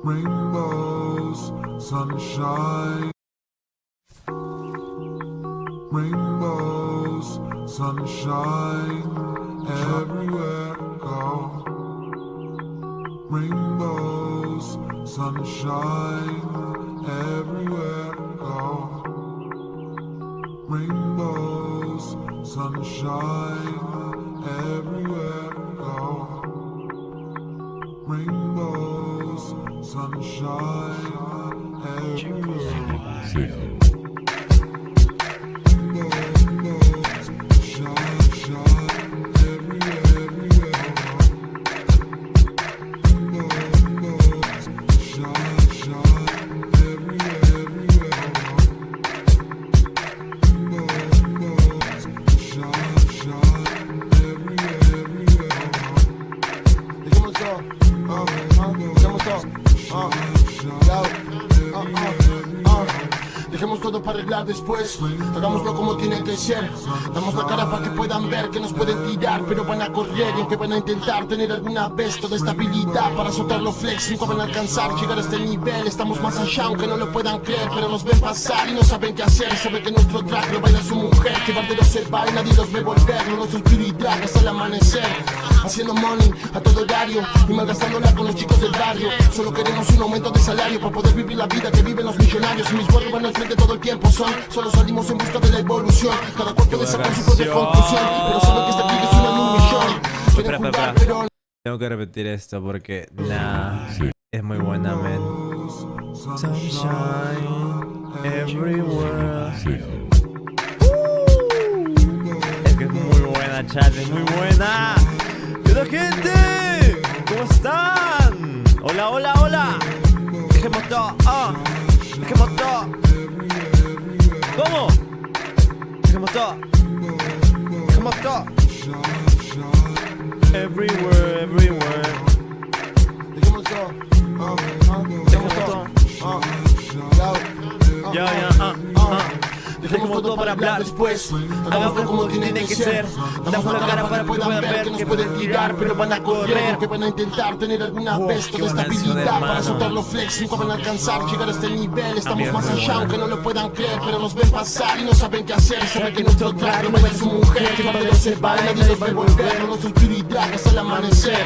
Rainbows, sunshine. Rainbows, sunshine, everywhere I go. Rainbows, sunshine, everywhere I go. Rainbows, sunshine, everywhere I go. Rainbows, sunshine, everywhere. Dejemos todo para arreglar después, hagámoslo como tiene que ser. Damos la cara para que puedan ver que nos pueden tirar, pero van a correr y aunque van a intentar tener alguna vez toda estabilidad para soltar los flex, nunca van a alcanzar, llegar a este nivel. Estamos más allá aunque no lo puedan creer, pero nos ven pasar y no saben qué hacer. Saben que nuestro track lo baila su mujer, que barderos se va y nadie los ve volver. No nuestro prioridad hasta el amanecer, haciendo money a todo horario y malgastándola con los chicos del barrio. Solo queremos un aumento de salario para poder vivir la vida que viven los millonarios. Y mis guardias van al frente todo el tiempo, solo salimos en busca de la evolución. Cada cual puede sacar su propia conclusión, pero saben que esta clica es una en un millón. Quieren jugar, pero... Tengo que repetir esto porque es muy buena, man. Sunshine everywhere. Es que es muy buena, chat, es muy buena. ¿Qué tal, gente? ¿Cómo están? Hola, hola, hola. Dejemos todo, dejemos todo. ¿Cómo? Dejemos todo. Dejemos todo. Everywhere, everywhere. Dejemos todo, Dejemos todo. Ya, dejemos todo para hablar después. Hagámoslo como tiene que ser. Damos la cara para que puedan ver que nos pueden tirar, pero van a correr, que van a intentar tener alguna vez toda estabilidad para soltar los flex, nunca van a alcanzar, llegar a este nivel. Estamos más allá aunque no lo puedan creer, pero nos ven pasar y no saben qué hacer. Saben que nuestro track lo baila su mujer, que barderos se va y nadie los va a volver. No nuestra prioridad hasta el amanecer,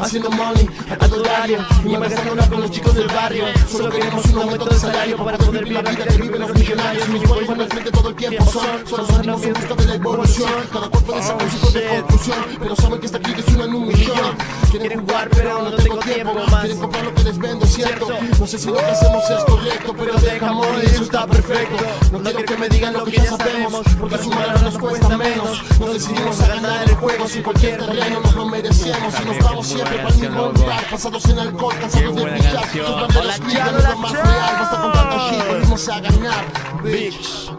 haciendo money a todo horario y malgastándola con los chicos del barrio. Solo queremos un aumento de salario para poder vivir la vida que viven los millonarios. Mis guardias van al frente todo el tiempo, solo salimos en busca de la evolución. Cada cual puede sacar su propia conclusión, pero saben que esta clica es una en un millón. Quieren jugar pero no tengo tiempo más, quieren comprar lo que les vendo, cierto. No sé si lo que hacemos es correcto, pero dejamos y eso está perfecto. No quiero que me digan lo que ya sabemos, porque sumar nos cuesta menos. Nos decidimos a ganar el juego sin cualquier terreno, nos lo merecemos y nos vamos siempre para el mismo lugar. Pasados en alcohol, cansados de brillar, tus banderas brillan, es lo más real. Basta con tanta shit, volvimos a ganar, bitch.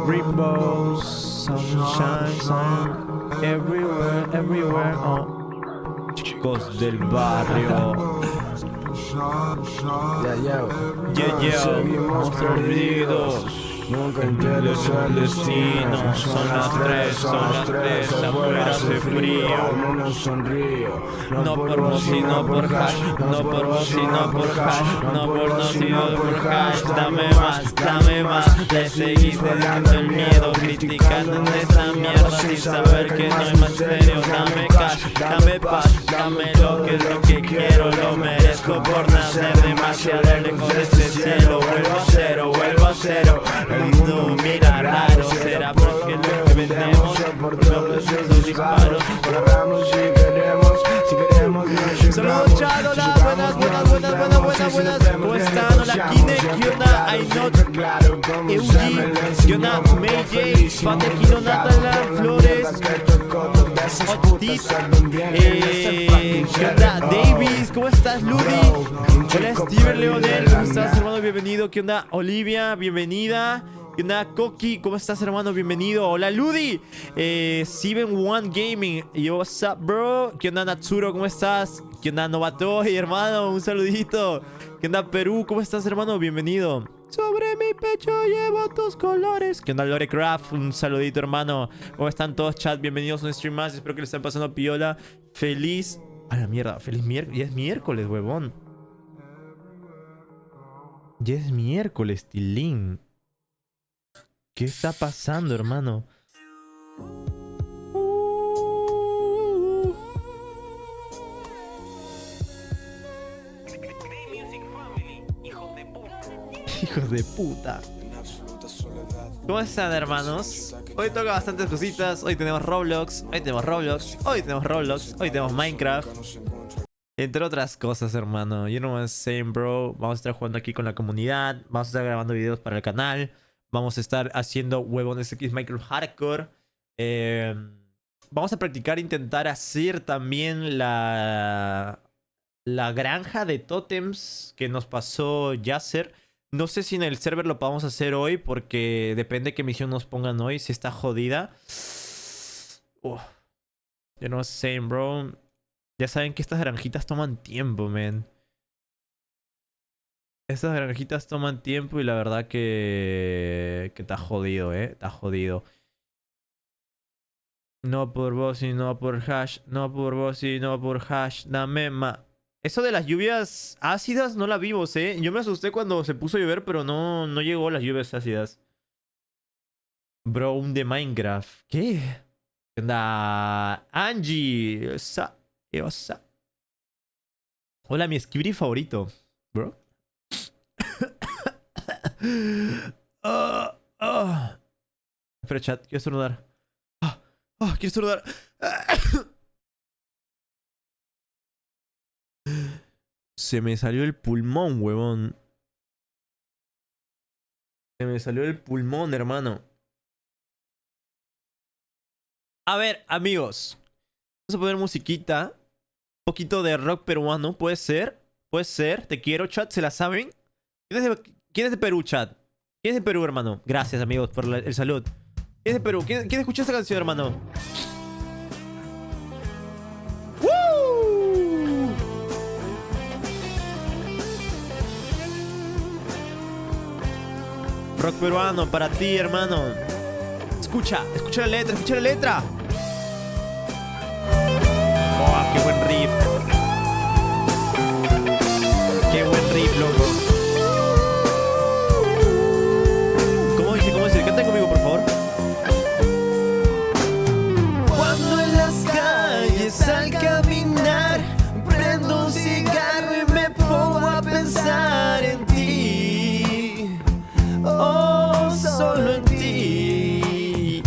Rainbows, sunshine, sun, everywhere, everywhere. Chicos del barrio. Seguimos perdidos. Nunca interesa el destino. Son las tres, afuera hace frío. Al menos sonrío. No por vos sino por hash. No por vos sino por hash. No por no sino por hash. Dame más. Le seguís teniendo el miedo, criticando en esta mierda sin saber que no hay más serio. Dame cash, dame paz, dame lo que quiero. Lo merezco por nacer demasiado lejos de este cielo. Vuelvo a cero. El mundo mira raro, será porque lo que vendemos los disparos. Agarramos si queremos Saludos, chat, hola, buenas. ¿Cómo están? Hola, Kine, ¿qué onda? Ainot, Eugi, ¿qué onda? May J, fan de Kino, Natalan, Flores, Otis, ¿qué onda? Davis, ¿cómo estás? Ludi, hola, Steven Leonel, ¿cómo estás, hermano? Bienvenido. ¿Qué onda? Olivia, bienvenida. ¿Qué onda, Koki? ¿Cómo estás, hermano? Bienvenido. Hola, Ludi. Steven One Gaming. Yo, what's up, bro? ¿Qué onda, Natsuro? ¿Cómo estás? ¿Qué onda, Novatoy, hermano? Un saludito. ¿Qué onda, Perú? ¿Cómo estás, hermano? Bienvenido. Sobre mi pecho llevo tus colores. ¿Qué onda, Lorecraft? Un saludito, hermano. ¿Cómo están todos, chat? Bienvenidos a un stream más. Espero que les estén pasando piola. Feliz A la mierda, feliz miércoles. Ya es miércoles, huevón. Ya es miércoles, Tilín. ¿Qué está pasando, hermano? Hijos de puta. ¿Cómo están, hermanos? Hoy toca bastantes cositas. Hoy tenemos Roblox. Hoy tenemos Roblox. Hoy tenemos Roblox. Hoy tenemos Minecraft. Entre otras cosas, hermano. You know what I'm saying, bro. Vamos a estar jugando aquí con la comunidad. Vamos a estar grabando videos para el canal. Vamos a estar haciendo huevones X Minecraft Hardcore. Vamos a practicar, intentar hacer también la granja de tótems que nos pasó Yasser. No sé si en el server lo podamos hacer hoy porque depende qué misión nos pongan hoy. Si está jodida. You know what I'm saying, bro. Ya saben que estas granjitas toman tiempo, man. Estas granjitas toman tiempo y la verdad que está jodido, está jodido. No por Bossy, no por Hash. No por Bossy, no por Hash. Dame ma. Eso de las lluvias ácidas no la vimos, Yo me asusté cuando se puso a llover, pero no llegó las lluvias ácidas. Bro, un de Minecraft. ¿Qué? ¿Qué onda? Angie. ¿Qué pasa? Hola, mi Skibidi favorito, bro. Espera, chat, quiero estornudar. Quiero estornudar. Se me salió el pulmón, huevón. Se me salió el pulmón, hermano. A ver, amigos. Vamos a poner musiquita. Un poquito de rock peruano. ¿Puede ser? Puede ser. Te quiero, chat. ¿Se la saben? ¿Quién es de Perú, chat? ¿Quién es de Perú, hermano? Gracias, amigos, por el salud. ¿Quién es de Perú? ¿Quién escucha esta canción, hermano? ¡Woo! Rock peruano para ti, hermano. Escucha la letra, escucha la letra. Oh, qué buen riff. Qué buen riff, loco. ¿Cómo dice? ¿Cómo dice? Canta conmigo, por favor. Cuando en las calles al caminar prendo un cigarro y me pongo a pensar en ti. Oh, solo en ti.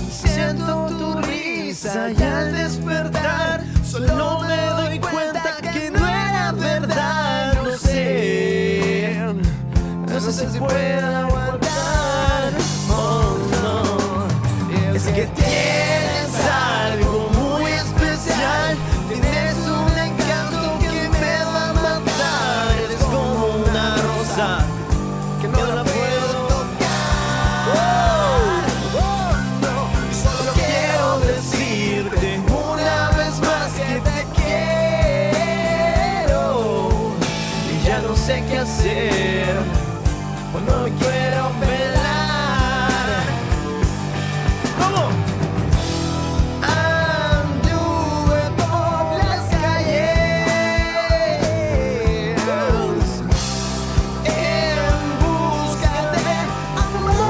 Siento tu risa y al despertar solo me doy cuenta que no era verdad. No sé si se puede aguantar. Oh, no. Es que tienes algo muy especial. Tienes un encanto que me va a matar. Eres como una rosa que no la puedo tocar. Solo quiero decirte una vez más que te quiero. Y ya no sé qué hacer cuando me quiero pelar. ¿Cómo? Anduve por las calles en busca de amor,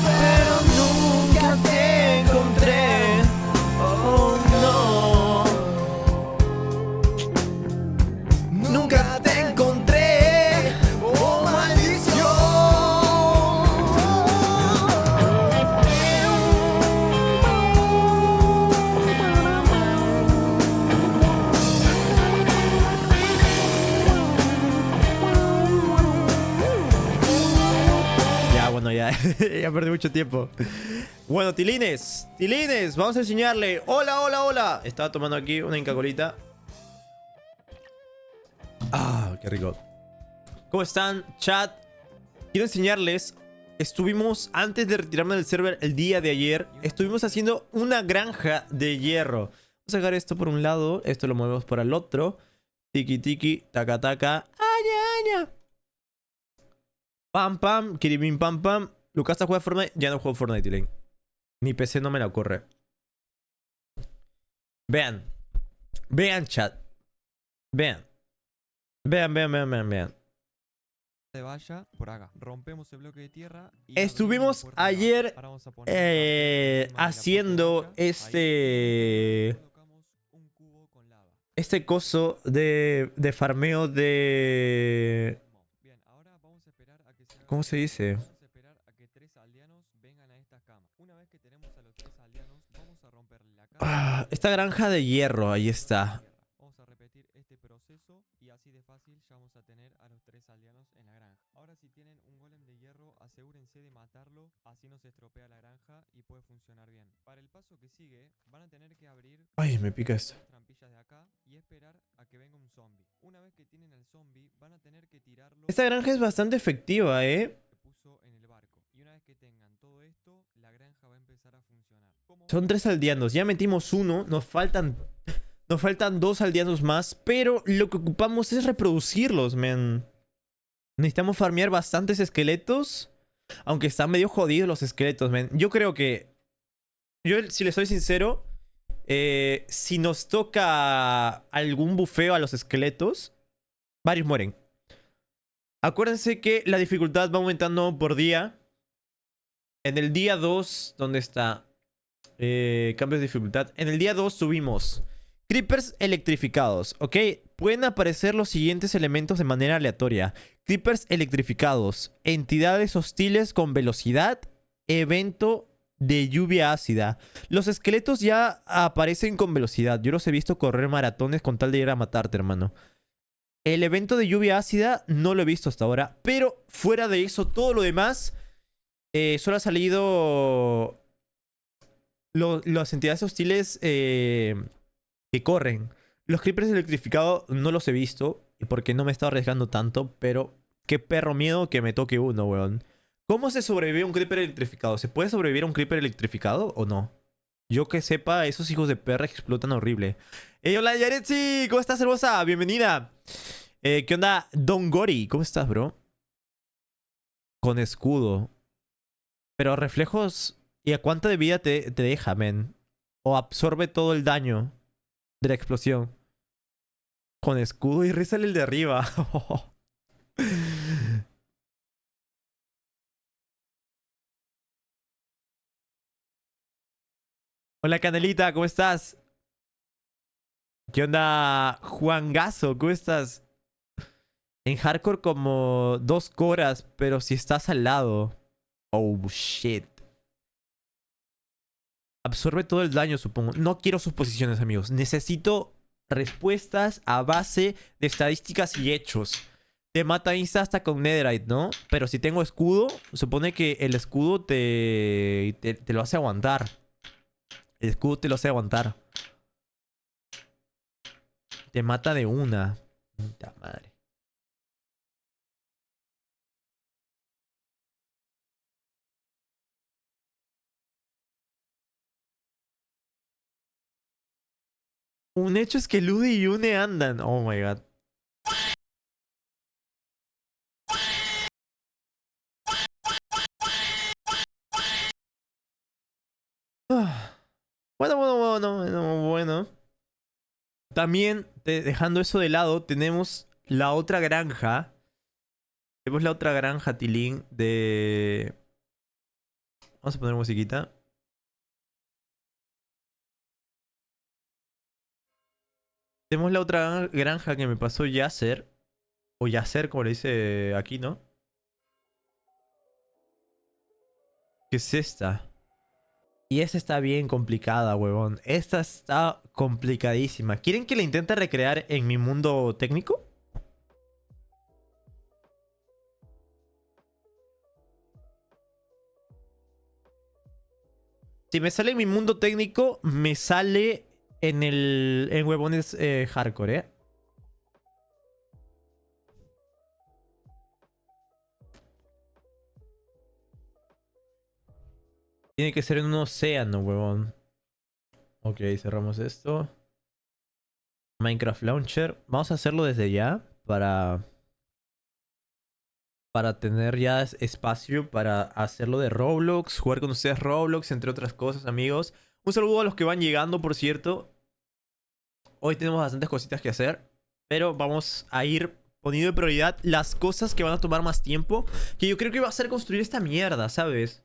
pero nunca te encontré. Oh, no. Nunca te encontré. Oh, maldición. Ya, bueno, ya perdí mucho tiempo. Bueno, Tilines, vamos a enseñarle. Hola. Estaba tomando aquí una Inca Colita. Qué rico. ¿Cómo están, chat? Quiero enseñarles. Estuvimos, antes de retirarme del server el día de ayer, estuvimos haciendo una granja de hierro. Vamos a sacar esto por un lado. Esto lo movemos para el otro. Tiki, taca, aña. Pam, kiribim, pam. Lucas está jugando Fortnite. Ya no juego Fortnite, Tilín. Mi PC no me la corre. Vean. Vean, chat. Vean. Vean. Se vaya por acá. Rompemos el bloque de tierra. Estuvimos ayer haciendo este coso de farmeo de... Bien, ahora vamos a esperar a que se haga. ¿Cómo se dice? Vamos a esperar a que 3 aldeanos vengan a estas camas. Una vez que tenemos a los 3 aldeanos, vamos a romperle la cama. Esta granja de hierro, ahí está. Vamos a repetir este proceso y así de fácil ya vamos a tener a los 3 aldeanos en la granja. Ahora si tienen un golem de hierro, asegúrense de matarlo, así no se estropea la granja y puede funcionar bien. Para el paso que sigue, van a tener que abrir... Ay, me pica esto. las trampillas de acá y esperar a que venga un zombie. Una vez que tienen al zombie, van a tener que tirarlo... Esta granja es bastante efectiva, que puso en el barco. Y una vez que tengan todo esto, la granja va a empezar a funcionar. Son 3 aldeanos. Ya metimos uno. Nos faltan 2 aldeanos más. Pero lo que ocupamos es reproducirlos, man. Necesitamos farmear bastantes esqueletos. Aunque están medio jodidos los esqueletos, man. Yo creo que... si les soy sincero... si nos toca algún bufeo a los esqueletos... varios mueren. Acuérdense que la dificultad va aumentando por día. En el día 2... ¿Dónde está? Cambios de dificultad. En el día 2 tuvimos creepers electrificados, ¿ok? Pueden aparecer los siguientes elementos de manera aleatoria. Creepers electrificados, entidades hostiles con velocidad, evento de lluvia ácida. Los esqueletos ya aparecen con velocidad. Yo los he visto correr maratones con tal de ir a matarte, hermano. El evento de lluvia ácida no lo he visto hasta ahora. Pero fuera de eso, todo lo demás... solo ha salido... las entidades hostiles que corren. Los creepers electrificados no los he visto. Porque no me he estado arriesgando tanto. Pero qué perro miedo que me toque uno, weón. ¿Cómo se sobrevive a un creeper electrificado? ¿Se puede sobrevivir a un creeper electrificado o no? Yo que sepa, esos hijos de perra explotan horrible. Hola Yaretsi, ¿cómo estás, hermosa? Bienvenida. ¿Qué onda? Don Gori, ¿cómo estás, bro? Con escudo. Pero reflejos... ¿Y a cuánta de vida te deja, men? ¿O absorbe todo el daño de la explosión? Con escudo y rízale el de arriba. Hola, Canelita, ¿cómo estás? ¿Qué onda, Juangazo? ¿Cómo estás? En hardcore como 2 coras, pero si estás al lado. Oh, shit. Absorbe todo el daño, supongo. No quiero suposiciones, amigos. Necesito respuestas a base de estadísticas y hechos. Te mata insta hasta con Netherite, ¿no? Pero si tengo escudo, supone que el escudo te lo hace aguantar. El escudo te lo hace aguantar. Te mata de una. Puta madre. Un hecho es que Ludy y Une andan. Oh my god. Bueno. También, dejando eso de lado, tenemos la otra granja. Tenemos la otra granja, Tilín, de... Vamos a poner musiquita. Tenemos la otra granja que me pasó Yasser. O Yasser, como le dice aquí, ¿no? ¿Qué es esta? Y esta está bien complicada, huevón. Esta está complicadísima. ¿Quieren que la intente recrear en mi mundo técnico? Si me sale en mi mundo técnico, me sale en huevones hardcore, ¿eh? Tiene que ser en un océano, huevón. Ok, cerramos esto. Minecraft Launcher. Vamos a hacerlo desde ya para tener ya espacio para hacerlo de Roblox, jugar con ustedes Roblox, entre otras cosas, amigos. Un saludo a los que van llegando, por cierto. Hoy tenemos bastantes cositas que hacer. Pero vamos a ir poniendo de prioridad las cosas que van a tomar más tiempo. Que yo creo que va a ser construir esta mierda, ¿sabes?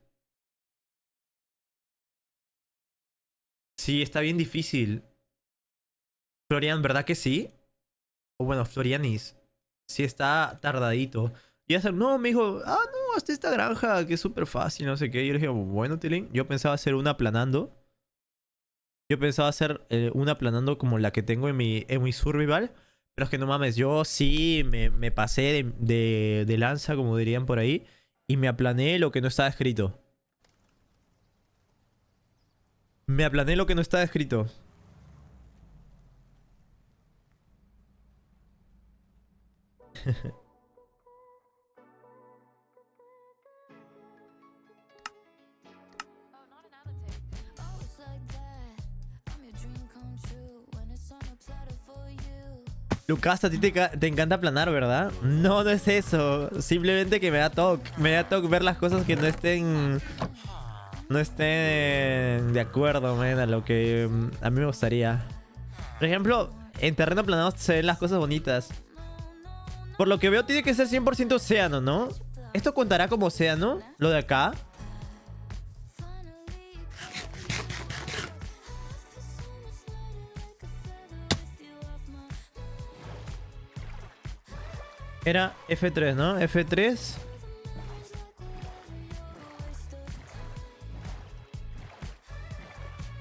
Sí, está bien difícil. Florian, ¿verdad que sí? O bueno, Florianis. Sí, está tardadito. Y hacer, no, me dijo, no, hasta esta granja que es súper fácil, no sé qué. Yo le dije, bueno, Tilín, yo pensaba hacer una aplanando. Yo pensaba hacer una aplanando como la que tengo en mi survival. Pero es que no mames, yo sí me pasé de lanza, como dirían por ahí. Y me aplané lo que no estaba escrito. Me aplané lo que no estaba escrito. Lucas, a ti te encanta aplanar, ¿verdad? No, no es eso. Simplemente que me da toque. Me da toque ver las cosas que no estén... No estén de acuerdo, man, a lo que a mí me gustaría. Por ejemplo, en terreno aplanado se ven las cosas bonitas. Por lo que veo tiene que ser 100% océano, ¿no? ¿Esto contará como océano? Lo de acá. Era F3, ¿no? F3.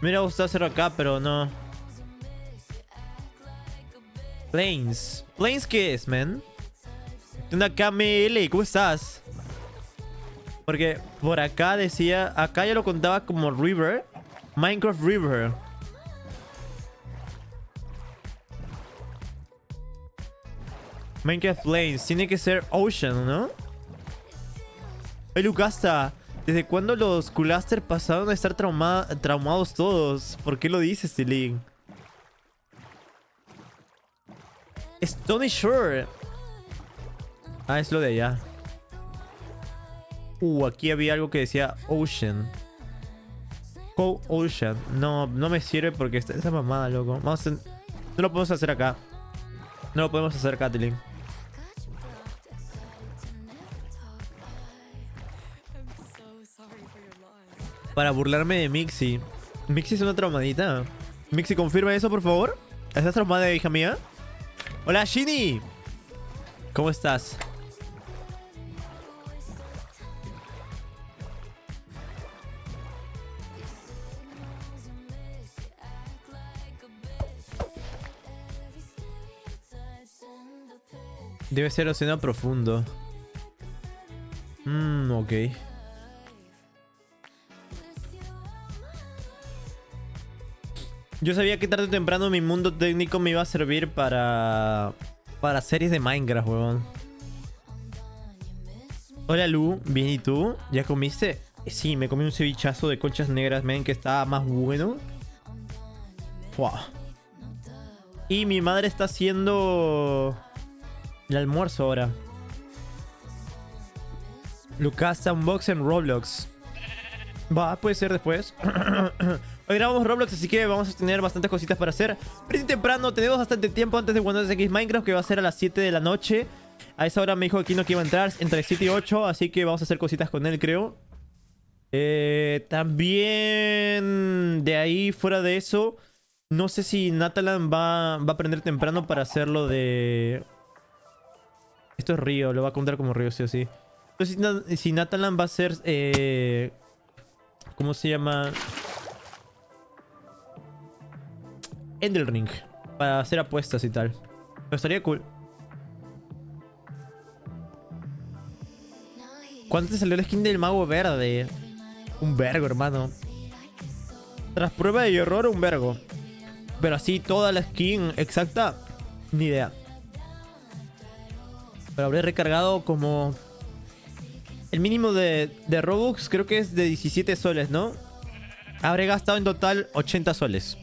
Me hubiera gustado hacerlo acá, pero no. Plains. ¿Plains qué es, man? Una KML, ¿cómo estás? Porque por acá decía... Acá ya lo contaba como River. Minecraft River. Minecraft Plains. Tiene que ser Ocean, ¿no? Hey, Lucasta. ¿Desde cuándo los Cluster pasaron a estar traumados todos? ¿Por qué lo dices, Tilín? Stony Shore. Ah, es lo de allá. Aquí había algo que decía Ocean. Ocean. No, no me sirve porque está esa mamada, loco. No lo podemos hacer acá. No lo podemos hacer acá, Tilín. Para burlarme de Mixi. ¿Mixi es una traumadita? Mixi, confirma eso, por favor. ¿Estás traumada, hija mía? Hola, Shini. ¿Cómo estás? Debe ser océano profundo. Ok. Yo sabía que tarde o temprano mi mundo técnico me iba a servir para series de Minecraft, weón. Hola, Lu. Bien, ¿y tú? ¿Ya comiste? Sí, me comí un cevichazo de conchas negras, men, que estaba más bueno. Fua. Y mi madre está haciendo el almuerzo ahora. Lucas Unbox en Roblox. Va, puede ser después. Hoy grabamos Roblox, así que vamos a tener bastantes cositas para hacer. Pretty temprano, tenemos bastante tiempo antes de Windows X Minecraft, que va a ser a las 7 de la noche. A esa hora me dijo Kino que iba a entrar entre 7 y 8, así que vamos a hacer cositas con él, creo. También de ahí, fuera de eso, no sé si Natalan va a aprender temprano para hacerlo de... Esto es Río, lo va a contar como Río, sí o sí. Entonces, si Natalan va a hacer... ¿cómo se llama? Ender Ring. Para hacer apuestas y tal. Pero estaría cool. ¿Cuánto te salió el skin del mago verde? Un vergo, hermano. Tras prueba y error, un vergo. Pero así toda la skin exacta, ni idea. Pero habré recargado como... El mínimo de Robux creo que es de 17 soles, ¿no? Habré gastado en total 80 soles.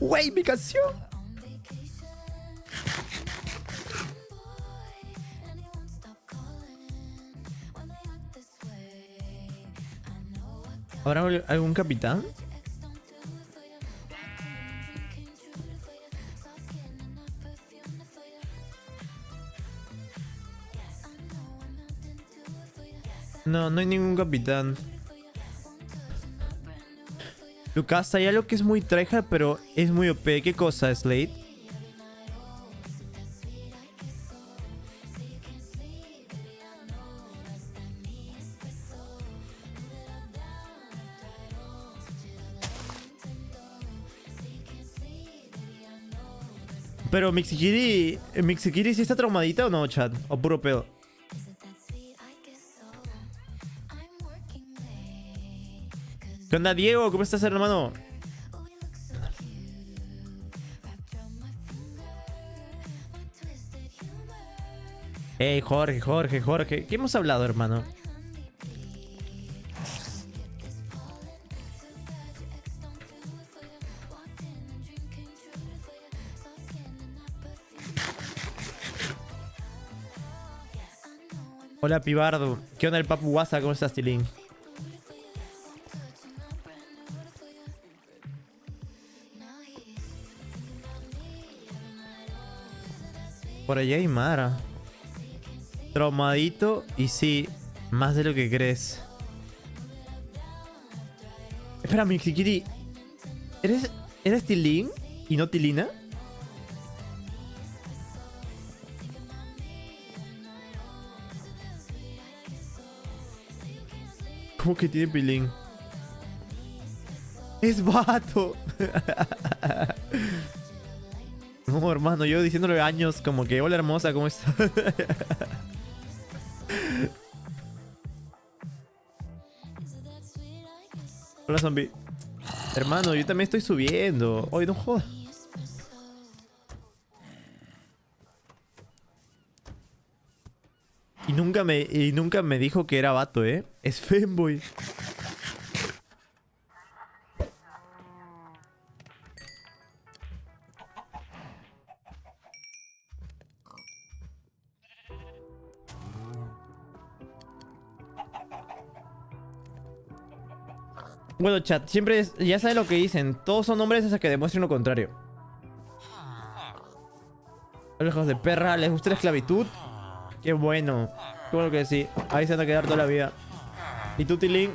¡Wey, mi canción! ¿Habrá algún capitán? No, no hay ningún capitán. Lucas, hay algo que es muy tryhard, pero es muy OP. ¿Qué cosa, Slade? Pero Mixikiri sí está traumadita o no, chat, o puro pedo. ¿Qué onda, Diego? ¿Cómo estás, hermano? Hey, Jorge. ¿Qué hemos hablado, hermano? Hola, Pibardo. ¿Qué onda el papu Guasa? ¿Cómo estás, Tilín? Por allá hay Mara. Traumadito y sí, más de lo que crees. Espera, Mixikiri. ¿Eres Tilín y no Tilina? ¿Cómo que tiene pilín? ¡Es vato! No, hermano, yo diciéndole años como que hola hermosa, ¿cómo estás? Hola zombie. Hermano, yo también estoy subiendo. Hoy no jodas. Y nunca me dijo que era vato, ¿eh? Es femboy. Bueno, chat, siempre ya saben lo que dicen. Todos son hombres hasta que demuestren lo contrario. Los hijos de perra, ¿les gusta la esclavitud? Qué bueno. Qué bueno que sí. Ahí se van a quedar toda la vida. ¿Y tú, Tilín?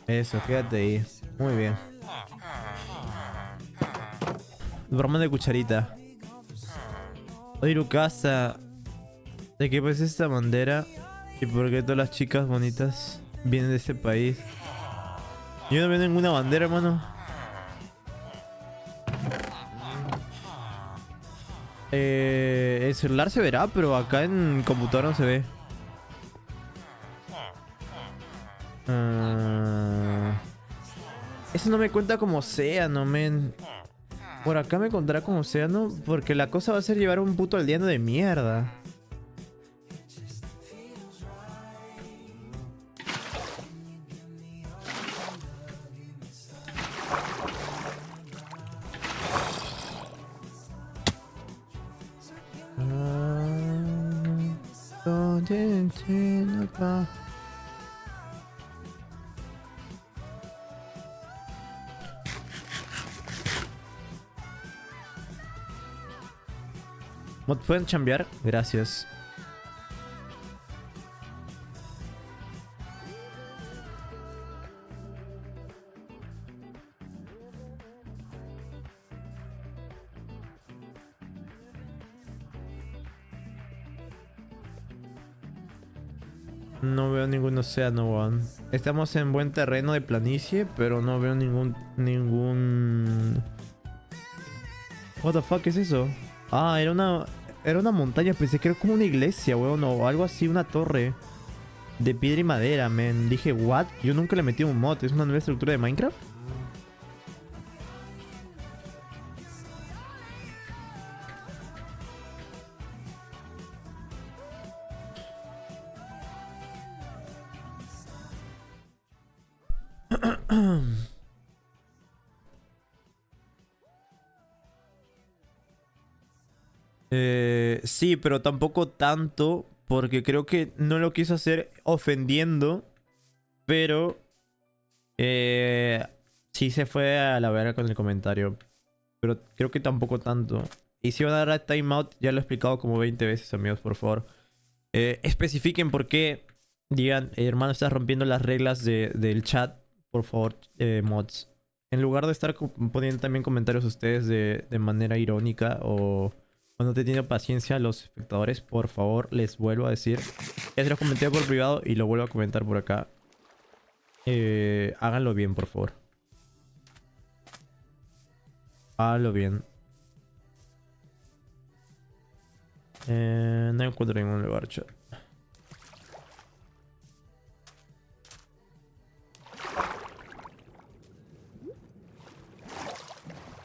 Eso, quédate ahí. Muy bien. Broma de cucharita. Oye, Lucasa, ¿de qué país es esta bandera? ¿Y por qué todas las chicas bonitas vienen de este país? Yo no veo ninguna bandera, hermano. El celular se verá, pero acá en computadora no se ve. Eso no me cuenta como océano, men. Por acá me contará como océano, porque la cosa va a ser llevar un puto aldeano de mierda. ¿Pueden chambear? Gracias. No veo ningún océano, weón. Estamos en buen terreno de planicie, pero no veo ningún... What the fuck es eso? Ah, era una montaña, pensé que era como una iglesia, weón, o algo así, una torre de piedra y madera, men. Dije, what? Yo nunca le metí un mod, ¿es una nueva estructura de Minecraft? Sí, pero tampoco tanto, porque creo que no lo quiso hacer ofendiendo Pero sí se fue a la verga con el comentario. Pero creo que tampoco tanto. Y si van a dar timeout, ya lo he explicado como 20 veces, amigos, por favor. Especifiquen por qué. Digan, hermano, estás rompiendo las reglas del chat. Por favor, mods. En lugar de estar poniendo también comentarios ustedes de manera irónica o no teniendo paciencia los espectadores, por favor, les vuelvo a decir. Ya se los comenté por privado y lo vuelvo a comentar por acá. Háganlo bien, por favor. Háganlo bien. No encuentro ningún lugar, chat.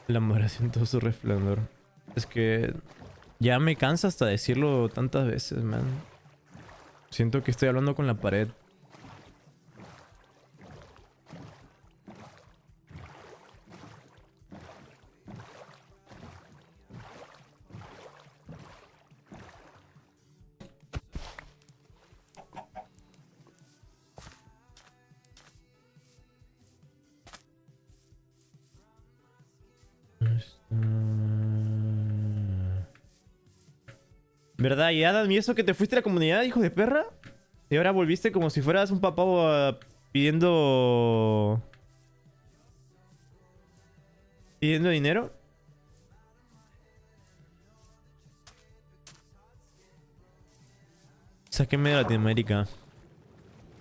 La moderación, todo su resplandor. Es que ya me cansa hasta decirlo tantas veces, man. Siento que estoy hablando con la pared. ¿Verdad? ¿Y Adam, y eso que te fuiste a la comunidad, hijo de perra? Y ahora volviste como si fueras un papá pidiendo dinero. Sáquenme de Latinoamérica.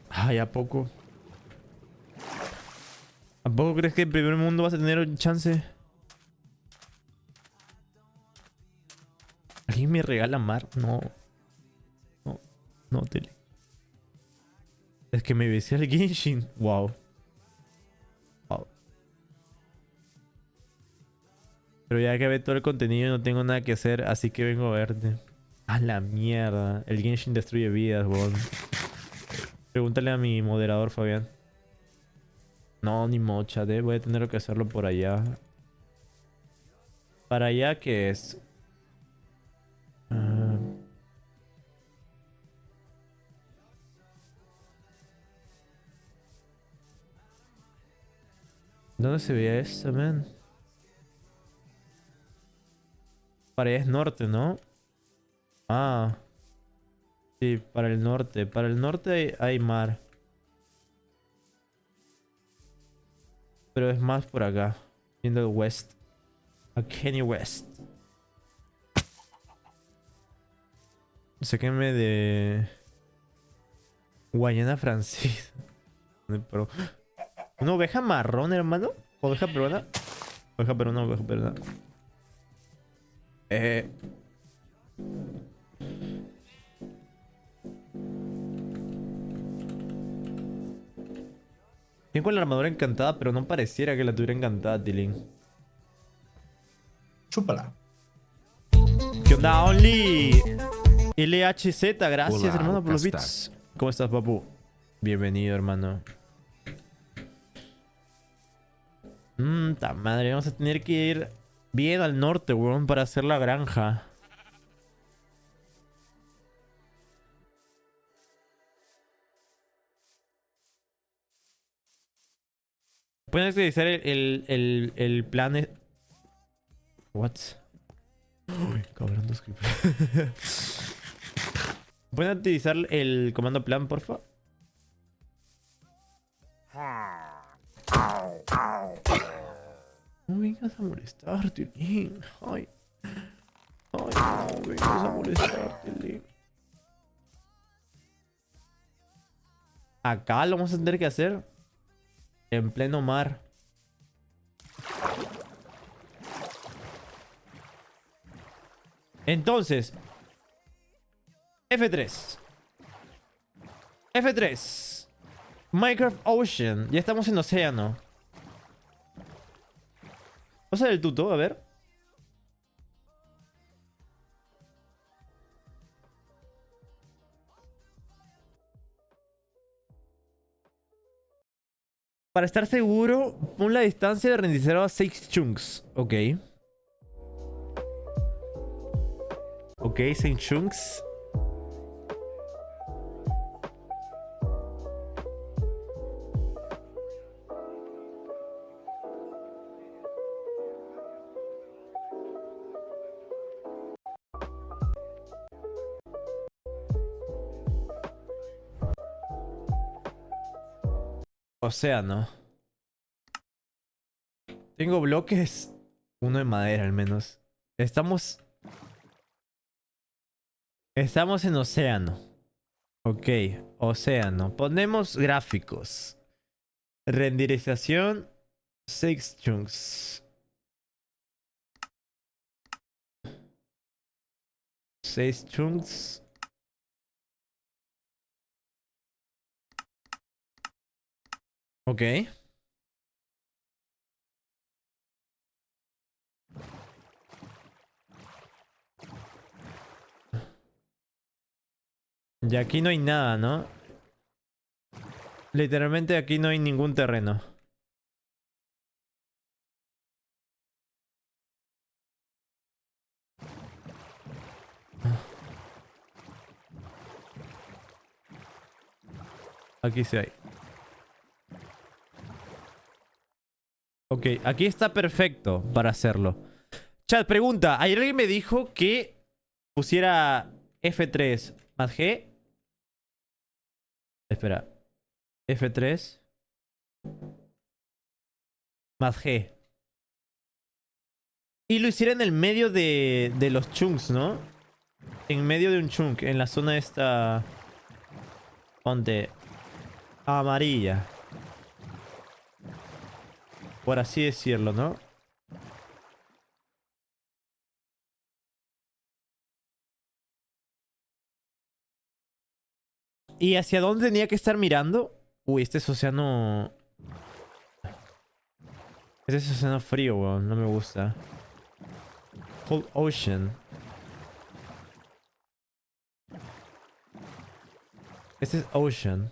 Ay, ¿a poco? ¿A poco crees que el primer mundo vas a tener un chance? ¿Alguien me regala mar? No. No, tele. Es que me besé al Genshin. Wow. Pero ya que ve todo el contenido no tengo nada que hacer, así que vengo a verte. A la mierda. El Genshin destruye vidas, weón. Pregúntale a mi moderador, Fabián. No, ni mocha, voy a tener que hacerlo por allá. ¿Para allá qué es? ¿Dónde se veía esto, man? Para allá es norte, ¿no? Ah. Sí, para el norte. Para el norte hay mar. Pero es más por acá. Yendo al west. A Kenny West. Sáquenme de Guayana Francesa. Pero... ¿Una oveja marrón, hermano? ¿Oveja peruana? Oveja peruana, oveja peruana. Tengo la armadura encantada, pero no pareciera que la tuviera encantada, Tilín. Chúpala. ¿Qué onda, Only? LHZ, gracias, Hola, hermano, por los Rockstar. bits. ¿Cómo estás, papu? Bienvenido, hermano. Ta madre, vamos a tener que ir bien al norte, weón, para hacer la granja. Pueden utilizar el plan. What? Uy, cabrón, dos creepers. ¿Pueden utilizar el comando plan, porfa? No vengas a molestar, Tilín. Ay. Ay, no vengas a molestar, Tilín. Acá lo vamos a tener que hacer. En pleno mar. Entonces. F3. F3. Minecraft Ocean. Ya estamos en océano. Pasa el tuto, a ver. Para estar seguro, pon la distancia de rendición a 6 chunks. Ok. Ok, 6 chunks. Océano. Tengo bloques. Uno de madera al menos. Estamos en océano. Ok, océano. Ponemos gráficos. Renderización 6 chunks. 6 chunks. Ok. Y aquí no hay nada, ¿no? Literalmente aquí no hay ningún terreno. Aquí sí hay. Ok, aquí está perfecto para hacerlo. Chat, pregunta. Ayer alguien me dijo que pusiera F3 más G. Espera. F3 más G. Y lo hiciera en el medio de los chunks, ¿no? En medio de un chunk, en la zona esta... Ponte... amarilla. Por así decirlo, ¿no? ¿Y hacia dónde tenía que estar mirando? Uy, este es océano... Este es océano frío, weón. No me gusta. Cold Ocean. Este es Ocean.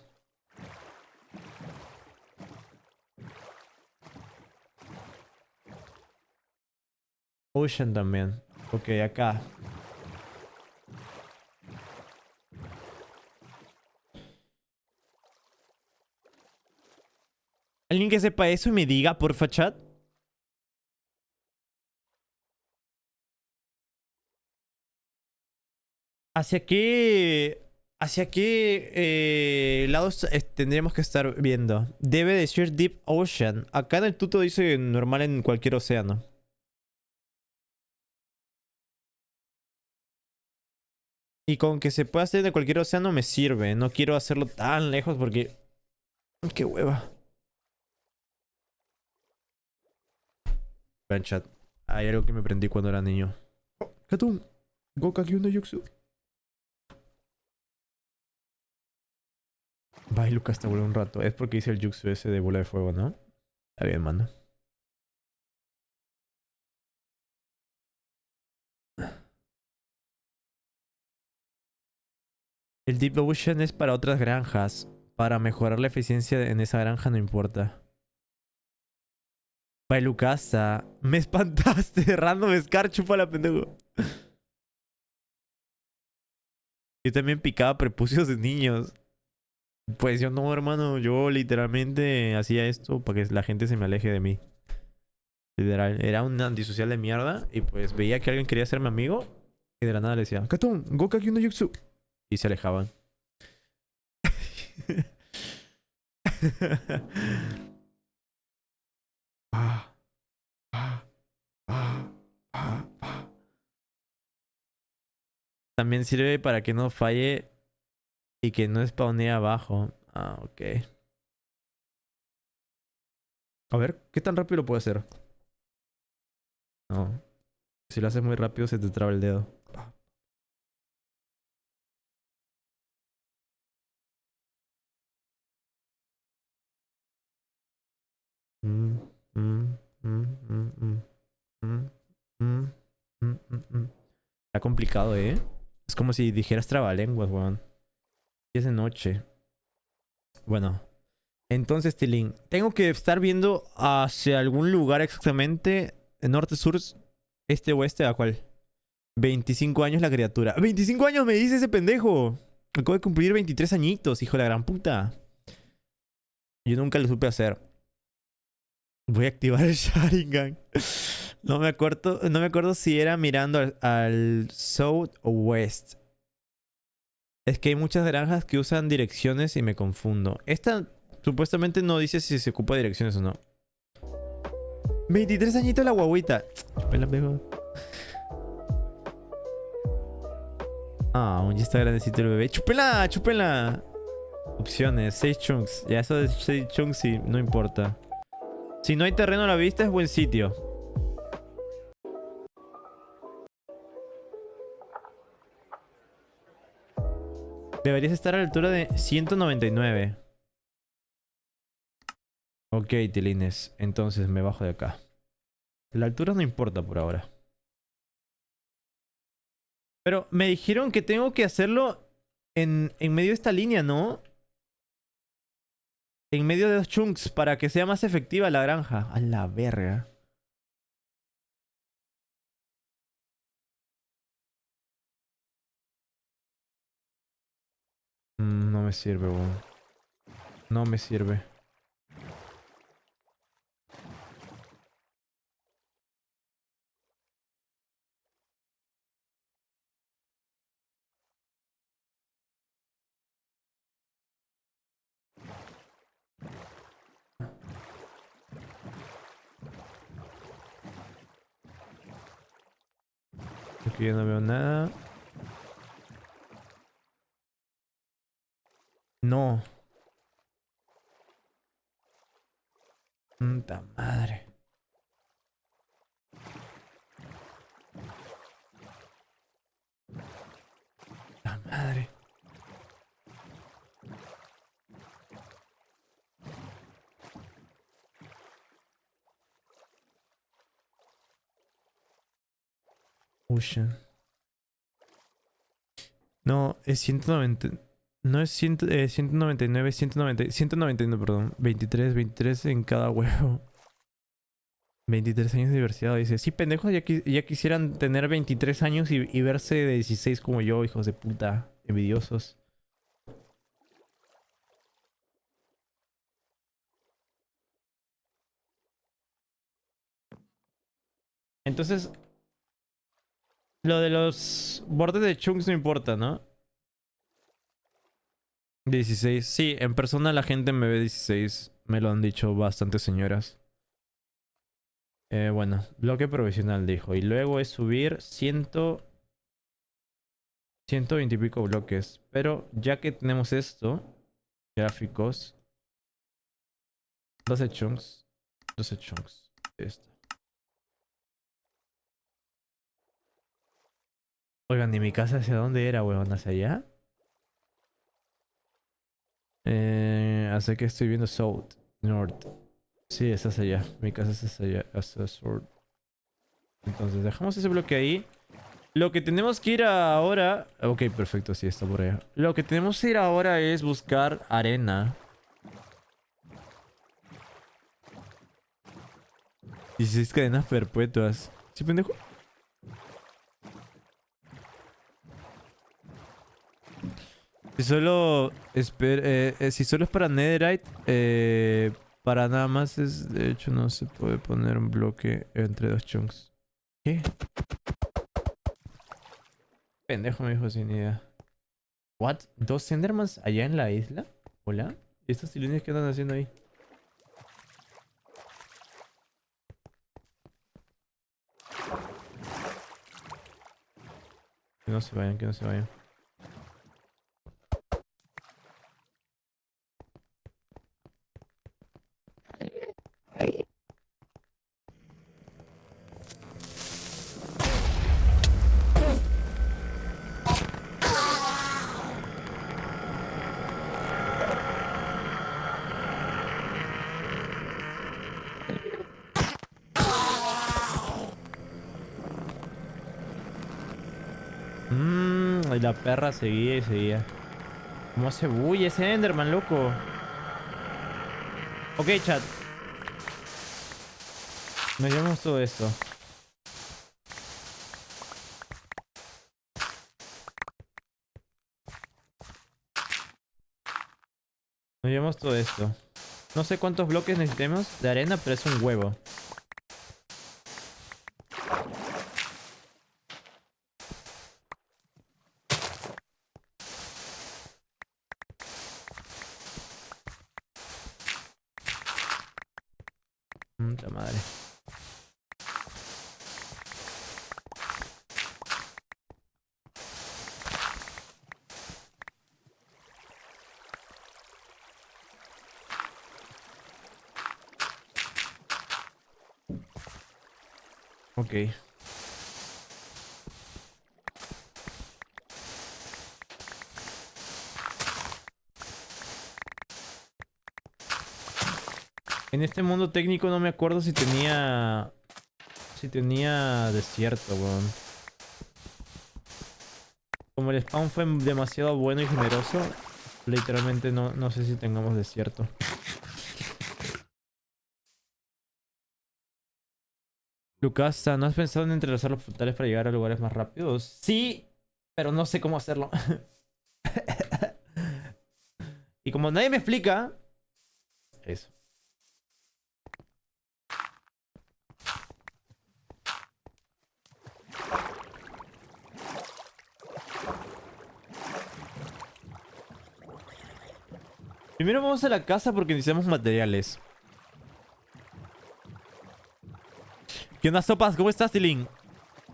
Ocean también. Ok, acá. ¿Alguien que sepa eso y me diga, porfa, chat? ¿Hacia qué... ¿Hacia qué lados tendríamos que estar viendo? Debe decir Deep Ocean. Acá en el tuto dice normal en cualquier océano. Y con que se pueda hacer de cualquier océano me sirve. No quiero hacerlo tan lejos porque... ¡Qué hueva! Ven, chat. Hay algo que me aprendí cuando era niño. Oh, Katun. Gokaki no Yuxu. Bye, Lucas, te vuelve un rato. Es porque hice el Yuxu ese de bola de fuego, ¿no? Está bien, mano. El Deep Ocean es para otras granjas. Para mejorar la eficiencia en esa granja no importa. Bye, Lucasa. Me espantaste. Random Scar, chupa la pendejo. Yo también picaba prepucios de niños. Pues yo no, hermano. Yo literalmente hacía esto para que la gente se me aleje de mí. Literal. Era un antisocial de mierda. Y pues veía que alguien quería ser mi amigo. Y de la nada le decía, Katun, Gokaki no Yuxu. Y se alejaban. También sirve para que no falle y que no spawnee abajo. Ah, ok. A ver, ¿qué tan rápido lo puedo hacer? No. Si lo haces muy rápido se te traba el dedo. Está complicado, ¿eh? Es como si dijeras trabalenguas, weón. Y es de noche. Bueno. Entonces, Tilín, tengo que estar viendo hacia algún lugar exactamente. Norte, sur, este, oeste, ¿a cuál? 25 años la criatura. ¡25 años me dice ese pendejo! Acabo de cumplir 23 añitos, hijo de la gran puta. Yo nunca lo supe hacer. Voy a activar el Sharingan. No me acuerdo si era mirando al south o west. Es que hay muchas granjas que usan direcciones y me confundo. Esta Supuestamente no dice si se ocupa direcciones o no. 23 añitos la guaguita. Chúpela, pego. Ah, aún ya está grandecito el bebé. ¡Chúpela! ¡Chúpela! Opciones, 6 chunks. Ya eso de 6 chunks sí, no importa. Si no hay terreno a la vista es buen sitio. Deberías estar a la altura de 199. Ok, Tilines. Entonces me bajo de acá. La altura no importa por ahora. Pero me dijeron que tengo que hacerlo en medio de esta línea, ¿no? En medio de 2 chunks para que sea más efectiva la granja. A la verga. No me sirve, weón. No me sirve. Aquí yo no veo nada. No. Puta madre. La madre. Ocean. No, es 190. No es 199, 199, perdón. 23 en cada huevo. 23 años de diversidad, dice. Sí, pendejos, ya quisieran tener 23 años y verse de 16 como yo, hijos de puta. Envidiosos. Entonces, lo de los bordes de chunks no importa, ¿no? 16. Sí, en persona la gente me ve 16. Me lo han dicho bastantes señoras. Bueno, bloque provisional dijo. Y luego es subir 120 y pico bloques. Pero ya que tenemos esto, gráficos, 12 chunks. 12 chunks. Esto. Oigan, ¿y mi casa hacia dónde era, weón? ¿Hacia allá? Hacia que estoy viendo South, North. Sí, es hacia allá. Mi casa es hacia allá, hacia South. Entonces, dejamos ese bloque ahí. Lo que tenemos que ir ahora... Ok, perfecto, sí, está por allá. Lo que tenemos que ir ahora es buscar arena. 16 cadenas perpetuas. ¿Sí, pendejo? Si solo es para Netherite, para nada más es... De hecho, no se puede poner un bloque entre 2 chunks. ¿Qué? Pendejo me dijo sin idea. ¿What? ¿2 Endermans allá en la isla? ¿Hola? ¿Y estos cilindros qué andan haciendo ahí? Que no se vayan, que no se vayan. Y la perra seguía y seguía. ¿Cómo se bulle ese Enderman, loco? Ok, chat. Nos llevamos todo esto. Nos llevamos todo esto. No sé cuántos bloques necesitemos de arena, pero es un huevo. Puta madre. Ok. En este mundo técnico no me acuerdo si tenía... Si tenía desierto, weón. Como el spawn fue demasiado bueno y generoso, literalmente no sé si tengamos desierto. Lucasa, ¿no has pensado en entrelazar los portales para llegar a lugares más rápidos? Sí, pero no sé cómo hacerlo. Y como nadie me explica... Eso. Primero vamos a la casa porque necesitamos materiales. ¿Qué onda, Sopas? ¿Cómo estás, Tilín?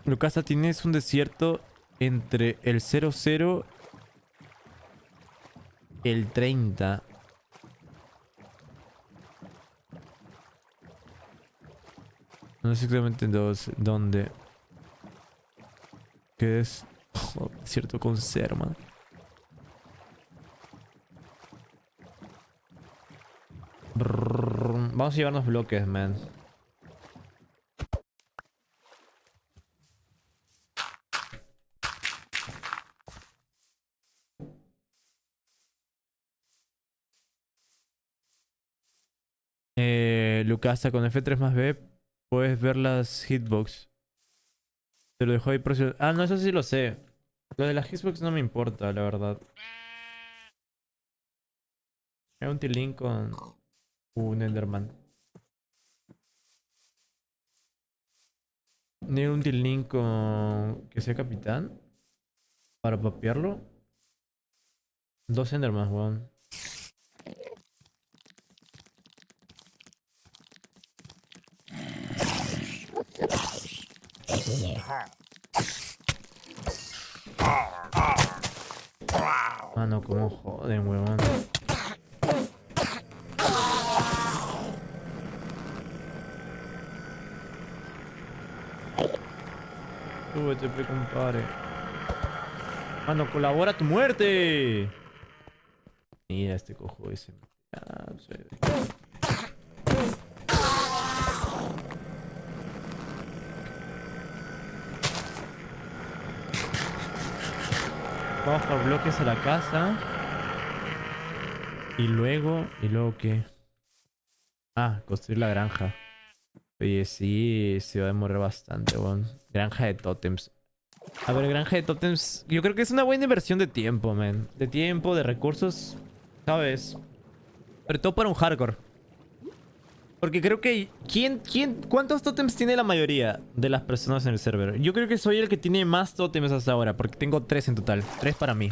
Lucasa, tienes un desierto entre el 00 y el 30. No sé exactamente dónde. ¿Qué es? Oh, desierto con Serma. Vamos a llevarnos bloques, man. Lucasa, con F3 más B puedes ver las hitbox. Te lo dejo ahí por si... Ah, no, eso sí lo sé. Lo de las hitbox no me importa, la verdad. Hay un tilín con un Enderman. Ni un tilín con... que sea capitán. Para papearlo. 2 Enderman, weón. Ah, no, como joden, weón. Súbete, compadre. Mano, colabora a tu muerte. Mira este cojo ese. Ah, vamos por bloques a la casa. ¿Y luego qué? Ah, construir la granja. Oye, sí, se va a demorar bastante, weón. Granja de tótems. A ver, granja de tótems. Yo creo que es una buena inversión de tiempo, man. De tiempo, de recursos. ¿Sabes? Sobre todo para un hardcore. Porque creo que... ¿Cuántos tótems tiene la mayoría de las personas en el server? Yo creo que soy el que tiene más tótems hasta ahora. Porque tengo 3 en total. 3 para mí.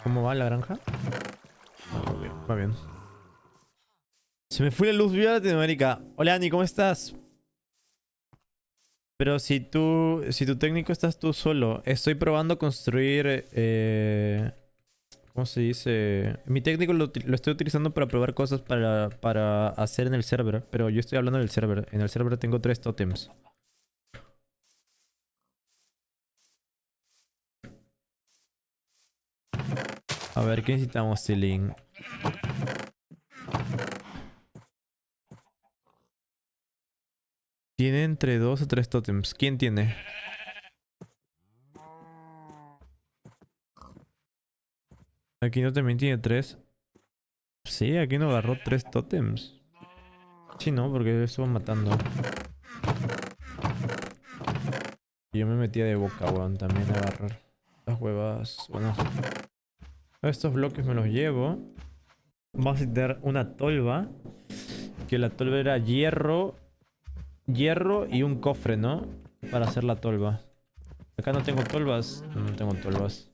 ¿Cómo va la granja? Va bien, va bien. Se me fue la luz, viva Latinoamérica. Hola, Ani, ¿cómo estás? Pero si tu técnico estás tú solo. Estoy probando construir... ¿cómo se dice? Mi técnico lo estoy utilizando para probar cosas para hacer en el server. Pero yo estoy hablando del server. En el server tengo 3 tótems. A ver, ¿qué necesitamos, Tilín? Tiene entre 2 o 3 tótems. ¿Quién tiene? Aquí no también tiene 3. Sí, aquí no agarró 3 tótems. Sí, no, porque estuvo matando. Y yo me metía de boca, weón, también a agarrar las huevas. Bueno, estos bloques me los llevo. Vamos a necesitar una tolva. Que la tolva era hierro y un cofre, ¿no? Para hacer la tolva. Acá no tengo tolvas. No tengo tolvas.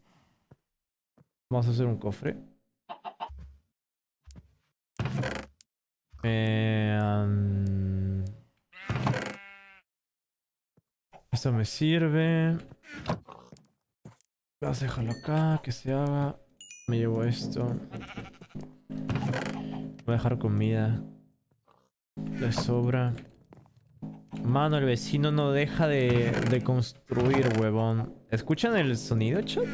Vamos a hacer un cofre. Esto me sirve. Vamos a dejarlo acá, que se haga. Me llevo esto. Voy a dejar comida. Le sobra. Mano, el vecino no deja de construir, huevón. ¿Escuchan el sonido, chat?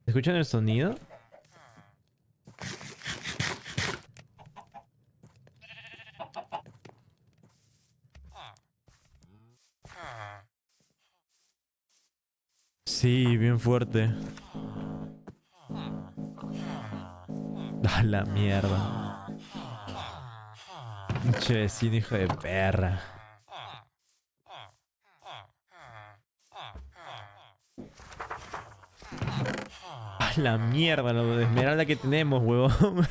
¿Escuchan el sonido? Sí, bien fuerte. A la mierda. Che, vecino, hijo de perra. A la mierda, lo de esmeralda que tenemos, huevón.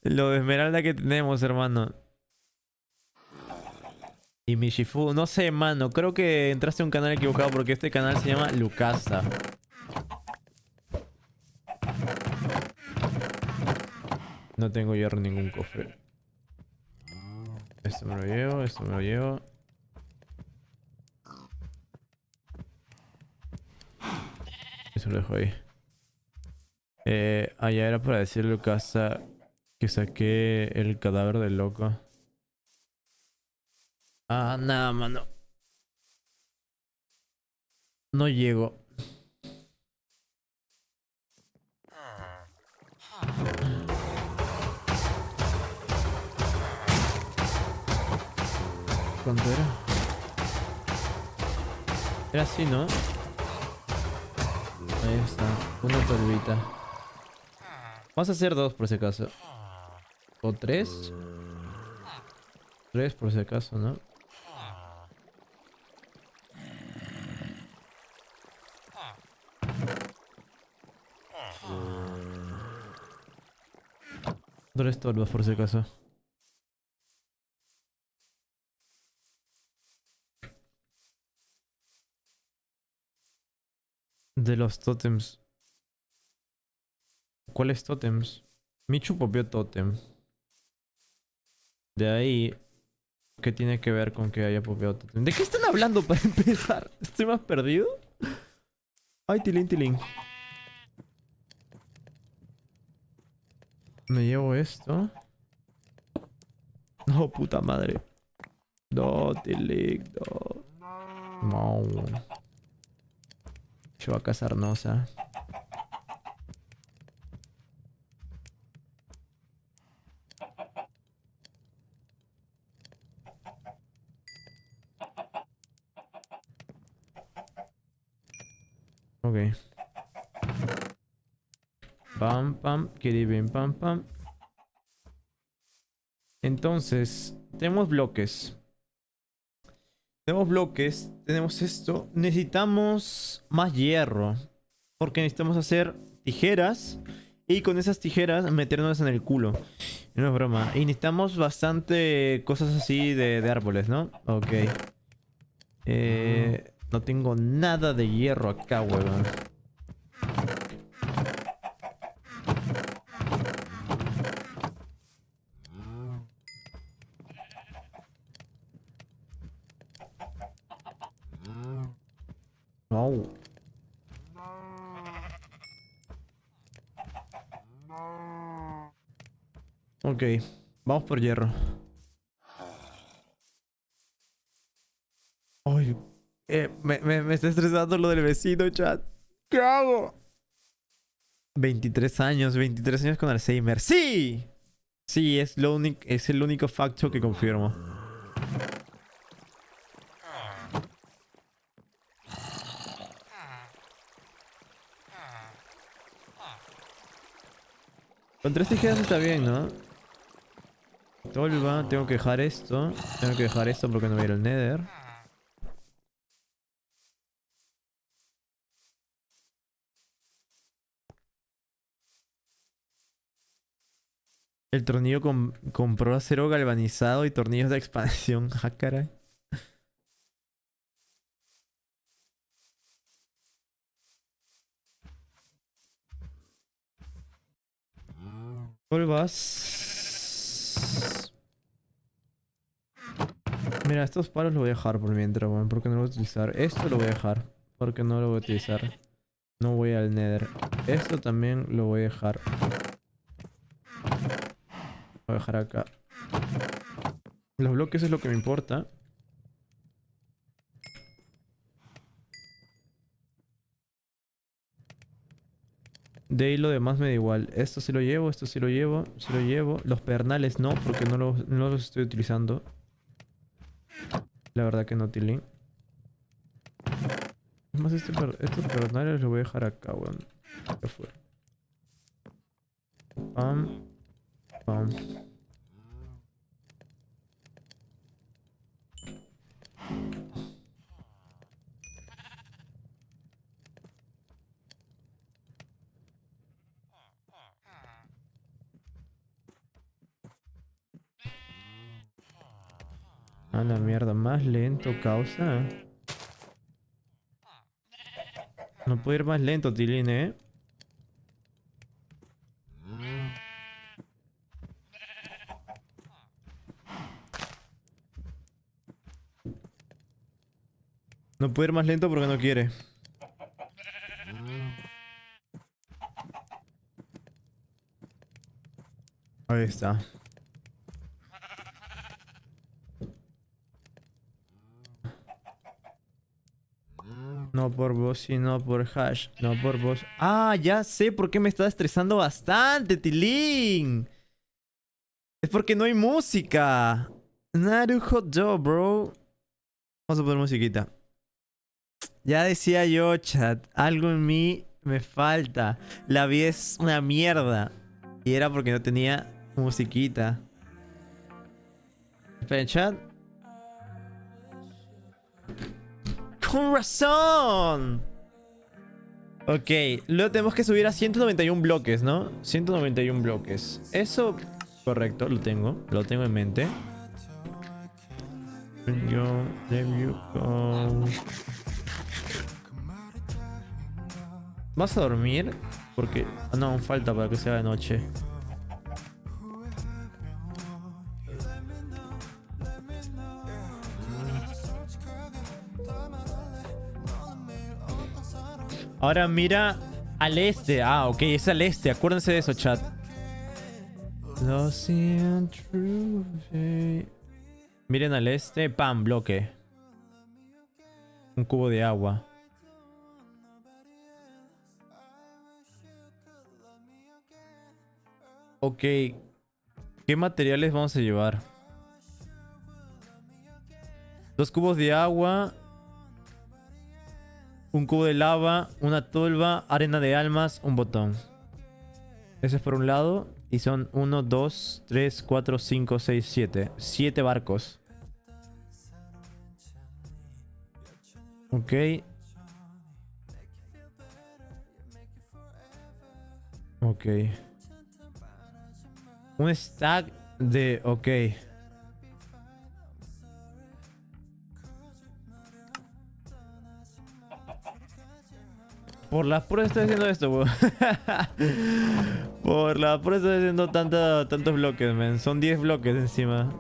Lo de esmeralda que tenemos, hermano. Y mi Shifu, no sé, mano. Creo que entraste a un canal equivocado porque este canal se llama Lucasa. No tengo hierro en ningún cofre. Esto me lo llevo, esto me lo llevo. Eso lo dejo ahí. Ya era para decirle a Lucasa que saqué el cadáver del loco. Ah, nada, mano. No llego. ¿Cuánto era? Era así, ¿no? Ahí está. Una polvita. Vamos a hacer dos por si acaso. O tres. Tres por si acaso, ¿no? Tres tolvas por si acaso. De los tótems. ¿Cuáles tótems? Michu popió tótem. De ahí, ¿qué tiene que ver con que haya popeado tótem? ¿De qué están hablando para empezar? ¿Estoy más perdido? Ay, tilín, tilín. Me llevo esto. No, puta madre. No, tilín, no. No. Chovaca sarnosa. Ok. Pam, pam, kiribim, pam, pam. Entonces, tenemos bloques. Tenemos bloques, tenemos esto. Necesitamos más hierro. Porque necesitamos hacer tijeras. Y con esas tijeras meternos en el culo. No es broma. Y necesitamos bastante cosas así de árboles, ¿no? Ok. No tengo nada de hierro acá, huevón. No. Ok, vamos por hierro. Ay, me está estresando lo del vecino, chat. ¿Qué hago? 23 años con Alzheimer. ¡Sí! Sí, es lo único, es el único facto que confirmo. Con 3 tijeras está bien, ¿no? Tolva, tengo que dejar esto. Tengo que dejar esto porque no voy a ir al Nether. El tornillo compró acero galvanizado y tornillos de expansión. Ah, caray. ¿Cuál vas? Mira, estos palos los voy a dejar por mientras, weón. Porque no lo voy a utilizar. Esto lo voy a dejar. Porque no lo voy a utilizar. No voy al Nether. Esto también lo voy a dejar. Lo voy a dejar acá. Los bloques es lo que me importa. De ahí lo demás me da igual. Esto sí lo llevo, esto sí lo llevo, sí lo llevo. Los pernales no, porque no los estoy utilizando. La verdad que no, Tilín. Es más, estos pernales los voy a dejar acá, weón. Ya fue. Pam. Pam. A la mierda, más lento causa. No puedo ir más lento, Tilín, ¿eh? No puedo ir más lento porque no quiere. Ahí está. No por vos, sino por hash. No por vos. Ah, ya sé por qué me está estresando bastante, Tilín. Es porque no hay música. Naruhodo, bro. Vamos a poner musiquita. Ya decía yo, chat. Algo en mí me falta. La vida es una mierda. Y era porque no tenía musiquita. Esperen, chat. ¡Con razón! Ok, luego tenemos que subir a 191 bloques, ¿no? 191 bloques. Eso, correcto, lo tengo en mente. There you go. ¿Vas a dormir? Porque... no, aún falta para que sea de noche. Ahora mira al este. Ah, ok, es al este. Acuérdense de eso, chat. Miren al este. Pam, bloque. Un cubo de agua. Ok. ¿Qué materiales vamos a llevar? 2 cubos de agua. Un cubo de lava, una tolva, arena de almas, un botón. Ese es por un lado. Y son 1, 2, 3, 4, 5, 6, 7. 7 barcos. Ok. Ok. Un stack de... ok. Por las puras estoy haciendo esto, weón. Por las puras estoy haciendo tantos bloques, man. Son 10 bloques encima.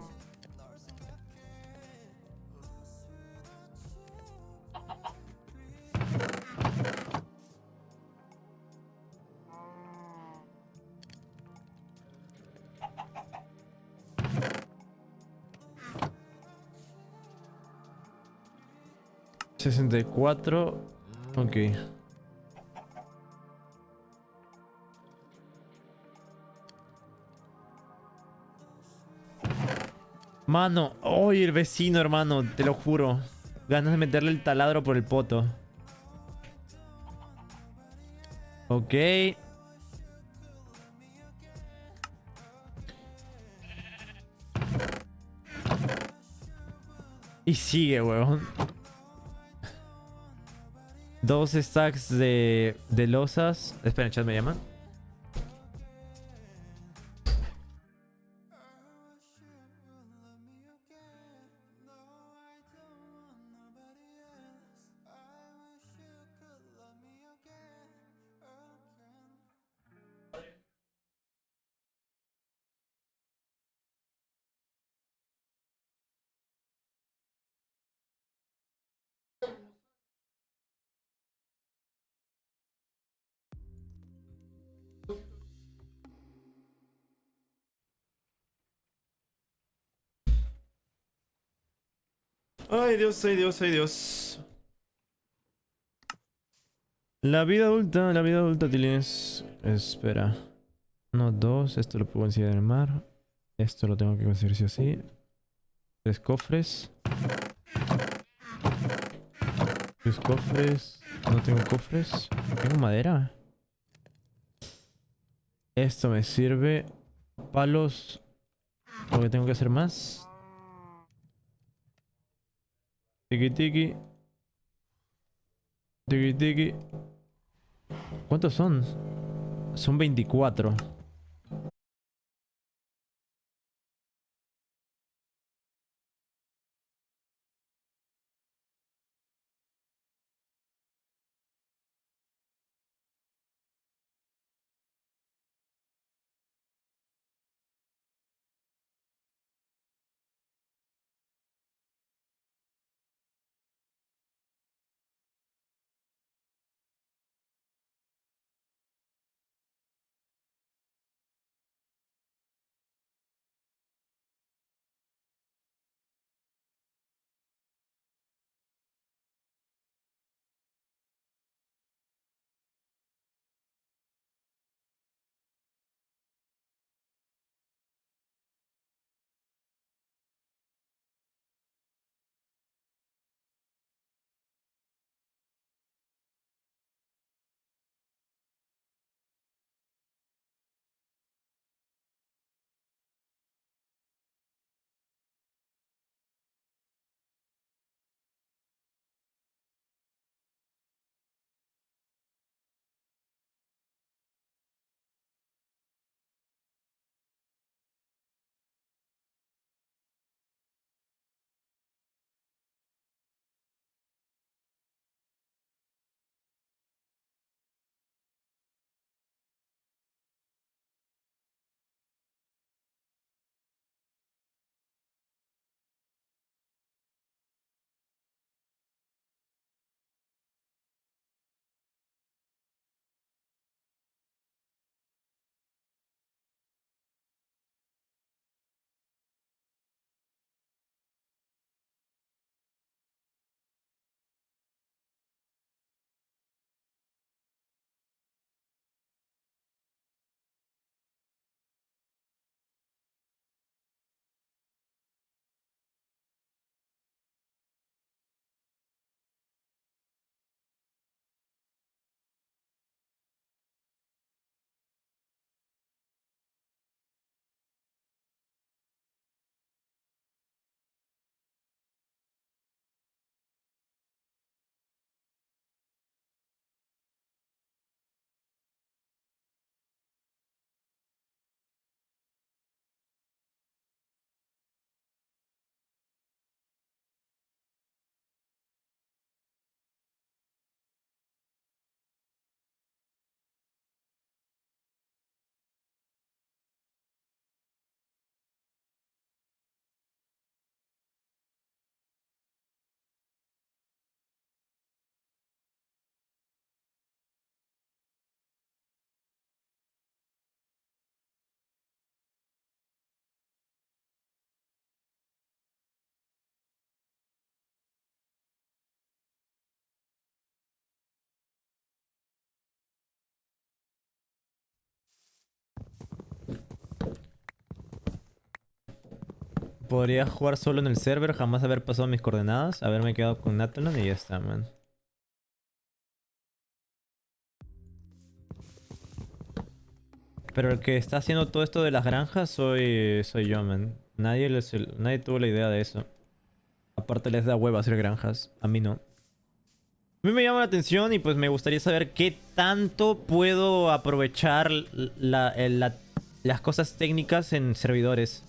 $64. Ok. Mano, ¡ay, el vecino, hermano! Te lo juro. Ganas de meterle el taladro por el poto. Ok. Y sigue, weón. 2 stacks de losas. Esperen, chat, ¿me llaman? Ay, Dios, ay, Dios, ay, Dios. La vida adulta, Tilines. Espera. No, 2. Esto lo puedo enseñar en el mar. Esto lo tengo que conseguir sí o sí. 3 cofres. 3 cofres. No tengo cofres. Tengo madera. Esto me sirve. Palos. Porque tengo que hacer más. Tiki tiki. Tiki tiki. ¿Cuántos son? Son 24. Podría jugar solo en el server, jamás haber pasado mis coordenadas, haberme quedado con Nathalan y ya está, man. Pero el que está haciendo todo esto de las granjas soy yo, man. Nadie tuvo la idea de eso. Aparte les da hueva hacer granjas, a mí no. A mí me llama la atención y pues me gustaría saber qué tanto puedo aprovechar las cosas técnicas en servidores.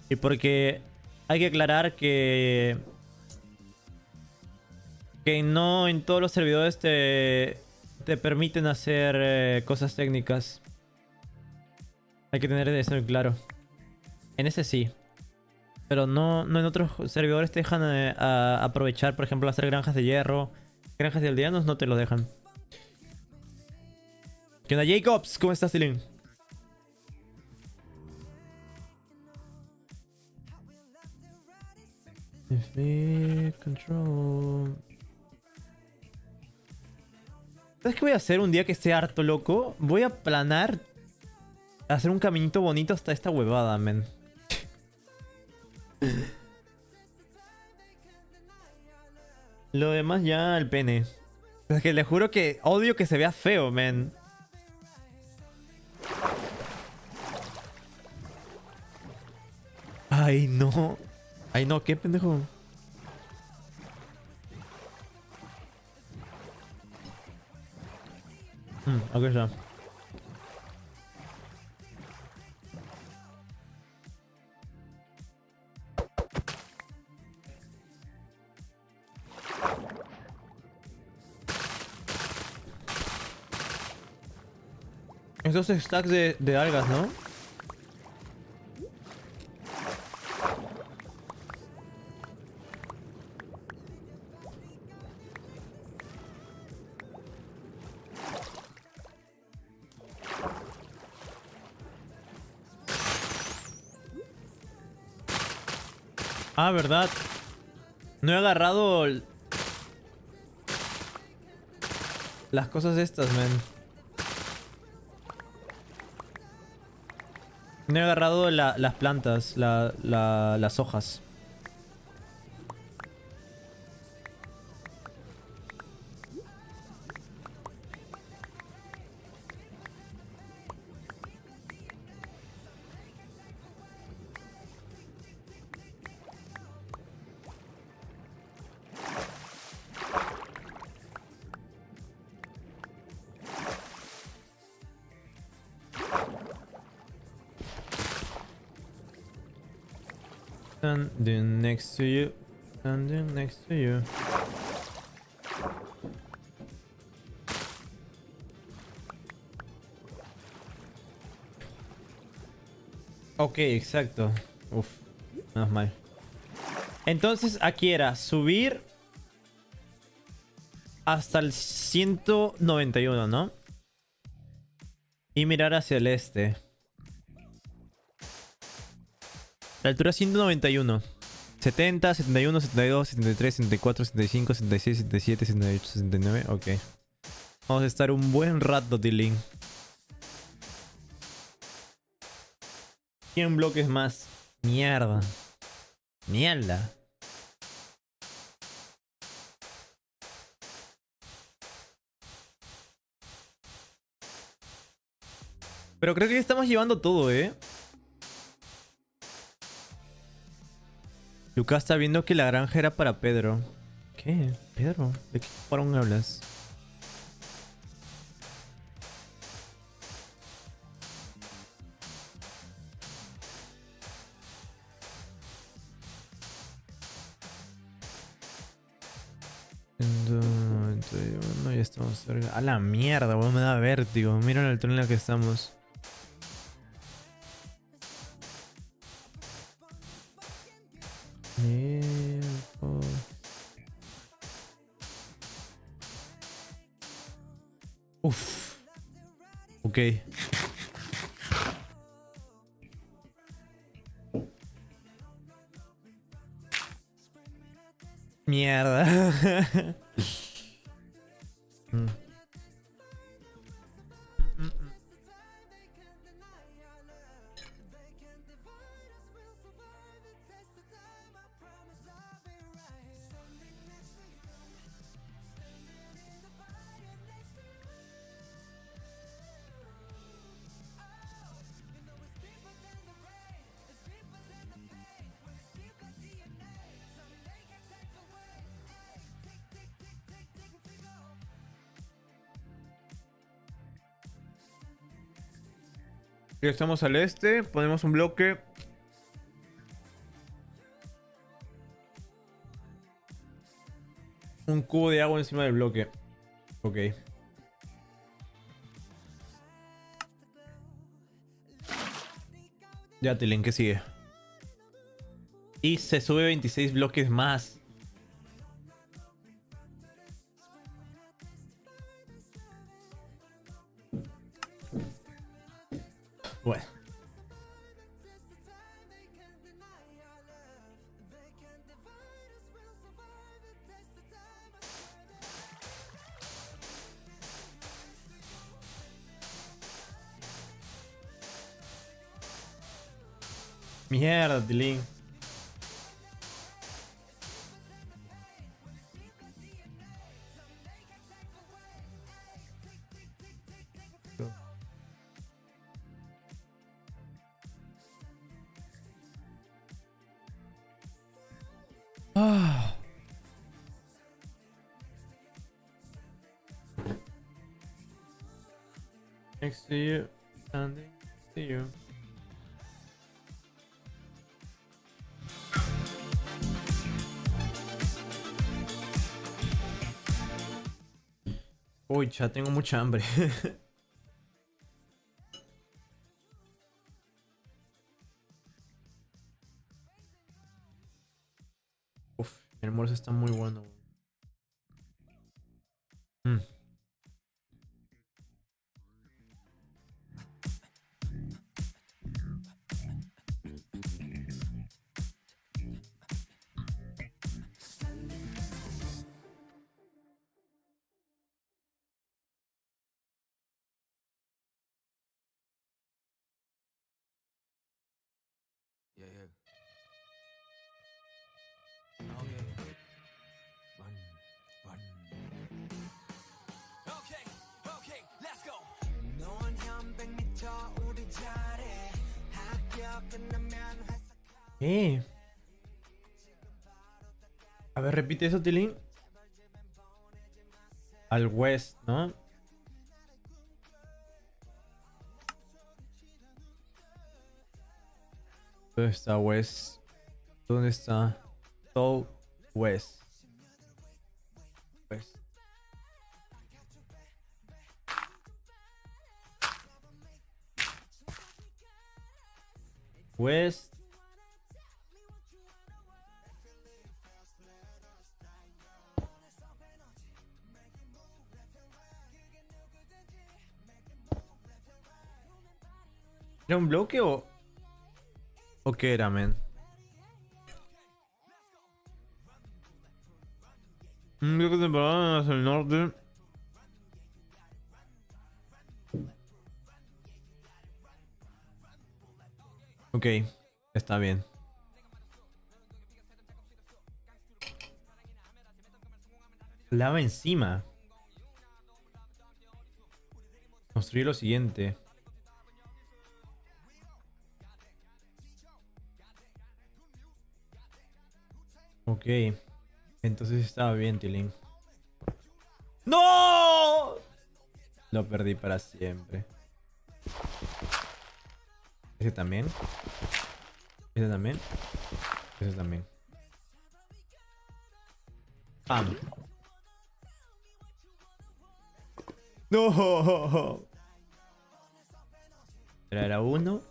Y porque hay que aclarar que no en todos los servidores te permiten hacer cosas técnicas. Hay que tener eso en claro. En ese sí. Pero no en otros servidores te dejan aprovechar, por ejemplo, hacer granjas de hierro. Granjas de aldeanos no te lo dejan. ¿Qué onda, Jacobs? ¿Cómo estás, Tilín? Defeat control. ¿Sabes qué voy a hacer un día que esté harto loco? Voy a planar hacer un caminito bonito hasta esta huevada, men. Lo demás ya el pene. Es que le juro que odio que se vea feo, men. Ay, no. Ay, no, qué pendejo. Ok, ya. Estos stacks de algas, ¿no? Ah, verdad. No he agarrado las cosas estas, man. No he agarrado las plantas, las hojas. Standing next to you. Standing next to you. Ok, exacto. Uf, menos mal. Entonces aquí era subir hasta el 191, ¿no? Y mirar hacia el este. La altura es 191. 70, 71, 72, 73, 74, 75, 76, 77, 78, 69. Ok. Vamos a estar un buen rato, Tilín. 100 bloques más. Mierda. Mierda. Pero creo que ya estamos llevando todo, ¿eh? Lucas está viendo que la granja era para Pedro. ¿Qué? ¿Pedro? ¿De qué varón hablas? No, ya estamos cerca. A la mierda, weón, me da vértigo. Mira la altura en la que estamos. Uf. Ok. Mierda. Ya estamos al este, ponemos un bloque. Un cubo de agua encima del bloque. Ok. Ya, Tilín, ¿qué sigue? Y se sube 26 bloques más. Bueno. Mierda, Tilín. Ah. Next to you, standing next to you. Uy, ya tengo mucha hambre. Uf, el almuerzo está muy bueno. Mm. Yeah, yeah. Okay. Run. Okay, let's go. 넌 한 100m 우리 잘해. 학교 끝나면 회사. A ver, repite eso, Tilín. Al west, ¿no? ¿Dónde está west? ¿Dónde está? South west. West. West. ¿Era un bloque o qué era, men? Un bloque temporal hacia el norte. Ok, está bien. Lava encima. Construir lo siguiente. Ok. Entonces estaba bien, Tilín. ¡No! Lo perdí para siempre. Ese también. Ese también. Ese también. ¡Pam! ¡No! Era uno.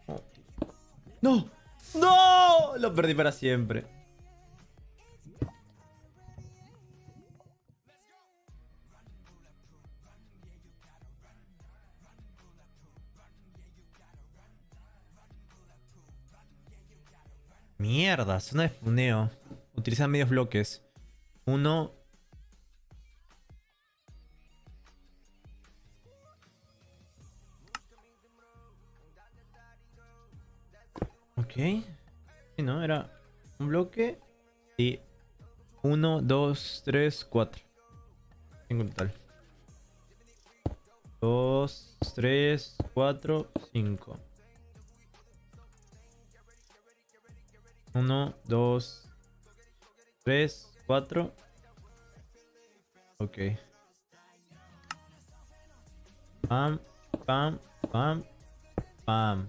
Oh. ¡No! ¡No! Lo perdí para siempre. Mierda, zona de spawneo. Utiliza medios bloques. Uno. Ok. Sí, ¿no? Era un bloque. Y 1, 2, 3, 4. Tengo en total. 2, 3, 4, 5. 1, 2, 3, 4. Ok. Pam, pam, pam, pam.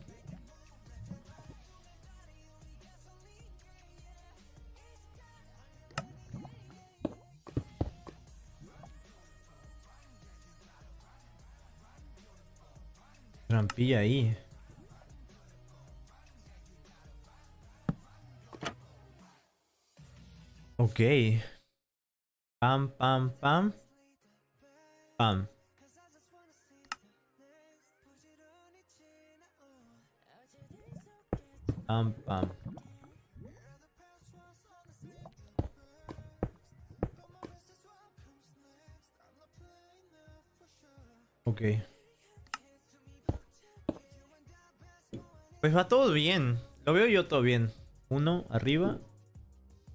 Trampilla ahí. Ok. Pam, pam, pam. Pam. Pam, pam. Ok. Pues va todo bien. Lo veo yo todo bien. 1 arriba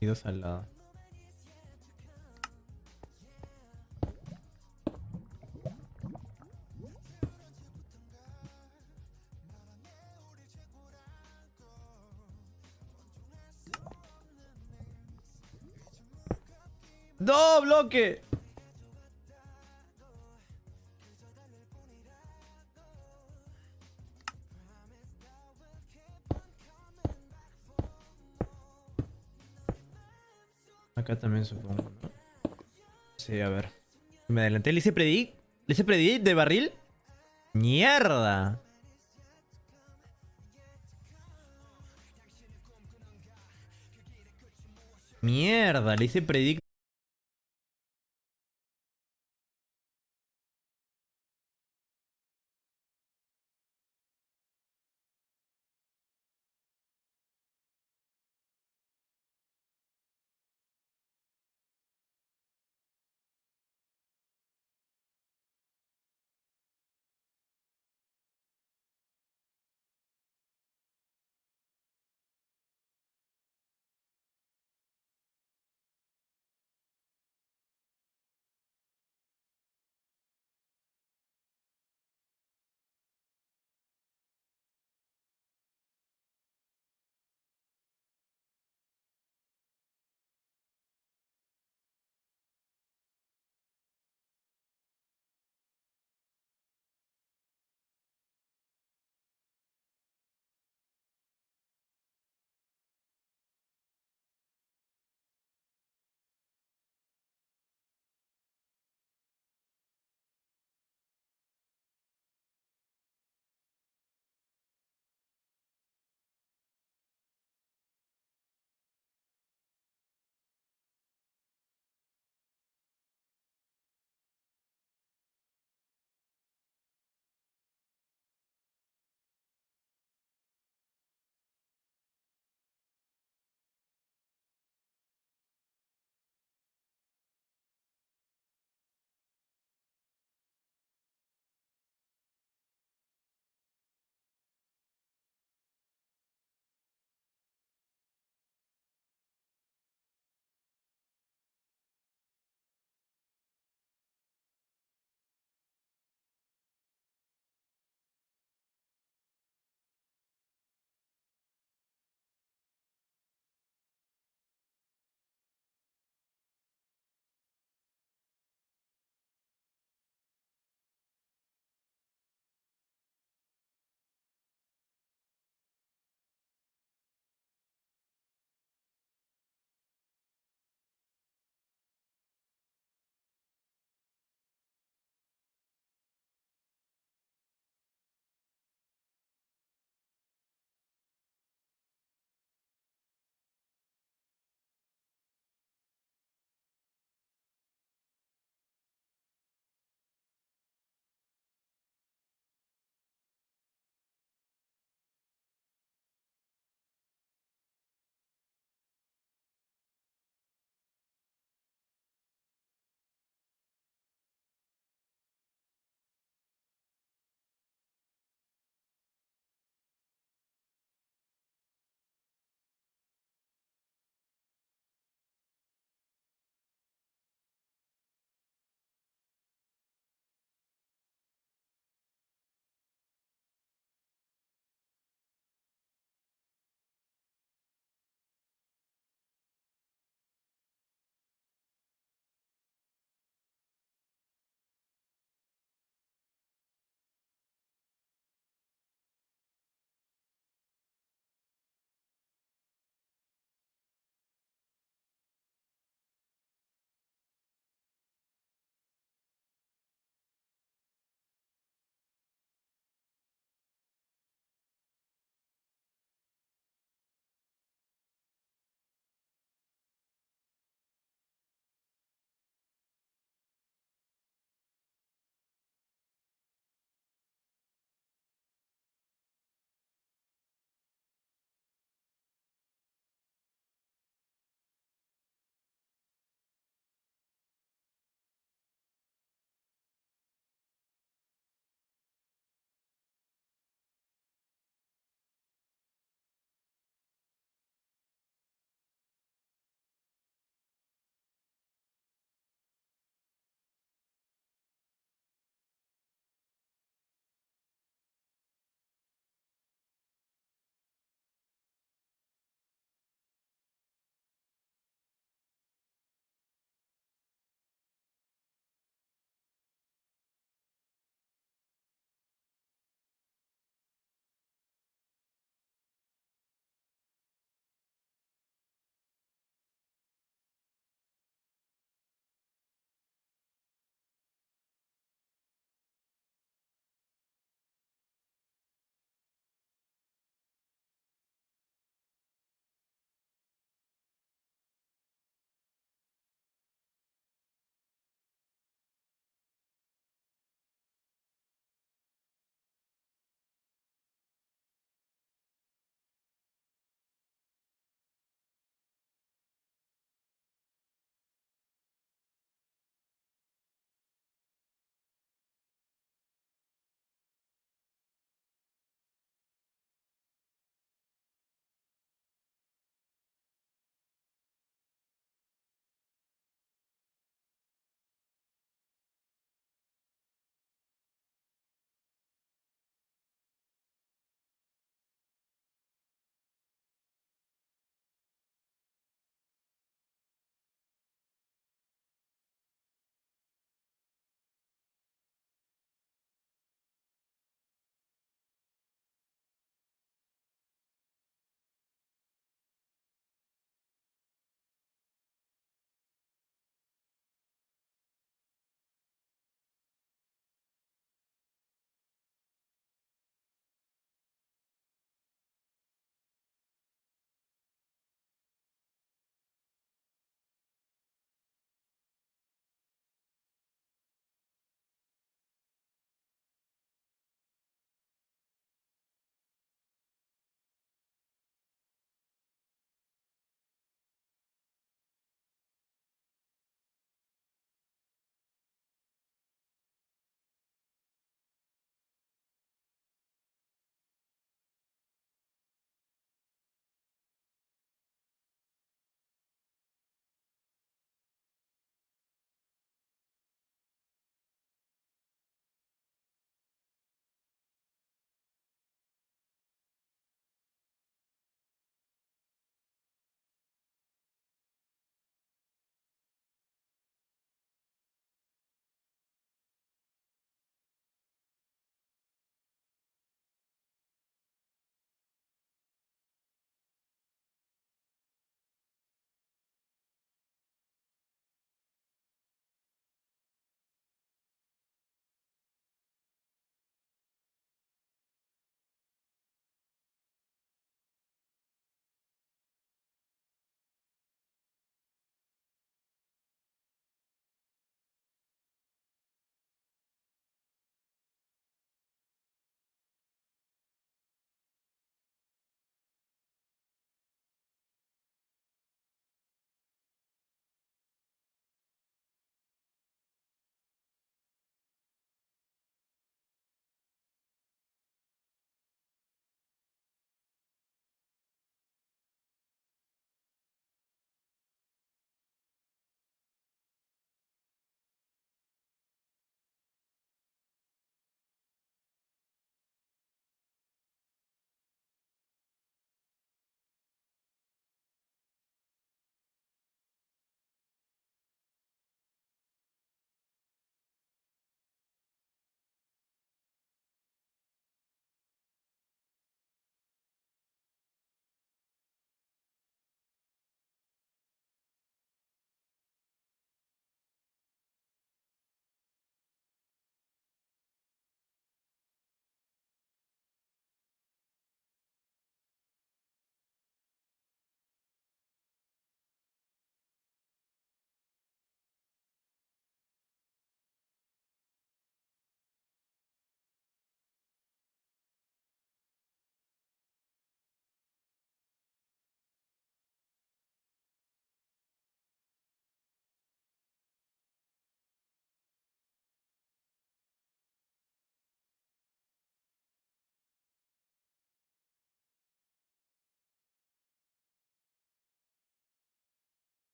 y 2 al lado. ¡No, bloque! Acá también supongo, ¿no? Sí, a ver. Me adelanté, le hice predict. ¿Le hice predict de barril? ¡Mierda! Mierda, le hice predict.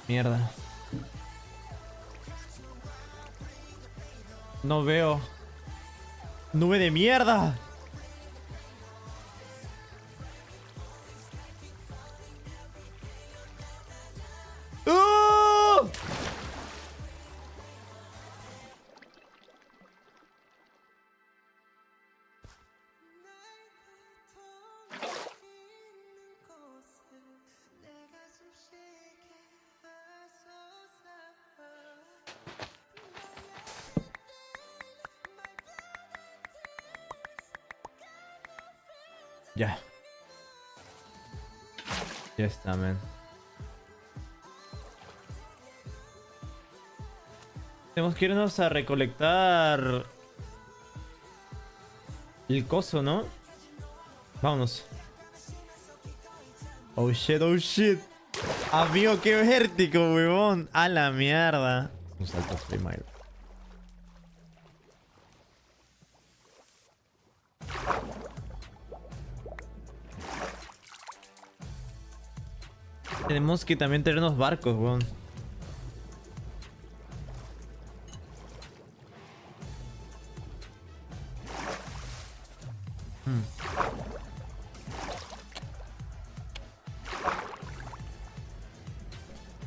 Mierda. No veo. Nube de mierda. ¡Oh! Ya. Ya está, man. Tenemos que irnos a recolectar el coso, ¿no? Vámonos. Oh shit, oh shit. Amigo, qué vértigo, huevón. A la mierda. Un salto frame. Tenemos que también tenernos barcos, weón.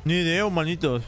Ni idea, manitos.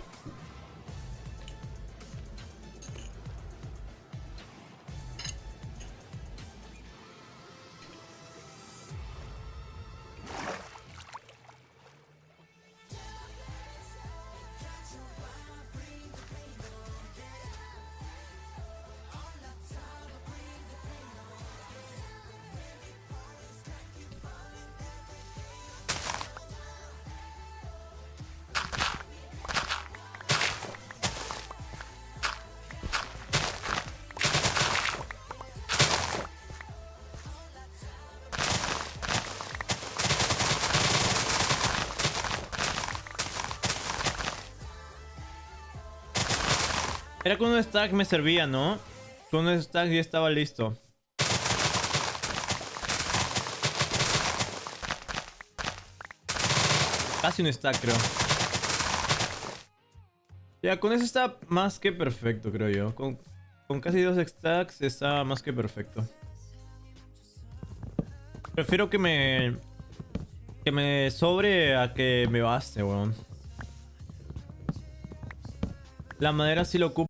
Era con un stack me servía, ¿no? Con un stack ya estaba listo. Casi un stack, creo. Ya, con eso está más que perfecto, creo yo. Con casi 2 stacks está más que perfecto. Prefiero que me sobre a que me baste, weón. La madera sí lo ocupo.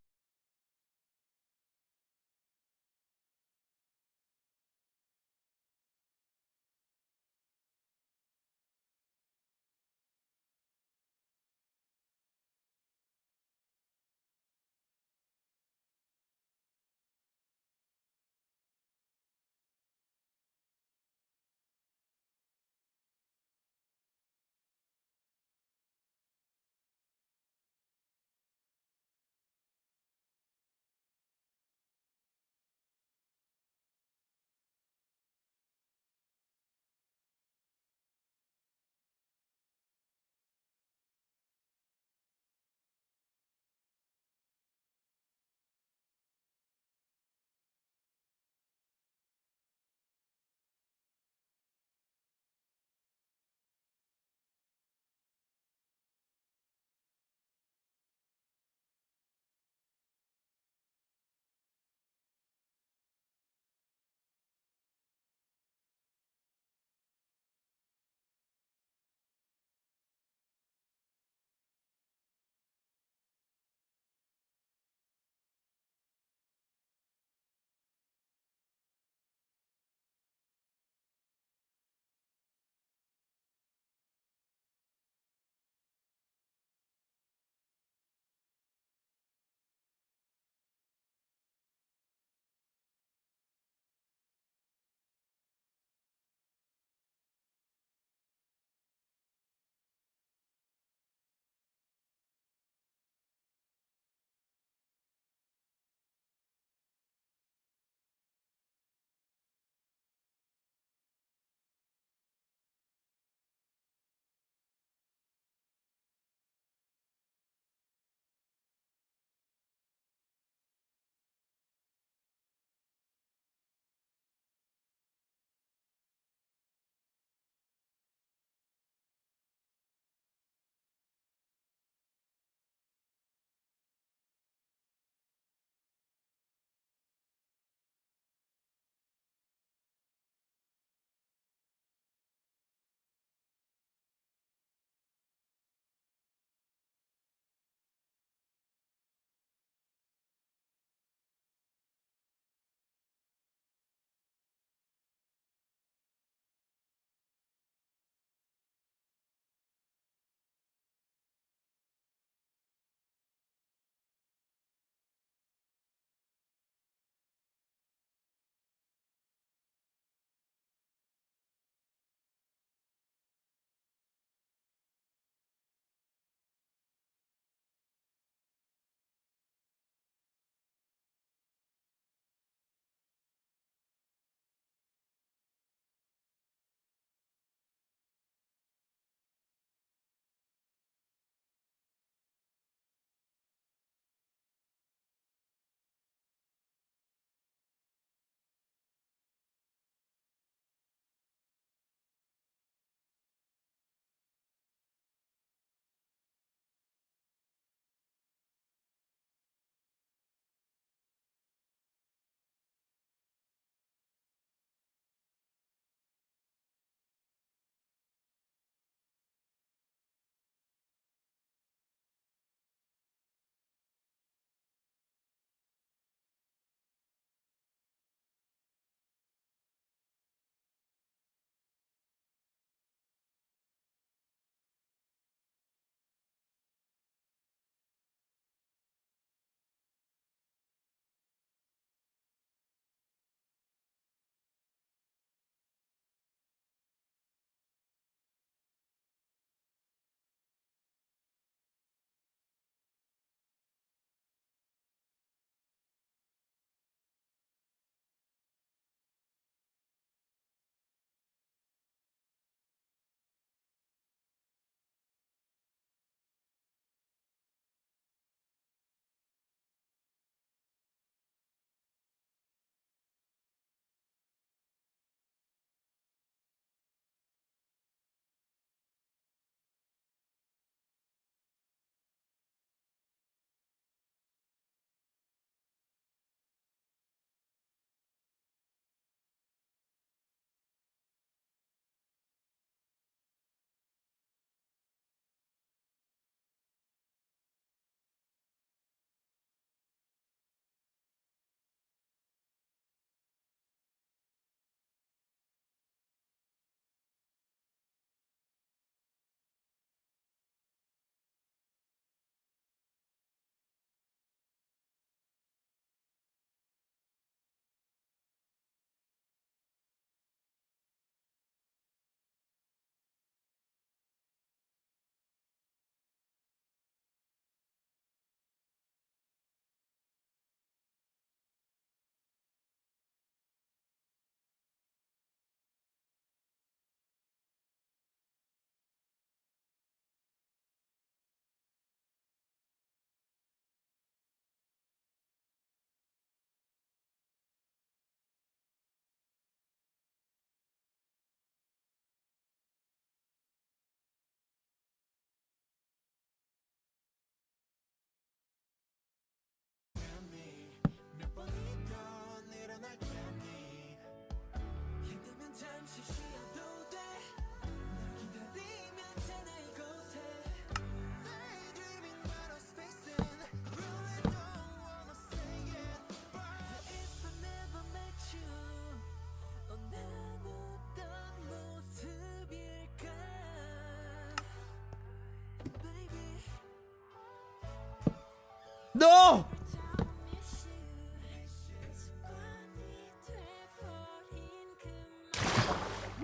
¡No!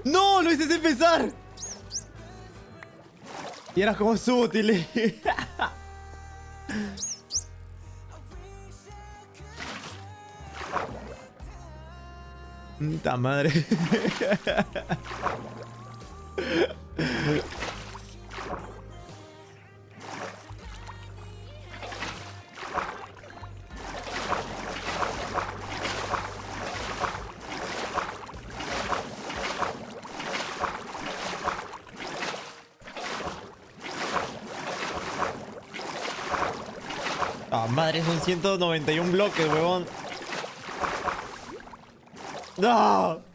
¡No! ¡Lo hiciste empezar! Y era como sutil. ¡Ta madre! ¡Ah, madre! Son 191 bloques, huevón. ¡No!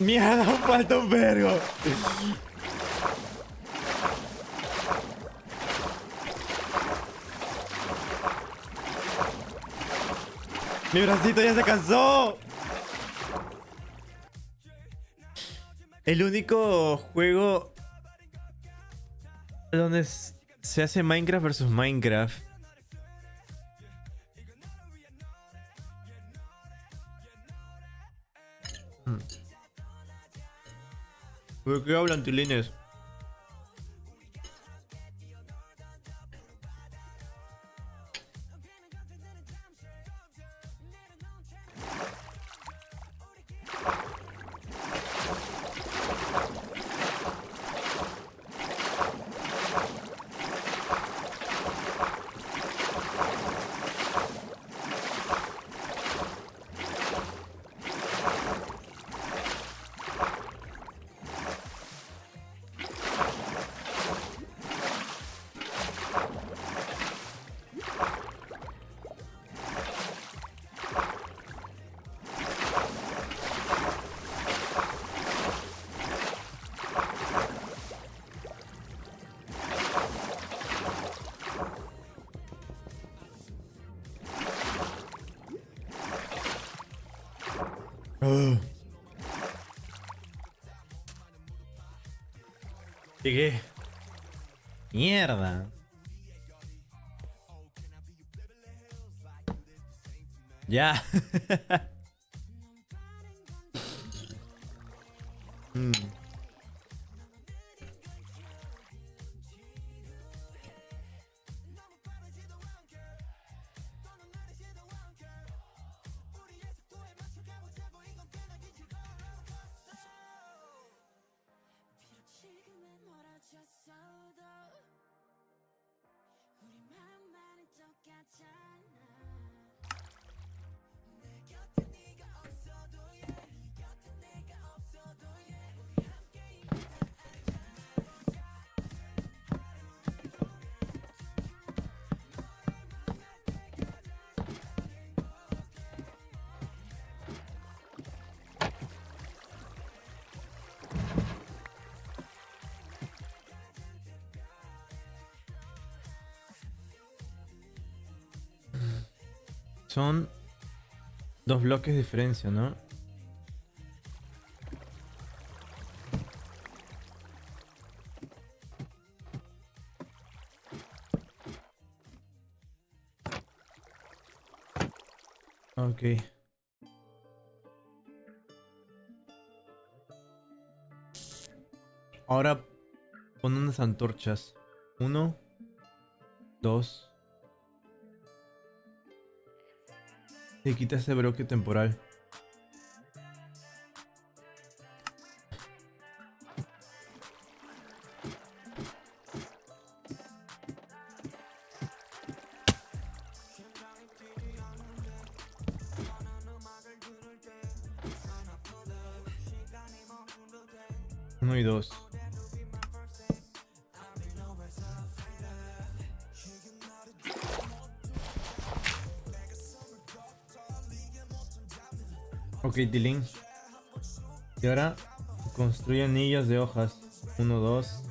Mierda, falta un vergo. Mi bracito ya se cansó. El único juego donde se hace Minecraft versus Minecraft. ¿Por qué hablan tilines? Llegué. Mierda. Ya. Son 2 bloques de diferencia, ¿no? Ok. Ahora pon unas antorchas. 1, 2. Y quita ese bloque temporal. Uno y 2. Ok, Tilín. Y ahora construye anillos de hojas. Uno, dos.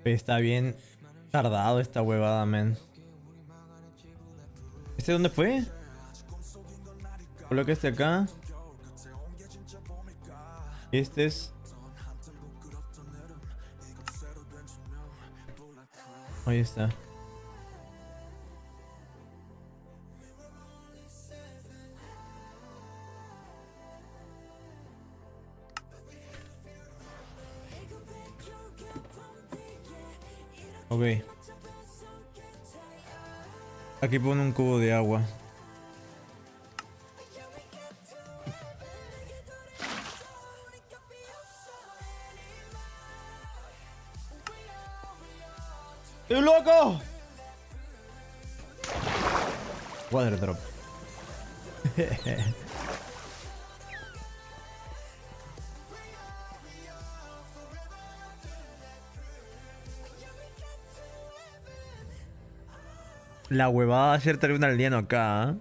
Está bien tardado esta huevada, man. ¿Este dónde fue? Coloca este acá. Este es... Ahí está. Ok. Aquí pone un cubo de agua. ¡Estoy loco! Water drop. La huevada de ayer trae un aldeano acá. ¿Eh?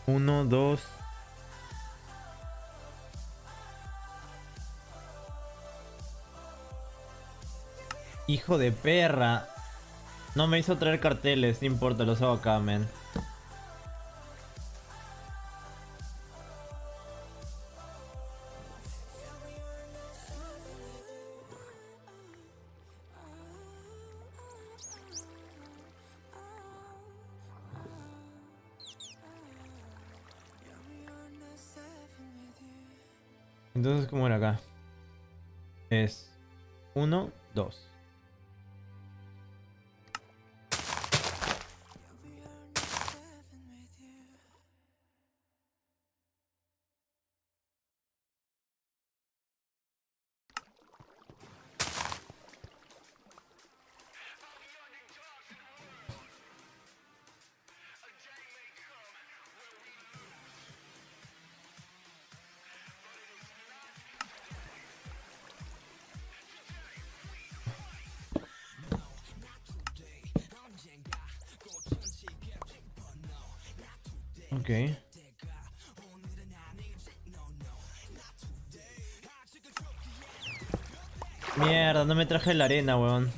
Uno, dos. Hijo de perra. No me hizo traer carteles, no importa, los hago acá, men. Entonces, ¿cómo era acá? Es 1, 2. Ok. Mierda, no me traje la arena, weón.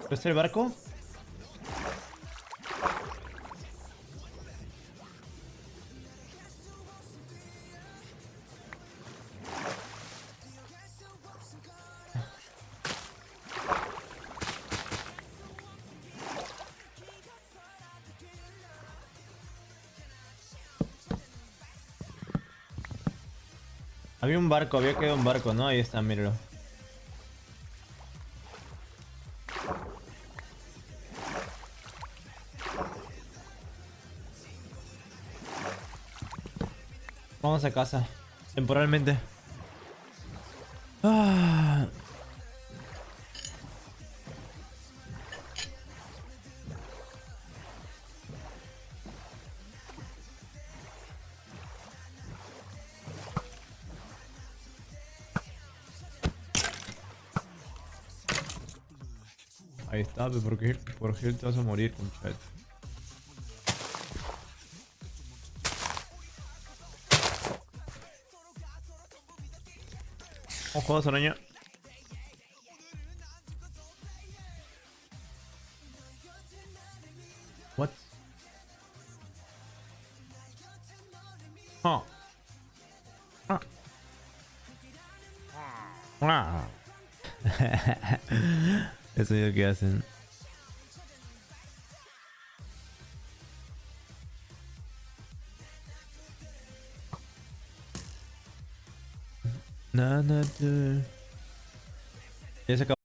¿Es el barco? Había un barco, había quedado un barco, ¿no? Ahí está, míralo. Vamos a casa. Temporalmente. Ah. Ahí está, pero por qué te vas a morir, concha. Ojo, araña. What? Oh. Ah. Ah. Eso es lo que hacen. Nada, ya se acabó.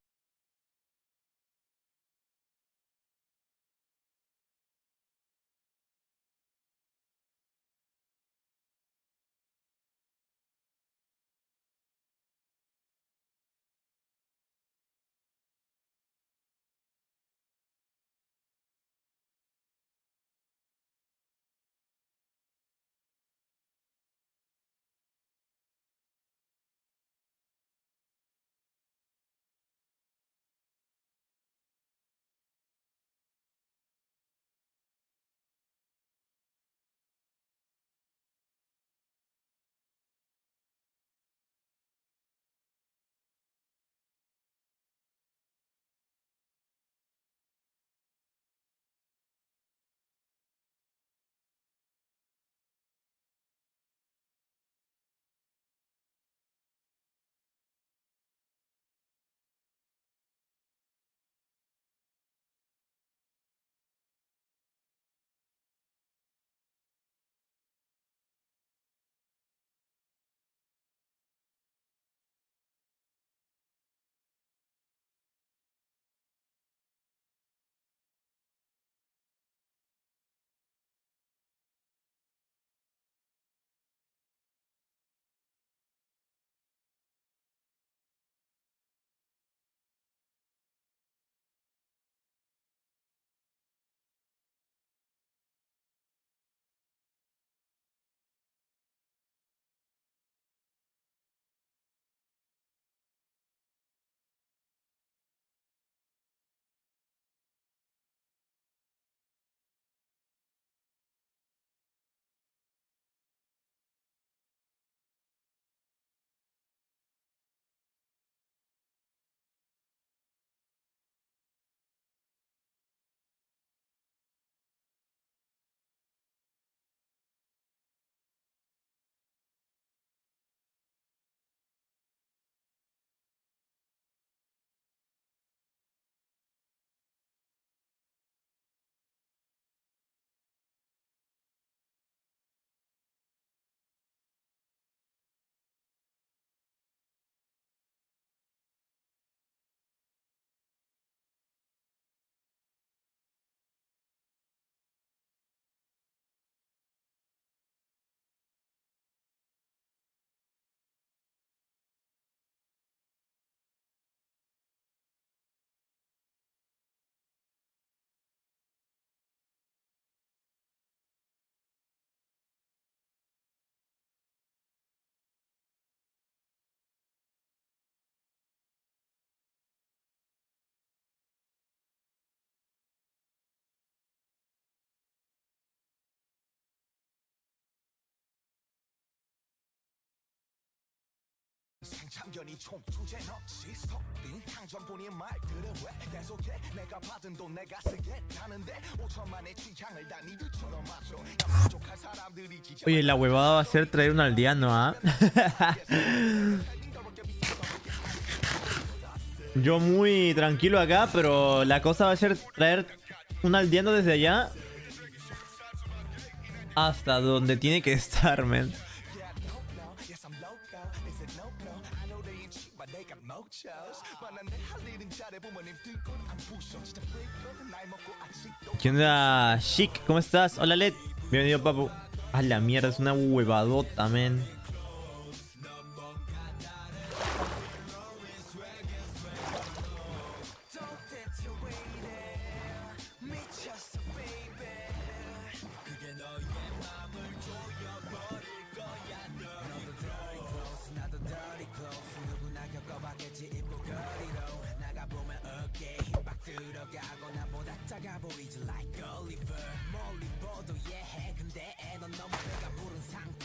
참견이 총 주제 없이 스톱인 향전뿐인 말들을 왜 계속해 내가 받은 돈 내가 쓰겠다는데 5천만의 취향을 다 니들처럼 맞춰 야 만족할 사람들이지 Oye, la huevada va a ser traer un aldeano, ¿ah? Yo muy tranquilo acá, pero la cosa va a ser traer un aldeano desde allá hasta donde tiene que estar, man. Yes, I'm local. Is it no, no? I know they ain't cheap, but they got mochos. 만났네 할 일은 잘해 부모님 들고 안 부셔 진짜 freak 나이 먹고 아직도 ¿Qué onda, Chic? ¿Cómo estás? Hola, Led. Bienvenido, papu. A la mierda, es una huevadota, man.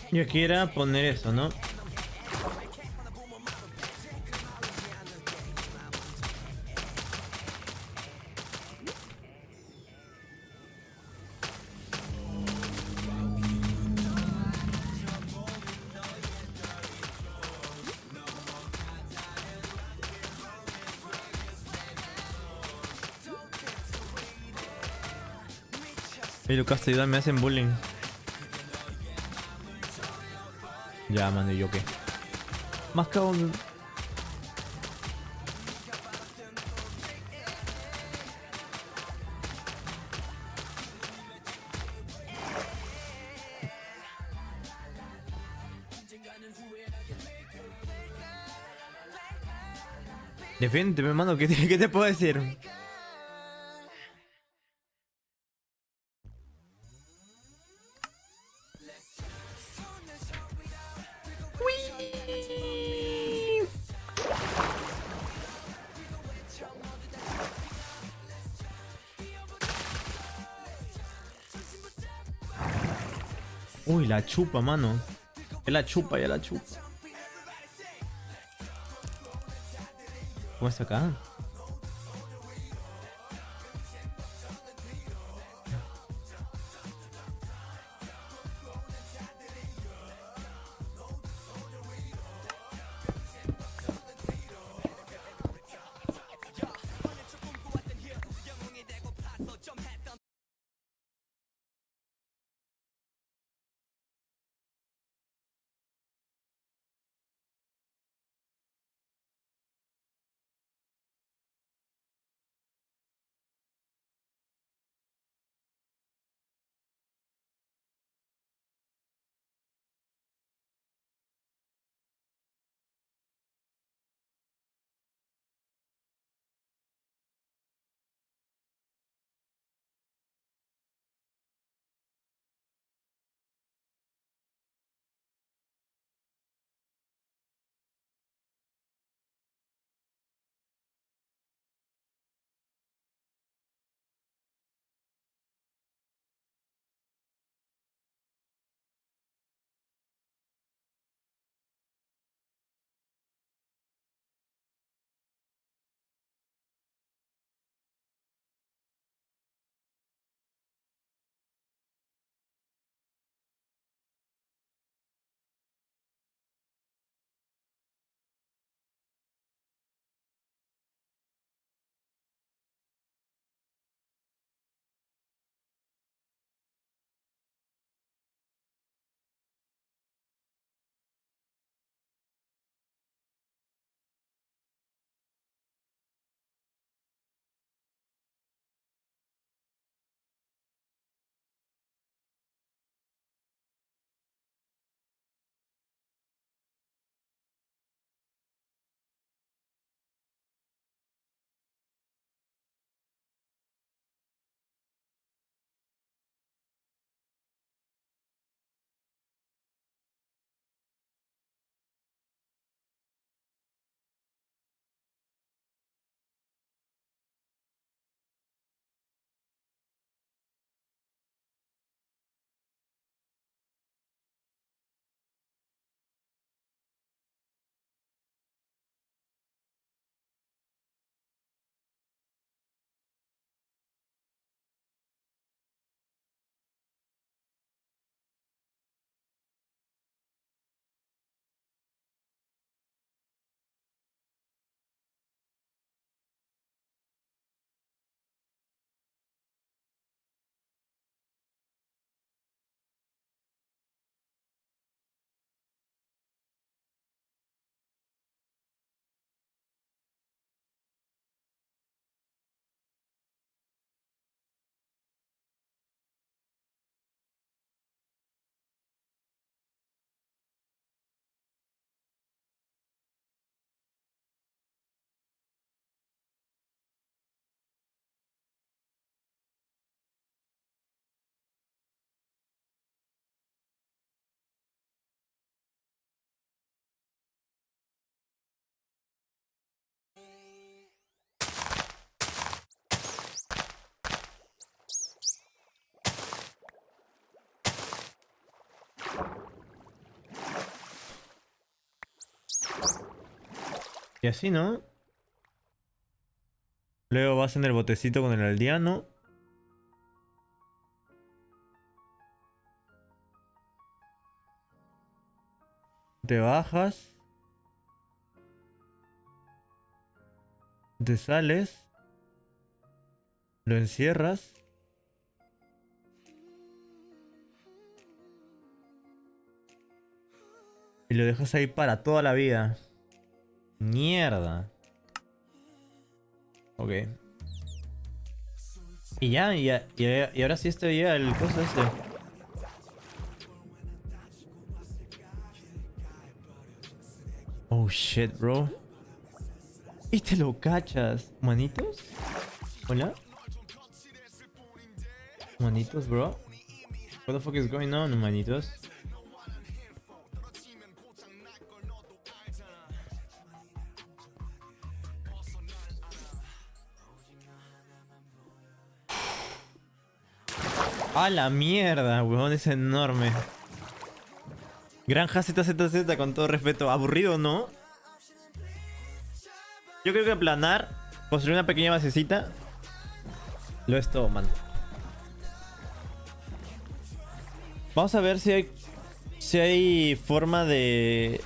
Yo quiera poner eso, ¿no? Hey, Lucas, te ayuda, me hacen bullying. Ya, mano, ¿y yo qué? Más cabrón. Defiéndeme, mano, ¿qué te puedo decir? Uy, la chupa, mano. Ya la chupa, ya la chupa. ¿Cómo está acá? Y así, ¿no? Luego vas en el botecito con el aldeano. Te bajas. Te sales. Lo encierras. Y lo dejas ahí para toda la vida. Mierda. Ok. Y ya, y ahora sí este día el coso este. Oh shit, bro. Y te lo cachas. ¿Manitos? ¿Hola? ¿Manitos, bro? What the fuck is going on, manitos? ¡A la mierda, weón! Es enorme. Granja ZZZ, con todo respeto. Aburrido, ¿no? Yo creo que aplanar, construir una pequeña basecita, lo es todo, man. Vamos a ver si hay forma de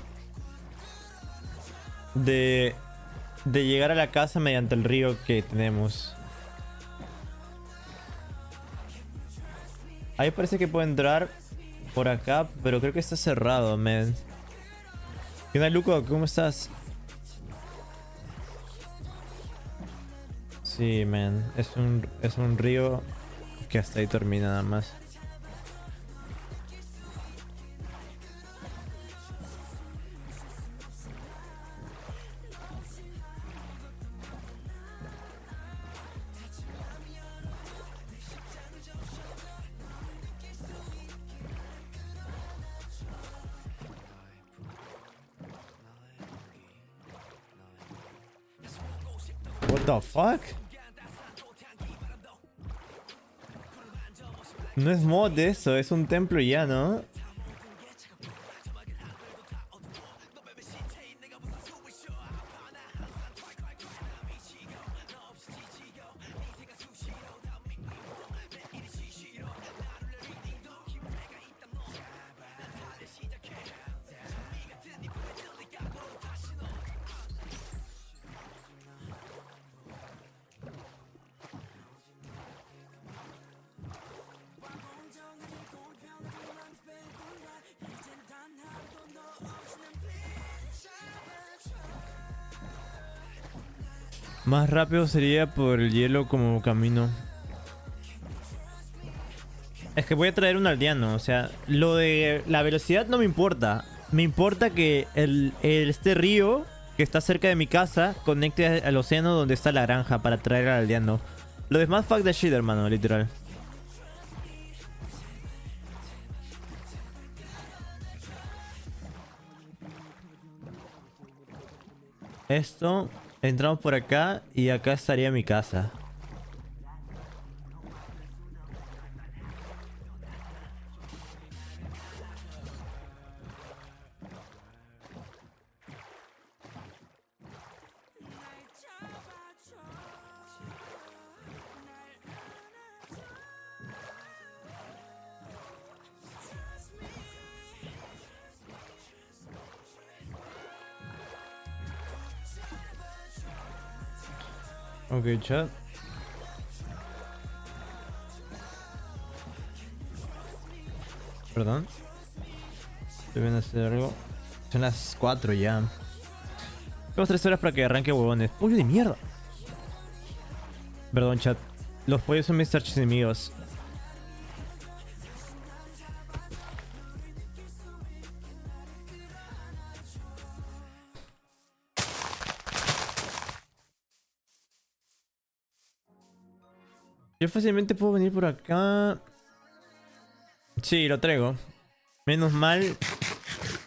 llegar a la casa mediante el río que tenemos. Ahí parece que puedo entrar por acá, pero creo que está cerrado, man. ¿Qué onda, Luco? ¿Cómo estás? Sí, man. Es un río que hasta ahí termina nada más. What the fuck? No es mod eso, es un templo ya, ¿no? Más rápido sería por el hielo como camino. Es que voy a traer un aldeano, o sea, lo de la velocidad no me importa. Me importa que este río que está cerca de mi casa conecte al océano donde está la granja para traer al aldeano. Lo demás fuck the shit, hermano, literal. Esto, entramos por acá y acá estaría mi casa. Ok, chat. Perdón. Deben hacer algo. Son las 4 ya. Tenemos 3 horas para que arranque, huevones. ¡Pollo de mierda! Perdón, chat. Los pollos son mis archienemigos. Yo fácilmente puedo venir por acá. Sí, lo traigo. Menos mal.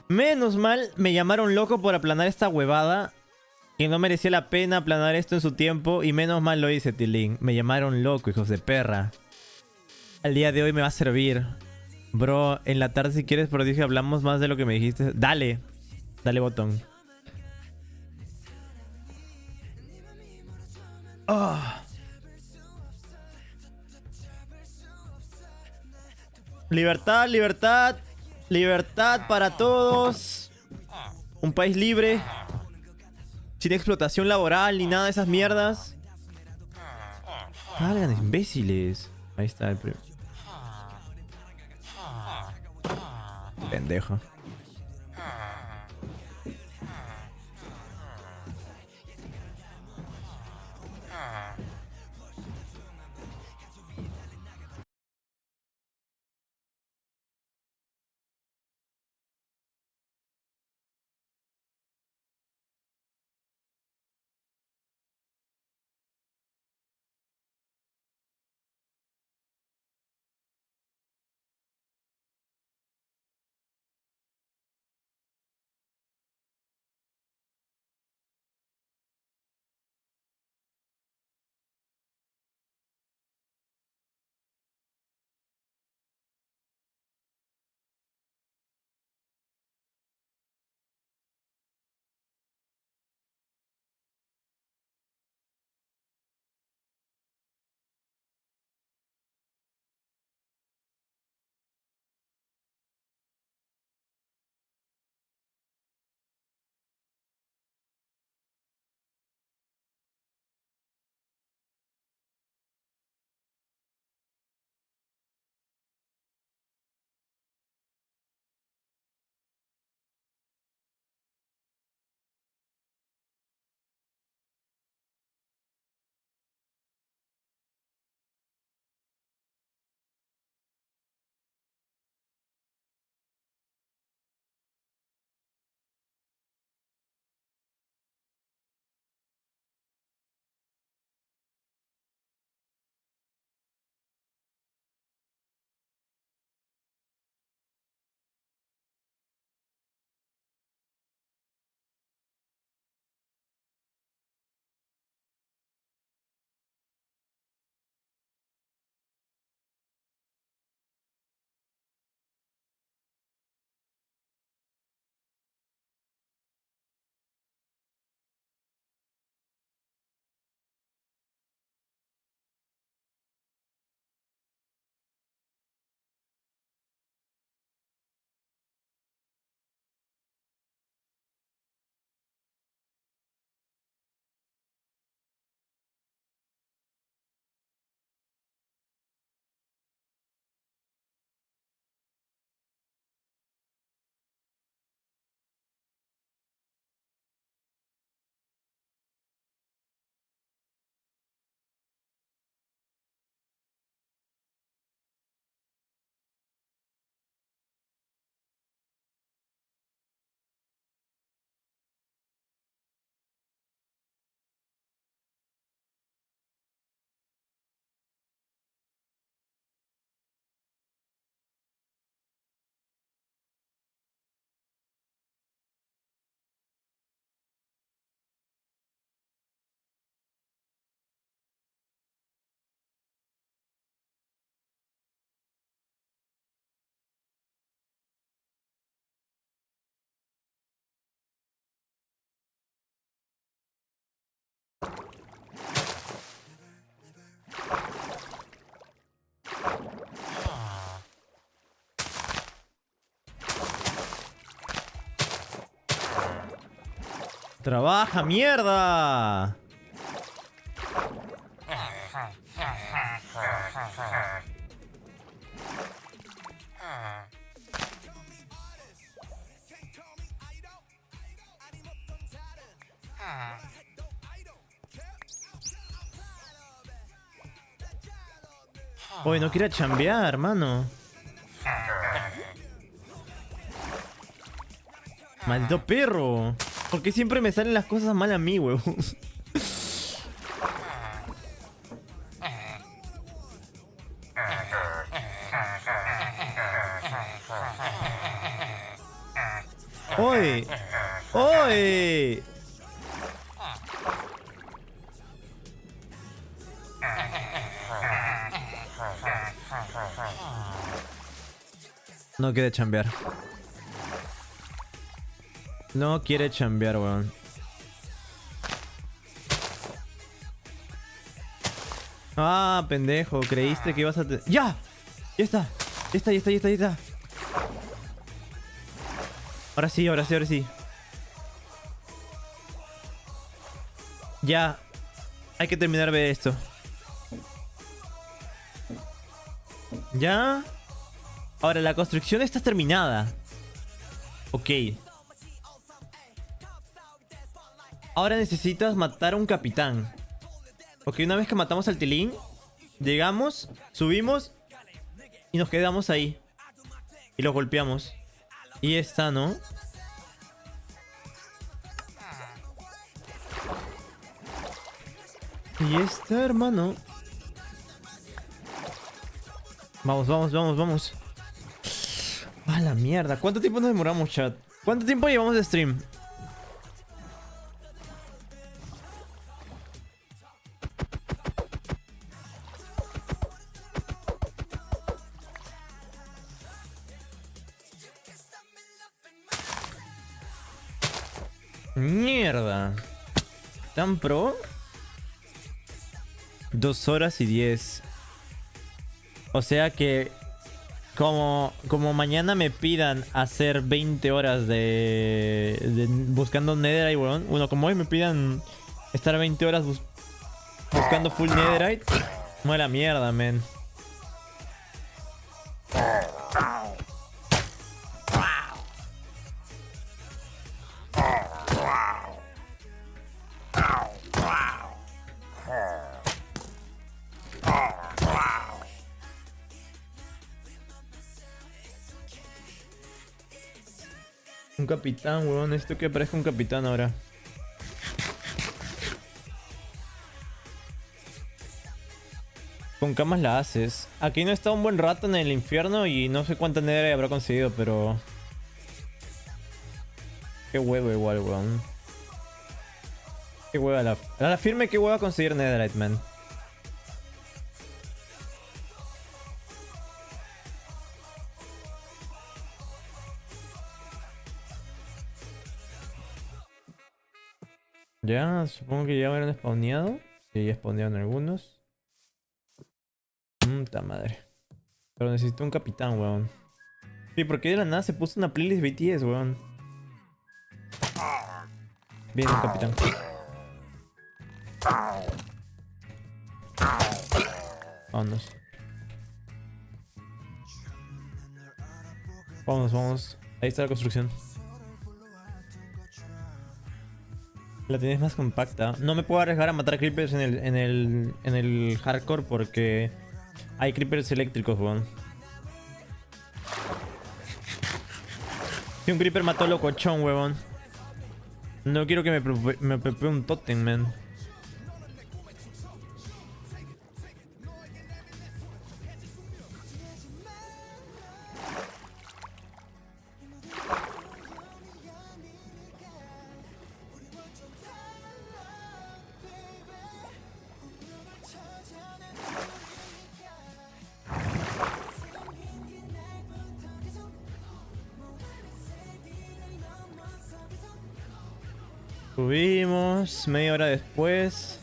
Menos mal me llamaron loco por aplanar esta huevada. Que no merecía la pena aplanar esto en su tiempo. Y menos mal lo hice, Tilín. Me llamaron loco, hijos de perra. Al día de hoy me va a servir. Bro, en la tarde si quieres, pero dije hablamos más de lo que me dijiste. Dale. Dale, botón. Ah. Libertad, libertad. Libertad para todos. Un país libre. Sin explotación laboral ni nada de esas mierdas. Salgan, imbéciles. Ahí está el primero. Pendejo. ¡Trabaja, mierda! Oye, no quiero chambear, hermano. Maldito perro. ¿Por qué siempre me salen las cosas mal a mí, huevón? ¡Oye! ¡Oye! No quiere chambear. No quiere chambear, weón. Ah, pendejo, creíste que ibas a... ¡Ya! ¡Ya está! ¡Ya está, ya está, ya está, ya está! Ahora sí, ahora sí, ahora sí. Ya. Hay que terminar de ver esto. Ya. Ahora, la construcción está terminada. Ok. Ahora necesitas matar a un capitán. Ok, una vez que matamos al Tilín, llegamos, subimos y nos quedamos ahí. Y lo golpeamos. Y ya está, ¿no? Y ya está, hermano. Vamos, vamos, vamos, vamos. A la mierda. ¿Cuánto tiempo nos demoramos, chat? ¿Cuánto tiempo llevamos de stream? Mierda. ¿Tan pro? 2 horas y 10. O sea que como mañana me pidan hacer 20 horas de buscando Netherite, weón. Bueno, como hoy me pidan estar 20 horas buscando full Netherite. No, la mierda, men. Un capitán, weón. Necesito que aparezca un capitán ahora. Con camas la haces. Aquí no está un buen rato en el infierno y no sé cuánta netherite habrá conseguido, pero... Qué huevo igual, weón. Qué hueva a la firme, qué hueva conseguir netherite, man. Ya, supongo que ya habrán spawneado. Sí, ya spawnearon algunos. Puta madre. Pero necesito un capitán, weón. Sí, porque de la nada se puso una playlist BTS, weón. Bien, un capitán. Vámonos. Vámonos, vamos. Ahí está la construcción. La tienes más compacta. No me puedo arriesgar a matar creepers en el hardcore porque hay creepers eléctricos, weón. Si un creeper mató locochón, weón. No quiero que me prepare un totem, man. Subimos, media hora después.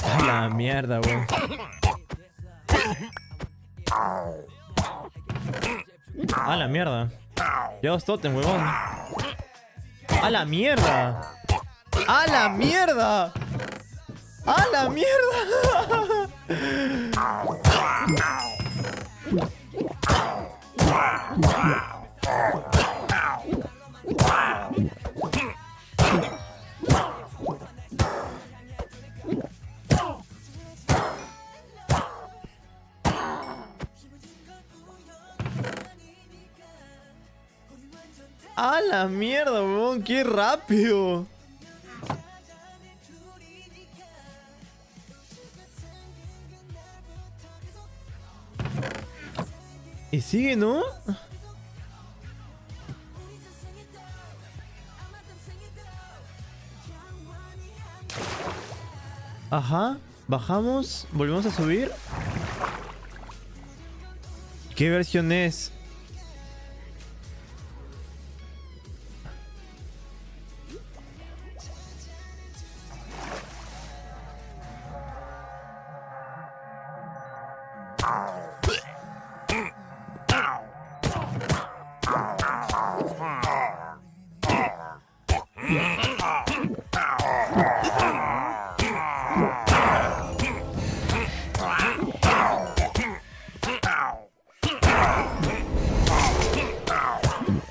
Ay, la mierda, weón. A la mierda. Ya 2 totem, huevón. A la mierda. A la mierda. A la mierda. ¡A la mierda, weón! ¡Qué rápido! Y sigue, ¿no? Ajá. Bajamos. Volvemos a subir. ¿Qué versión es?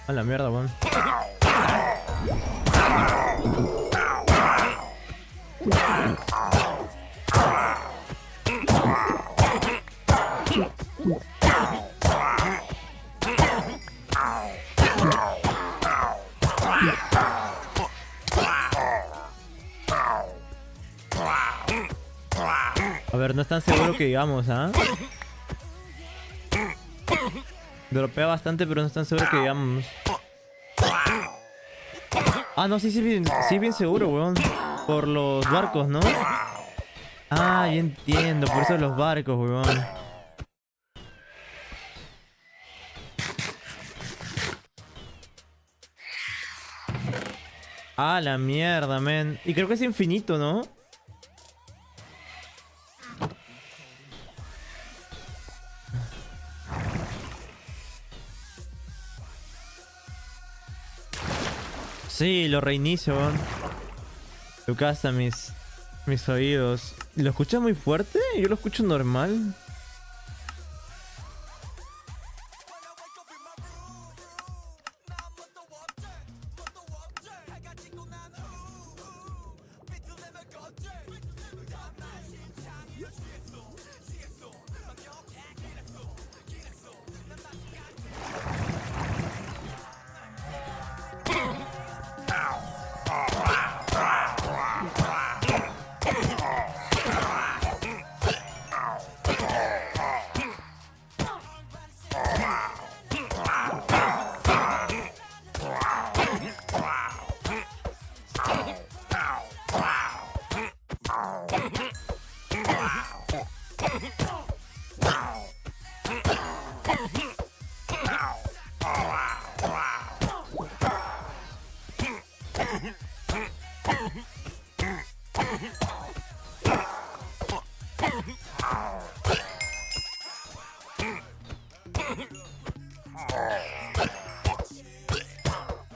A la mierda, weón. A ver, no es tan seguro que digamos, ¿ah? Dropea bastante, pero no es tan seguro que digamos. Ah, no, sí, sí, bien seguro, weón. Por los barcos, ¿no? Ah, ya entiendo, por eso los barcos, weón. Ah, la mierda, men. Y creo que es infinito, ¿no? Sí, lo reinicio, weón. Lo casa mis oídos. ¿Lo escuchas muy fuerte? Yo lo escucho normal.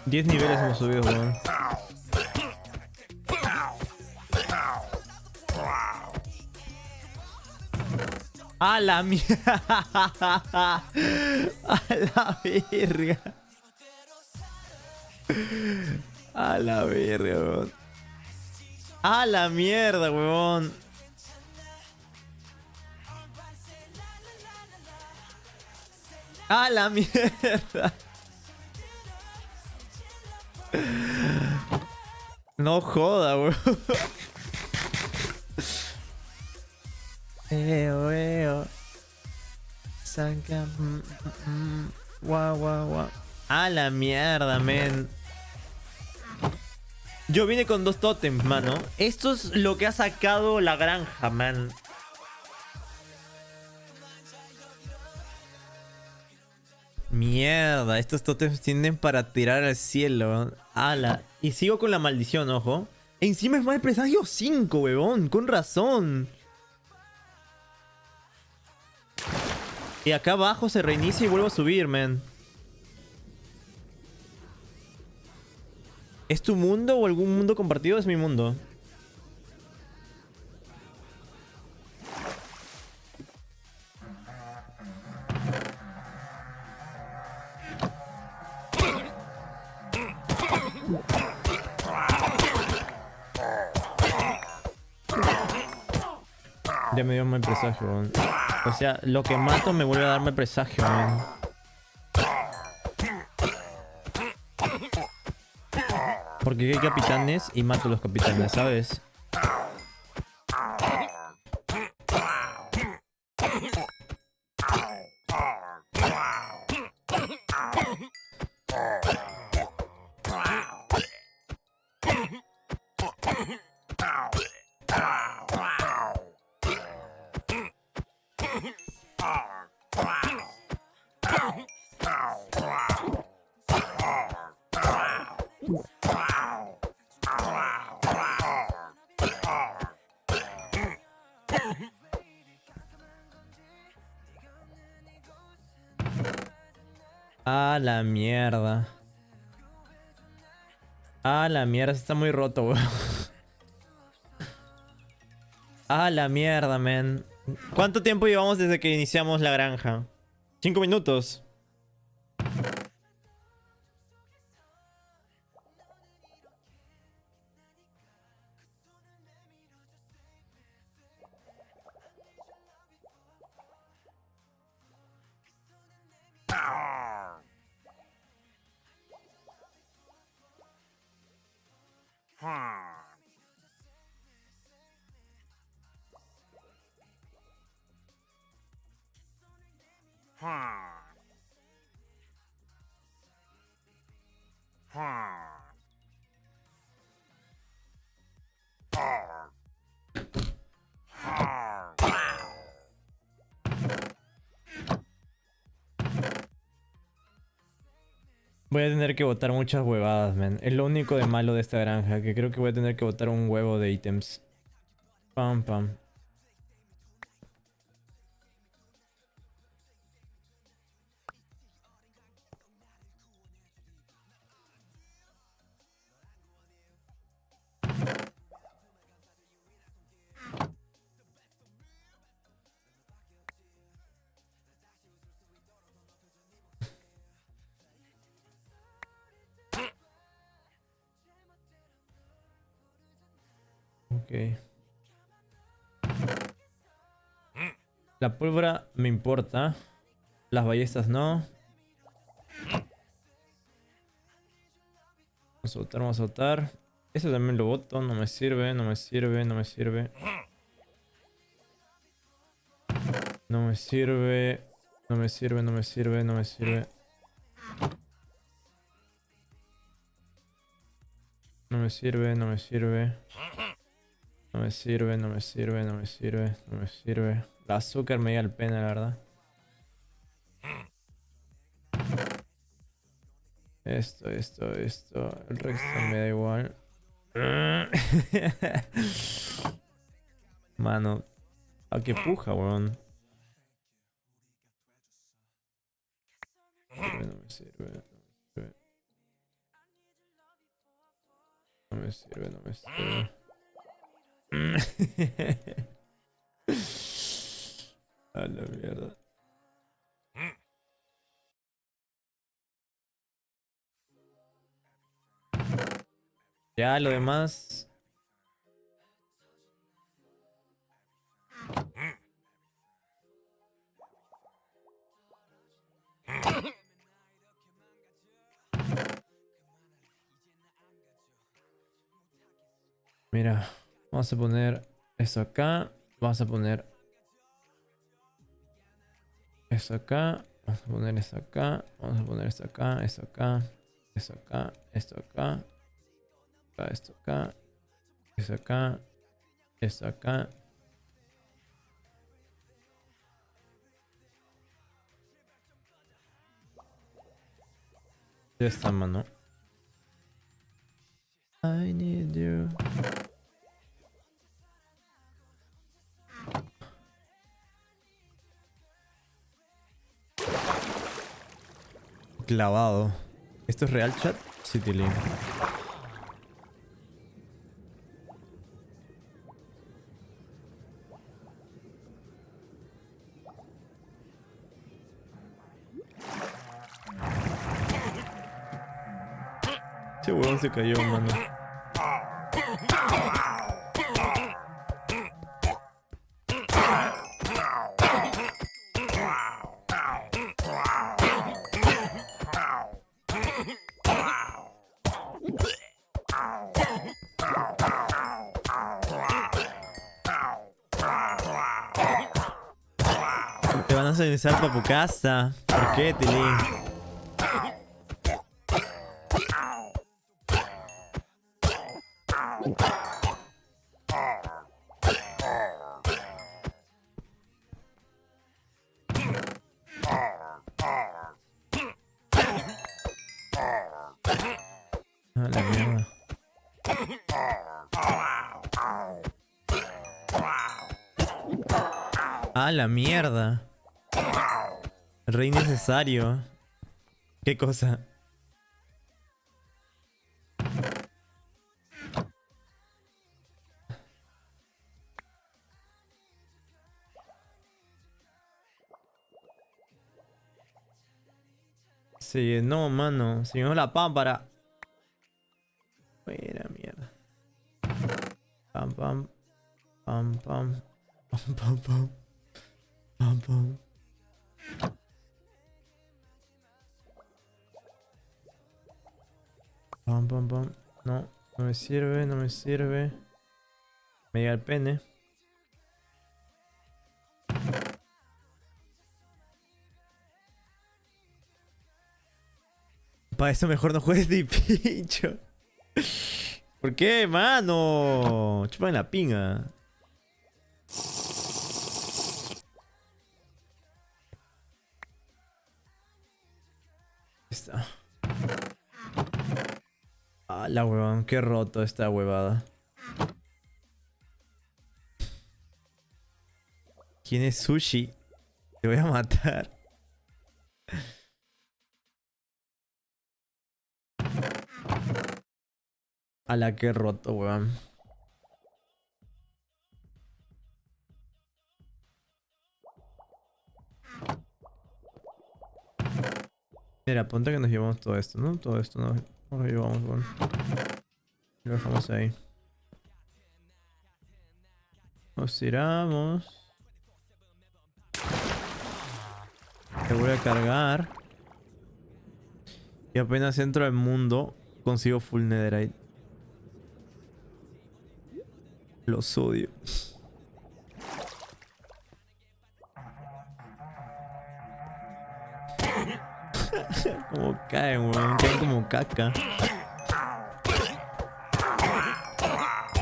Diez niveles hemos subido, weón. ¡A la mierda! ¡A la verga! ¡A la verga, weón! ¡A la mierda, weón! ¡A la mierda! No joda, weón. Saca. Guau, guau, guau. A la mierda, men. Yo vine con 2 tótems, mano. Esto es lo que ha sacado la granja, man. Mierda, estos tótems tienden para tirar al cielo. Ala. Y sigo con la maldición, ojo. Encima es mal presagio 5, huevón. Con razón. Y acá abajo se reinicia y vuelvo a subir, man. ¿Es tu mundo o algún mundo compartido? Es mi mundo. Ya me dio mal presagio, man. O sea, lo que mato me vuelve a dar mal presagio, man. Porque hay capitanes y mato a los capitanes, ¿sabes? A la mierda. A la mierda, está muy roto, weón. A la mierda, man. ¿Cuánto tiempo llevamos desde que iniciamos la granja? 5 minutos. Voy a tener que botar muchas huevadas, man. Es lo único de malo de esta granja, que creo que voy a tener que botar un huevo de ítems. Pam, pam. Ok. La pólvora me importa. Las ballestas no. Vamos a botar, vamos a botar. Eso también lo boto. No me sirve, no me sirve, no me sirve. No me sirve. No me sirve, no me sirve, no me sirve. No me sirve, no me sirve. No me sirve, no me sirve, no me sirve, no me sirve. El azúcar me llega al pena, la verdad. Esto. El resto me da igual. Mano. ¿A qué puja, weón? No me sirve. No me sirve, no me sirve. A la mierda. Ya, lo demás. Mira, vamos a poner eso acá. Vamos a poner eso acá. Vamos a poner eso acá. Vamos a poner esto acá, eso acá, eso acá, esto acá. Esto acá, eso acá, esto acá. Ya está, mano. I need you. Clavado. ¿Esto es real, chat? Citylink. Ese huevón se cayó, mano. Te van a cenizar para tu casa. ¿Por qué, Tilín? A la mierda. Ah, la mierda. Rey necesario. ¿Qué cosa? Se llenó, mano. Se llenó la pámpara. Fuera, mierda. Pam, pam. Pam, pam. Pam, pam, pam. Pam, pam. Pam, pam, pam. No, no me sirve, no me sirve. Me llega el pene. Para eso mejor no juegues de pincho. ¿Por qué, mano? Chupa en la pinga. Está. Ah, la huevón, qué roto esta huevada. ¿Quién es Sushi? Te voy a matar. A la que roto, weón. Mira, ponte que nos llevamos todo esto, ¿no? Todo esto nos lo llevamos, weón. Lo dejamos ahí. Nos tiramos. Se vuelve a cargar. Y apenas entro al mundo, consigo full netherite. Los odio. Como caen, weón. Caen como caca.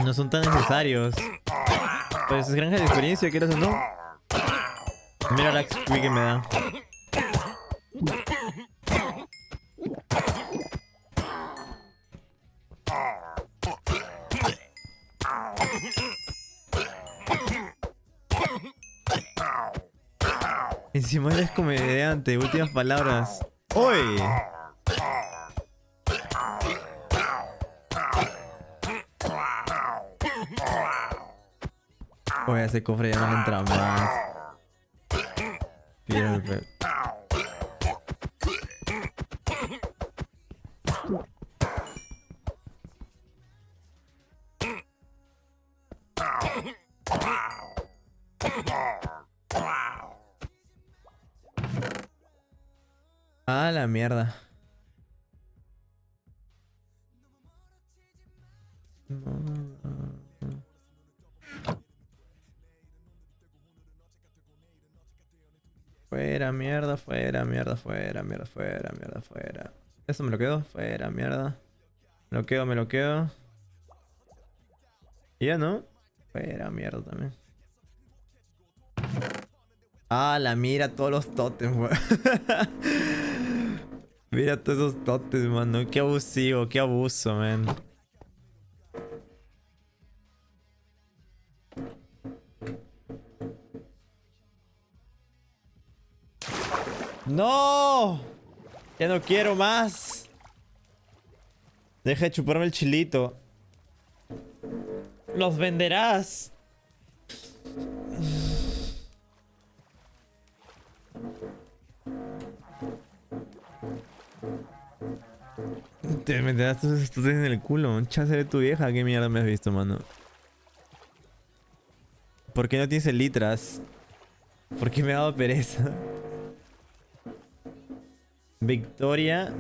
No son tan necesarios. Pues es granja de experiencia, quieras o no. Mira la XP que me da. Encima eres comediante, últimas palabras. ¡Uy! Oye, ese cofre ya no me entra más. Mira el pe... Ah, la mierda. Fuera, mierda, fuera, mierda, fuera, mierda, fuera, mierda, fuera. Eso me lo quedo, fuera, mierda. Me lo quedo, me lo quedo. Y ya no. Fuera, mierda también. Ah, la mira todos los totems, weón. Mira todos esos totems, mano. Qué abusivo, qué abuso, man. ¡No! Ya no quiero más. Deja de chuparme el chilito. Los venderás. Te meterás tus estudios en el culo. Chance de tu vieja. ¿Qué mierda me has visto, mano? ¿Por qué no tienes elitras? ¿Por qué me ha dado pereza? Victoria.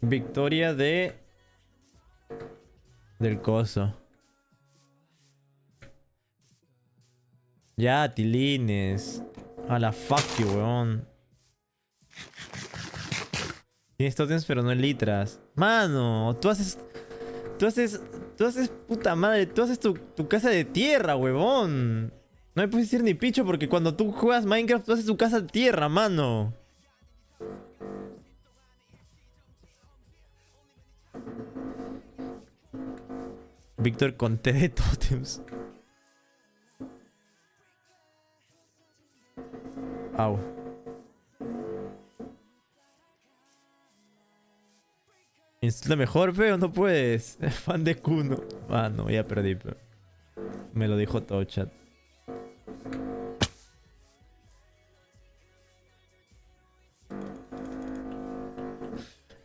Victoria de... Del coso. Ya, tilines. A la fuck you, weón. Tienes totems pero no litras. Mano, tú haces puta madre, tú haces tu casa de tierra, huevón. No me puedes decir ni picho porque cuando tú juegas Minecraft tú haces tu casa de tierra, mano. Víctor con té de tótems. Au. Insulta mejor, pero no puedes. Fan de Kuno. Ah, no, ya perdí, pero... Me lo dijo todo chat.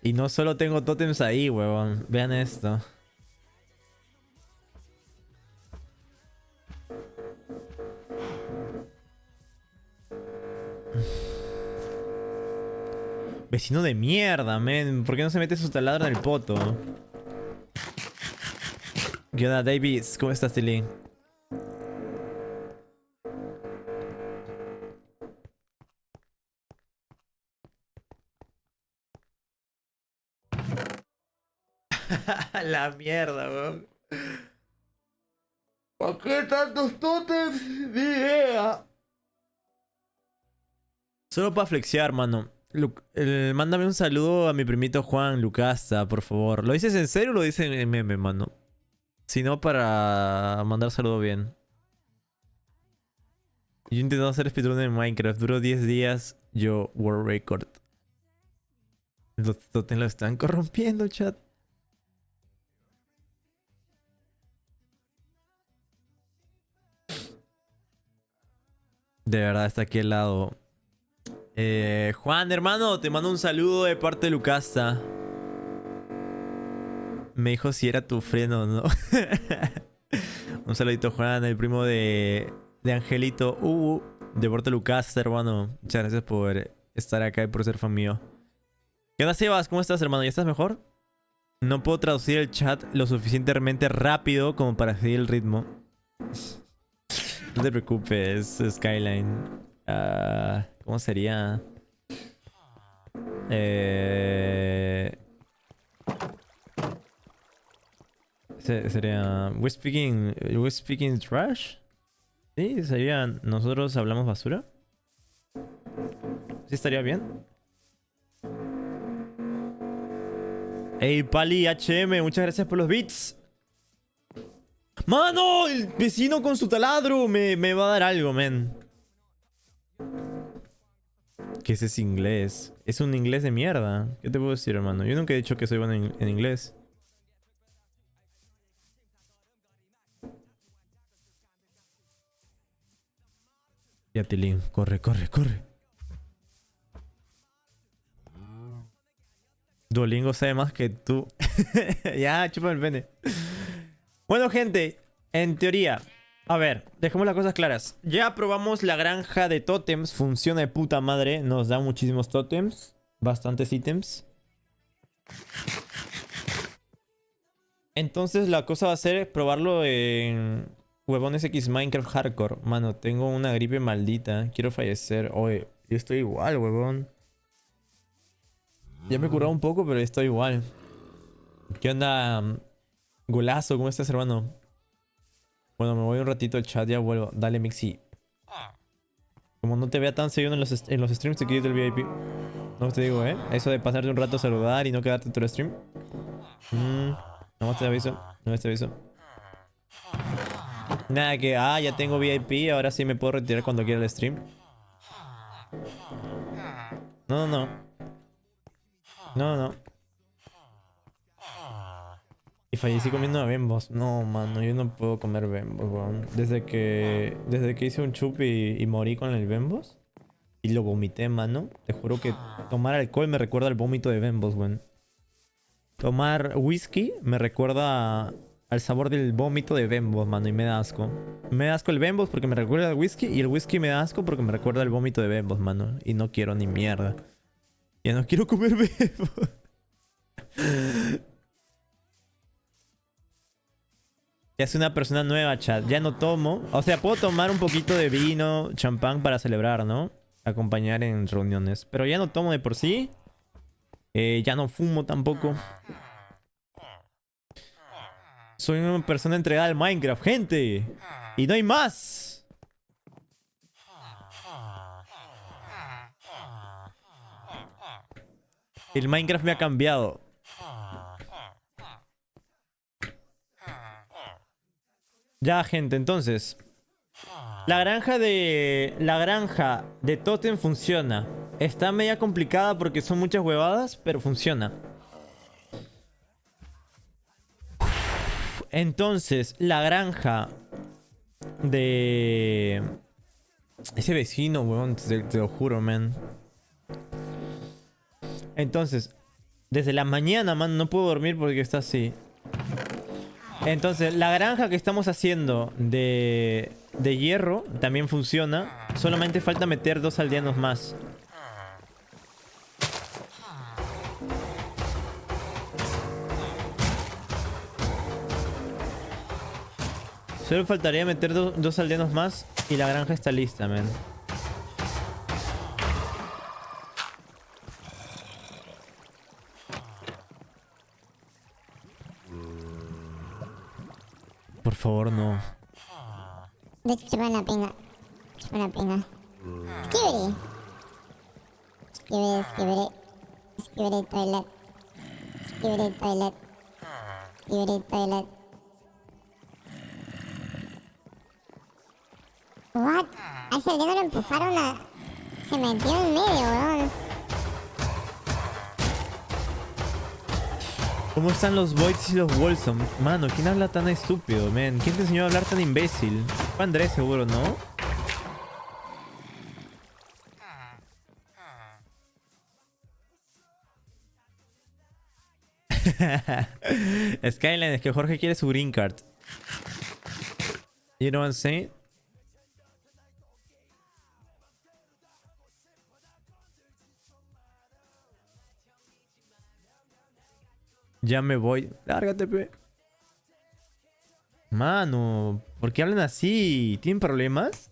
Y no solo tengo tótems ahí, huevón. Vean esto. Vecino de mierda, men. ¿Por qué no se mete su taladro en el poto? ¿Qué onda, Davis? ¿Cómo estás, Tilly? La mierda, weón. ¿Por qué tantos tótems? Ni idea. Solo para flexear, mano. Mándame un saludo a mi primito Juan Lucasta, por favor. ¿Lo dices en serio o lo dices en meme, mano? Si no, para mandar saludo bien. Yo intenté hacer speedrun en Minecraft. Duró 10 días. Yo, World Record. Los totems lo están corrompiendo, chat. De verdad, está aquí al lado. Juan, hermano, te mando un saludo de parte de Lucasta. Me dijo si era tu freno o no. Un saludito, Juan, el primo de Angelito. De parte de Lucasta, hermano. Muchas gracias por estar acá y por ser fan mío. ¿Qué onda, Sebas? ¿Cómo estás, hermano? ¿Ya estás mejor? No puedo traducir el chat lo suficientemente rápido como para seguir el ritmo. No te preocupes, Skyline. ¿Cómo sería? Sería... ¿We speaking trash? Sí, sería... ¿Nosotros hablamos basura? ¿Sí estaría bien? Hey, Pali HM, muchas gracias por los bits. ¡Mano! El vecino con su taladro me va a dar algo, men. ¿Qué es ese inglés? Es un inglés de mierda. ¿Qué te puedo decir, hermano? Yo nunca he dicho que soy bueno en inglés. Ya, Tilín. Corre, corre, corre. Duolingo sabe más que tú. Ya, chupa el pene. Bueno, gente, en teoría, a ver, dejemos las cosas claras. Ya probamos la granja de tótems, funciona de puta madre, nos da muchísimos tótems, bastantes ítems. Entonces la cosa va a ser probarlo en Huevones X Minecraft Hardcore. Mano, tengo una gripe maldita, quiero fallecer. Oye, yo estoy igual, huevón. Ya me he curado un poco, pero estoy igual. ¿Qué onda? Golazo, ¿cómo estás, hermano? Bueno, me voy un ratito al chat, ya vuelvo. Dale, Mixi. Como no te vea tan seguido en los streams, te quito el VIP. No te digo, ¿eh? Eso de pasarte un rato a saludar y no quedarte en tu stream. Nomás te aviso. No te aviso. Nada que, ya tengo VIP, ahora sí me puedo retirar cuando quiera el stream. No, no, no. No, no. Y fallecí comiendo bembos. No, mano, yo no puedo comer bembos, weón. Desde que hice un chup y morí con el bembos. Y lo vomité, mano. Te juro que tomar alcohol me recuerda al vómito de bembos, weón. Tomar whisky me recuerda al sabor del vómito de bembos, mano. Y me da asco. Me da asco el bembos porque me recuerda al whisky. Y el whisky me da asco porque me recuerda al vómito de bembos, mano. Y no quiero ni mierda. Ya no quiero comer bembos. Ya soy una persona nueva, chat. Ya no tomo. O sea, puedo tomar un poquito de vino, champán para celebrar, ¿no? Acompañar en reuniones. Pero ya no tomo de por sí. Ya no fumo tampoco. Soy una persona entregada al Minecraft, gente. Y no hay más. El Minecraft me ha cambiado. Ya, gente, entonces. La granja de Totem funciona. Está media complicada porque son muchas huevadas, pero funciona. Entonces, la granja de... Ese vecino, weón, te lo juro, man. Entonces, desde la mañana, man, no puedo dormir porque está así. Entonces, la granja que estamos haciendo de hierro también funciona. Solamente falta meter 2 aldeanos más. Solo faltaría meter 2 aldeanos más y la granja está lista, man. Por favor, no. De hecho, chupa una pinga. Chupa una pinga. Skibidi. Skibidi, skibidi. Skibidi toilet. Skibidi toilet. Skibidi toilet. What? A ese dedo lo empujaron a... Se metió en medio, weón. ¿Cómo están los Voids y los Wolsom? Mano, ¿quién habla tan estúpido, man? ¿Quién te enseñó a hablar tan imbécil? Fue Andrés, seguro, ¿no? Skyline, es que Jorge quiere su green card. You know what I'm saying? Ya me voy. Lárgate, pe. Mano, ¿por qué hablan así? ¿Tienen problemas?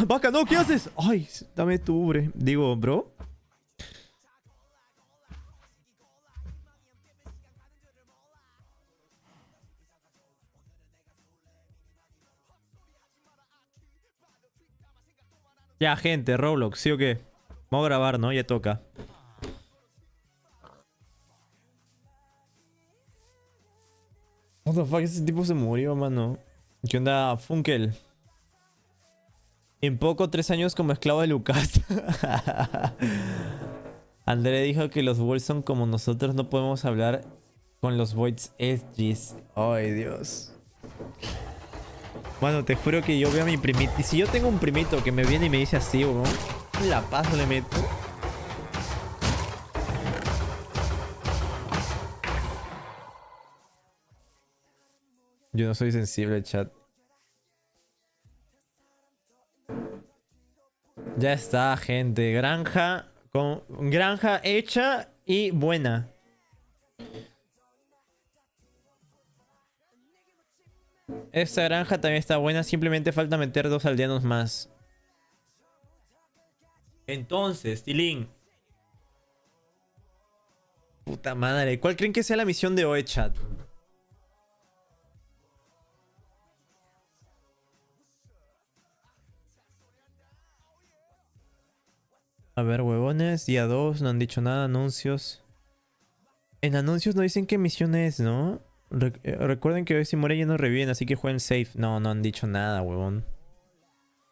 ¡Vaca, no! ¿Qué haces? Ay, dame tu bre. Digo, bro. Ya, gente, Roblox, ¿sí o qué? Vamos a grabar, ¿no? Ya toca. What the fuck, ese tipo se murió, mano. ¿Qué onda, Funkel? En poco, 3 años como esclavo de Lucas. André dijo que los Wolves son como nosotros, no podemos hablar con los Voids SGs. Ay, Dios. Mano, te juro que yo veo a mi primito. Y si yo tengo un primito que me viene y me dice así, weón, la paz le meto. Yo no soy sensible, chat. Ya está, gente. Granja con granja hecha y buena. Esta granja también está buena. Simplemente falta meter 2 aldeanos más. Entonces, Tilín. Puta madre. ¿Cuál creen que sea la misión de hoy, chat? A ver, huevones, día 2, no han dicho nada, anuncios. En anuncios no dicen qué misión es, ¿no? Recuerden que hoy si muere ya no reviven, así que jueguen safe. No, no han dicho nada, huevón.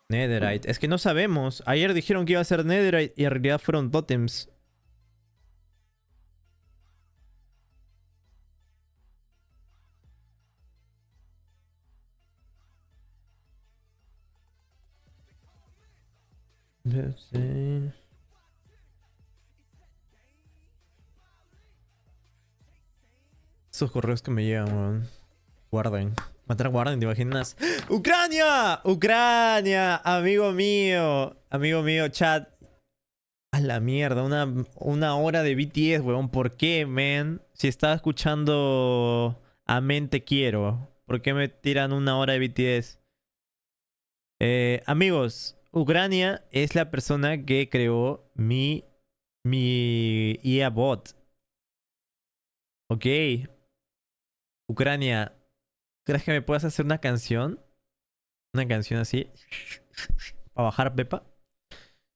Netherite. Es que no sabemos. Ayer dijeron que iba a ser Netherite y en realidad fueron totems. Sí. Esos correos que me llegan, weón. Guarden. Matar a Guarden, ¿te imaginas? ¡Ucrania! ¡Ucrania! Amigo mío. Amigo mío, chat. A la mierda. Una hora de BTS, weón. ¿Por qué, man? Si estaba escuchando Amén Te Quiero. ¿Por qué me tiran 1 hora de BTS? Amigos, Ucrania es la persona que creó mi EA bot. Ok. Ucrania, ¿crees que me puedas hacer una canción? Una canción así. Para bajar Pepa.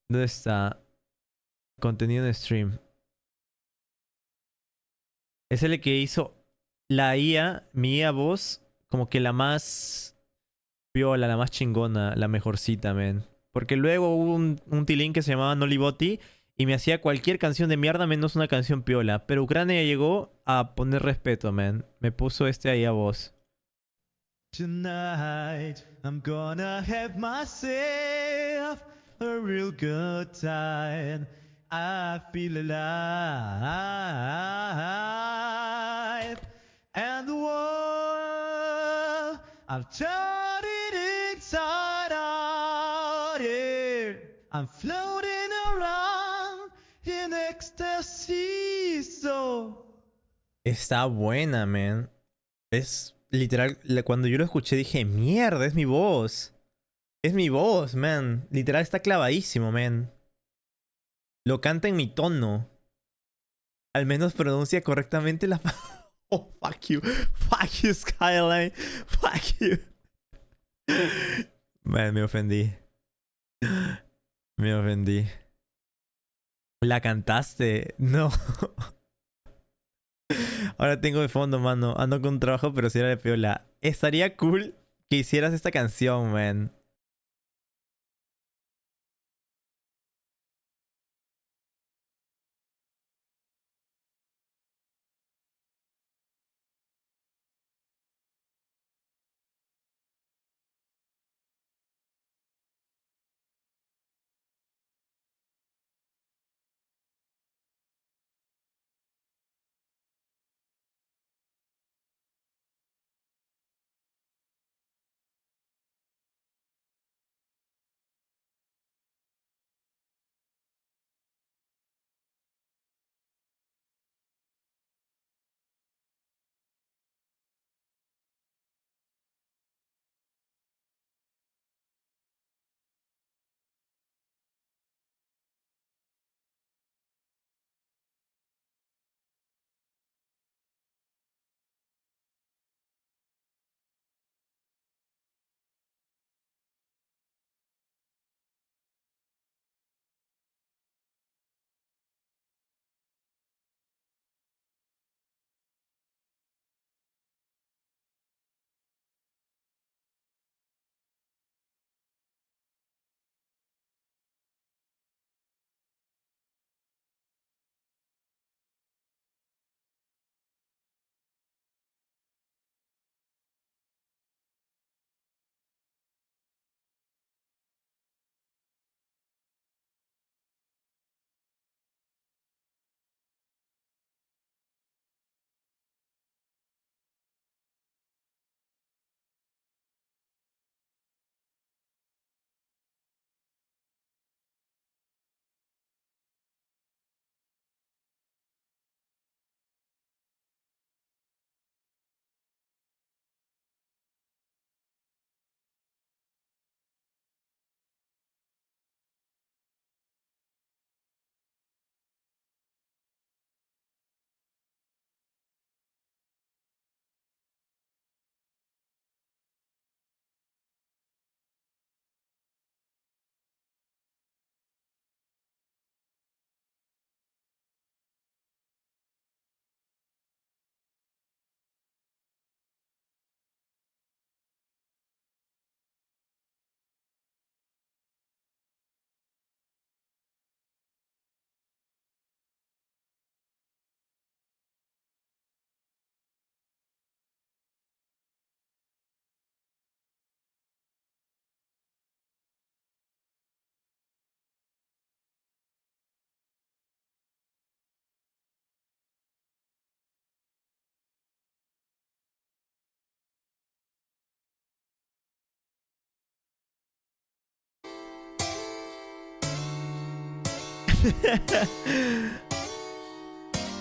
¿Dónde está? Contenido en stream. Es el que hizo la IA, mi IA voz, como que la más piola, la más chingona, la mejorcita, man. Porque luego hubo un tilín que se llamaba Noliboti y me hacía cualquier canción de mierda menos una canción piola. Pero Ucrania llegó a poner respeto, man. Me puso este ahí a voz. Tonight I'm gonna have myself a real good time. I feel alive. And the world, I've turned it inside out here. I'm floating around in ecstasy, so... Está buena, man. Es literal, cuando yo lo escuché dije, mierda, es mi voz. Es mi voz, man. Literal está clavadísimo, man. Lo canta en mi tono. Al menos pronuncia correctamente la... Oh, fuck you. Fuck you, Skyline. Fuck you. Man, me ofendí. Me ofendí. ¿La cantaste? No. Ahora tengo de fondo, mano. Ando con un trabajo, pero si era de piola. Estaría cool que hicieras esta canción, man.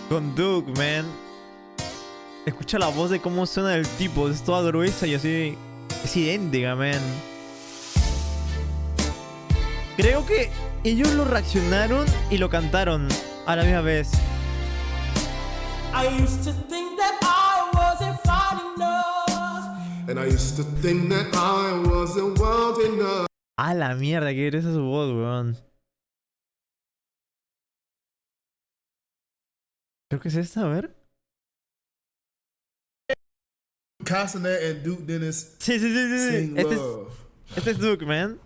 Con Duke, man. Escucha la voz de cómo suena el tipo. Es toda gruesa y así. Es idéntica, man. Creo que ellos lo reaccionaron y lo cantaron a la misma vez. I used to think that I wasn't fine enough. And I used to think that I wasn't wild enough. A la mierda, que eres su voz, weón. Creo que es esta, a ver. Castanet and Duke Dennis Sí. sing Love. Este es Duke, man.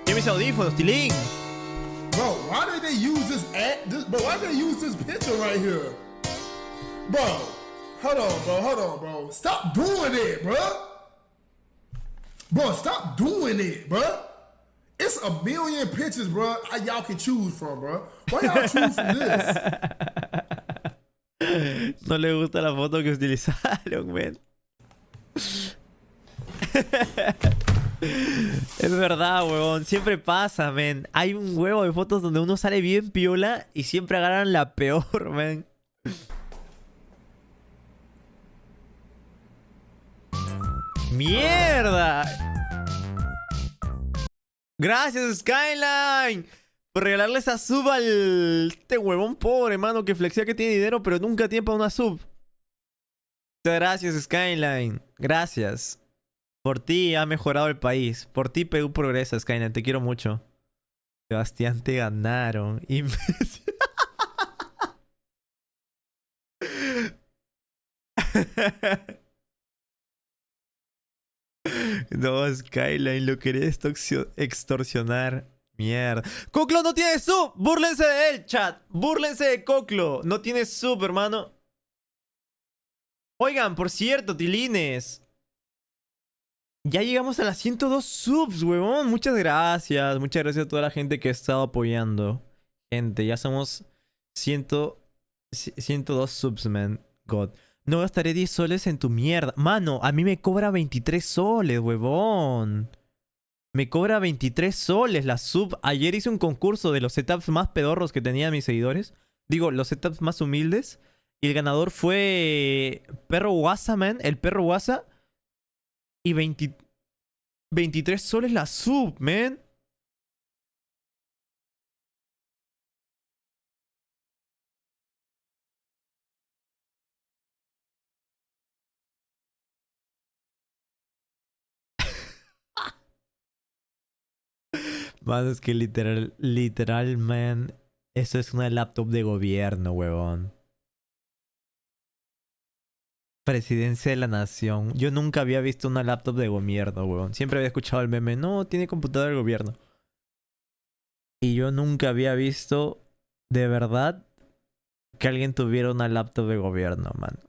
¿Qué mis audífonos, Tilín? Bro, why did they use bro, why did they use this picture right here? Bro, hold on, bro. Stop doing it, bro. Bro, stop doing it, bro. It's a million pictures, bro, how y'all can choose from, bro. Why y'all choose from this? No le gusta la foto que utilizaron, man. Es verdad, huevón. Siempre pasa, man. Hay un huevo de fotos donde uno sale bien piola y siempre agarran la peor, man. ¡Mierda! Gracias, Skyline, por regalarle esa sub al... Este huevón pobre, mano, que flexea que tiene dinero, pero nunca tiene para una sub. Muchas gracias, Skyline. Gracias. Por ti ha mejorado el país. Por ti Perú progresa, Skyline. Te quiero mucho. Sebastián, te ganaron. No, Skyline, lo querés extorsionar. Mierda. ¡Coclo no tiene sub! ¡Búrlense de él, chat! ¡Búrlense de Coclo! No tiene sub, hermano. Oigan, por cierto, tilines. Ya llegamos a las 102 subs, huevón. Muchas gracias. Muchas gracias a toda la gente que ha estado apoyando. Gente, ya somos 102 subs, man. God. No gastaré 10 soles en tu mierda. Mano, a mí me cobra 23 soles, huevón. Me cobra 23 soles la sub. Ayer hice un concurso de los setups más pedorros que tenían mis seguidores. Digo, los setups más humildes. Y el ganador fue Perro Guasa, man. El Perro Guasa. Y 23 soles la sub, man. Más es que literal, man. Eso es una laptop de gobierno, huevón. Presidencia de la nación. Yo nunca había visto una laptop de gobierno, huevón. Siempre había escuchado el meme. No, tiene computadora de gobierno. Y yo nunca había visto, de verdad, que alguien tuviera una laptop de gobierno, man.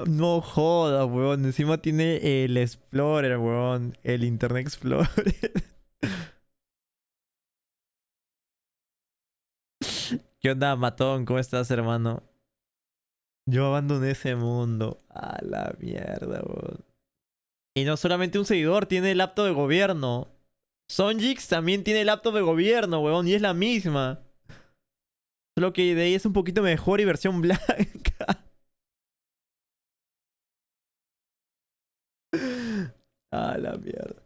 No joda, weón. Encima tiene el Explorer, weón. El Internet Explorer. ¿Qué onda, matón? ¿Cómo estás, hermano? Yo abandoné ese mundo. A la mierda, weón. Y no solamente un seguidor tiene laptop de gobierno. Sonjix también tiene laptop de gobierno, weón. Y es la misma. Solo que de ahí es un poquito mejor y versión blanca. Ah, la mierda.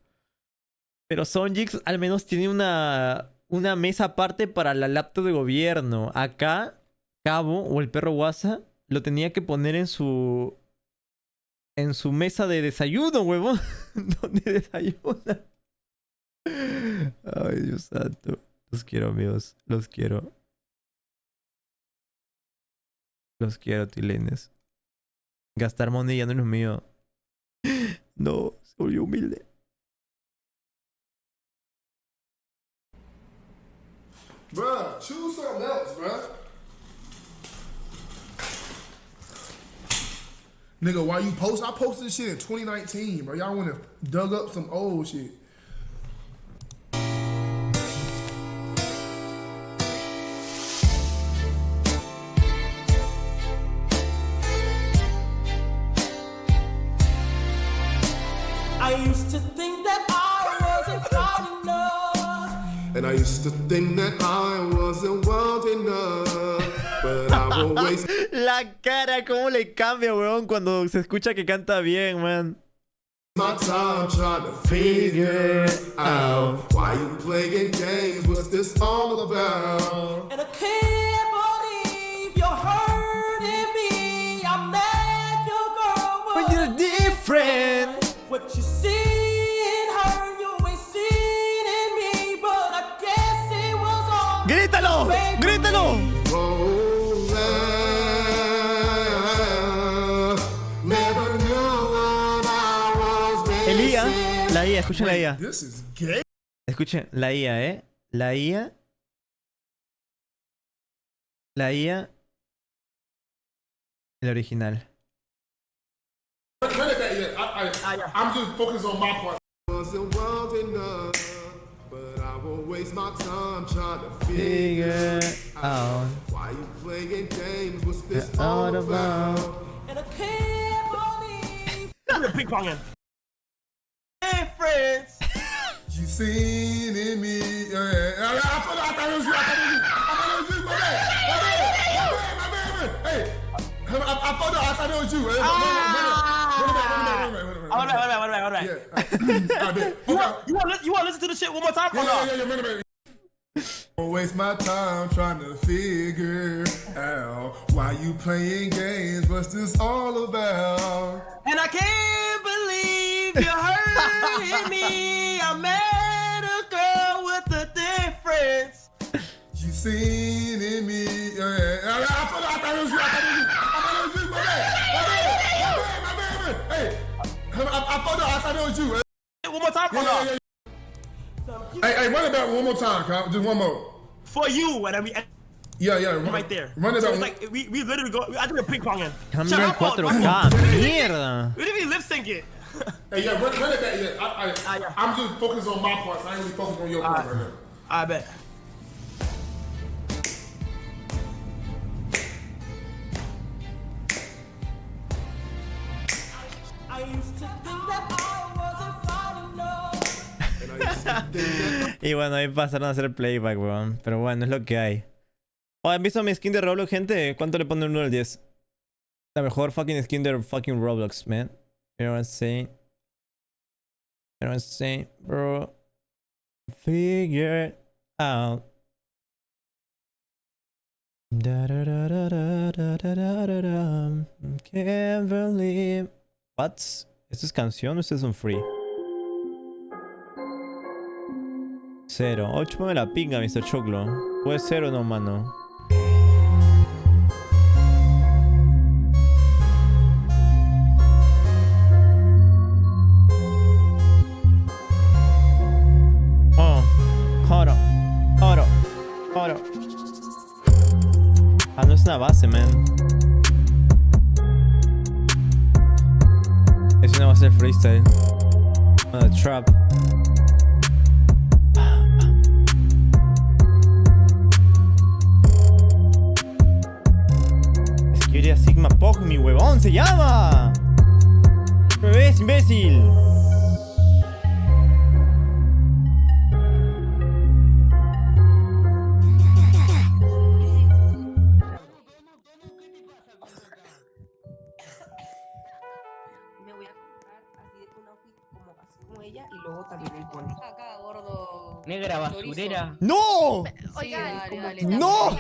Pero Sonjix al menos tiene una mesa aparte para la laptop de gobierno. Acá, Cabo o el Perro Guasa lo tenía que poner en su mesa de desayuno, huevón. ¿Dónde desayuna? Ay, Dios santo. Los quiero, amigos. Los quiero. Los quiero, tilines. Gastar money ya no es lo mío. No, soy humilde. Bruh, choose something else, bruh. Nigga, why you post? I posted this shit in 2019, bro. Y'all wanna dug up some old shit. I used to think that I wasn't fine enough. And I used to think that I wasn't wild enough, but I will waste La cara, cómo le cambia, weón, cuando se escucha que canta bien, man. my time trying to figure out why you playing games. What's this all about? And I can't believe you're hurting me. I'm not your girl. But you're different. What you see in her, you ain't see La IA, escuchen la IA. This is gay. Escuchen la IA, La IA. La IA. El original. Run it back, yeah. I'm just focused on my part. Wasn't wild enough, but I won't waste my time trying to figure out why you playing games. What's this all all about? about? And I can't believe. We're ping ponging. Hey, friends. You seen in me. I thought it was you. I thought it was you. My bad. Hey, I thought it was you. Wait a minute. Yeah. I did. You want to listen to the shit one more time? Yeah. Don't waste my time trying to figure out why you playing games. What's this all about? And I can't believe you hurting me. I met a girl with a difference. You seen in me. I thought it was you. I thought it was you. My bad. Hey, I thought it was you. One more time, brother. Hey, run it back one more time, Kyle. Just one more. For you, and I mean, Yeah. right there. Run it So back. it's like we literally go. I think we're ping ponging. Cambio en 4K. Mierda. We didn't even lip sync it. Hey, yeah, run it back. Yeah. I'm just focused on my parts. I ain't really focused on your part right now. I bet. I used to think that I wasn't fine enough. Y bueno, ahí pasaron a hacer playback, weón. Pero bueno, es lo que hay. Oh, ¿han visto mi skin de Roblox, gente? ¿Cuánto le ponen 1 al 10? La mejor fucking skin de fucking Roblox, man. You know what I'm saying? You know what I'm saying, bro? Figure it out. Can't believe. What? ¿Esto es canción o esto es un free? 0. Oh, chúpame la pinga, Mr. Choclo. ¿Puede ser o no, mano? Oh, oro. Ah, no es una base, man. Es una base de freestyle. Una trap. Escribiría Sigma Pog, mi huevón, se llama. ¿Me ves, imbécil? Me voy a comprar así de un outfit como ella y luego también el pony. Acá, gordo. Negra basurera. ¡No! Oiga, ¡No!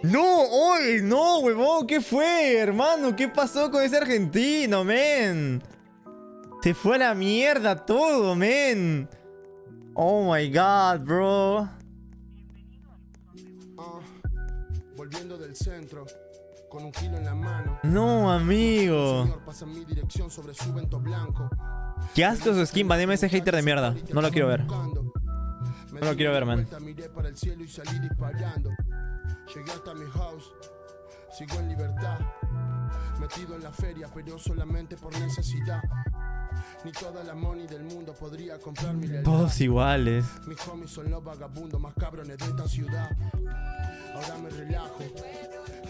¡No! ¡Oye! ¡No, huevón! ¿Qué fue, hermano? ¿Qué pasó con ese argentino, men? Se fue a la mierda todo, men. Oh my god, bro. Volviendo del centro, con un kilo en la mano. No, amigo. Señor, pasa en mi dirección sobre su vento blanco. Qué asco su skin, baneame ese hater de mierda. No lo quiero ver. No lo quiero ver, man. Miré para el cielo y salí disparando. Llegué hasta mi house, sigo en libertad. Metido en la feria, pero solamente por necesidad. Ni toda la money del mundo podría comprar mi lealtad. Todos iguales. Mis homies son los vagabundos más cabrones de esta ciudad. Ahora me relajo,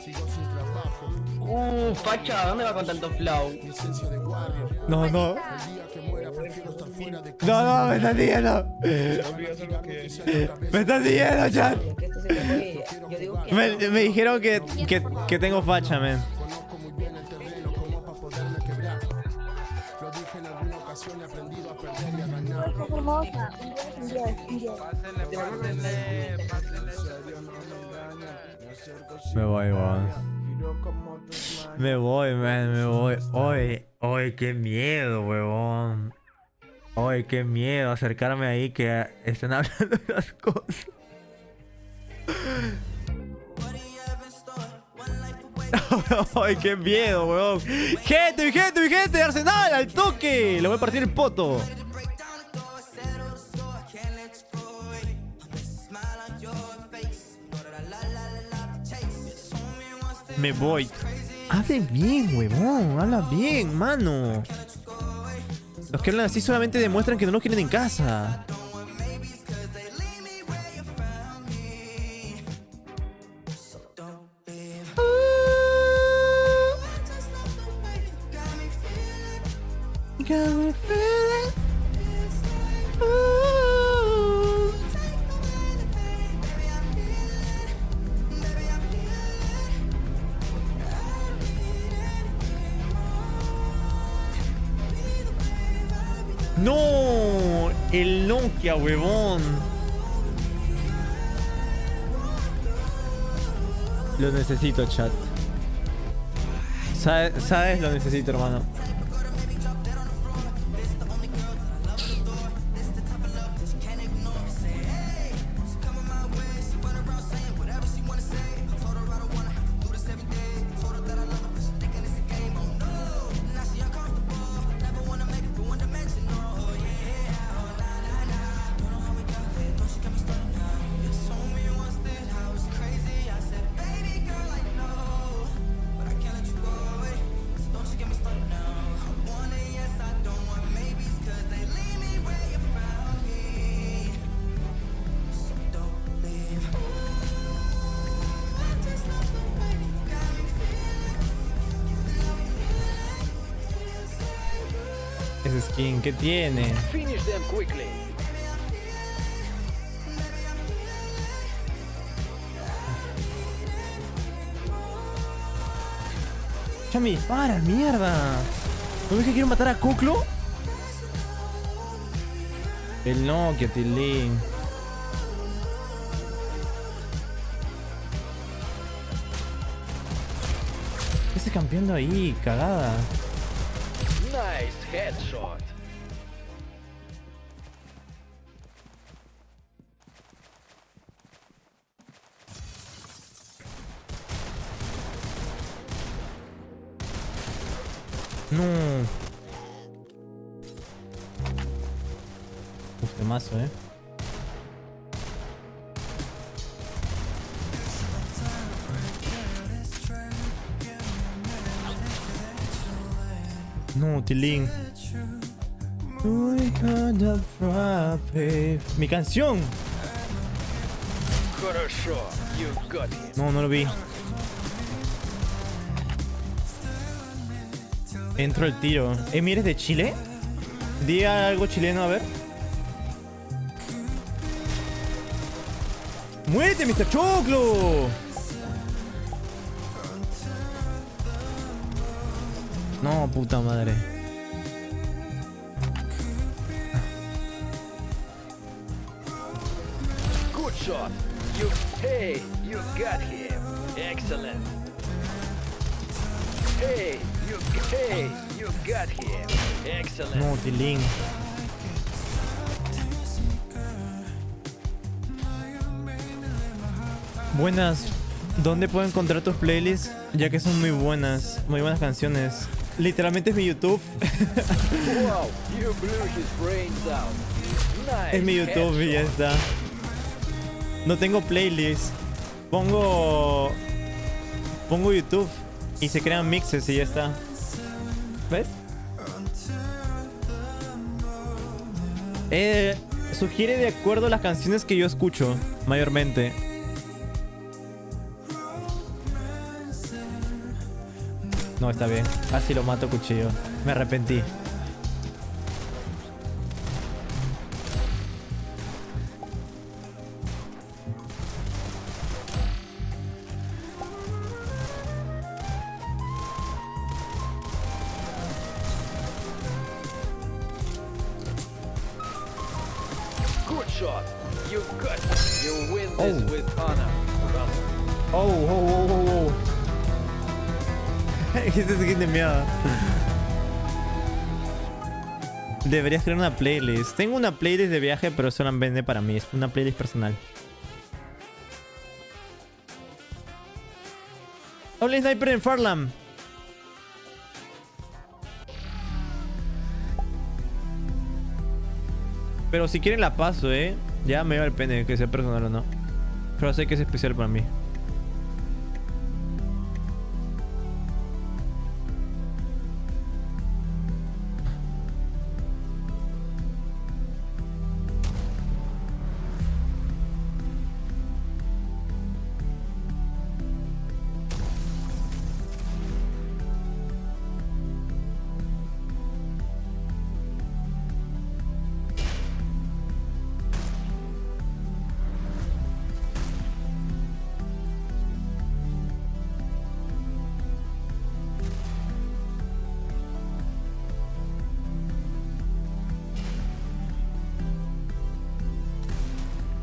sigo sin trabajo. Facha, ¿dónde va con tanto flow? Mi esencia de warrior. No. El día que muera prefiero estar fuera de No, me estás siguiendo. Me estás siguiendo, chat. Me dijeron que tengo facha, man. Conozco muy bien el terreno como para poderme quebrar. Lo dije en alguna ocasión, he aprendido a perder y a ganar. Me voy, weón. Me voy, man, me voy. Oye, qué miedo, huevón. Oye, qué miedo acercarme ahí que están hablando de las cosas. Ay, qué miedo, weón. Gente, mi gente, mi gente. Arsenal, al toque. Le voy a partir el poto. Me voy. Hablen bien, huevón. Habla bien, mano. Los que hablan así solamente demuestran que no los quieren en casa. No, el Nokia, huevón. Lo necesito, chat. ¿Sabes? Lo necesito, hermano. Ese skin, ¿qué tiene? Finish them quickly. Ya me dispara, mierda. ¿No ves que quiero matar a Kuklo? El Nokia, Tilín. ¿Qué está campeando ahí? Cagada. Nice headshot. No. Uf, temazo, No, Tilín. Mi canción. No, no lo vi. Entro el tiro. ¿Mires de Chile? Diga algo chileno, a ver. ¡Muérete, Mr. Choclo! No, puta madre. Good shot. Hey, you got him. Excellent. Hey, you got him. Excellent. No, Tilín. Buenas. ¿Dónde puedo encontrar tus playlists? Ya que son muy buenas canciones. Literalmente es mi YouTube. Wow, you blew his brains out. Nice. Es mi YouTube y ya está. No tengo playlists. Pongo YouTube y se crean mixes y ya está. ¿Ves? Sugiere de acuerdo a las canciones que yo escucho, mayormente. No, está bien. Casi lo mato cuchillo. Me arrepentí. Good shot. You got it. You win this with honor. Oh. Ese skin de mierda. Deberías crear una playlist. Tengo una playlist de viaje, pero solo la vende para mí. Es una playlist personal. Only sniper en Farlam. Pero si quieren la paso, ya me va el pene, que sea personal o no. Pero sé que es especial para mí.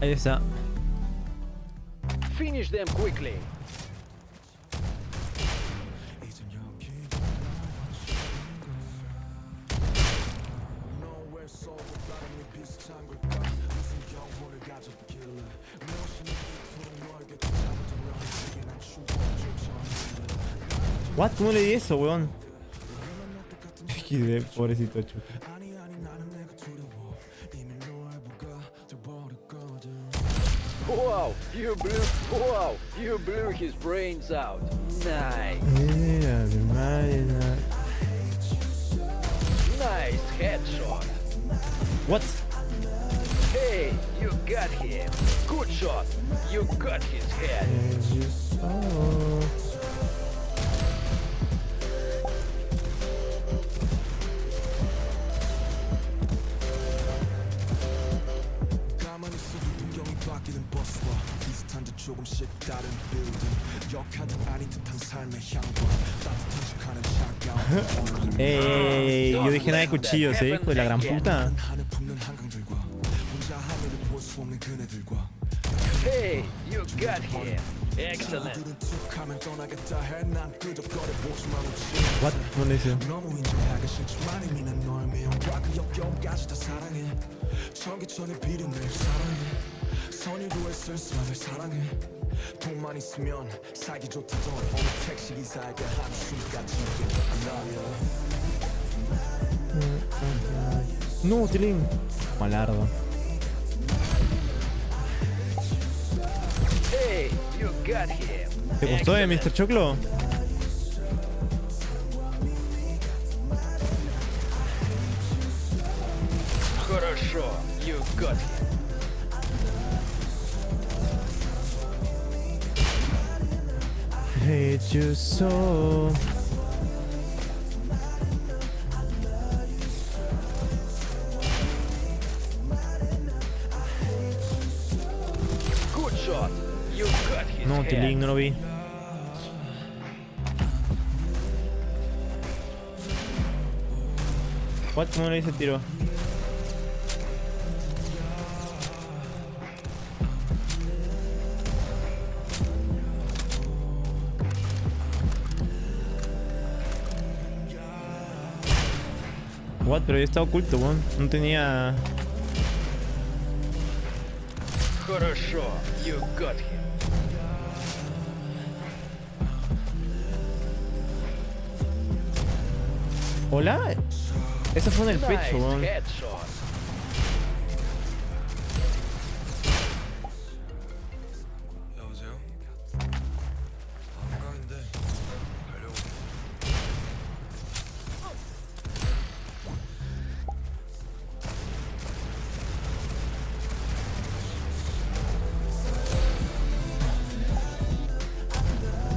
Ahí está. Finish them quickly. What? ¿Cómo le di eso, weón? Pobrecito Chuck. Wow, you blew his brains out. Nice. Nice headshot. What? Hey, you got him. Good shot. You got his head. Yo dije nada de cuchillos, hijo de la gran puta. Hey, you got him. Excellent. What? No le hice. No, Tilín. Malardo. Hey, you got him. ¿Te gustó, Mr. Choclo? Хорошо, you got him. Hate you so. Good shot. You got his No, head. Tilín, no lo vi. What? ¿Cómo le hice el tiro? What? Pero ya está oculto, weón. No tenía... Хорошо, you got him. ¿Hola? Eso fue en el pecho, Nice weón. headshot.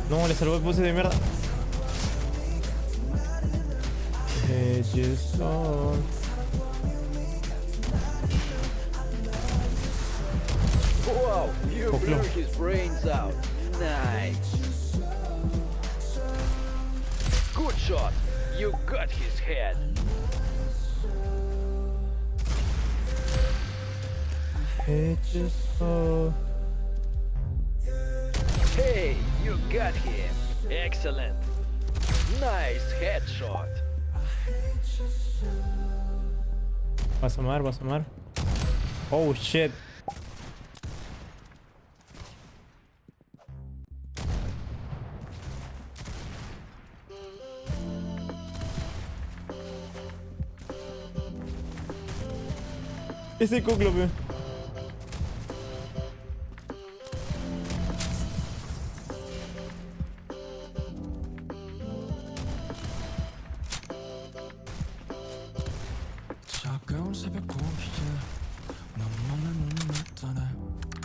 No, le salvó el puse de mierda. Wow, you Oh, blew no. his brains out. Nice. Good shot. You got his head. Hey, you got him. Excellent. Nice headshot. Va a asomar, va a asomar. Oh shit. Ese Kuklo, pe.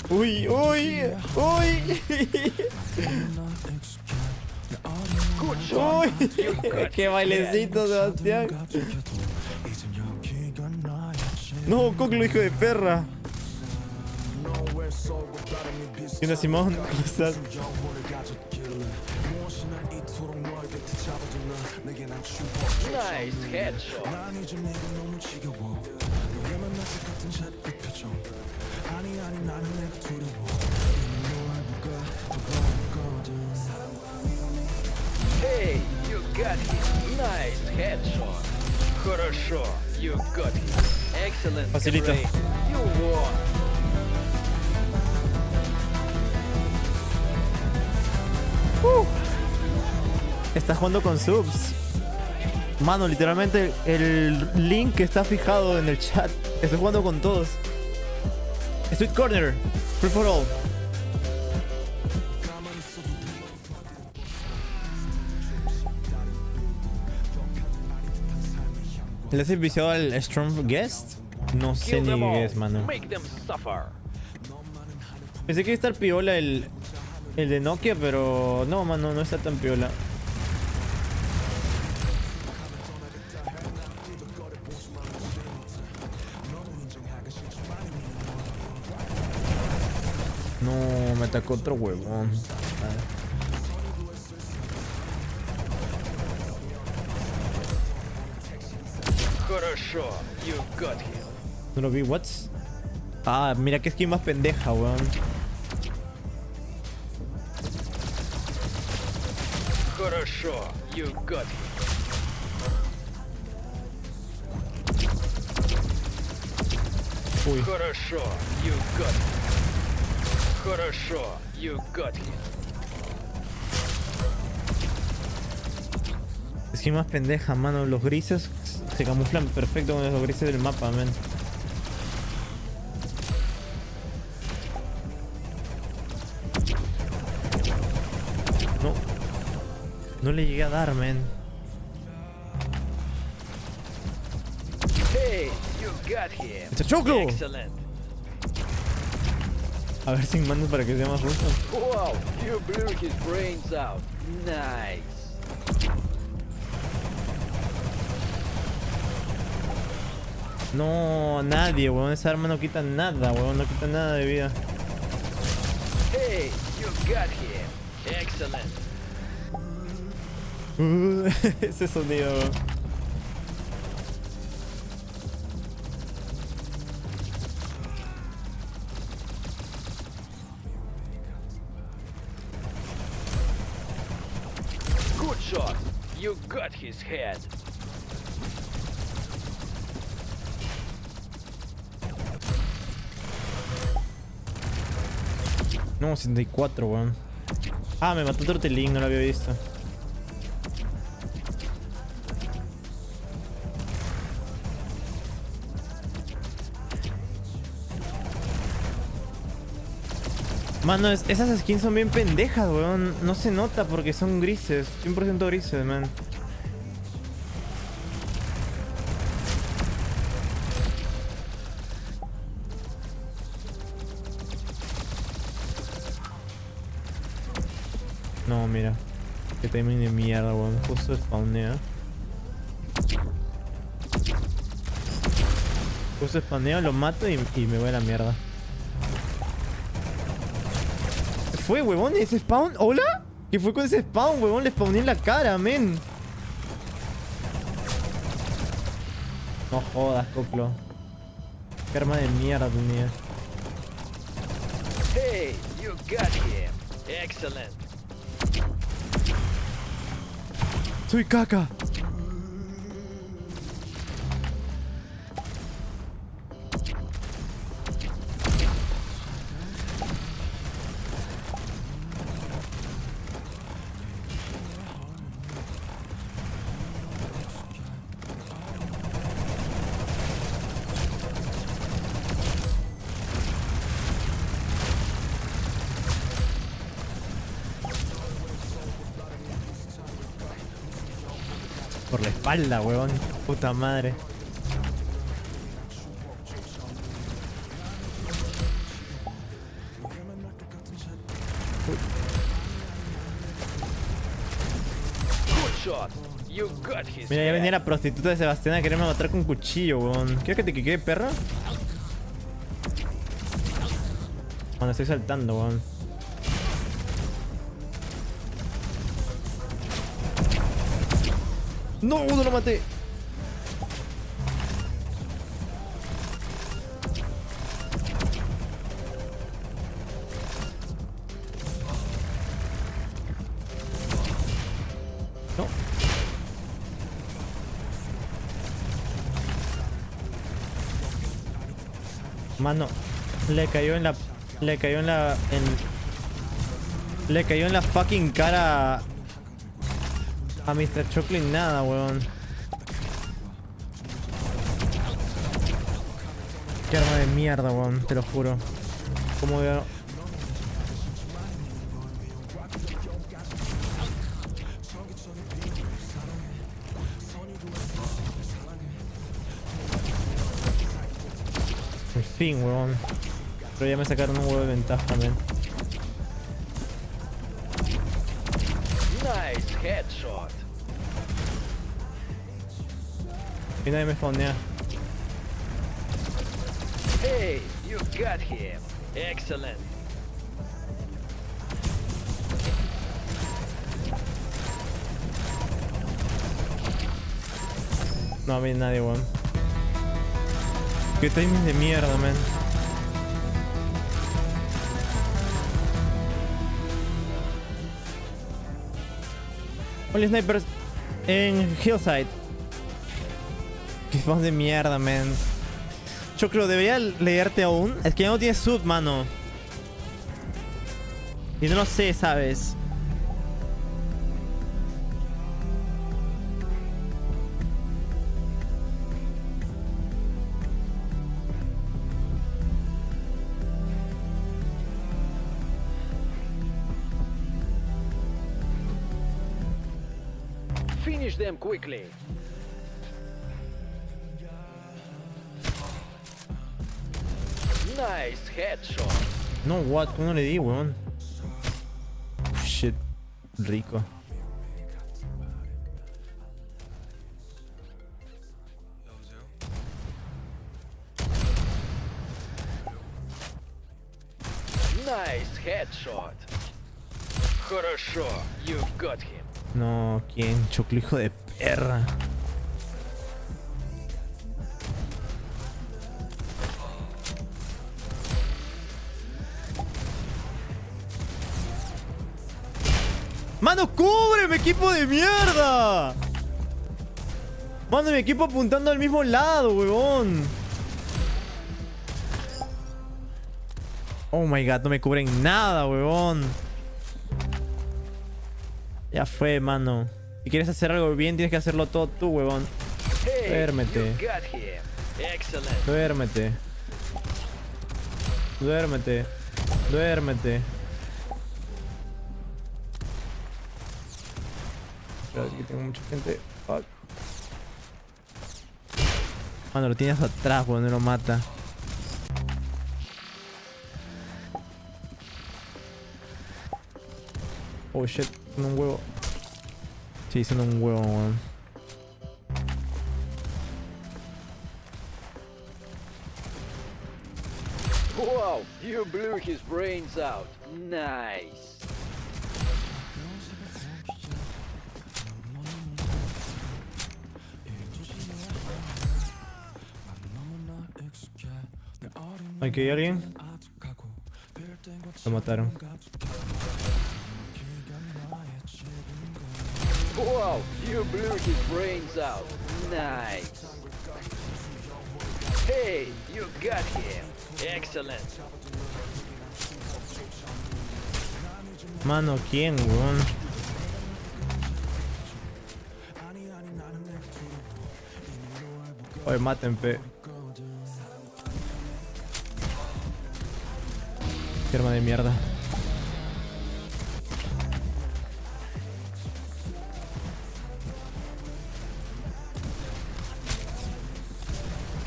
Uy, uy, uy. Uy, qué bailecito, Sebastián. No, Kuklo, hijo de perra. ¿Qué onda, Simón? ¿Cómo estás? Nice headshot. Hey, you got him. Nice headshot. Хорошо, you got him. Excellent. Facilito. Great. You won. Estás jugando con subs. Mano, literalmente el link que está fijado en el chat. Estoy jugando con todos. Street Corner. Free for all. ¿Le has enviciado al Storm Guest? No sé Kill ni them qué all. es, mano. Make them suffer. Pensé que iba a estar piola el de Nokia, pero no, mano, no está tan piola. No, me atacó otro huevón. Хорошо, you got him. No lo vi, what? Ah, mira qué skin más pendeja, weón. Хорошо, you got him. Uy. Хорошо, you got him. Хорошо, you got him. Skin más pendeja, mano. Los grises se camuflan perfecto con los grises del mapa, man. No. No le llegué a dar, man. Hey, you got him. ¡It's a choclo! Excellent. A ver si mando para que sea más ruso. Wow, you blew his brains out. Nice. No, nadie, weón. Esa arma no quita nada, weón. No quita nada de vida. Hey, you got him. Excellent. Ese sonido, weón. Good shot. You got his head. No, 64, weón. Ah, me mató Tortelín, no lo había visto. Mano, esas skins son bien pendejas, weón. No se nota porque son grises. 100% grises, man. No, mira. Qué timing de mierda, weón. Justo spawnea. Justo spawneo, lo mato y me voy a la mierda. ¿Qué fue, huevón? ¿Ese spawn? ¿Hola? ¿Qué fue con ese spawn, huevón? Le spawné en la cara, men. No jodas, Coplo. Qué arma de mierda tenía. Hey, you got him. Excellent. ¡Soy caca! la espalda, weón. Puta madre. Good shot. You got his Mira, ya head. venía la prostituta de Sebastián a quererme matar con cuchillo, weón. ¿Quieres que te quique, perro? Cuando estoy saltando, weón. No, no lo maté. No. Mano, le cayó en la fucking cara a Mr. Chocolate nada, weón. Qué arma de mierda, weón, te lo juro. Como veo. En fin, weón. Pero ya me sacaron un huevo de ventaja también. Nice headshot. Y nadie me spawnea. Hey, you got him. Excellent. No vi nadie, weón. Qué timing de mierda, man. Hola, snipers en Hillside. Qué spawn de mierda, man. Choclo, debería leerte aún. Es que ya no tienes sub, mano. Y no lo sé, ¿sabes? Finish them quickly. Nice headshot. No, what? ¿Cómo no le di, weón? Shit. Rico. Nice headshot. Хорошо, you got him. No, ¿quién? Choclo, hijo de perra. ¡Mano, cúbreme, equipo de mierda! Mano, mi equipo apuntando al mismo lado, huevón. Oh my god, no me cubren nada, huevón. Ya fue, mano. Si quieres hacer algo bien, tienes que hacerlo todo tú, huevón. Hey, Duérmete. you got him. Excellent. Duérmete. Duérmete. Duérmete. Espera, aquí tengo mucha gente. Fuck. Mano, lo tienes atrás, weón, no lo mata. Oh shit, son un huevo. Sí, son un huevo, weón. Wow, you blew his brains out. Nice. ¿Aquí hay alguien? Lo mataron. Wow, you blew his brains out. Nice. Hey, you got him. Excellent. Mano, ¿quién, weón? Oye, maten, pe. Qué arma de mierda.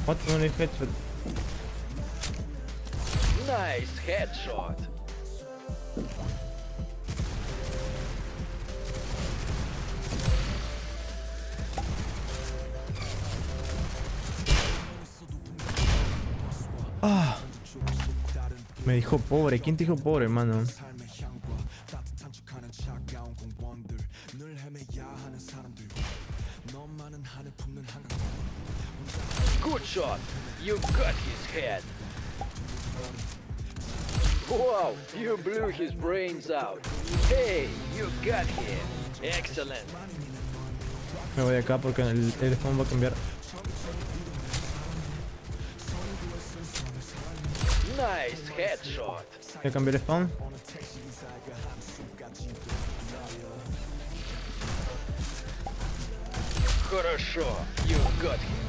What? No le headshot. Nice headshot. Ah. Me dijo pobre. ¿Quién te dijo pobre, hermano? Good shot. You got his head. Wow, you blew his brains out. Hey, you got him. Excellent. Me voy acá porque el spawn va a cambiar. Nice headshot. Voy a cambiar el spawn. Хорошо, you got him.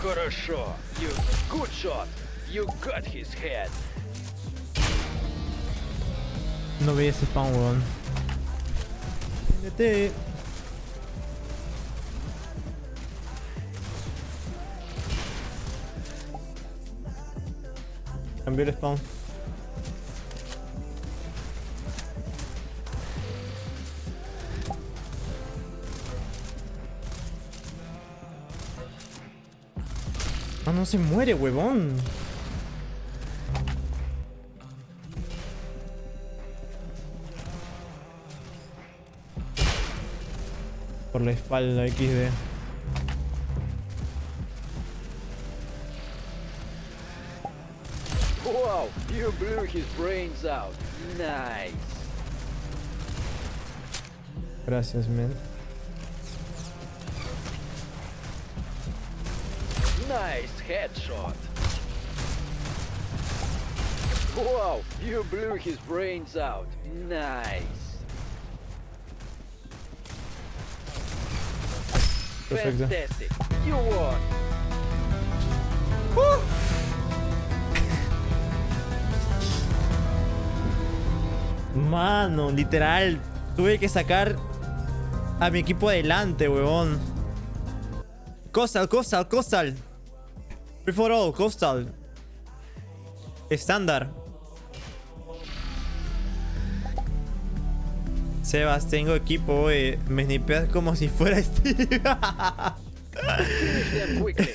Хорошо, you good shot. You got his head. No vi ese spawn, weón. Vete. Cambió el spawn. Ah, no se muere, huevón. Por la espalda, XD. Wow, you blew his brains out. Nice. Gracias, man. Nice headshot. Wow, you blew his brains out. Nice. Perfecto. Fantastic. You won. Mano, literal. Tuve que sacar a mi equipo adelante, huevón. Coastal. Free for all, Coastal. Estándar. Sebas, tengo equipo, wey. Me snipeas como si fuera Steve. Finish them quickly.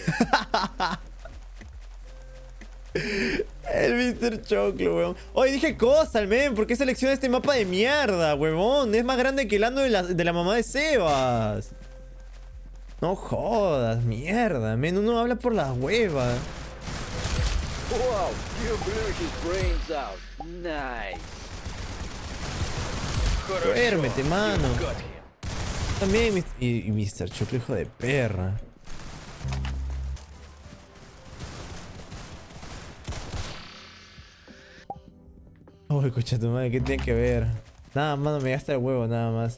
El Mr. Choclo, weón. Oye, dije Coastal, men. ¿Por qué selecciona este mapa de mierda, huevón? Es más grande que el ano de la mamá de Sebas. No jodas, mierda, men. Uno habla por las huevas. Wow, you blew his brains out. Nice. Duérmete, mano. You got him. También y Mr. Choclo, hijo de perra. Oh, escucha tu madre, ¿qué tiene que ver? Nada, mano, me gasta el huevo, nada más.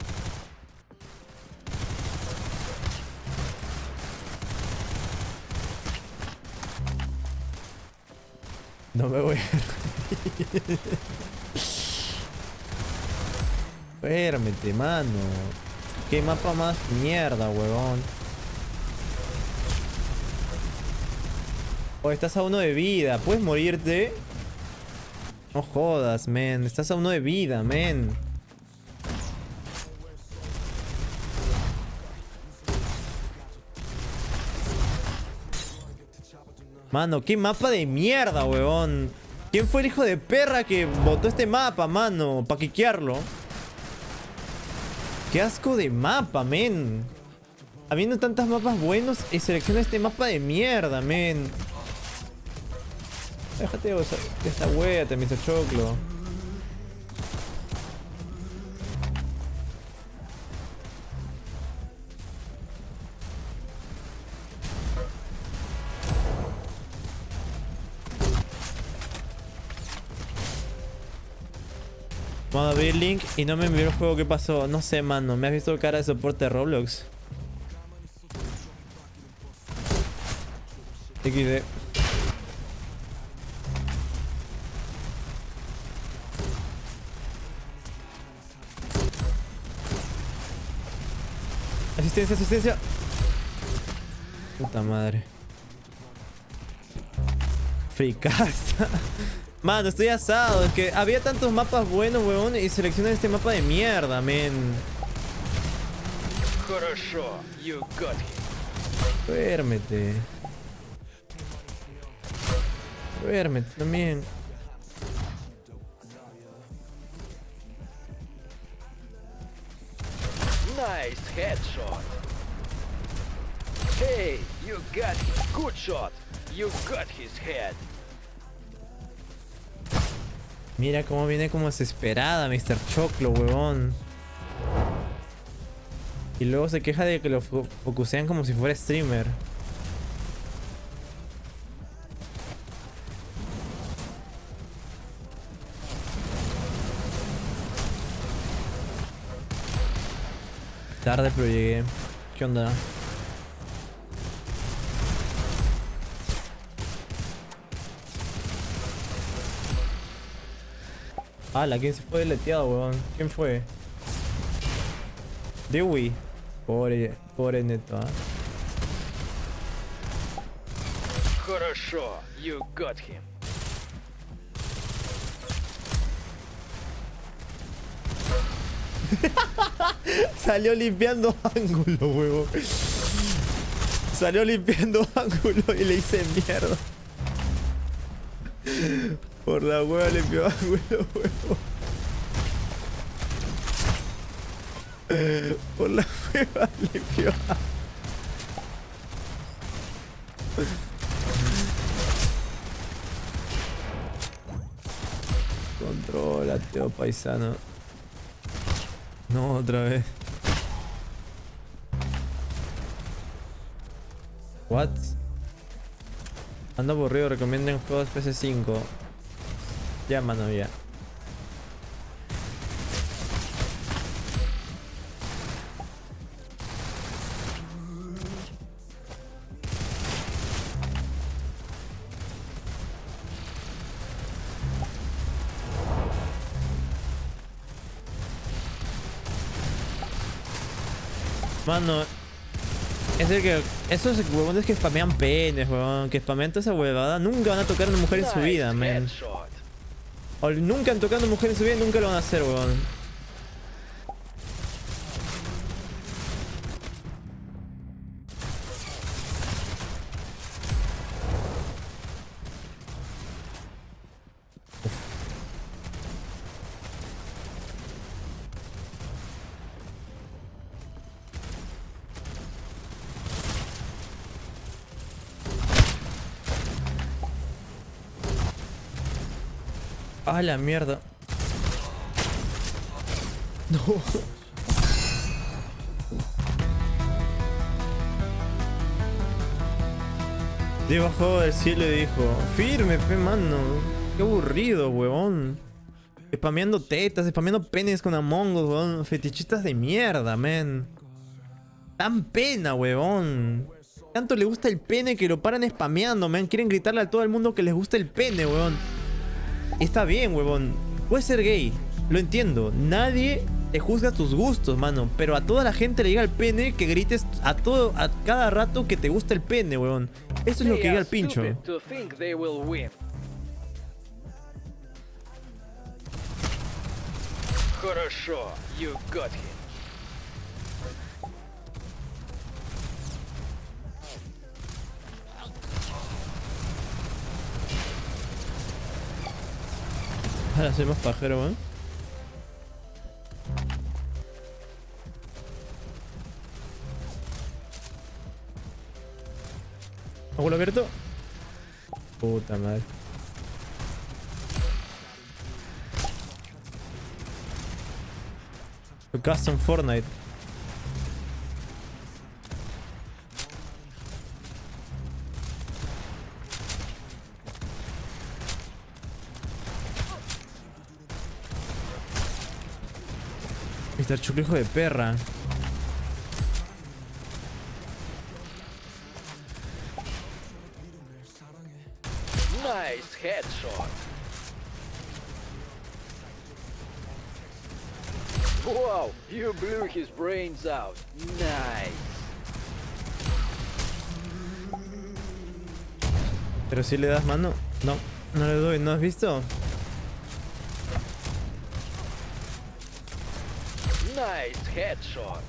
No me voy a reír. Duérmete, mano. Qué mapa más mierda, huevón. Oh, estás a 1 de vida. ¿Puedes morirte? No jodas, men. Estás a 1 de vida, men. Mano, qué mapa de mierda, huevón. ¿Quién fue el hijo de perra que botó este mapa, mano? Para quiquearlo. Qué asco de mapa, men. Habiendo tantos mapas buenos, y selecciona este mapa de mierda, men. Déjate de esa wea, te Mr. Choclo. Vamos a abrir el link y no me envió el juego. ¿Qué pasó? No sé, mano. ¿Me has visto cara de soporte de Roblox? XD. Asistencia, asistencia. Puta madre. Fricasta. Mano, estoy asado. Es que había tantos mapas buenos, weón. Y seleccioné este mapa de mierda, men. Хорошо, you got him. Duérmete. Duérmete también. Nice headshot. Hey, you got him. Good shot. You got his head. Mira cómo viene como desesperada Mr. Choclo, huevón. Y luego se queja de que lo focusean como si fuera streamer. Tarde pero llegué. ¿Qué onda? ¡Hala! ¿Quién se fue deleteado, weón? ¿Quién fue? Dewey. Pobre neto, ¿ah? Хорошо, you got him. Salió limpiando ángulo, huevo. Salió limpiando ángulo y le hice mierda. Por la hueva limpió ángulo, huevo. Por la hueva limpió ángulo. Controla, tío paisano. No, otra vez. What? Ando aburrido, recomienden juegos PS5. Ya, mano, ya. Mano, es el que esos huevones que spamean penes, huevón, que spamean toda esa huevada, nunca van a tocar a una mujer en su vida, man. O nunca han tocado a una mujer en su vida y nunca lo van a hacer, huevón. ¡Ah, la mierda! No. Debajo del cielo y dijo: firme, pe mano. Qué aburrido, huevón. Spameando tetas, spameando penes con Among Us, huevón. Fetichistas de mierda, men. Dan pena, huevón. Tanto le gusta el pene que lo paran spameando, man. Quieren gritarle a todo el mundo que les gusta el pene, huevón. Está bien, huevón. Puedes ser gay. Lo entiendo. Nadie te juzga tus gustos, mano. Pero a toda la gente le llega el pene que grites a cada rato que te gusta el pene, huevón. Eso es lo que llega al pincho. Хорошо, you got him. Ahora soy más pajero, man. ¿Abuelo abierto? Puta madre. Custom Fortnite. Mr. Chuclo, hijo de perra. Nice headshot. Wow, you blew his brains out. Nice. Pero si le das mano. No, no le doy. ¿No has visto? Nice headshot.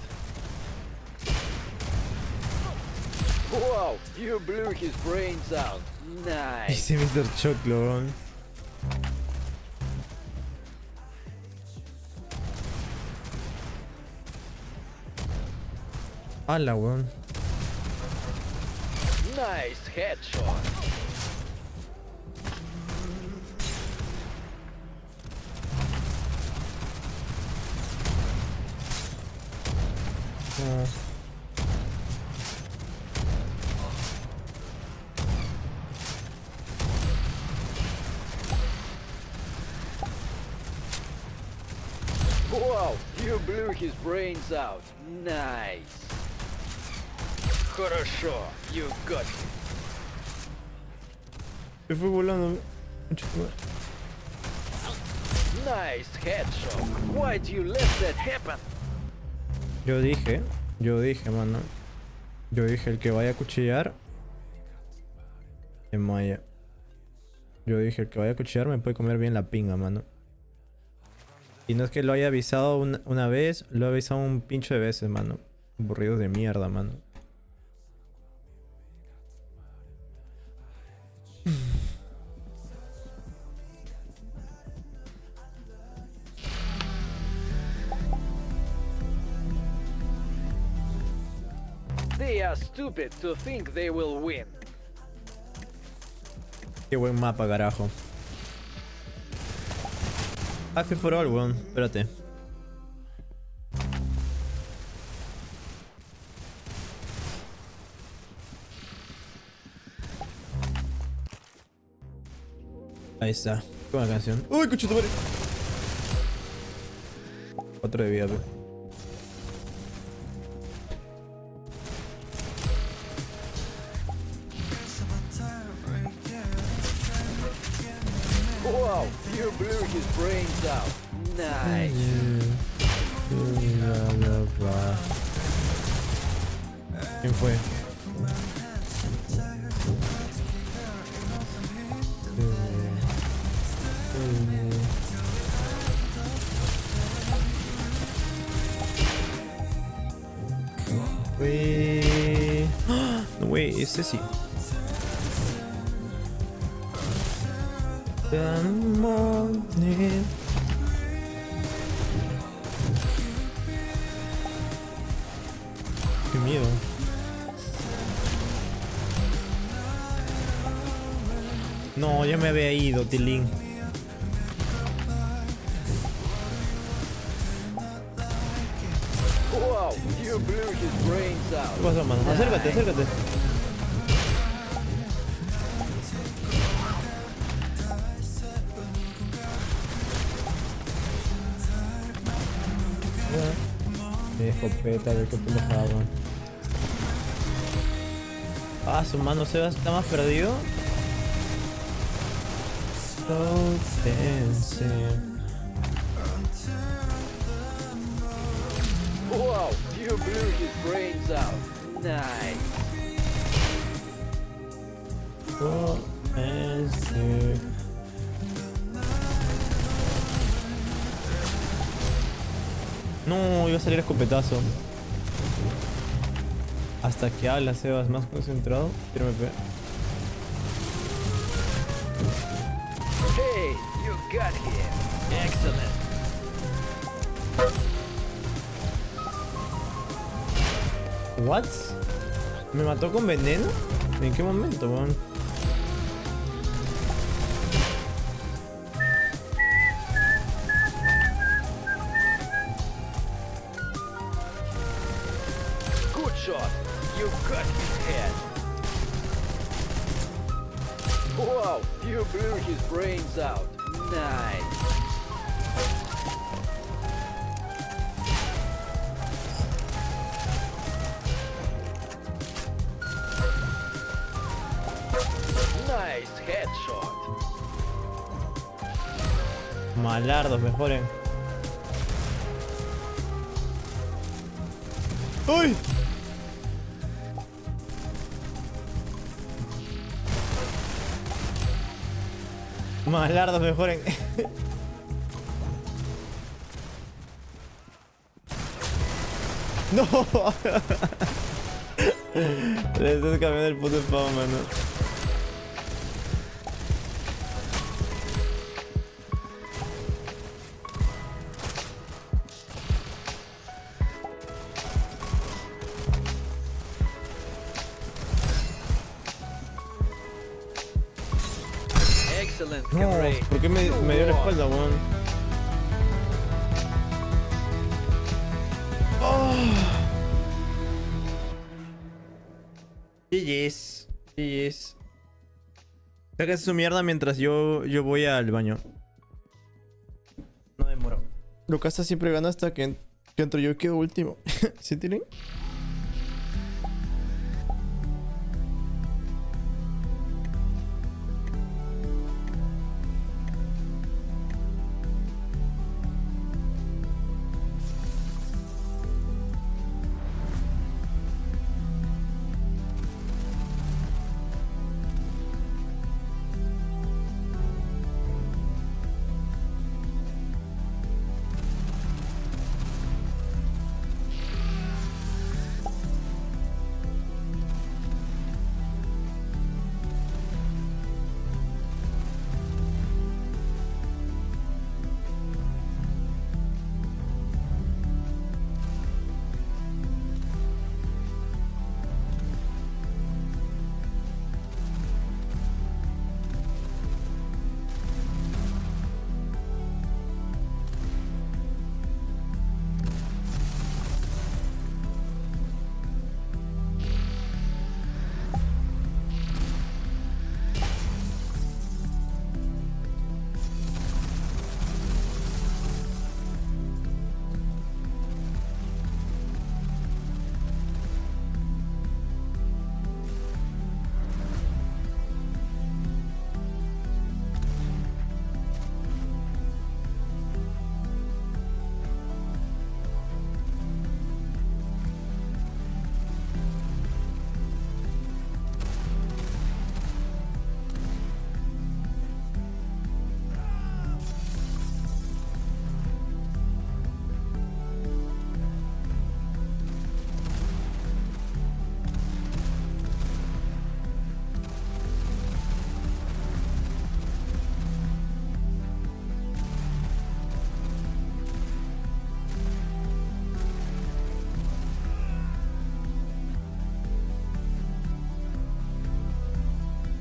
Wow, you blew his brains out. Nice. Ese Mr. Choclo, weón. Hala, weón. Nice headshot. Oh. Wow, you blew his brains out. Nice. Хорошо, you got it. Se fue volando. Nice headshot. Why'd you let that happen? Yo dije, mano. Yo dije, el que vaya a cuchillar. En Maya. Yo dije, el que vaya a cuchillar me puede comer bien la pinga, mano. Y no es que lo haya avisado una vez, lo he avisado un pincho de veces, mano. Aburridos de mierda, mano. They are stupid to think they will win. Qué buen mapa, carajo. F for all, weón. Espérate. Ahí está. Qué buena canción. ¡Uy, cuchito, madre! 4 de vida, pe. Wow, you blew his brains out. Nice. ¿Quién fue? Fue... No, güey, ese sí. Qué miedo. No, ya me había ido, Tilín. Wow, you blew his brains out. ¿Qué pasó, mano? Acércate, acércate. Escopeta, a ver qué pendejada, weón. Ah, su mano Sebas está más perdido. So dancing. Wow, you blew his brains out. Nice. So dancing. No, iba a salir escopetazo. Hasta que habla Sebas más concentrado. Tírame P. Hey, you got him. Excellent. What? ¿Me mató con veneno? ¿En qué momento, weón? Good shot. You cut his head. Wow, you blew his brains out. Nice. Nice headshot. Malardos, mejoren. ¡Uy! Malardo mejor en... ¡No! Le estás cambiando el puto spawn, mano. Excellent, No, Kenray. ¿por qué me dio la espalda, weón? Oh. GG's. GG's. Sáquense su mierda mientras yo voy al baño. No demoro. Lucasa siempre gana hasta que entro yo y quedo último. ¿Sí tienen?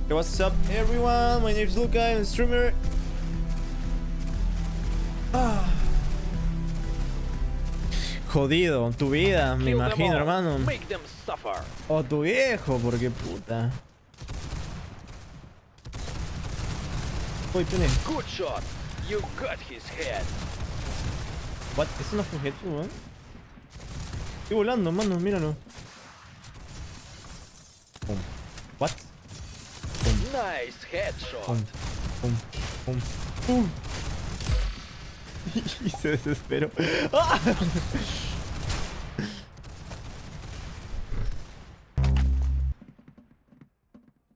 Hey, what's up everyone? My name is Luca, I'm a streamer. Jodido, tu vida, me Kill them imagino, all. hermano. Make them suffer. O tu viejo, porque puta. Uy, tiene. Good shot. You got his head. What? ¿Eso no fue un headshot, weón? Estoy volando, mano, míralo. Pum. What? Nice headshot. Pum, pum, pum, pum. Y se desesperó. ¡Ah!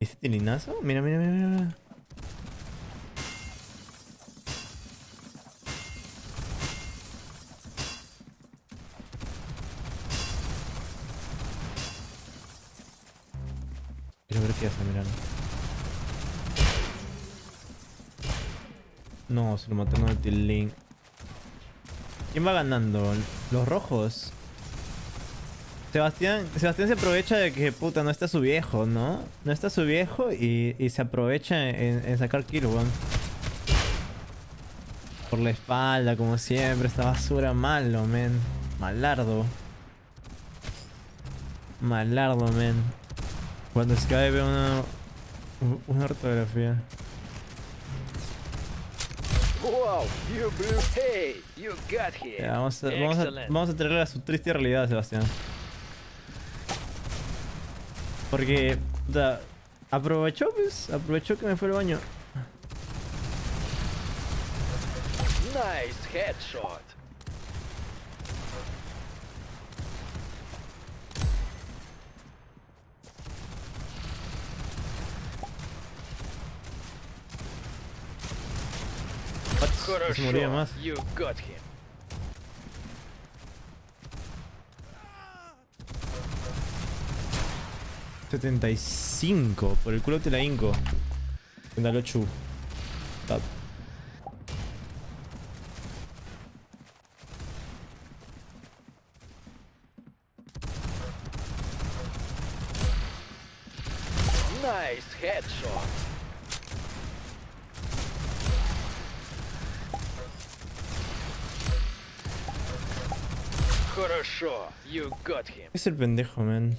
¿Ese tilinazo? Mira, mira, mira, mira. Quiero ver qué hace, mirando. No, se lo mataron al tilín. ¿Quién va ganando? ¿Los rojos? Sebastián se aprovecha de que puta no está su viejo, ¿no? No está su viejo y se aprovecha en sacar kill, weón. Por la espalda, como siempre, esta basura malo, men. Malardo. Malardo, men. Cuando Sky ve una ortografía. Wow, you blew. Hey, you got here. Ya, vamos Excellent. a traerle a su triste realidad, Sebastián. Porque, puta, aprovechó que me fue al baño. Nice headshot. Se moría más. You got him. $75. Por el culo te la hinco. 78. Top. Nice headshot. Хорошо, you got him. Es el pendejo, man.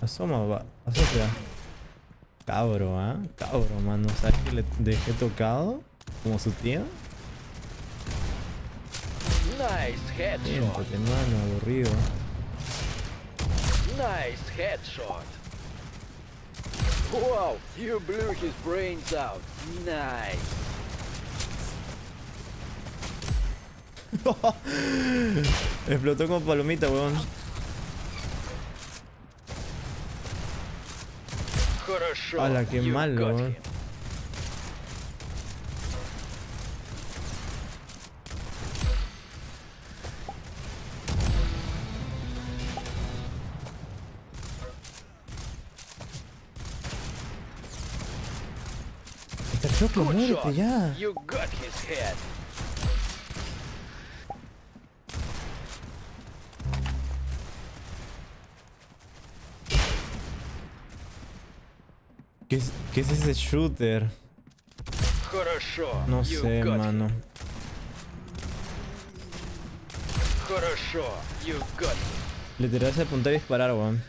Asoma, va. Asocia. Cabro, ¿ah? Cabro, mano. ¿Sabes que le dejé tocado? Como su tío. Nice headshot. Siéntate, mano, aburrido. Nice headshot. Wow, you blew his brains out. Nice. Explotó como palomita, weón. Хорошо. Ala, qué you malo, got weón. him. Está choco, Good muérete shot. ya. You got his head. ¿Qué es ese shooter? Хорошо. No you sé, got mano. him. Хорошо. You got him. Literal es apuntar y disparar, weón.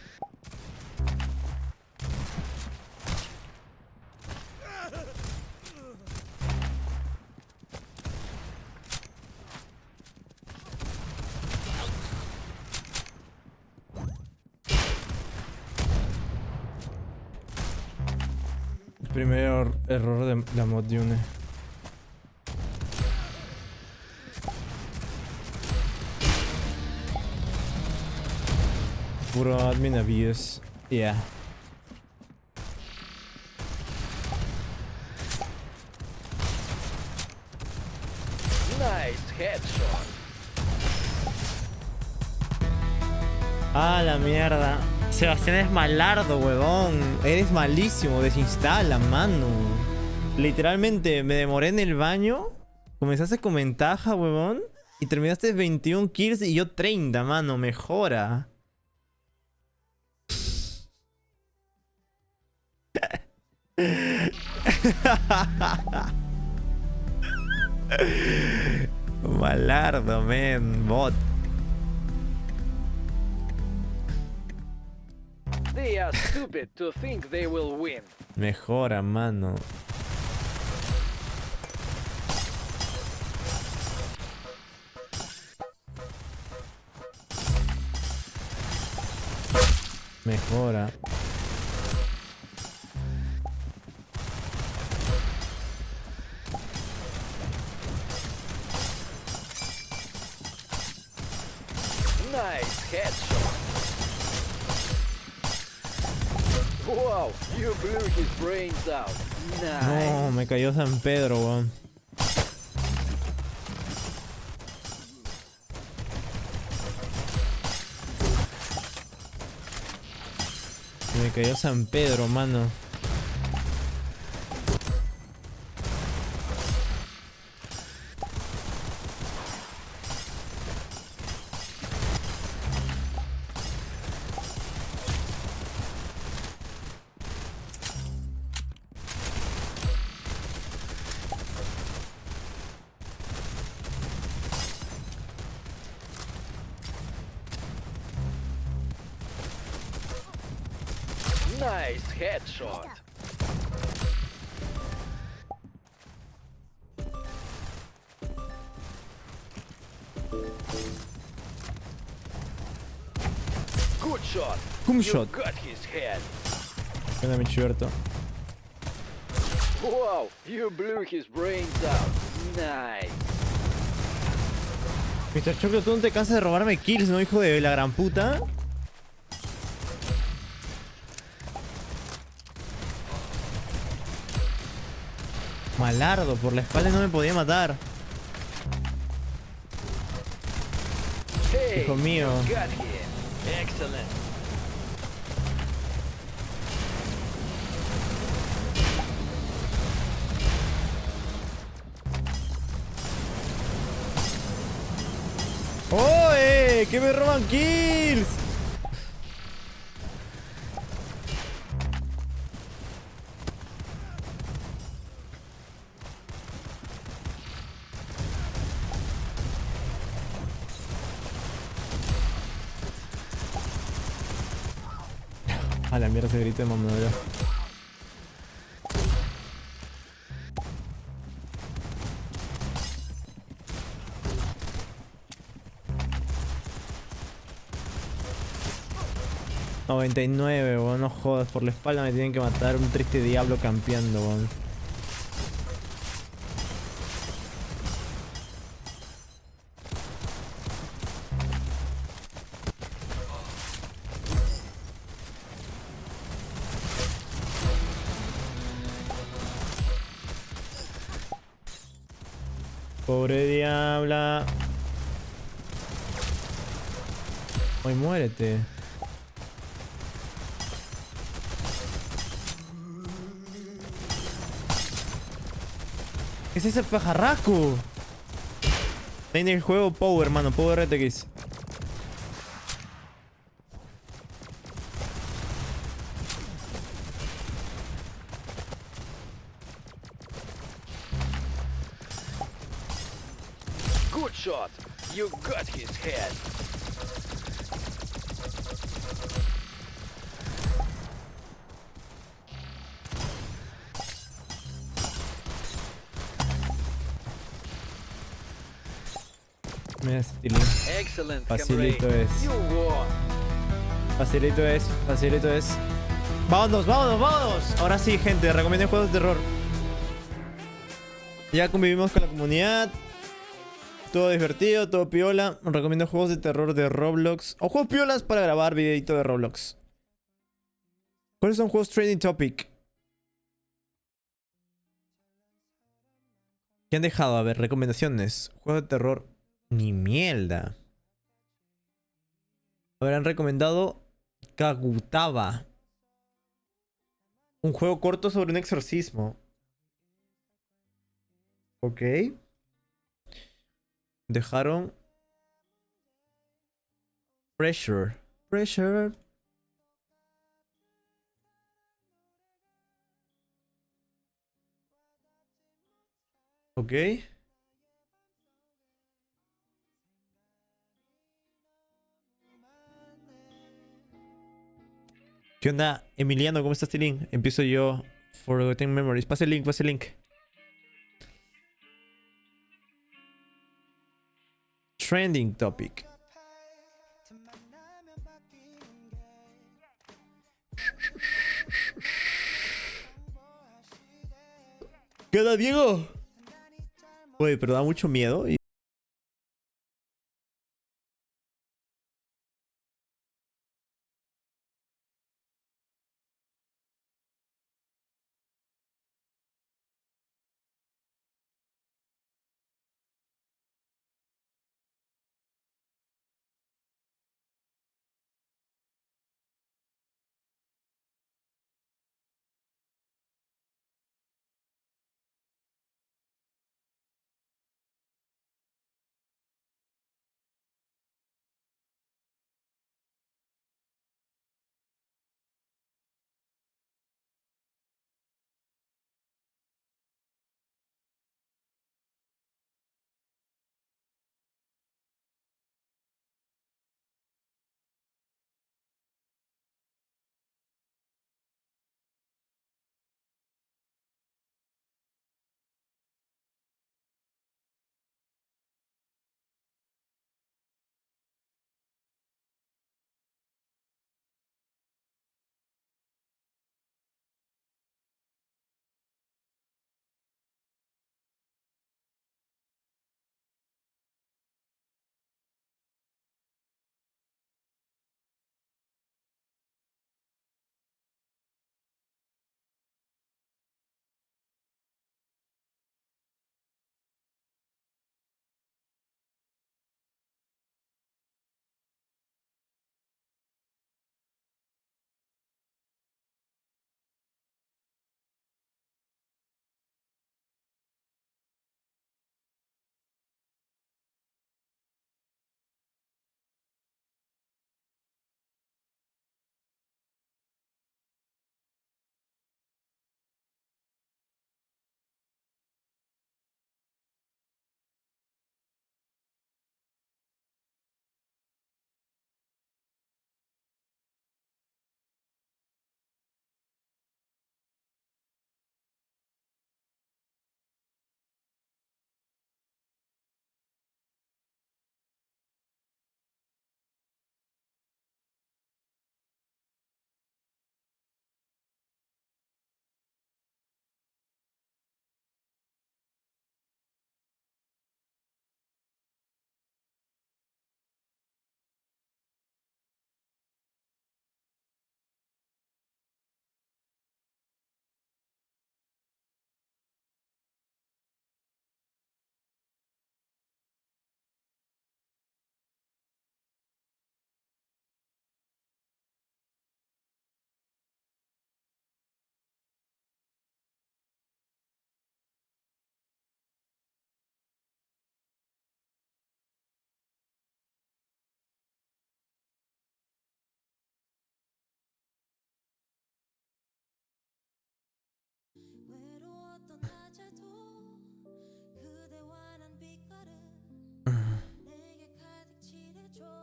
Primer error de la mod Dune. Puro admin abuse. Yeah. Nice headshot. Ah, la mierda. Sebastián es malardo, huevón. Eres malísimo. Desinstala, mano. Literalmente me demoré en el baño. Comenzaste con ventaja, huevón. Y terminaste 21 kills y yo 30, mano. Mejora. Malardo, man. Bot. They are stupid to think they will win. Mejora, mano. Mejora. Nice headshot. Wow, you blew his brains out. Nice. No, me cayó San Pedro, weón. Me cayó San Pedro, mano. Nice headshot. Good shot. Cum You shot. got his head. Venga, mi chivierto. Wow, you blew his brains out. Nice. Mr. Choclo, tú no te cansas de robarme kills, ¿no, hijo de la gran puta? Malardo, por la espalda no me podía matar. Hey, Hijo mío. you got here. Excellent. ¡Oye! ¡Que me roban kills! A la mierda ese grito de mamadera. $99, weón, no jodas, por la espalda me tienen que matar un triste diablo campeando, weón. Pobre diabla. Ay, muérete. ¿Qué es ese pajarraco? En el juego Power, hermano, Power RTX. Good shot. You got his head. Mira ese tilín. Excellent, Facilito comrade. es. You won. Facilito es, facilito es. ¡Vámonos, vámonos, vámonos! Ahora sí, gente, recomiendo juegos de terror. Ya convivimos con la comunidad. Todo divertido, todo piola. Recomiendo juegos de terror de Roblox. O juegos piolas para grabar videito de Roblox. ¿Cuáles son juegos trending topic? ¿Qué han dejado? A ver, recomendaciones. Juegos de terror. Ni mierda. Habrán recomendado Kagutaba. Un juego corto sobre un exorcismo. Ok. Dejaron Pressure. Pressure. Ok. ¿Qué onda, Emiliano? ¿Cómo estás, Tilín? Empiezo yo. Forgotten Memories. Pase el link, pase el link. Trending topic. ¿Qué onda, Diego? Oye, pero da mucho miedo.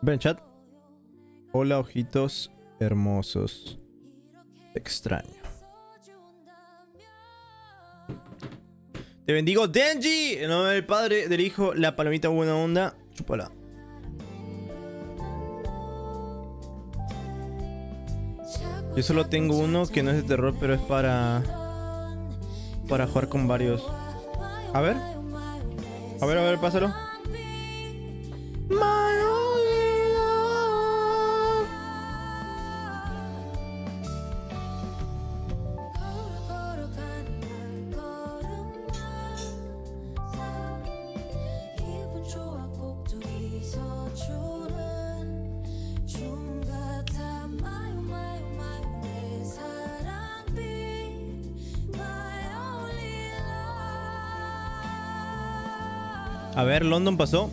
Ven, chat. Hola, ojitos hermosos. Te extraño. Te bendigo, Denji. En nombre del Padre, del Hijo, la palomita buena onda. Chúpala. Yo solo tengo uno que no es de terror, pero es para jugar con varios. A ver. A ver, pásalo. A ver, London pasó.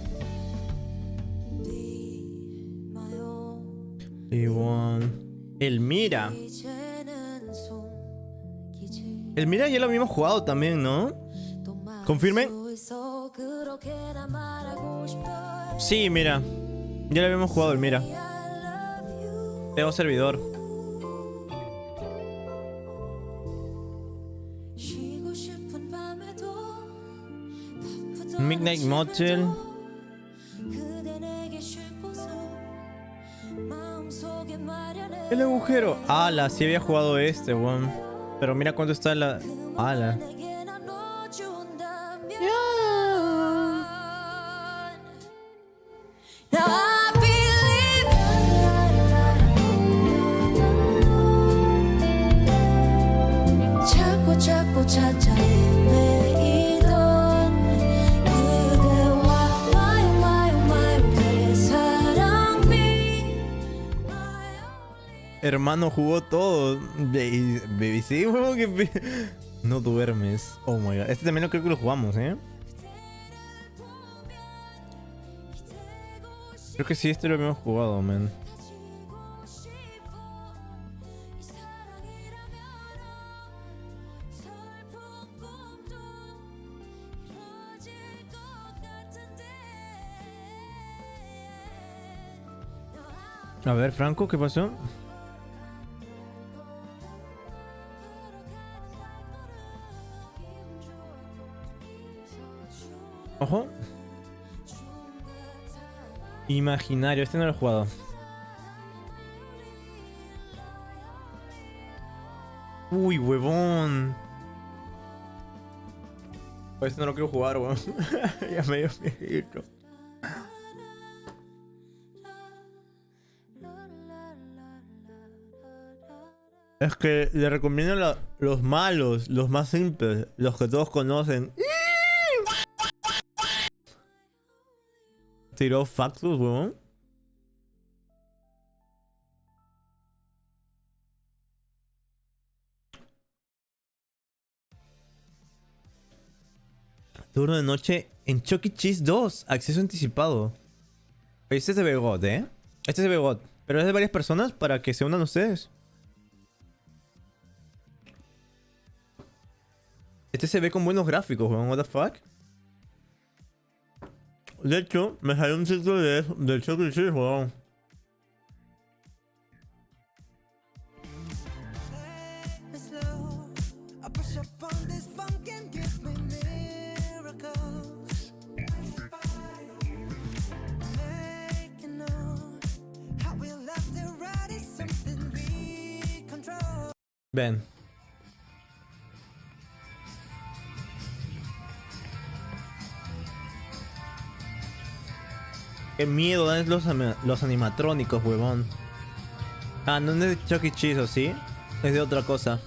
Elmira. Elmira ya lo habíamos jugado también, ¿no? ¿Confirmen? Sí, mira. Ya lo habíamos jugado, Elmira. Tengo servidor. Midnight Motel. El agujero. Ala, sí había jugado este, weón. Pero mira cuánto está la... Ala. Hermano jugó todo. Baby, sí, juego que no duermes. Oh my god. Este también lo creo que lo jugamos, Creo que sí, este lo habíamos jugado, man. A ver, Franco, ¿qué pasó? Ojo. Imaginario, este no lo he jugado. Uy, huevón. Este no lo quiero jugar, huevón. Ya me dio miedo. Es que le recomiendo los malos, los más simples, los que todos conocen. Tiró Factus, weón. Turno de noche en Chuck E. Cheese 2. Acceso anticipado. Este es de Begot, Este es de Begot. Pero es de varias personas para que se unan ustedes. Este se ve con buenos gráficos, weón. What the fuck. De hecho, me salió un sitio del Chuck E. Cheese, weón. Ven. Qué miedo dan los animatrónicos, huevón. Ah, no es de Chuck E. Cheese, ¿o sí? Es de otra cosa.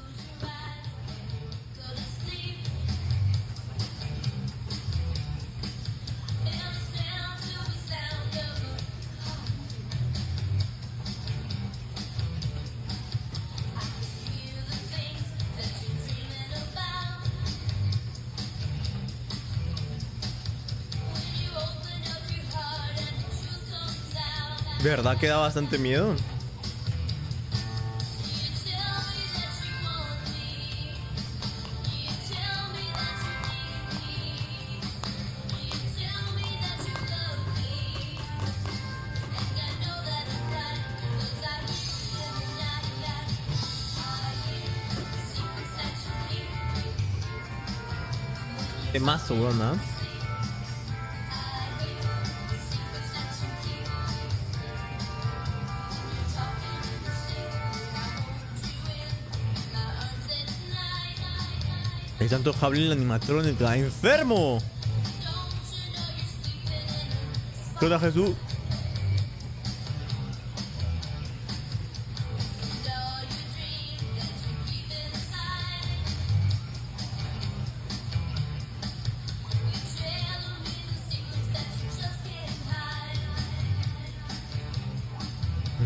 ¿Verdad que da bastante miedo? Temazo, weón, ¿no? El santo jabalí animatrónica, enfermo. Hola, Jesús.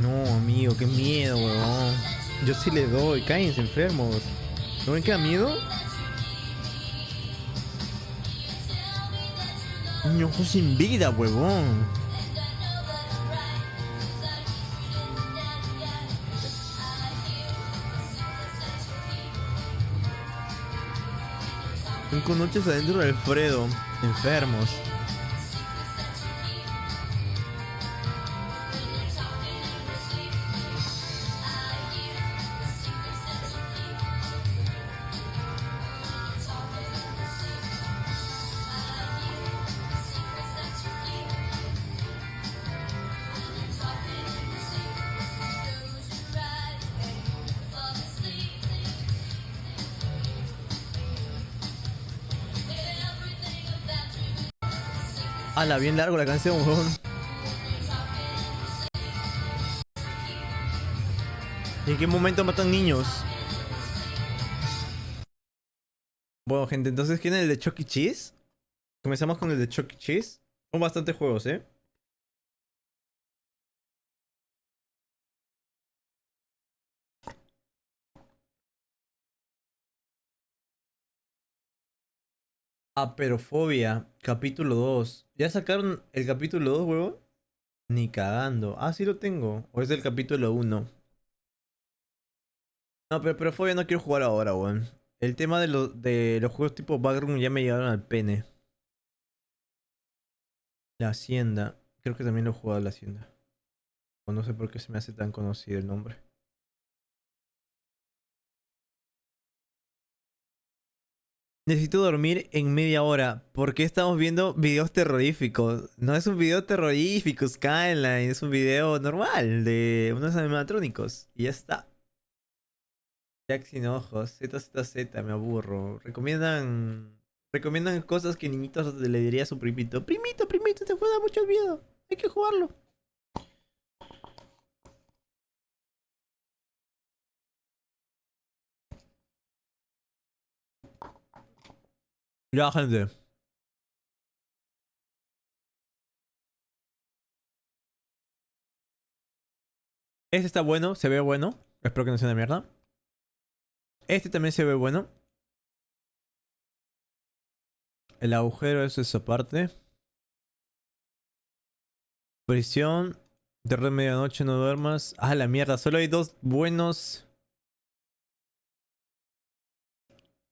No, amigo, qué miedo, weón. Yo sí le doy, cállense enfermos. ¿No ven que da miedo? Un ojo sin vida, huevón. Cinco noches adentro de Alfredo. Enfermos. Ala, bien largo la canción, weón. ¿Y en qué momento matan niños? Bueno, gente, entonces ¿quién es el de Chuck E. Cheese? Comenzamos con el de Chuck E. Cheese. Son bastantes juegos, ¿eh? Aperofobia, capítulo 2. ¿Ya sacaron el capítulo 2, huevo? Ni cagando. Ah, sí lo tengo. O es el capítulo 1. No, pero Aperofobia no quiero jugar ahora, weón. El tema de los juegos tipo Backroom ya me llegaron al pene. La Hacienda. Creo que también lo he jugado a La Hacienda. O no sé por qué se me hace tan conocido el nombre. Necesito dormir en media hora. ¿Por qué estamos viendo videos terroríficos? No es un video terrorífico, Skyline. Es un video normal de unos animatrónicos. Y ya está. Jack sin ojos. ZZZ, me aburro. Recomiendan cosas que niñitos le diría a su primito. Primito, te juega mucho miedo. Hay que jugarlo. Ya, gente. Este está bueno, se ve bueno. Espero que no sea una mierda. Este también se ve bueno. El agujero es esa parte. Prisión. Terror de medianoche, no duermas. Ah, la mierda. Solo hay dos buenos.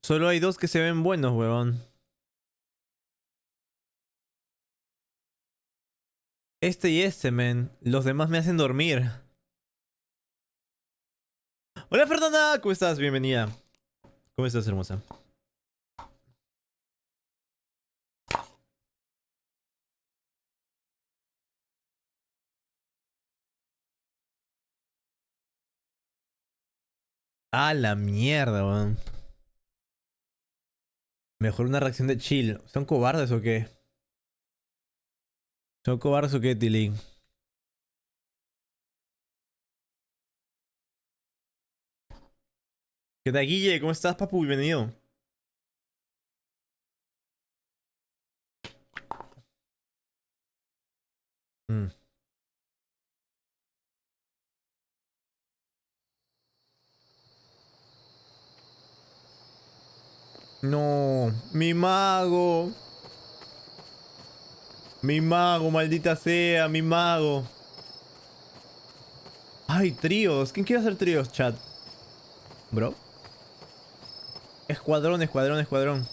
Solo hay dos que se ven buenos, huevón. Este y este, men. Los demás me hacen dormir. Hola, Fernanda. ¿Cómo estás? Bienvenida. ¿Cómo estás, hermosa? Ah, la mierda, weón. Mejor una reacción de chill. ¿Son cobardes o qué? ¿Son cobardes o qué, Tilín? ¿Qué tal, Guille? ¿Cómo estás, papu? Bienvenido. No, mi mago. Mi mago, maldita sea, mi mago. Ay, tríos. ¿Quién quiere hacer tríos, chat? Bro. Escuadrón, escuadrón, escuadrón.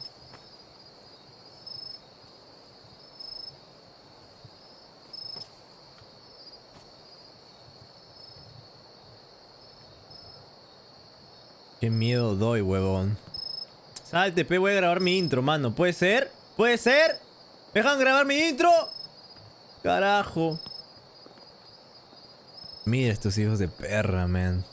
Qué miedo doy, huevón. Salte, pe, voy a grabar mi intro, mano. ¿Puede ser? ¿Puede ser? ¿Me dejan grabar mi intro? Carajo. Mira estos hijos de perra, man.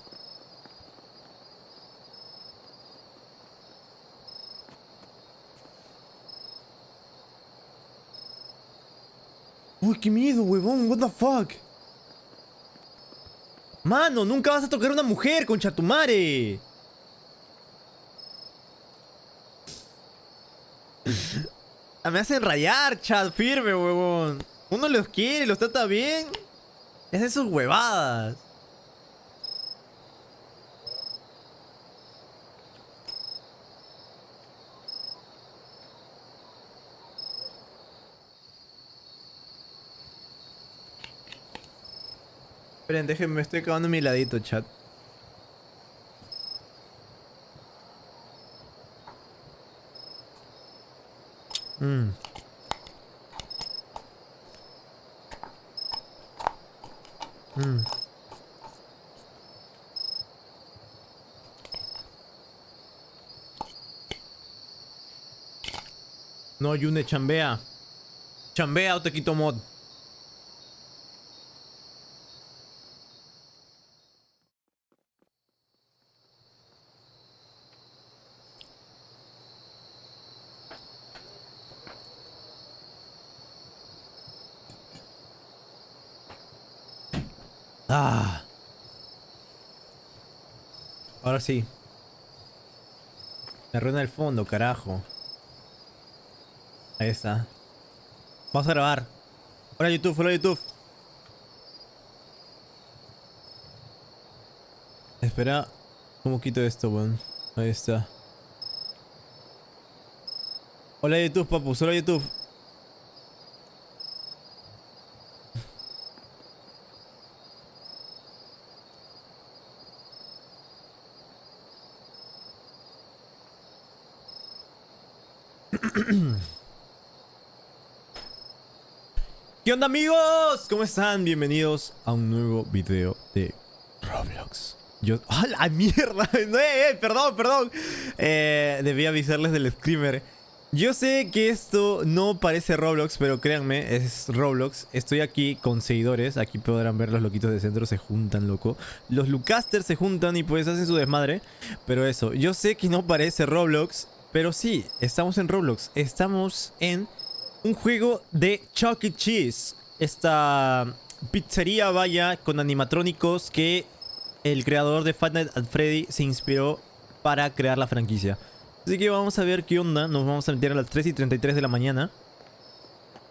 Uy, qué miedo, huevón. What the fuck. Mano, nunca vas a tocar a una mujer, concha tu madre. Me hacen rayar, chat, firme, huevón. Uno los quiere, los trata bien. Es de sus huevadas. Esperen, déjenme, me estoy acabando mi heladito, chat. No, Yune, chambea. Chambea o te quito mod. Ah. Ahora sí. Me arruina el fondo, carajo. Ahí está. Vamos a grabar. Hola YouTube, hola YouTube. Espera. ¿Cómo quito esto, weón? Ahí está. Hola YouTube, papus, hola YouTube. ¿Qué onda, amigos? ¿Cómo están? Bienvenidos a un nuevo video de Roblox. ¡Ah, la mierda! No, perdón. Debí avisarles del screamer. Yo sé que esto no parece Roblox, pero créanme, es Roblox. Estoy aquí con seguidores. Aquí podrán ver los loquitos de centro se juntan, loco. Los Lucasters se juntan y pues hacen su desmadre. Pero eso, yo sé que no parece Roblox, pero sí, estamos en Roblox. Estamos en un juego de Chuck E. Cheese. Esta pizzería, vaya, con animatrónicos que el creador de Five Nights at Freddy se inspiró para crear la franquicia. Así que vamos a ver qué onda. Nos vamos a meter a las 3:33 de la mañana.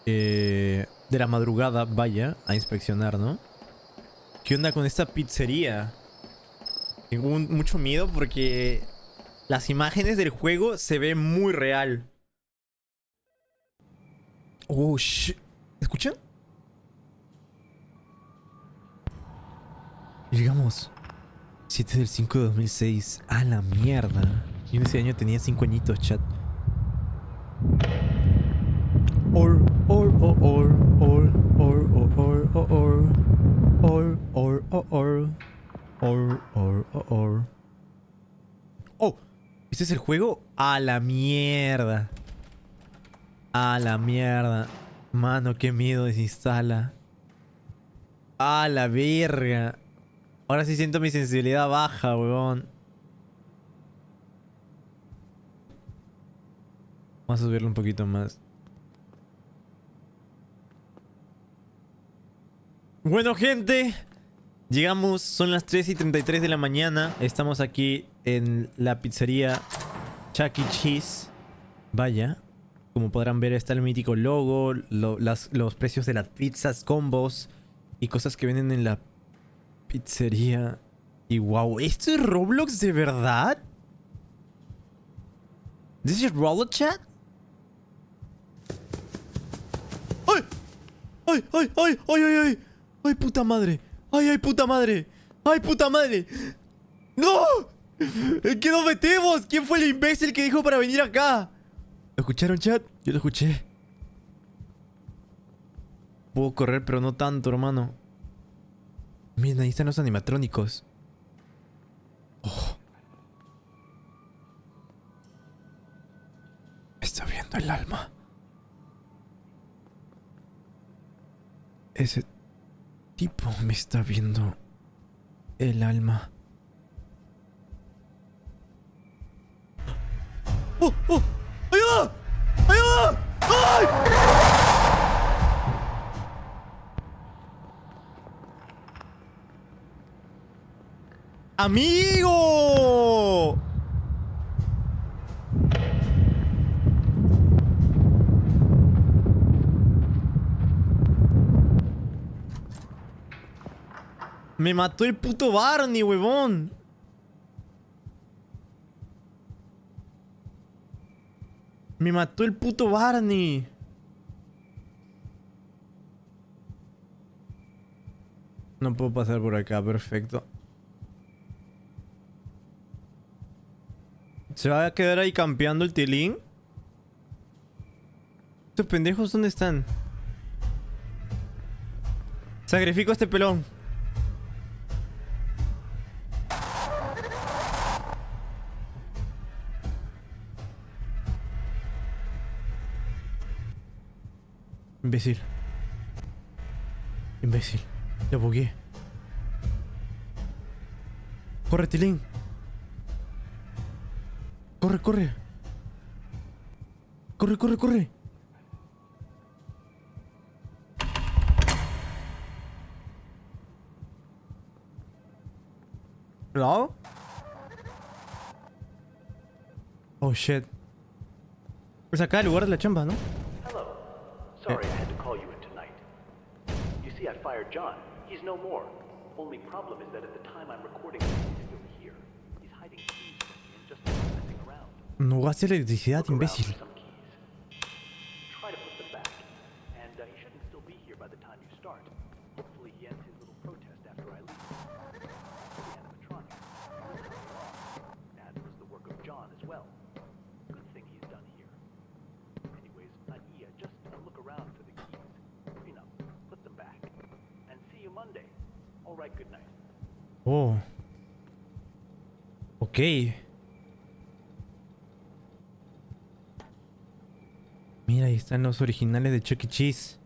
De la madrugada, vaya, a inspeccionar, ¿no? ¿Qué onda con esta pizzería? Tengo mucho miedo porque las imágenes del juego se ven muy real. Oh, shit. ¿Escuchan? Llegamos. 7 del 5 de 2006. A la mierda. Yo en ese año tenía 5 añitos, chat. Oh, ¿este es el juego? A la mierda. A la mierda. Mano, qué miedo, desinstala. A la verga. Ahora sí siento mi sensibilidad baja, weón. Vamos a subirlo un poquito más. Bueno, gente. Llegamos, son las 3:33 de la mañana. Estamos aquí en la pizzería Chuck E. Cheese. Vaya. Como podrán ver, está el mítico logo, los precios de las pizzas, combos y cosas que venden en la pizzería. Y wow, ¿esto es Roblox de verdad? ¿This is Roblox, chat? ¡Ay! ¡Ay, ay, ay, ay, ay, ay! ¡Ay, puta madre! ¡Ay, ay, puta madre! ¡Ay, puta madre! ¡No! ¿En qué nos metemos? ¿Quién fue el imbécil que dijo para venir acá? ¿Lo escucharon, chat? Yo lo escuché. Puedo correr, pero no tanto, hermano. Miren, ahí están los animatrónicos. Oh. El alma. Ese tipo me está viendo el alma. ¡Oh! ¡Oh! ¡Ayuda! ¡Ayuda! ¡Ay! ¡Amigo! Me mató el puto Barney, huevón. Me mató el puto Barney. No puedo pasar por acá, perfecto. ¿Se va a quedar ahí campeando el tilín? ¿Estos pendejos dónde están? Sacrifico a este pelón. Imbécil. Imbécil. Lo bugué. Corre, tilín. Corre, corre. Corre, corre, corre. ¿Hello? Oh shit. Pues acá el lugar de la chamba, ¿no? Sorry I had to call you in tonight. You see, I fired John. He's no more. Only problem is that at the time I'm recording this, he's still here. He's hiding keys from me and just messing around. No gastes electricidad, imbécil. Try to put them back. And he shouldn't still be here by the time you start. Hopefully he ends his little protest after I leave. The animatronics. That was the work of John as well. Good thing he's done here. Anyways, Nadia, just look around for the keys. Clean up, put them back. And see you Monday. All right, good night. Oh. Ok. Mira, ahí están los originales de Chuck E. Cheese.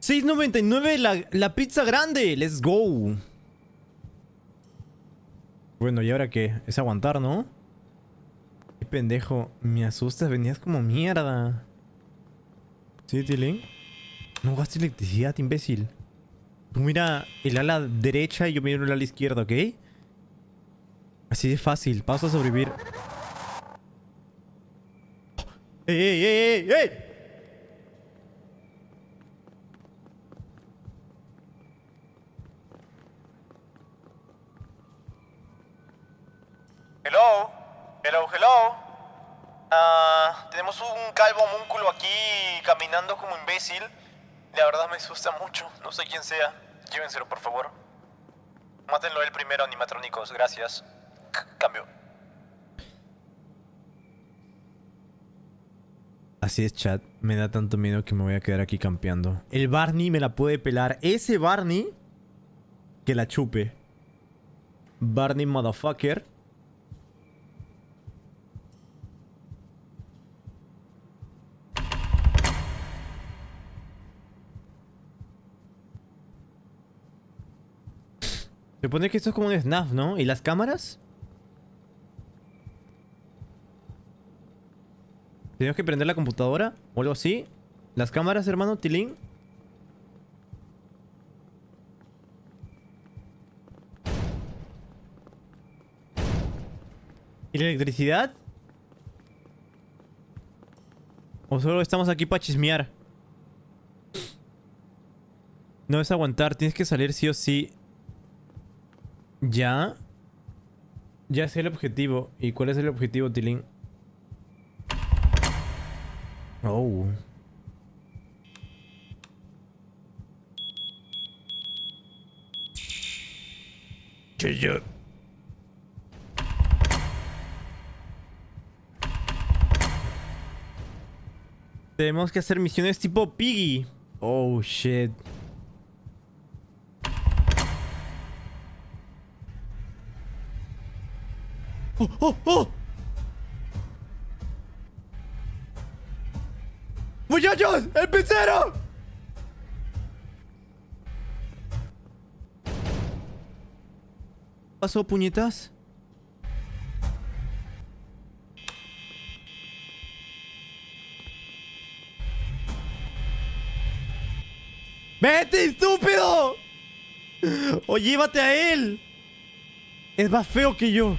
$6.99 la pizza grande. Let's go. Bueno, ¿y ahora qué? Es aguantar, ¿no? Qué pendejo. Me asustas, venías como mierda. ¿Sí, Tilín? No gastes electricidad, imbécil. Tú mira el ala derecha y yo miro el ala izquierda, ¿ok? Así de fácil. Paso a sobrevivir. ¡Ey, ey, ey, ey, ey! Hello, hello, hello. Tenemos un calvo homúnculo aquí caminando como imbécil. La verdad me asusta mucho. No sé quién sea. Llévenselo, por favor. Mátenlo él primero, animatrónicos. Gracias. Cambio. Así es, chat. Me da tanto miedo que me voy a quedar aquí campeando. El Barney me la puede pelar. Ese Barney que la chupe. Barney motherfucker. Se supone que esto es como un snap, ¿no? ¿Y las cámaras? ¿Tenemos que prender la computadora? ¿O algo así? ¿Las cámaras, hermano? ¿Tilín? ¿Y la electricidad? ¿O solo estamos aquí para chismear? No es aguantar, tienes que salir sí o sí. ¿Ya? Ya sé el objetivo. ¿Y cuál es el objetivo, Tilín? Oh. Yo. Tenemos que hacer misiones tipo Piggy. Oh, shit. ¡Oh, oh, oh! ¡Muchachos! ¡El pizzero! ¿Pasó, puñetas? ¡Vete, estúpido! ¡O llévate a él! Es más feo que yo.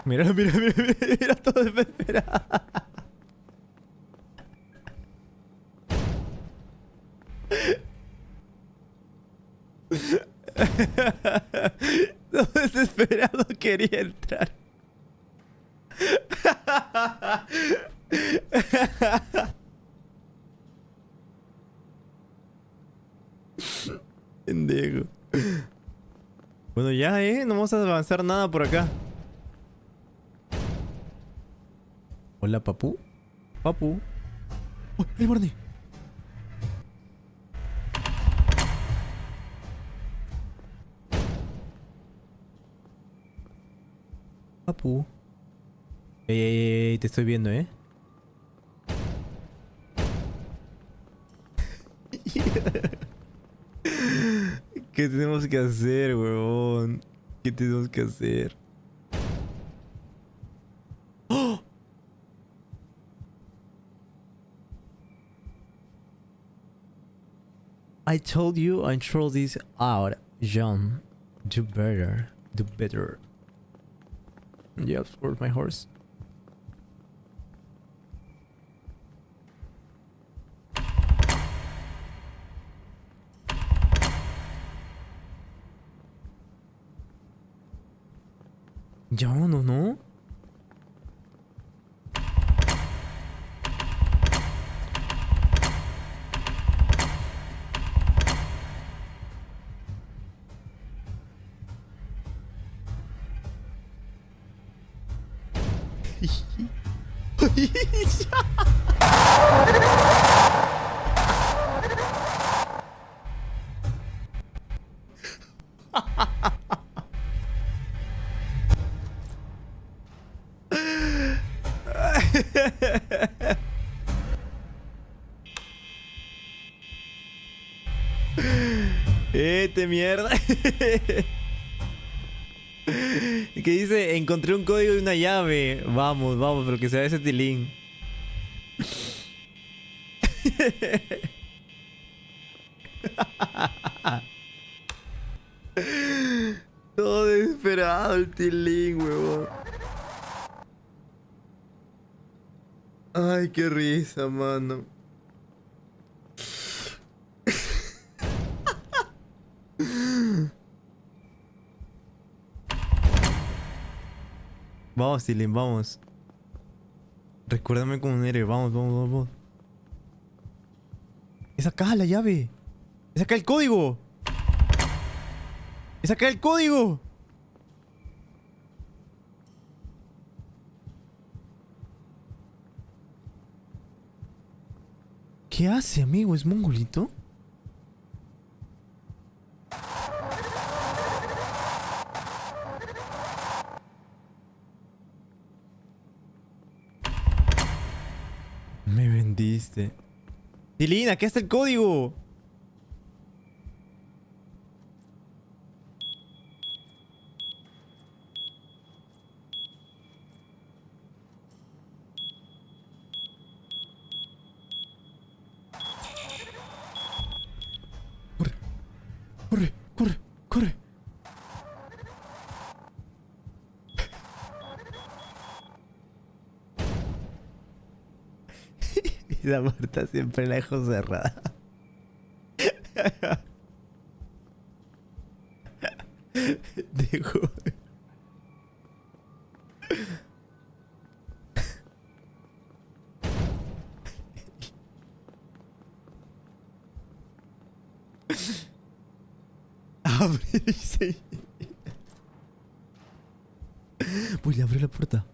Mira, mira, mira, mira, mira todo desesperado. Todo desesperado quería entrar. Pendejo. Bueno, ya, no vamos a avanzar nada por acá. Hola, papu. Papu. ¡Oh, el Barney! Papu. Ey, te estoy viendo, ¿Qué tenemos que hacer, huevón? ¿Qué tenemos que hacer? ¡Oh! I told you I throw this out, John. Do better. Do better. Yeah, of course, my horse. John, ¿o no? Mierda. Que dice, encontré un código de una llave. Vamos, vamos, pero que sea ese tilín. Todo desesperado el tilín, huevón. Ay, qué risa, mano. Vamos, Tilín, vamos. Recuérdame como un héroe. Vamos, vamos, vamos. Es acá la llave. Es acá el código. Es acá el código. ¿Qué hace, amigo? ¿Es mongolito? Me vendiste. Tilín, aquí está el código. Corre, corre, corre, corre. La puerta siempre la dejo cerrada. Dejo. Abre, dice. Uy, le abrió la puerta.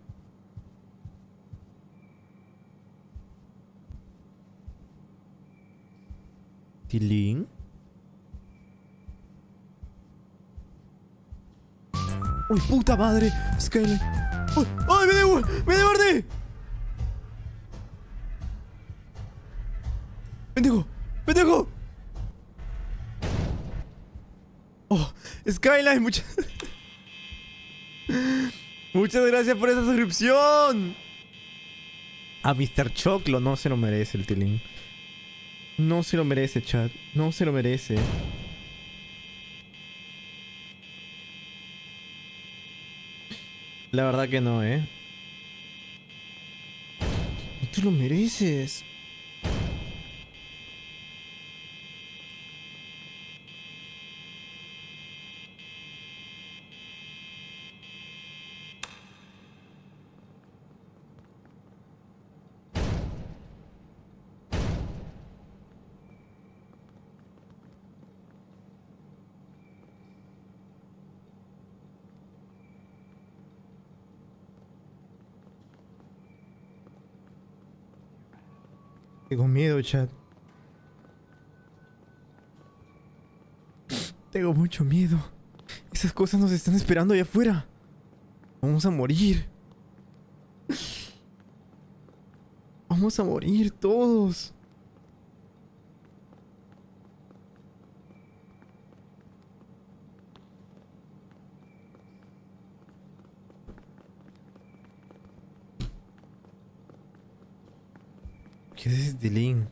Tilín. ¡Uy, puta madre! Skyline. ¡Uy! ¡Ay, me devoré! ¡Pendejo! ¡Pendejo! ¡Oh! Skyline, muchas gracias por esa suscripción. A Mr. Choclo no se lo merece el Tilín. No se lo merece, chat. No se lo merece. La verdad que no, ¿eh? No te lo mereces. Tengo miedo, chat. Tengo mucho miedo. Esas cosas nos están esperando allá afuera. Vamos a morir. Vamos a morir todos. ¿Qué es ese Tilín?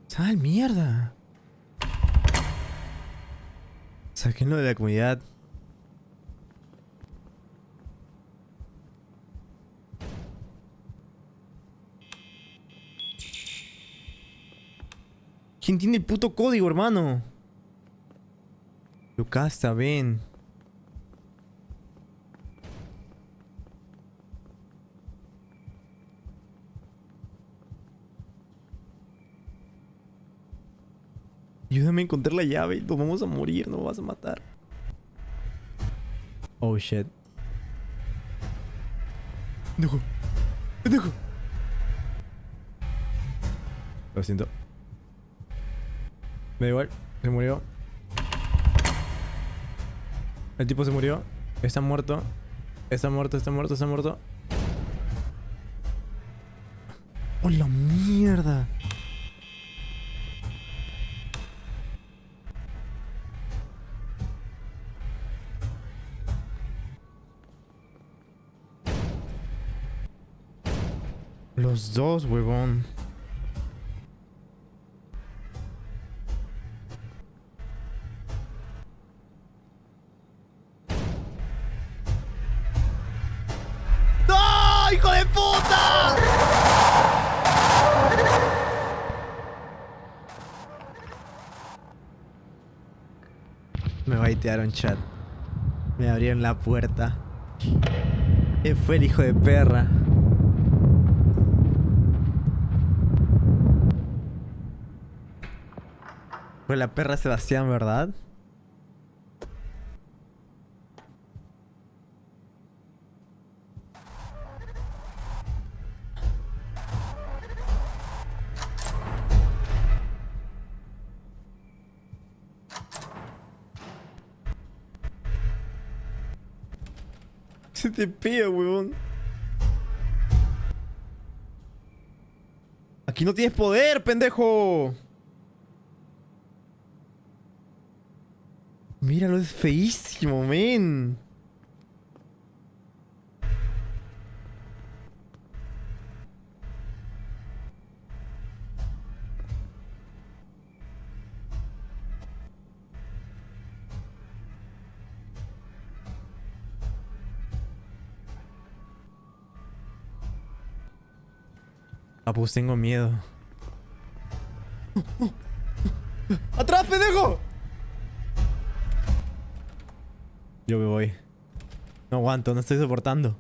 ¡Sal, mierda! Sáquenlo de la comunidad. ¿Quién tiene el puto código, hermano? Lucasta, ven. Ayúdame a encontrar la llave. Nos vamos a morir, nos vas a matar. Oh shit. Pendejo. Pendejo. Lo siento. Me da igual. Se murió. El tipo se murió. Está muerto. Está muerto, está muerto, está muerto. ¡Oh, la mierda! Los dos, huevón. ¡No, hijo de puta! Me baitearon, chat. Me abrieron la puerta. ¿Quién fue el hijo de perra? Fue la perra Sebastián, ¿verdad? Se te pega, huevón. Aquí no tienes poder, pendejo. Míralo, es feísimo, men. Ah, pues tengo miedo. ¡Atrás, pendejo! Yo me voy. No aguanto, no estoy soportando.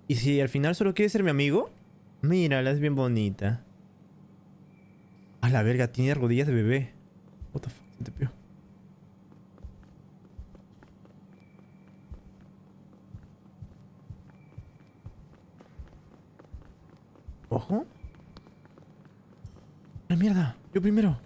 ¿Y si al final solo quiere ser mi amigo? Mírala, es bien bonita. A la verga, tiene rodillas de bebé. What the fuck, se te pegó. Ojo. La mierda, yo primero.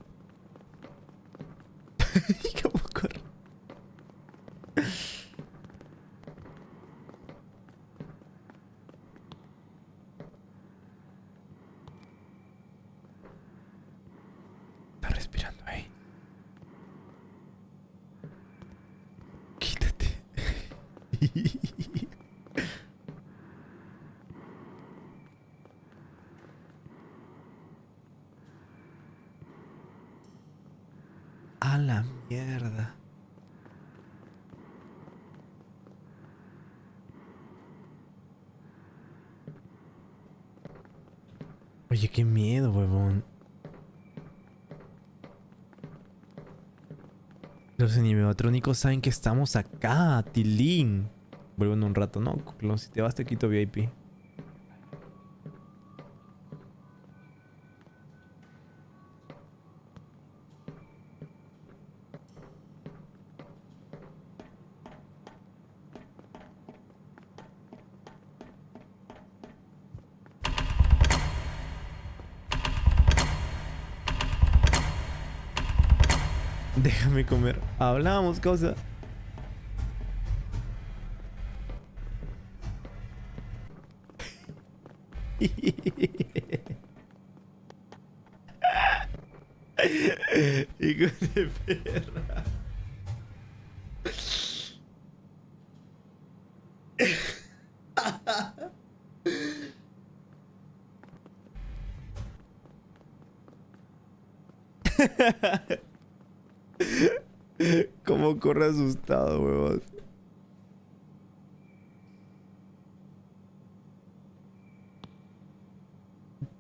A la mierda. Oye, qué miedo, huevón. Los animatrónicos saben que estamos acá, Tilín. Vuelvo en un rato, ¿no? Si te vas te quito VIP. Déjame comer. Hablábamos, causa. Hijo de perra. Cómo corre asustado, huevón.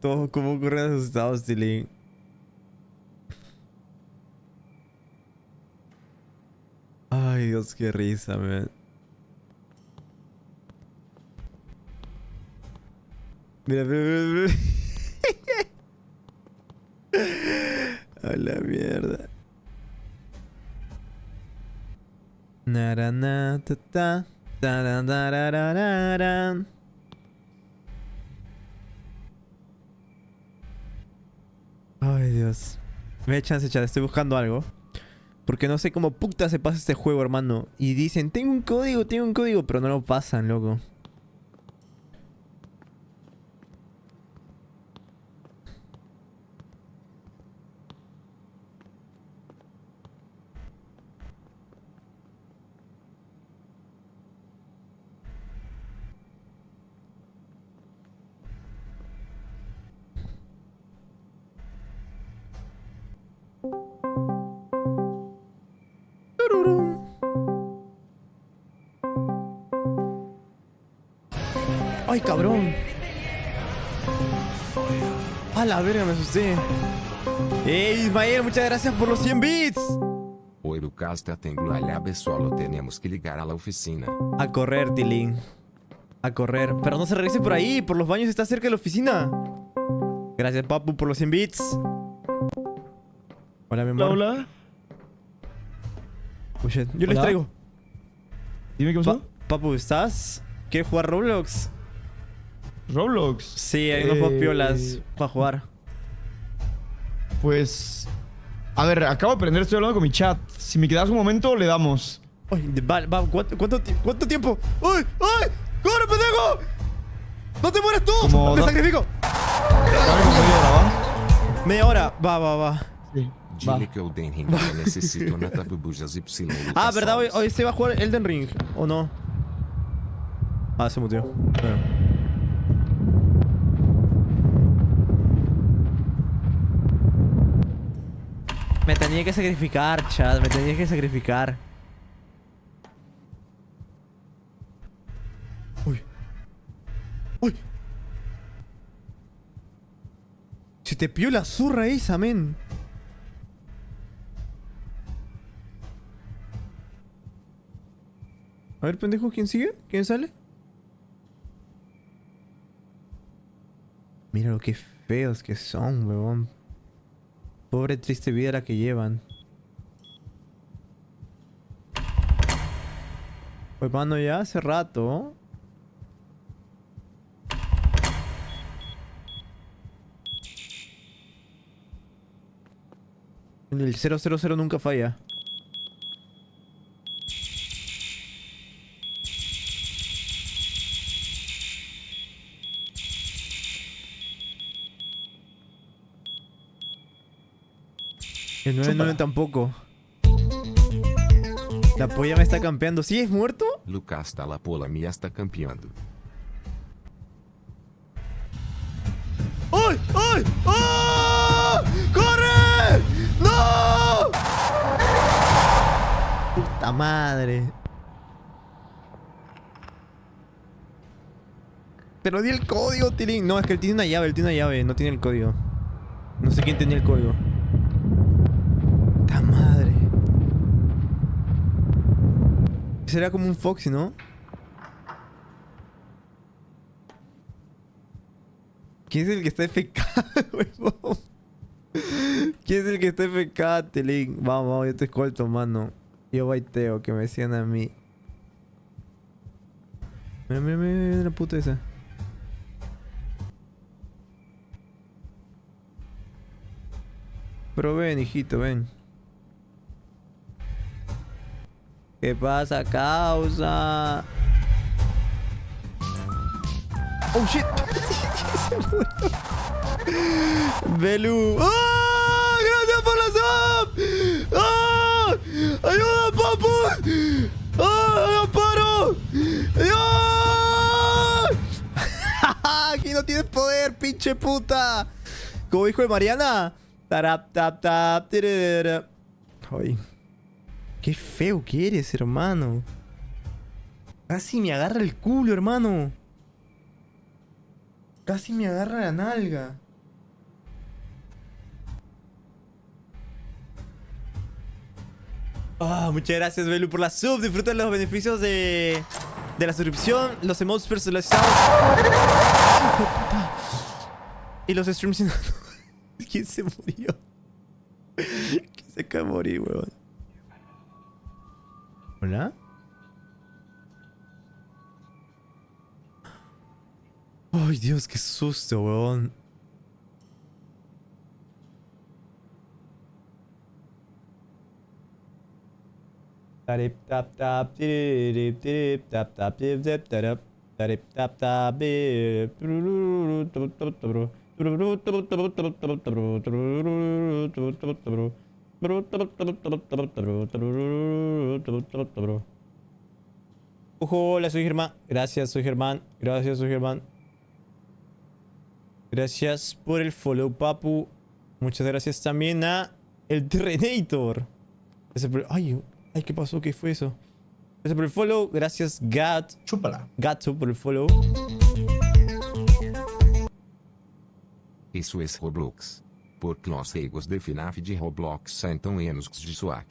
Todo cómo corre asustado, Stilling. Ay, Dios, qué risa, man. Mira, mira. A la mierda. Narana, ta ta, tararararara. Ay, Dios. Me da chance, chat. Estoy buscando algo. Porque no sé cómo puta se pasa este juego, hermano. Y dicen, tengo un código, pero no lo pasan, loco. ¡Ay, cabrón! ¡A la verga, me asusté! ¡Ey, Ismael! Muchas gracias por los 100 bits. O Educasta tem Gualhaba solo, tenemos que ligar a la oficina. A correr, Tilín. A correr. Pero no se regrese por ahí, por los baños está cerca de la oficina. Gracias, Papu, por los 100 bits. Hola, mi amor. Hola. Oh, shit. Yo les traigo. Dime qué pasó. Papu, ¿estás? ¿Quieres jugar Roblox? ¿Roblox? Sí, hay unos más piolas para jugar. Pues... A ver, acabo de aprender, estoy hablando con mi chat. Si me quedas un momento, le damos. Va, ¿cuánto tiempo? ¡Uy! ¡Ay! ¡Corre, pendejo! ¡No te mueres tú! ¡Me sacrifico! Media hora. Va. Sí. Dile que Elden Ring eu necessito na tabubujas Y. Ah, ¿verdad? Hoy se va a jugar Elden Ring, ¿o no? Ah, se mutió. Bueno. Me tenía que sacrificar, chat. Me tenía que sacrificar. Uy. Uy. Se te pilló la zurra esa, men. A ver, pendejo, ¿quién sigue? ¿Quién sale? Mira lo que feos que son, huevón. Pobre triste vida la que llevan. Pues mano, ya hace rato. El 000 nunca falla. El 99 tampoco. La polla me está campeando. ¿Sí es muerto? Lucas tá la pola me está campeando. ¡Ay! ¡Ay! ¡Ah! ¡Corre! ¡No! Puta madre. Pero di el código, Tilín. No, es que él tiene una llave, no tiene el código. No sé quién tenía el código. ¡Puta madre! Será como un Foxy, ¿no? ¿Quién es el que está FK, huevón? ¿Quién es el que está FK, Tilín? Vamos, vamos, yo te escolto, mano. Yo baiteo, que me decían a mí. Mira, mira, mira la puta esa. Pero ven, hijito, ven. ¿Qué pasa, causa? Oh shit. Se murió. Belu. ¡Ah! ¡Gracias por la sub! ¡Ah! ¡Ayuda, papu! ¡Ah! ¡Amparo! ¡Ah! Aquí no tienes poder, pinche puta. Como dijo de Mariana. Tarap, tap, tap, tirara. Ay. Qué feo que eres, hermano. Casi me agarra el culo, hermano. Casi me agarra la nalga. Ah, muchas gracias, Belu, por la sub. Disfruta los beneficios de la suscripción, los emotes personalizados. Y los streams. ¿Quién se murió? ¿Quién se acaba de morir, weón? ¿Hola? Ay, Dios, qué susto, weón. Tarip tap tap tirip tirip tap tap tip tip tarap tarip tap tap Hola, soy Germán. Gracias, soy Germán. Gracias, soy Germán. Gracias por el follow, papu. Muchas gracias también a el Terrenator. Ay, ay, ¿qué pasó? ¿Qué fue eso? Gracias por el follow. Gracias, Gat. Chúpala. Gatsu por el follow. Isso é Roblox. Porque os egos de FNAF de Roblox sentam menos de Swag.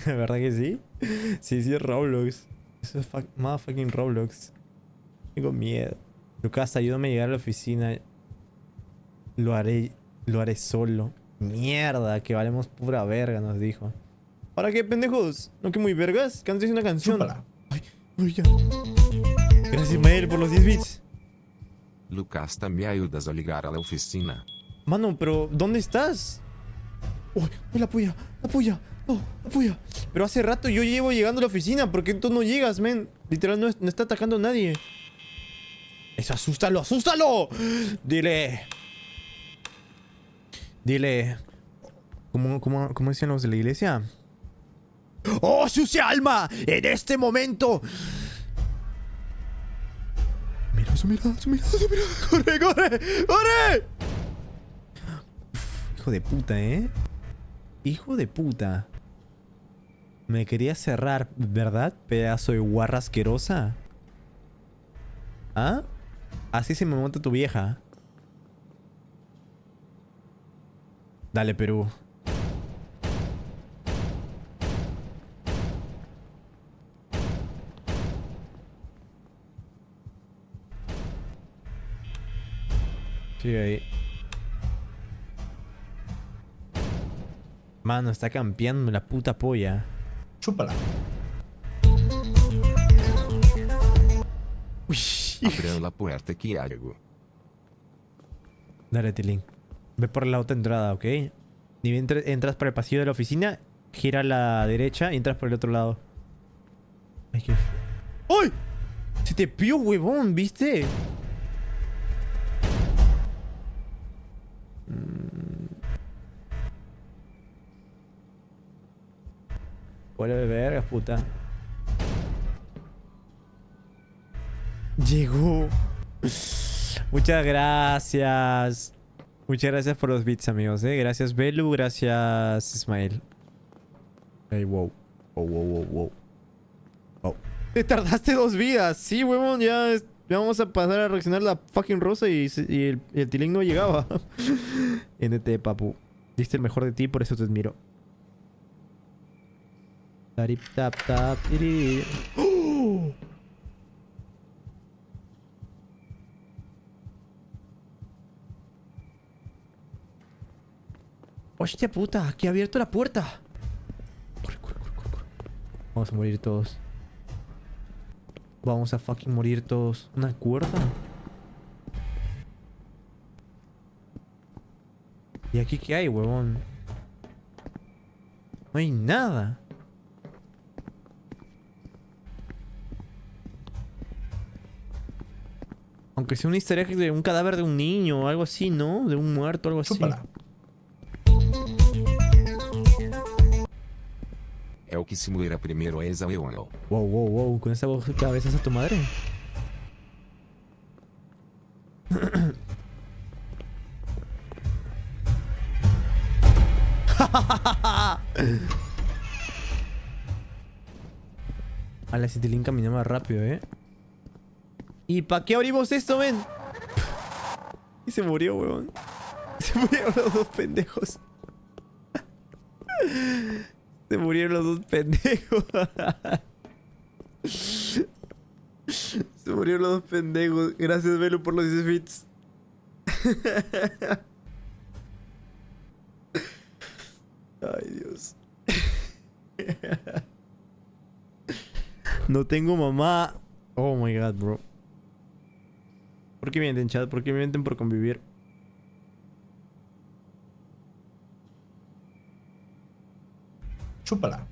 ¿Verdad que sí? Sí, sí es Roblox. Eso es motherfucking Roblox. Tengo miedo. Lucas, ayúdame a llegar a la oficina. Lo haré solo. Mierda, que valemos pura verga, nos dijo. ¿Para qué, pendejos? ¿No que muy vergas? Cantes una canción. Chúpala. Ay, ay, ya. Gracias, Mael, por los 10 bits. Lucas, me ayudas a ligar a la oficina. Mano, pero ¿dónde estás? ¡Uy! ¡Oh, la puya! ¡La puya! ¡No! ¡La puya! Pero hace rato yo llevo llegando a la oficina. ¿Por qué tú no llegas, men? Literal, no está atacando a nadie. Eso, asústalo, asústalo. Dile. Dile. ¿Cómo decían los de la iglesia? ¡Oh, sucia alma! En este momento. Mira, su mirada, su mirada, su mirada. ¡Corre, corre! ¡Corre! Hijo de puta, ¿eh? Hijo de puta. Me quería cerrar, ¿verdad? Pedazo de guarra asquerosa. ¿Ah? Así se me monta tu vieja. Dale, Perú. Sigue ahí. Mano, está campeando la puta polla. Chúpala. Uy. Abran la puerta que algo. Dale, Tilín. Ve por la otra entrada, ¿ok? Ni bien entras por el pasillo de la oficina, gira a la derecha y entras por el otro lado. Ay, qué... ¡Ay! Se te pió, huevón, ¿viste? Vuelve de vergas, puta. Llegó. Muchas gracias. Muchas gracias por los bits, amigos, Gracias, Belu. Gracias, Ismael. Hey, wow. Wow. Te tardaste 2 vidas. Sí, huevón, ya vamos a pasar a reaccionar la fucking rosa y el Tilín no llegaba. NT, papu. Diste el mejor de ti, por eso te admiro. Tarip, tap, tap, tiri. ¡Oh! ¡Hostia puta! ¡Que ha abierto la puerta! Corre. Vamos a morir todos. Vamos a fucking morir todos. ¿Una cuerda? ¿Y aquí qué hay, huevón? No hay nada. Aunque sea un easter egg de un cadáver de un niño o algo así, ¿no? De un muerto o algo así. Chúpala. É o que se muera primeiro é Exaeonal. Wow. Con esa voz cabezas a tu madre. A la Citilín camina más rápido, ¿Y para qué abrimos esto, men? Y se murió, weón. Se murieron los dos pendejos. Se murieron los dos pendejos. Se murieron los dos pendejos. Gracias, Velo, por los 10 bits. Ay, Dios. No tengo mamá. Oh my god, bro. ¿Por qué mienten, chat? ¿Por qué mienten por convivir? Chúpala.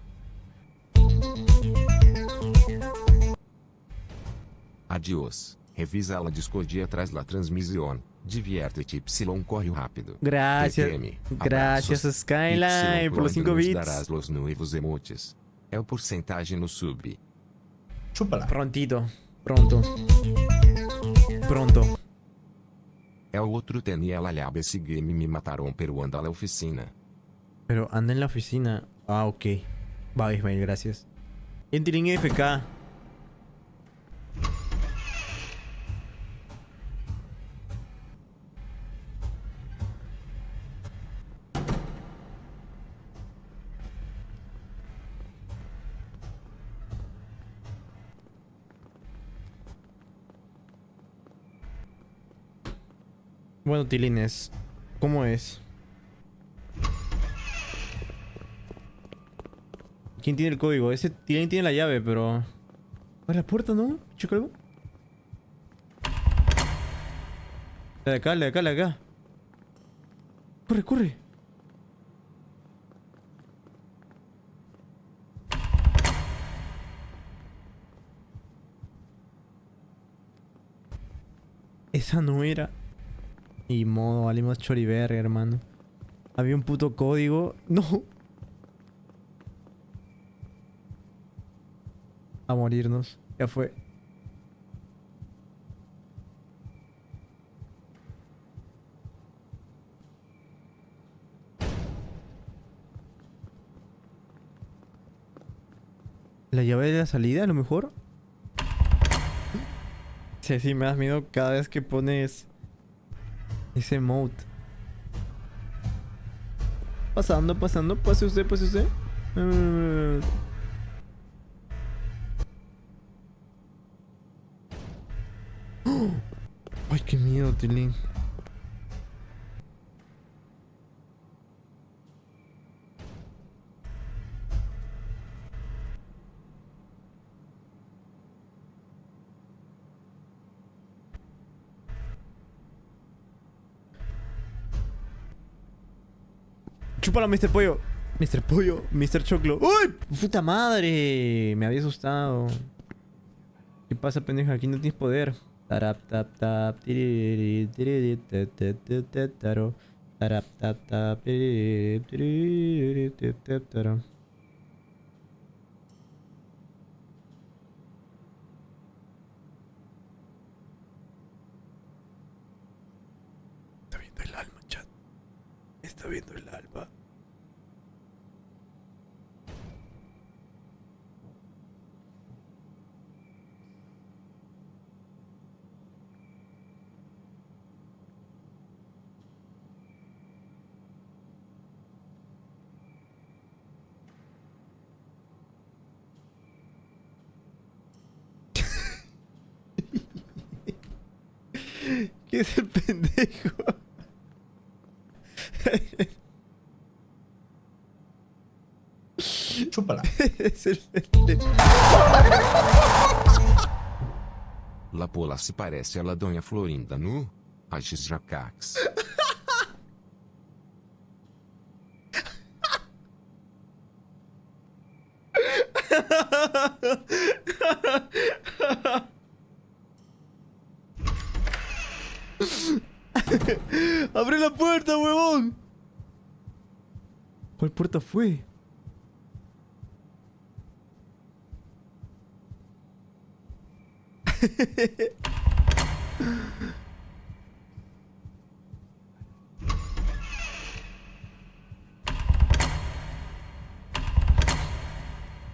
Adiós. Revisa a discordia atrás la transmisión. Divierte-te, Y corre rápido. Gracias. TPM. Gracias, Abraços. Skyline, por los 5 nos bits. darás los nuevos emotes. É o porcentagem no sub. Chúpala. Prontito. Pronto. É o outro Teniela Lhaba. Esse game me mataram pero anda na oficina. Pero anda en la oficina. Ah, ok. Va, Ismael, gracias. Entering FK. Bueno, Tilines, ¿cómo es? ¿Quién tiene el código? Ese Tilín tiene la llave, pero... ¿Abre la puerta, no? ¿Checa algo? La de acá. Corre. Esa no era. Y modo, valimos choriverga, hermano. Había un puto código. No. A morirnos. Ya fue. La llave de la salida, a lo mejor. Sí, me das miedo cada vez que pones ese mode. Pasando. Pase usted. Ay, qué miedo, Tilín. Chúpala, Mr. Pollo. Mr. Choclo. ¡Uy! ¡Puta madre! Me había asustado. ¿Qué pasa, pendeja? Aquí no tienes poder. Tarap, tap, tap. Tiriri, tiriri, te, te, te, te, taro. Tarap, tap, tap. Tiriri, tiriri, te, te, taro. Está viendo el alba. ¿Qué es el pendejo? Chúpala. Es el pendejo. La Pola se parece a la Doña Florinda no Raiz Jacax. ¡Abre la puerta, huevón! ¿Cuál puerta fue?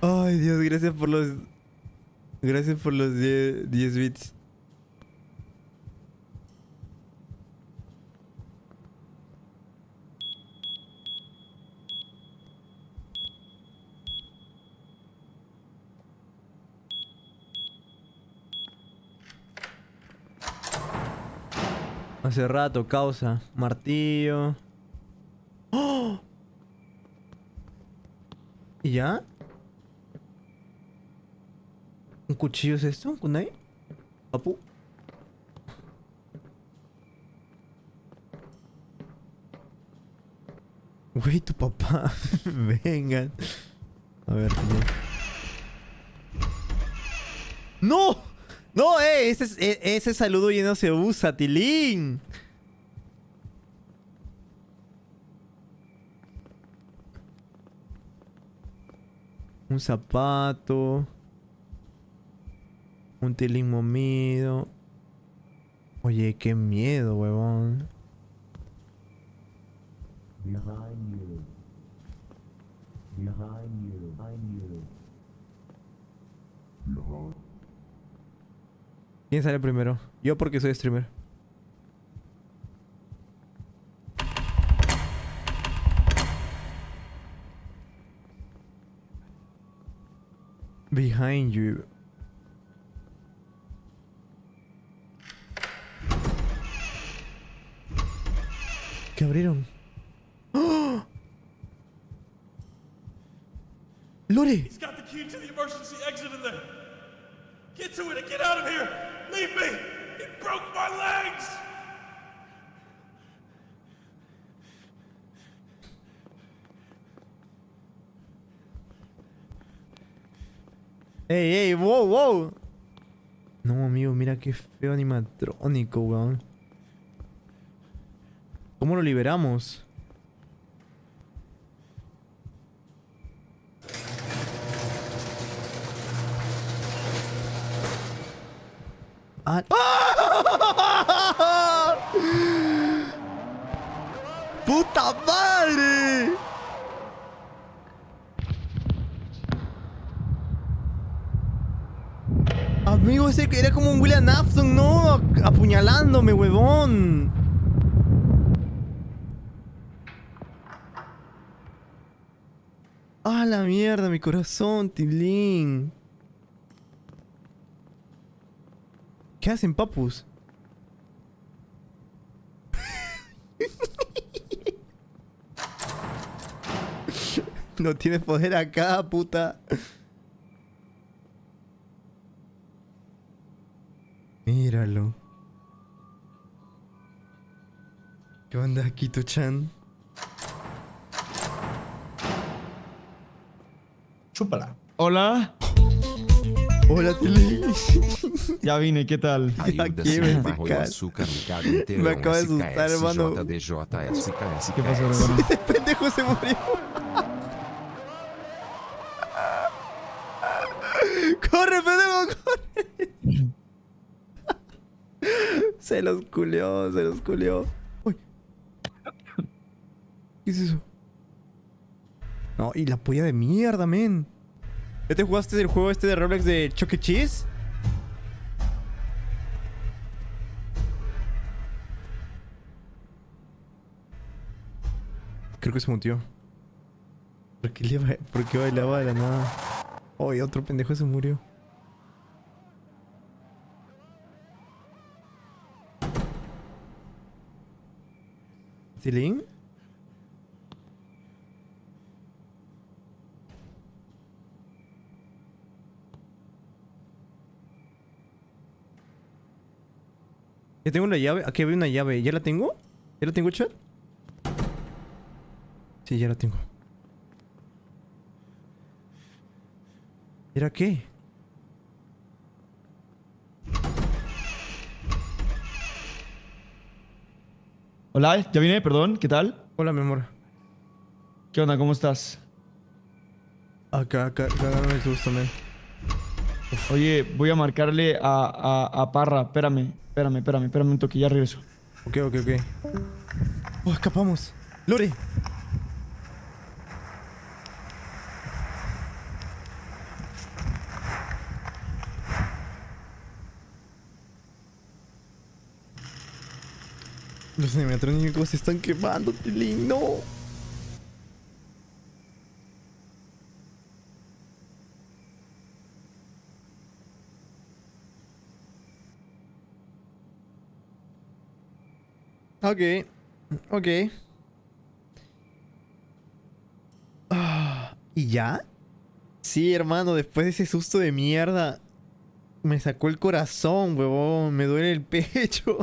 Ay, Dios, gracias por los... Gracias por los 10 bits. Hace rato, causa. Martillo. ¡Oh! ¿Y ya? ¿Un cuchillo es esto? ¿Un kunai? ¿Papu? Güey, tu papá. Vengan. A ver, ¡no! ¡No, ese saludo ya no se usa, Tilín! Un zapato. Un Tilín momido. Oye, qué miedo, huevón. ¿Quién sale primero? Yo porque soy streamer. Behind you. ¿Qué abrieron? ¡Oh! ¡Lore! He's got the key to the emergency exit in there. Get to it and get out of here. Leave me. He broke my legs. ¡Ey, ey! ¡Wow, wow! No, amigo, mira qué feo animatrónico, weón. ¿Cómo lo liberamos? Ah. ¡Puta madre! Amigo, ese era como un William Afton, ¿no? Apuñalándome, huevón. ¡Ah, la mierda! Mi corazón, Tilín. ¿Qué hacen, papus? No tienes poder acá, puta. Míralo. ¿Qué onda, Kito-chan? Chúpala. Hola. Hola, Tilín. Ya vine, ¿qué tal? Ayúdase un barro de azúcar ligado inteiro Me acaba de asustar, hermano. ¿Qué pasó, hermano? Ese pendejo se murió. ¡Corre, pendejo, corre! Se los culió, se los culió. Uy. ¿Qué es eso? No, y la polla de mierda, men. ¿Ya te jugaste el juego este de Roblox de Chuck E. Cheese? Creo que se mutió. ¿Por qué bailaba de la nada? Oh, y otro pendejo se murió. ¿Tilín? Ya tengo la llave. Aquí había una llave. ¿Ya la tengo? ¿Ya la tengo, chat? Sí, ya la tengo. ¿Era qué? Hola, ya vine, perdón, ¿qué tal? Hola, mi amor. ¿Qué onda? ¿Cómo estás? Acá no me susto, man. Oye, voy a marcarle a Parra. Espérame un toque, ya regreso. Ok. Oh, escapamos. ¡Lore! Los animatrónicos se están quemando, Tilín, no. Ok. ¿Y ya? Sí, hermano, después de ese susto de mierda, me sacó el corazón, huevón. Me duele el pecho.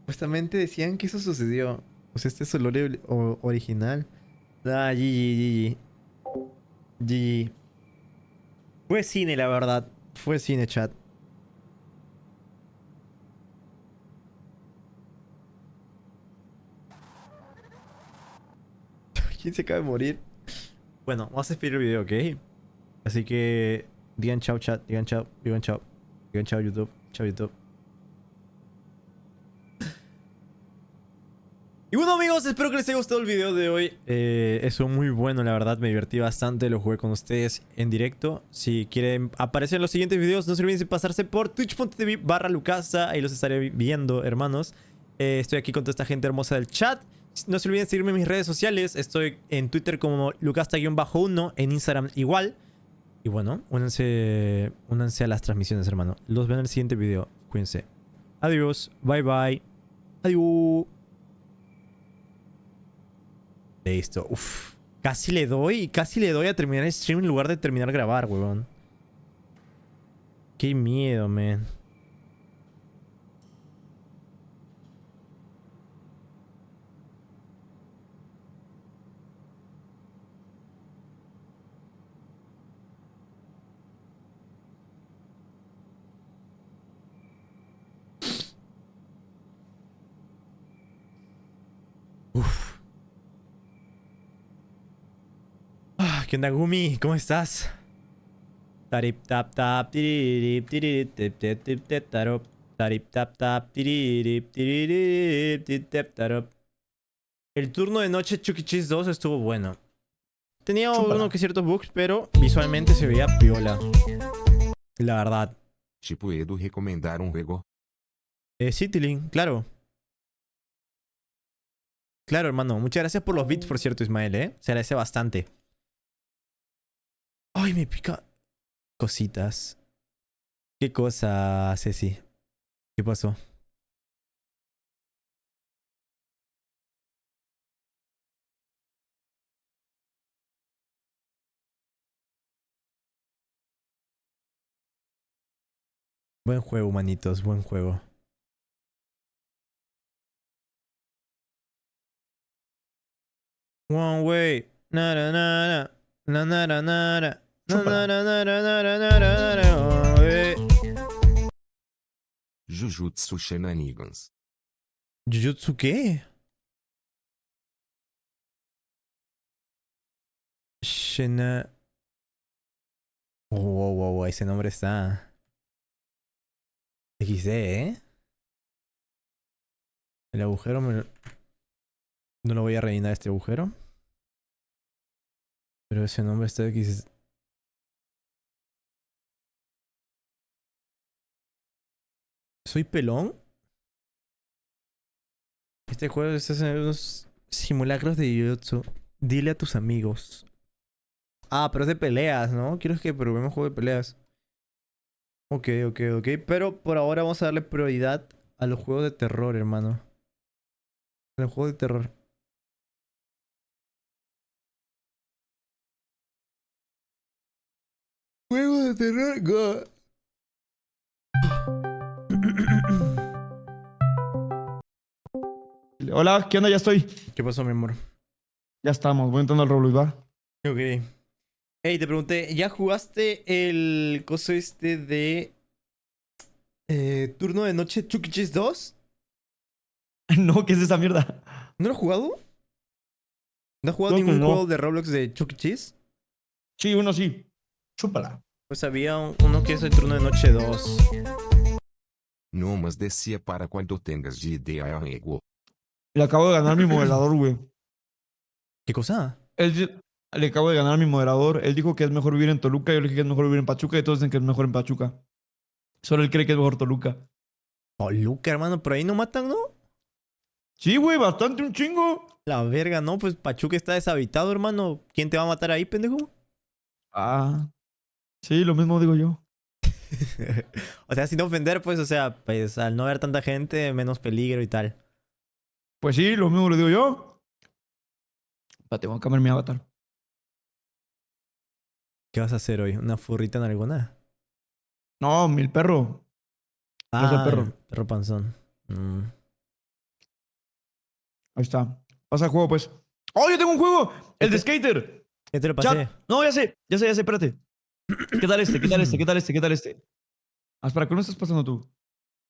Supuestamente decían que eso sucedió. O sea, este es el lore original. Ah, GG. Fue cine, la verdad. Fue cine, chat. ¿Quién se acaba de morir? Bueno, vamos a despedir el video, ¿ok? Así que digan chao, chat. Digan chao YouTube. Chao, YouTube. Y bueno, amigos, espero que les haya gustado el video de hoy. Eso muy bueno, la verdad, me divertí bastante. Lo jugué con ustedes en directo. Si quieren aparecer en los siguientes videos, no se olviden de pasarse por twitch.tv/Lucasa. Ahí los estaré viendo, hermanos. Estoy aquí con toda esta gente hermosa del chat. No se olviden de seguirme en mis redes sociales. Estoy en Twitter como Lucasta-1, en Instagram igual. Y bueno, únanse a las transmisiones, hermano. Los veo en el siguiente video. Cuídense. Adiós. Bye, bye. Adiós. Listo. Uf. Casi le doy a terminar el stream en lugar de terminar grabar, huevón. Qué miedo, man. Uf. ¿Qué onda, Gumi? ¿Cómo estás? Tarip tap tap tiririp tiririp tip tip tip tip tarop. Tarip tap tap tiririp tiririp tip tip tarop. El turno de noche Chuck E. Cheese 2 estuvo bueno. Tenía uno que ciertos bugs, pero visualmente se veía piola. La verdad. ¿Puedo recomendar un juego? Sí, Tilín, claro. Claro, hermano. Muchas gracias por los bits, por cierto, Ismael, Se agradece bastante. Ay, me pica cositas. ¿Qué cosa, Ceci? ¿Qué pasó? Buen juego, manitos, buen juego. One way. Nara nara. Nara nara. Jujutsu Shenanigans. ¿Jujutsu qué? Shena... Wow, ese nombre está... XD, ¿eh? El agujero me... No lo voy a rellenar este agujero. Pero ese nombre está XD. ¿Soy pelón? Este juego está haciendo unos simulacros de Jujutsu. Dile a tus amigos. Ah, pero es de peleas, ¿no? Quiero que probemos juego de peleas. Ok. Pero por ahora vamos a darle prioridad a los juegos de terror, hermano. A los juegos de terror. Juegos de terror, God. Hola, ¿qué onda? Ya estoy. ¿Qué pasó, mi amor? Ya estamos, voy entrando al Roblox, ¿va? Ok. Hey, te pregunté, ¿ya jugaste el coso este de... turno de noche Chuck E. Cheese 2? No, ¿qué es esa mierda? ¿No lo has jugado? ¿No has jugado Creo que ningún no. juego de Roblox de Chuck E. Cheese? Sí, uno sí. Chúpala. Pues había uno que es el turno de noche 2. No más decía para cuando tengas de idea amigo. Le acabo de ganar mi moderador, güey. ¿Qué cosa? Le acabo de ganar mi moderador. Él dijo que es mejor vivir en Toluca. Yo le dije que es mejor vivir en Pachuca. Y todos dicen que es mejor en Pachuca. Solo él cree que es mejor Toluca. Toluca, hermano, por ahí no matan, ¿no? Sí, güey, bastante, un chingo. La verga, no, pues Pachuca está deshabitado, hermano. ¿Quién te va a matar ahí, pendejo? Ah. Sí, lo mismo digo yo. O sea, sin ofender, pues, o sea, pues al no haber tanta gente, menos peligro y tal. Pues sí, lo mismo le digo yo. Espérate, voy a cambiar mi avatar. ¿Qué vas a hacer hoy? ¿Una furrita en alguna? No, el perro. Yo soy el perro. Perro panzón. Ahí está. Pasa el juego, pues. ¡Oh, yo tengo un juego! ¡El de Skater! Ya te lo pasé. Chat. No, ya sé, espérate. ¿Qué tal este? ¿Qué tal este? Ah, espera, ¿cómo estás pasando tú?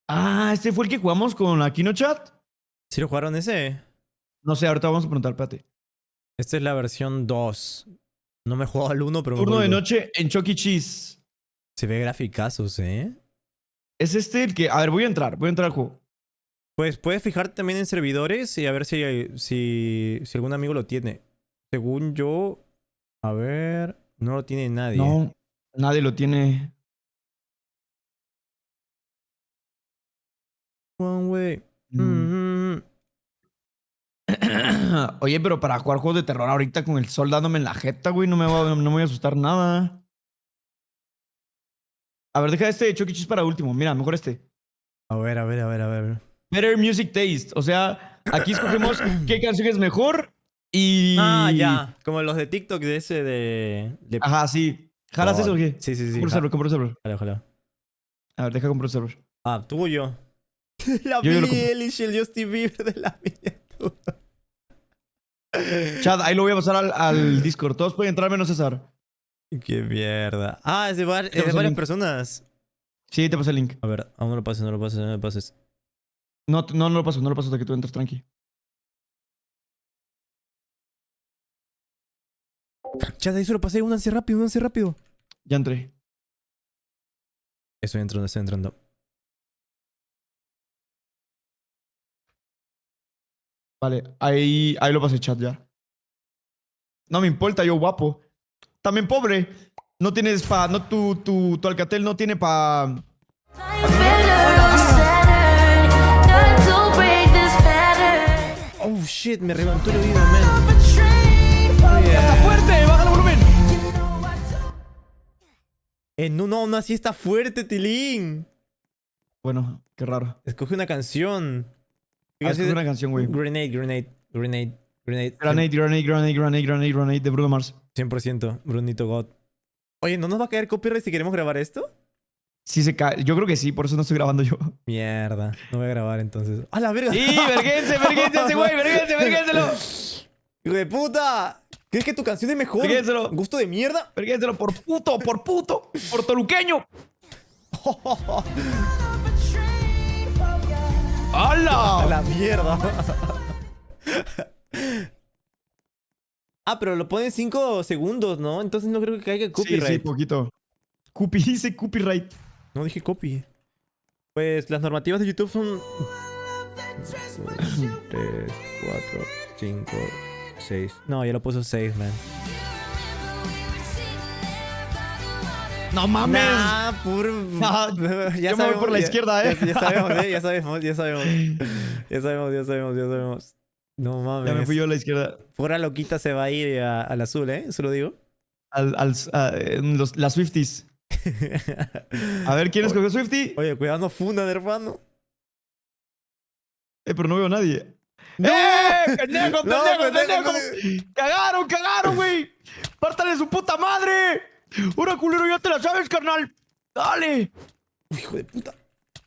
Ah, este fue el que jugamos con la Kino Chat. ¿Sí lo jugaron ese? No sé, ahorita vamos a preguntar, espérate. Esta es la versión 2. No me he jugado al 1, pero... Turno de noche en Chuck E. Cheese. Se ve graficazos, ¿eh? Es este el que... A ver, voy a entrar al juego. Pues puedes fijarte también en servidores y a ver si algún amigo lo tiene. Según yo... A ver... No lo tiene nadie. No, nadie lo tiene. One way. Oye, pero para jugar juegos de terror ahorita con el sol dándome en la jeta, güey, no me voy a asustar nada. A ver, deja este de Chuck E. Cheese para último. Mira, mejor este. A ver. Better Music Taste. O sea, aquí escogemos qué canción es mejor y... Ah, ya. Como los de TikTok de ese de... Ajá, sí. ¿Jalas eso o qué? Sí. Compro server. Ojalá. A ver, deja comprar server. Ah, tú o yo. La Yo lo Billie compro. Eilish y el Justin Bieber de la miniatura. Chat, ahí lo voy a pasar al Discord. Todos pueden entrar menos César. Qué mierda. Ah, es de, pasé el varias link. personas. Sí, te pasé el link. A ver, aún no lo pases. No lo paso hasta que tú entres, tranqui. Chat, ahí se lo pasé. Únanse rápido. Ya entré. Estoy entrando. Vale, ahí lo pasé, chat, ya. No me importa, yo guapo. También pobre. No tienes pa... No, tu Alcatel no tiene pa... Oh, shit. Me levantó el oído, man. ¡Está fuerte! ¡Baja el volumen! No, aún así está fuerte, Tilín. Bueno, qué raro. Escoge una canción. Escoge una canción, güey. Grenade de Bruno Mars. 100%, Brunito God. Oye, ¿no nos va a caer copyright si queremos grabar esto? Sí se cae. Yo creo que sí, por eso no estoy grabando yo. Mierda, no voy a grabar entonces. ¡A la verga! ¡Sí, verguense ese güey! ¡Verguénselo! ¡Hijo de puta! ¿Crees que tu canción es mejor? Verguénselo. ¿Gusto de mierda? Verguénselo por puto, por toluqueño. ¡Hala! ¡A la mierda! Ah, pero lo pone 5 segundos, ¿no? Entonces no creo que caiga copyright. Sí, poquito. Dice copyright. No dije copy. Pues las normativas de YouTube son 3, 4, 5, 6. No, ya lo puso 6, man. ¡No mames! Nah, Ya yo me voy por la izquierda, Ya sabemos. No mames. Ya me fui yo a la izquierda. Pura loquita se va a ir al azul, ¿eh? Eso lo digo. Las Swifties. A ver, ¿quién escogió Swiftie? Oye, cuidado, no fundan, hermano. Pero no veo a nadie. ¡No! ¡Pendejo! ¡Cagaron, güey! ¡Pártale su puta madre! ¡Ahora, culero, ya te la sabes, carnal! ¡Dale! Hijo de puta.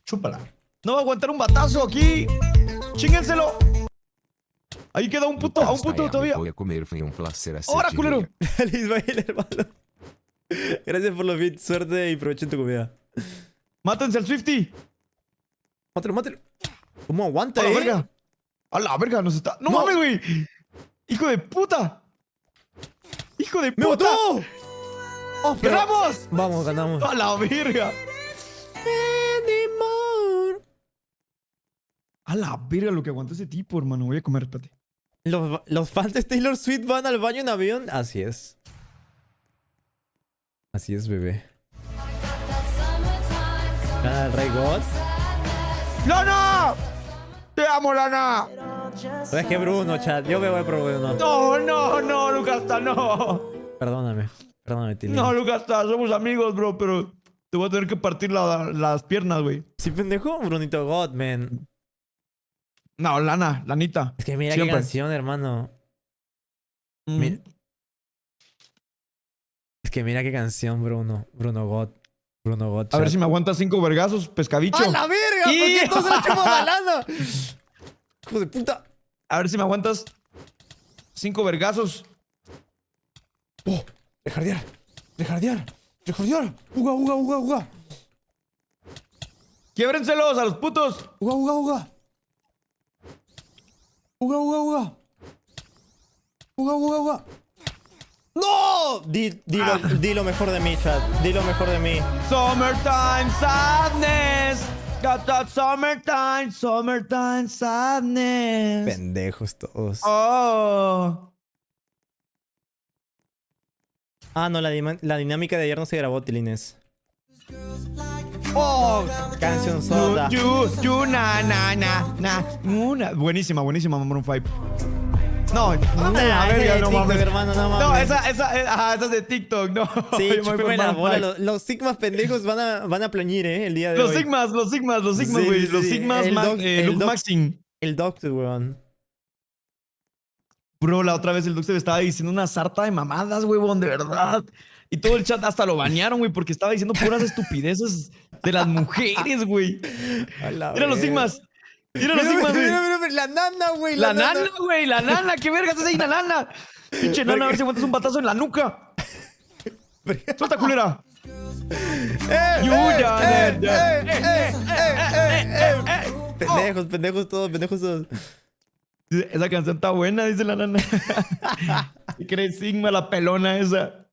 Chúpala. No va a aguantar un batazo aquí. ¡Chíngenselo! Ahí queda un puto, a un puto todavía. Voy a comer, fue un placer hacer. ¡Ahora, culero! Ismael, hermano. Gracias por los bits, suerte y provecho en tu comida. ¡Mátense al Swiftie! Mátelo. ¿Cómo aguanta, ¡A la verga! ¡A la verga! Nos está... ¡No mames, güey! ¡Hijo de puta! ¡Hijo de puta! ¡Me mató! ¡Oh, ¡ganamos! Vamos, ganamos. ¡A la verga! A la verga lo que aguantó ese tipo, hermano. Voy a comer, espérate. ¿Los fans de Taylor Swift van al baño en avión? Así es. Así es, bebé. ¿Gana el Rey God? ¡Lana! ¡Te amo, Lana! No es que Bruno, chat. Yo me voy por Bruno. No, Lucas, no. Perdóname, Tilín. No, Lucas, somos amigos, bro, pero te voy a tener que partir las piernas, güey. Sí, pendejo, Brunito God, man. No, Lanita. Es que mira siempre. qué canción, hermano. Es que mira qué canción, Bruno God. A ver si me aguantas 5 vergazos, pescadicho. ¡A la verga! ¿Por qué todos se lo chupan la lana? ¡Hijo de puta! A ver si me aguantas 5 vergazos. ¡Oh! ¡Rejardear! ¡Uga! ¡Quiébrenselos a los putos! ¡Uga! ¡No! Di lo mejor de mí, chat. Di lo mejor de mí. Summertime sadness. Got that summertime sadness. Pendejos todos. Oh. Ah, no, la dinámica de ayer no se grabó, Tilines. Oh, canción soda. Buenísima, Maroon 5. No, a ver, ya no mames. Hermano, no mames. No, esa es de TikTok, no. Sí, chúpeme la bola. Los sigmas pendejos van a plañir, el día de hoy. Los sigmas, güey. Los sigmas, Luke Maxing. El Doctor, weón. Bro, la otra vez el Doctor estaba diciendo una sarta de mamadas, weón, de verdad. Y todo el chat hasta lo bañaron, güey, porque estaba diciendo puras estupideces de las mujeres, güey. Mira los sigmas. Mira, la nana, güey. La nana. ¿Qué vergas es ahí, la nana? Pinche nana, a ver si aguantas un batazo en la nuca. Suelta, culera. Pendejos todos. Esa canción está buena, dice la nana. ¿Qué crees, Sigma, la pelona esa?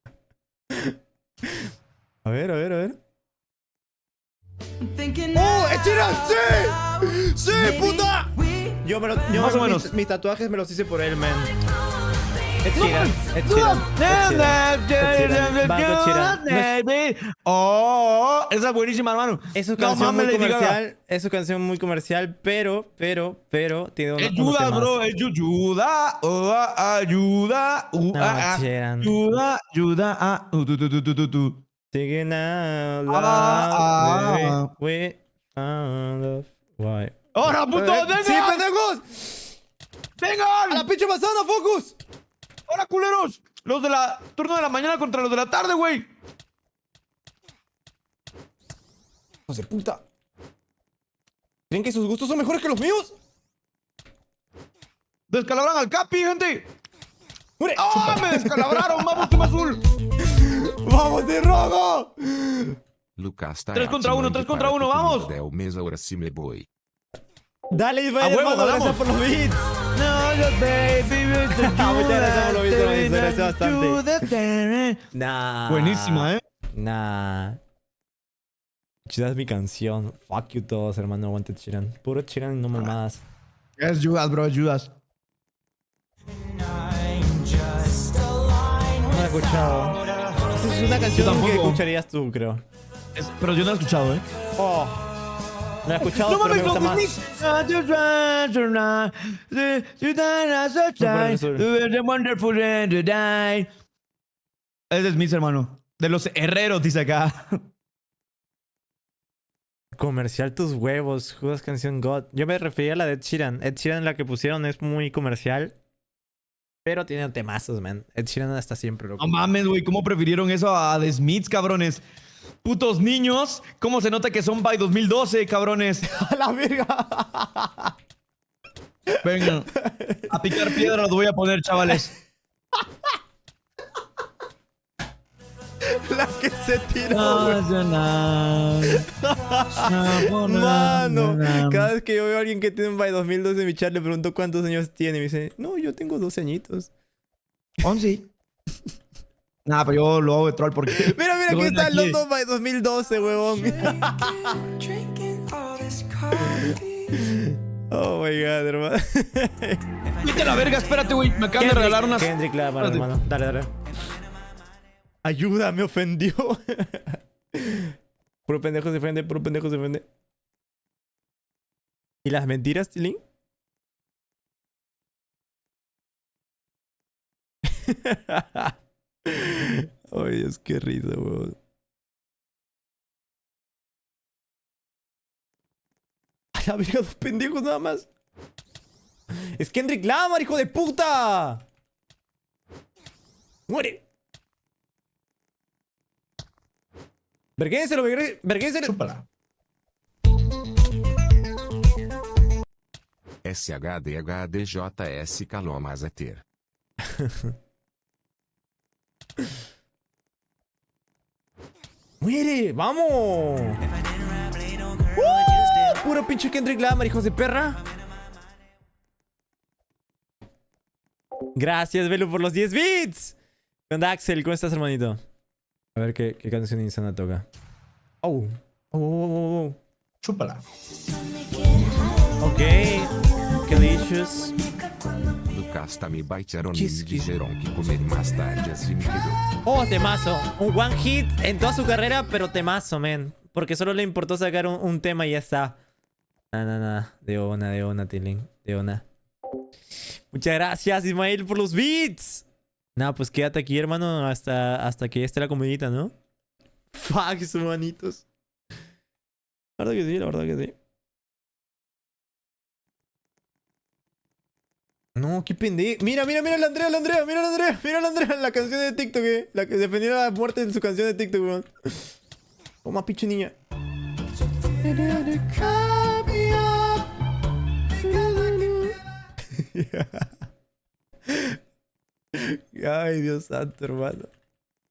A ver. ¡Oh, Echira! ¡Sí! ¡Sí, puta! Más o menos. Mis tatuajes me los hice por él, man. Oh, esa es buenísima, hermano. Es su canción muy comercial. Es su canción muy comercial, pero tiene una. Ayuda, bro. Ayuda. Ayuda. Singing out loud, we found love. Why? ¡Ahora, puto! ¡Vengan! ¡Sí, pendejos! ¡Vengan! ¡A la pinche manzana, focus! ¡Ahora, culeros! Los de la turno de la mañana contra los de la tarde, güey. ¡Hijos de puta! ¿Creen que sus gustos son mejores que los míos? ¡Descalabran al Capi, gente! ¡Ah! ¡Me descalabraron! ¡Vamos, Team Azul! ¡Vamos de rojo! Lucas, 3 contra 1, vamos. Del mes ahora sí me voy. Dale, Ismael, hermano, gracias por los beats. Muchas gracias por lo visto, me agradece bastante. Nah. Buenísima, ¿eh? Nah. Chida es mi canción. Fuck you todos, hermano. Aguante Chiran. Puro Chiran y no mamadas. Es Judas, bro, es Judas. No la he escuchado. Esa es una canción que escucharías tú, creo. Pero yo no la he escuchado, ¿eh? Oh. No la he escuchado, pero me gusta más. Es de Smith, hermano. De los herreros, dice acá. Comercial tus huevos, Judas canción God. Yo me refería a la de Ed Sheeran. Ed Sheeran, la que pusieron, es muy comercial. Pero tiene temazos, man. Ed Sheeran está siempre, loco. No mames, güey. ¿Cómo prefirieron eso a The Smiths, cabrones? Putos niños. ¿Cómo se nota que son by 2012, cabrones? ¡A la verga! Venga. A picar piedra los voy a poner, chavales. La que se tiró, güey. Mano, cada vez que yo veo a alguien que tiene un by 2012 en mi chat, le pregunto cuántos años tiene. Y me dice, no, yo tengo 12 añitos. 11. Nah, pero yo lo hago de troll porque... Mira, aquí está el London by 2012, huevón. Oh my god, hermano. Vete a la verga, espérate, güey. Me acaban de regalar unas... Kendrick Lamar, hermano. Dale. Ayuda, me ofendió. Puro pendejo se ofende, ¿Y las mentiras, Tilín? Ay, Dios, qué risa, weón. A la verga, 2 pendejos nada más. Es Kendrick Lamar, hijo de puta. Muere. Verguénselo. Chúpala. SHDHDJS Calomazater. ¡Muere! ¡Vamos! Puro pinche Kendrick Lamar, hijos de perra. Gracias, Velo, por los 10 bits. ¿Qué onda, Axel? ¿Cómo estás, hermanito? A ver qué canción insana toca. Oh. Chúpala. Ok. Delicious. Lucas-me baiteram e me dijeron que comer más tarde así me quedó. Oh, temazo. Un one hit en toda su carrera, pero temazo, man. Porque solo le importó sacar un tema y ya está. Nah. De una, Tilín. De una. Muchas gracias, Ismael, por los beats. Nah, pues quédate aquí, hermano, hasta que esté la comidita, ¿no? Fuck, sus manitos. La verdad que sí. No, qué pendejo. Mira la Andrea. Mira la Andrea, la canción de TikTok, la que defendió la muerte en su canción de TikTok, weón. Toma, pinche niña. Ay, Dios santo, hermano.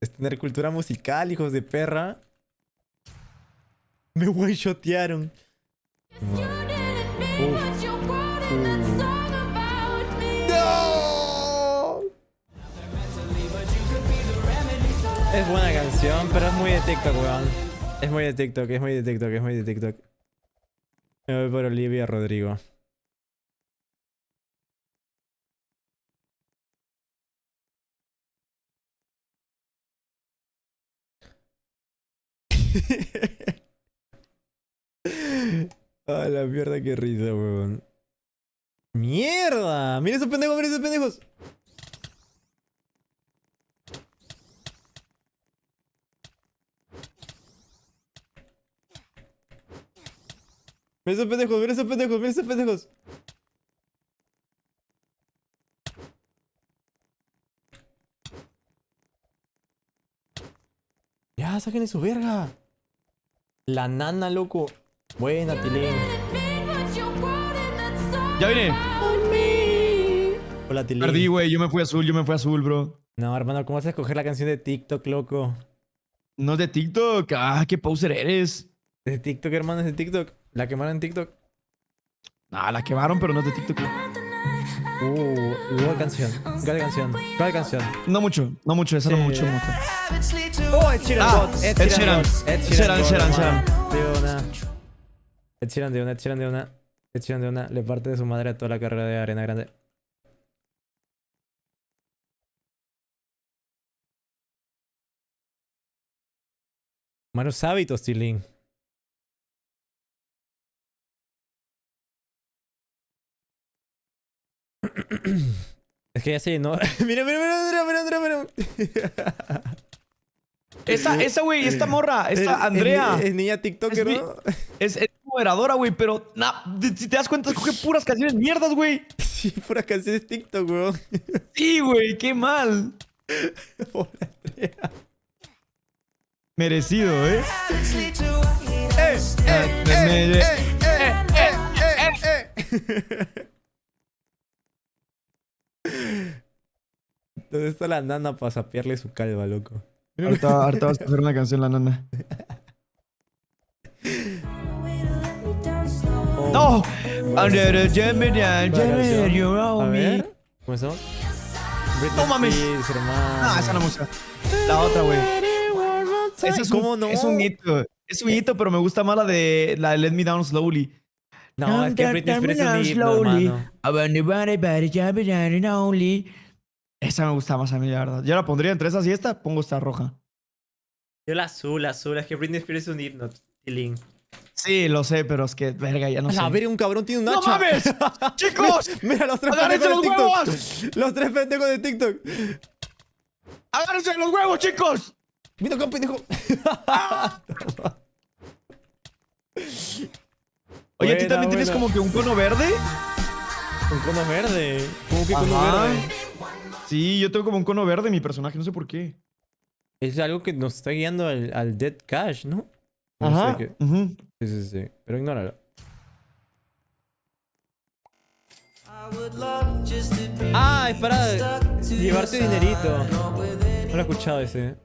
Es tener cultura musical, hijos de perra. Me one-shotearon. ¡No! Es buena canción, pero es muy de TikTok, weón. Es muy de TikTok. Me voy por Olivia Rodrigo. A la mierda, qué risa, weón. ¡Mierda! ¡Mira esos pendejos! ¡Mira esos pendejos! Ya, saquen su verga. La nana, loco. Buena, Tilín. Ya vine. Hola, Tilín. Perdí, güey. Yo me fui azul, bro. No, hermano, ¿cómo vas a escoger la canción de TikTok, loco? No es de TikTok. Ah, qué poser eres. ¿De TikTok, hermano? ¿Es de TikTok? ¿La quemaron en TikTok? Ah, la quemaron, pero no es de TikTok. ¿Cuál canción? ¿Cuál canción? ¿Cuál canción? No mucho, esa no mucho. Oh, Ed Sheeran. Ah, God. Ed Sheeran. Ed Sheeran. De una. Ed Sheeran de una. Le parte de su madre a toda la carrera de Arena Grande. Malos hábitos, Tilín. Es que ya se llenó. Mira. Esa güey, esta morra, esta Andrea. Es niña TikToker, ¿no? Es moderadora, güey, pero si te das cuenta, escoge puras canciones mierdas, güey. Sí, puras canciones TikTok, güey. Sí, güey, qué mal. Pobre Andrea. Merecido, ¿eh? ¿Dónde está la nana para sapearle su calva, loco? Ahorita vas a hacer una canción, la nana. ¡No! Under the Gemini, you A owe me. ver, ¿comenzamos? ¡No mames! Spears, hermano. No, esa no me gusta. La otra, güey. Esa es ¿Cómo no? Es un hito. Es un hito, pero me gusta más la de Let Me Down Slowly. No, es que Britney Spears es un himno, hermano. Esa me gusta más a mí, la verdad. Yo la pondría entre esas y esta, pongo esta roja. Yo la azul. Es que Britney Spears es un himno, Tilín. Sí, lo sé, pero es que, verga, ya no sé. A ver, un cabrón tiene un ¡No hacha. mames! ¡Chicos! Mira los tres ¡Agárrense pendejos de los TikTok. huevos! Los tres pendejos de TikTok. ¡Agárrense los huevos, chicos! Mira acá, pendejo. Oye, ¿a ti Buena, también tienes buena. como que un cono verde? Un cono verde. ¿Cómo que cono Ajá. verde? Sí, yo tengo como un cono verde en mi personaje, no sé por qué. Es algo que nos está guiando al Dead Cash, ¿no? No Ajá. sé qué. Ujú. Sí. Pero ignóralo. Ah, es para llevarte dinerito. No lo he escuchado ese.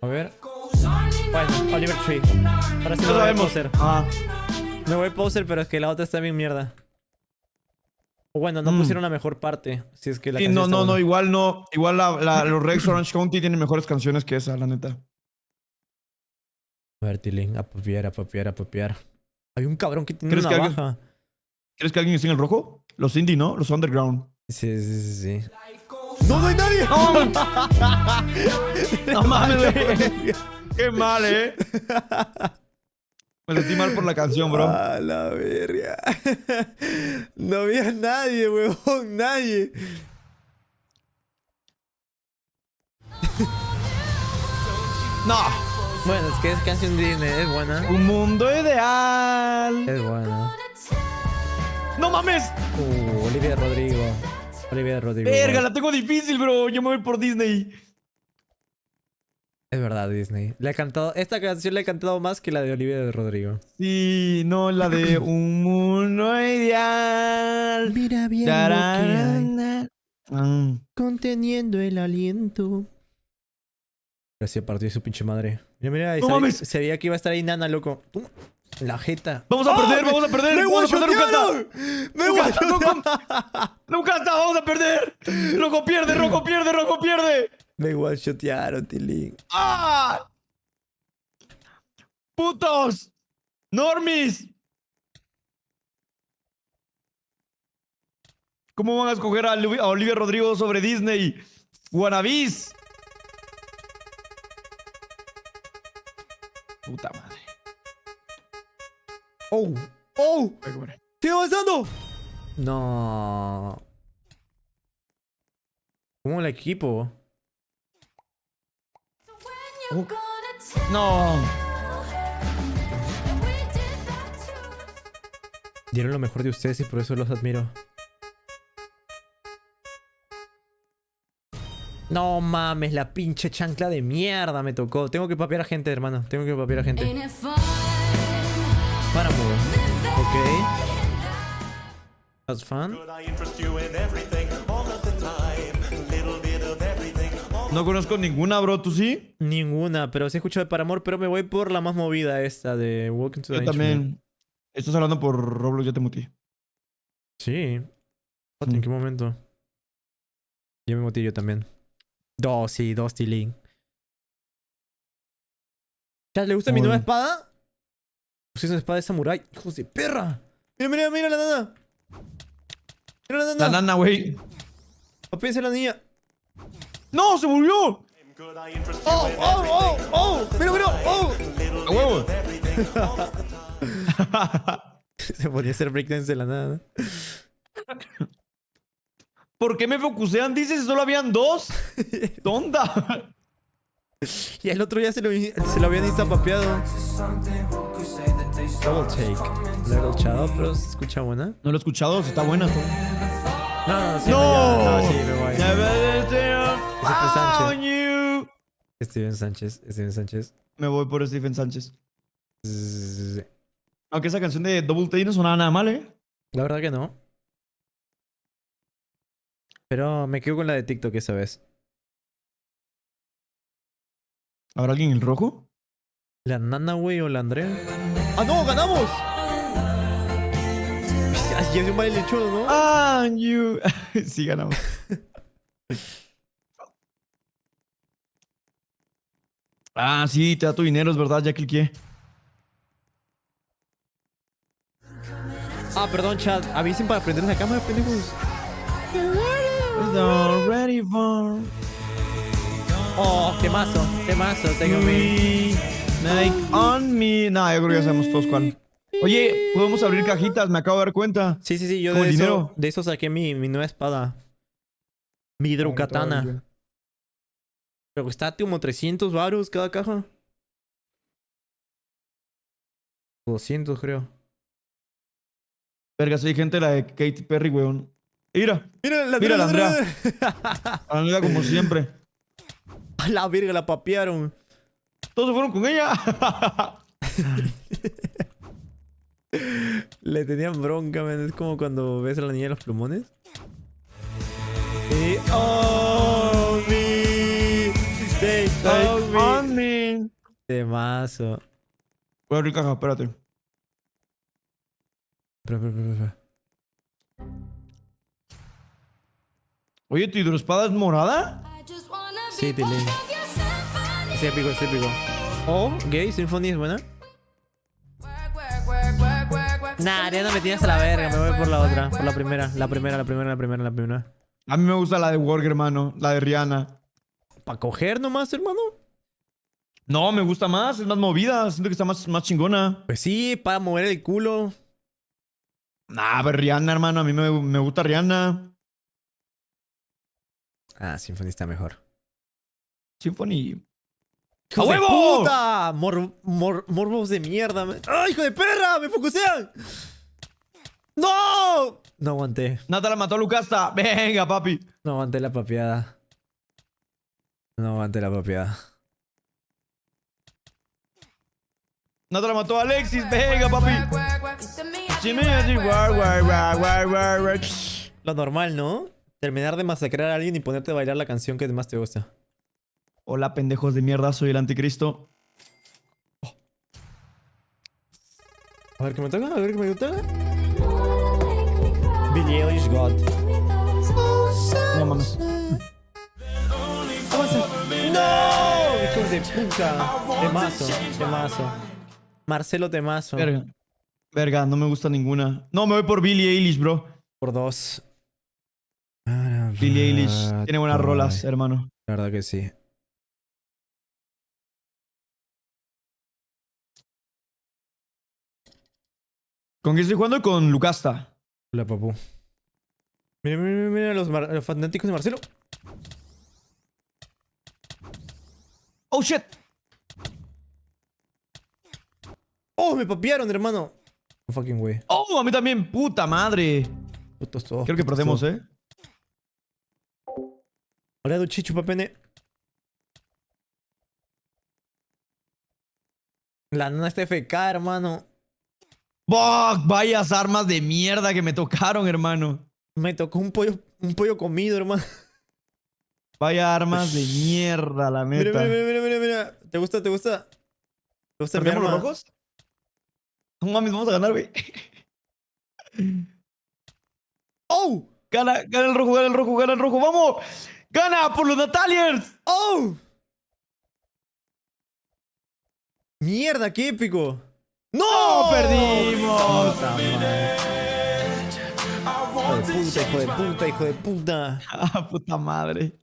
A ver. Bueno, Oliver Tree. Ahora sí No me voy a sabemos. poser. Ah. Me voy a poser, pero es que la otra está bien mierda. O bueno, no pusieron la mejor parte. Si es que la Sí, canción está buena. igual no. Igual los Rex Orange County tienen mejores canciones que esa, la neta. A ver, Tilín, a papear. Hay un cabrón que tiene ¿Crees una que alguien- baja. ¿Crees que alguien esté en el rojo? Los indie, ¿no? Los underground. Sí. ¡No hay nadie! No mames, güey. Qué mal, Me sentí mal por la canción, bro. A la verga. No había nadie, huevón. Nadie. No. Bueno, es que es canción Disney. Es buena. Un mundo ideal. Es buena. ¡No mames! Olivia Rodrigo. Verga, la tengo difícil, bro. Yo me voy por Disney. Es verdad, Disney. Le he cantado... Esta canción le he cantado más que la de Olivia Rodrigo. Sí, no, la de un mundo ideal. Mira bien Tararana. Conteniendo el aliento. Pero sí, partió su pinche madre. Mira, ¡No mames! se veía que iba a estar ahí Nana, loco. Toma, la jeta. Vamos a perder, vamos a perder. ¡Me Vamos a perder, one-shotearon! ¡Me one-shotearon! ¡Nunca está! ¡Vamos a perder! ¡Rojo pierde, rojo pierde, rojo pierde! Me one-shotearon, Tilín. ¡Ah! ¡Putos! ¡Normis! ¿Cómo van a escoger a Olivia Rodrigo sobre Disney? ¡Wannabis! Puta madre. ¡Oh! ¡Sigue avanzando! No. ¿Cómo el equipo? No. Dieron lo mejor de ustedes y por eso los admiro. No mames, la pinche chancla de mierda me tocó. Tengo que papear a gente, hermano. Tengo que papear a gente. Paramore. Ok. That's fun. No conozco ninguna, bro. ¿Tú sí? Ninguna, pero sí he escuchado de Paramore, pero me voy por la más movida esta de Walking to the Yo Instrument. también. Estás hablando por Roblox, ya te muteé. Sí. ¿En qué momento? Yo me motillo también. Sí, dos Link. ¿Ya le gusta mi nueva espada? Pues es una espada de samurái. ¡Hijos de perra! Mira la nana. Mira la nana. La nana, güey. Apiensa la niña. ¡No! ¡Se murió! ¡Oh! ¡Mira! ¡Oh! ¡A huevo! Se podía hacer breakdance de la nada, ¿no? ¿Por qué me focusean? Dices, solo habían dos. ¡Tonda! Y el otro ya se lo habían instapapeado. Double take. ¿Lo he escuchado? Pero se escucha buena. No lo he escuchado, está buena. No, sí, ¡No! sí, me voy. Steven Sánchez. Me voy por Stephen Sánchez. Aunque esa canción de Double Take no sonaba nada mal, ¿eh? La verdad que no. Pero me quedo con la de TikTok esa vez. ¿Habrá alguien en el rojo? ¿La nana, güey, o la Andrea? ¡Ah, no! ¡Ganamos! Ya es un baile chulo, ¿no? ¡Ah, you! Sí, ganamos. Ah, sí, te da tu dinero, es verdad, ya cliqué. Ah, perdón, chat. Avisen para prender la cámara, pendejos. Ready for... Oh, temazo, tengo mi. Make on me. Nah, yo creo que ya sabemos todos cuál. Oye, podemos abrir cajitas, me acabo de dar cuenta. Sí, yo Con de el eso, dinero. de eso saqué mi nueva espada. Mi hidrokatana. Pero está como 300 varos cada caja. 200, creo. Verga, soy gente la de Katy Perry, weón. Mira la Andrea. La Andrea como siempre. A la verga, la papearon. Todos se fueron con ella. Le tenían bronca, man. Es como cuando ves a la niña de los plumones. Y oh me, stay on me. Temazo. Voy a abrir caja, espérate. Espera. Oye, ¿tu hidroespada es morada? Sí, Tilly. Es épico. Oh, Gay Symphony es buena. Nah, ya no me tienes a la verga. Me voy por la otra. Por la primera. La primera. A mí me gusta la de Work, hermano. La de Rihanna. ¿Para coger nomás, hermano? No, me gusta más. Es más movida. Siento que está más chingona. Pues sí, para mover el culo. Nah, pero Rihanna, hermano. A mí me gusta Rihanna. Ah, Symphony está mejor. Symphony. ¡A huevo! ¡Puta! Morbos de mierda. ¡Ay, hijo de perra! ¡Me focusean! ¡No! No aguanté. Nata la mató a Lucasta. Venga, papi. No aguanté la papeada. Nata la mató a Alexis. Venga, papi. Lo normal, ¿no? Terminar de masacrar a alguien y ponerte a bailar la canción que más te gusta. Hola, pendejos de mierda. Soy el anticristo. Oh. A ver qué me toca. Billie Eilish God. No mames. ¡No! ¡Hijos de puta! Temazo. Marcelo Temazo. Verga, no me gusta ninguna. No, me voy por Billie Eilish, bro. Por 2. Billie Eilish tiene buenas rolas, hermano. La verdad que sí. ¿Con quién estoy jugando? Con Lucasta. Hola, papu. Mira los fanáticos de Marcelo. Oh, shit. Oh, me papearon, hermano. No fucking way. Oh, a mí también. Puta madre. Putos todos. Creo que perdemos, Hola, Duchichu, papene. La nana está FK, hermano. Vayas armas de mierda que me tocaron, hermano. Me tocó un pollo comido, hermano. Vaya armas de mierda, la neta. Mira. ¿Te gusta? ¿Te gusta mi arma? ¿Los rojos? No mames, vamos a ganar, güey. ¡Oh! Gana el rojo, ¡vamos! ¡Gana por los Nataliers! ¡Oh! ¡Mierda, qué épico! ¡No! ¡Perdimos! Puta madre. Hijo de puta, hijo de puta. ¡Ah, puta madre!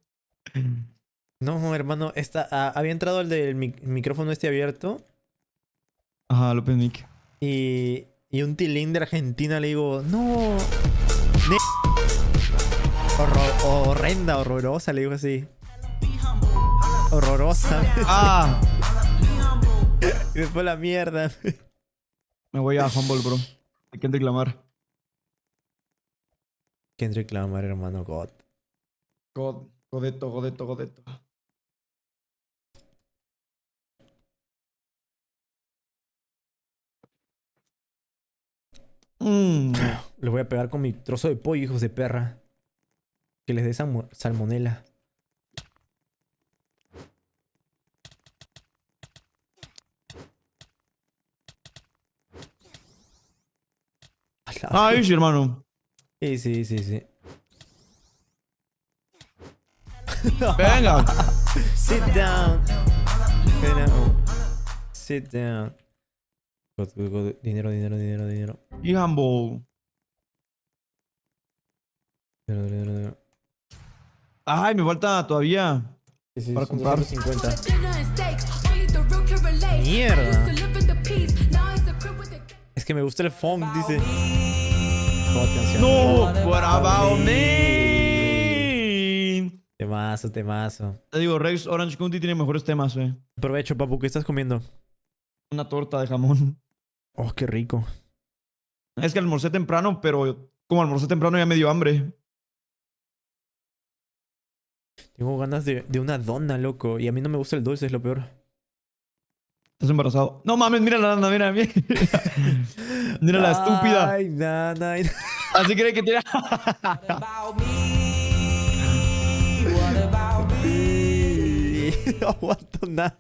No, hermano, había entrado el del micrófono abierto. Ajá, López Mic. Y un tilín de Argentina le digo, no. Horrenda, horrorosa, le digo así. Horrorosa. ¡Ah! Y después la mierda. Me voy a Humble, bro. Hay que reclamar. ¿Quién reclamar, hermano? God. Godeto. Les voy a pegar con mi trozo de pollo, hijos de perra. Que les dé salmonela. Ay, sí, hermano. Sí. Venga. Sit down. Sit down. Dinero. Y Humble. Dinero. Ay, me falta todavía. Sí, para son comprar. 250. Mierda. Es que me gusta el funk, dice. No, what about me? Temazo. Te digo, Rex Orange County tiene mejores temas, Provecho, papu, ¿qué estás comiendo? Una torta de jamón. Oh, qué rico. Es que almorcé temprano, pero como almorcé temprano ya me dio hambre. Tengo ganas de una dona, loco. Y a mí no me gusta el dulce, es lo peor. Estás embarazado. No mames, mira la mira. Mira la estúpida. Ay, nada. Así cree que tiene. No aguanto nada.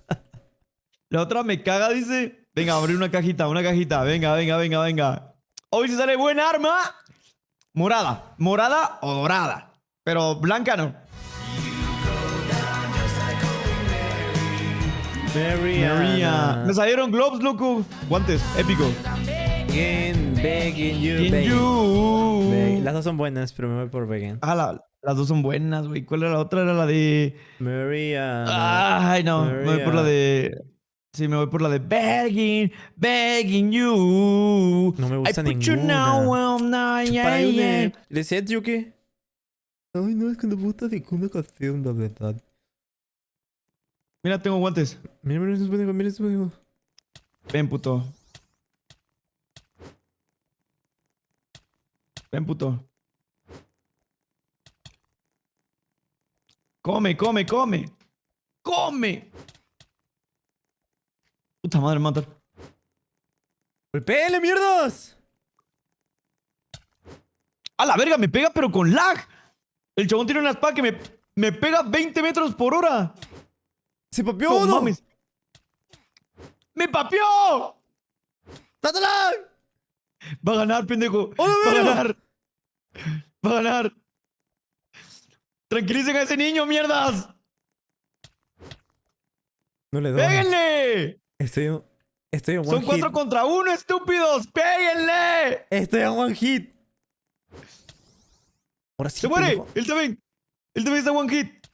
La otra me caga, dice. Venga, abrir una cajita. Venga. Hoy se sale buena arma. Morada o dorada. Pero blanca no. Maria. Me salieron globes, loco. Guantes, épico. Begging you, In you. Beg. Las dos son buenas, pero me voy por Begging. Ah, las dos son buenas, güey. ¿Cuál era la otra? Era la de... Maria. Ay, no. Me voy por la de... Sí, me voy por la de begging you. No me gusta I put ninguna. you now, well, now, yeah. ¿Le sé yo qué? Ay, no, es que no me gusta ninguna canción, la verdad. Mira, tengo guantes. Mira ese pendejo. Ven, puto. Come. Puta madre, matar. ¡Golpéele, mierdas! A la verga, me pega, pero con lag. El chabón tiene una espada que me pega 20 metros por hora. ¿Se papió o no? Mames. ¡Me papió! ¡Dátela! Va a ganar, pendejo. Va a ganar. Tranquilicen a ese niño, mierdas. No le doy. ¡Péguenle! Estoy en one Son hit. 4 contra 1, estúpidos. ¡Péguenle! Estoy en one hit. Ahora sí, ¡Se muere! pendejo. Él también está en one hit.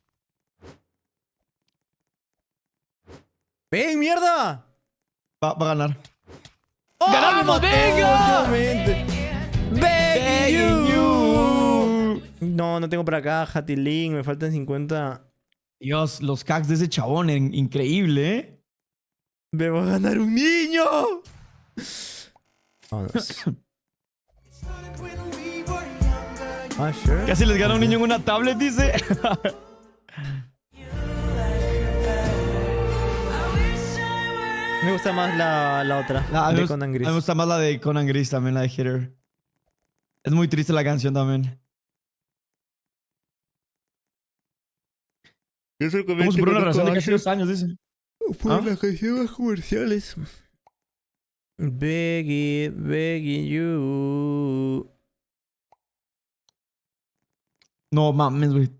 ¡Ven, mierda! Va a ganar. ¡Oh, ¡Ganamos! ¡Venga! Begging you. No tengo para acá, Hatilink. Me faltan 50. Dios, los cacks de ese chabón, increíble, ¡Me va a ganar un niño! Vámonos. Sure. Casi les gana un niño en una tablet, dice. Me gusta más la otra. De Conan Gris. Me gusta más la de Conan Gris también, la de Hitter. Es muy triste la canción también. ¿Cómo superó una relación de casi 2 años, dice? Por las canciones comerciales. Begging you. No mames, güey.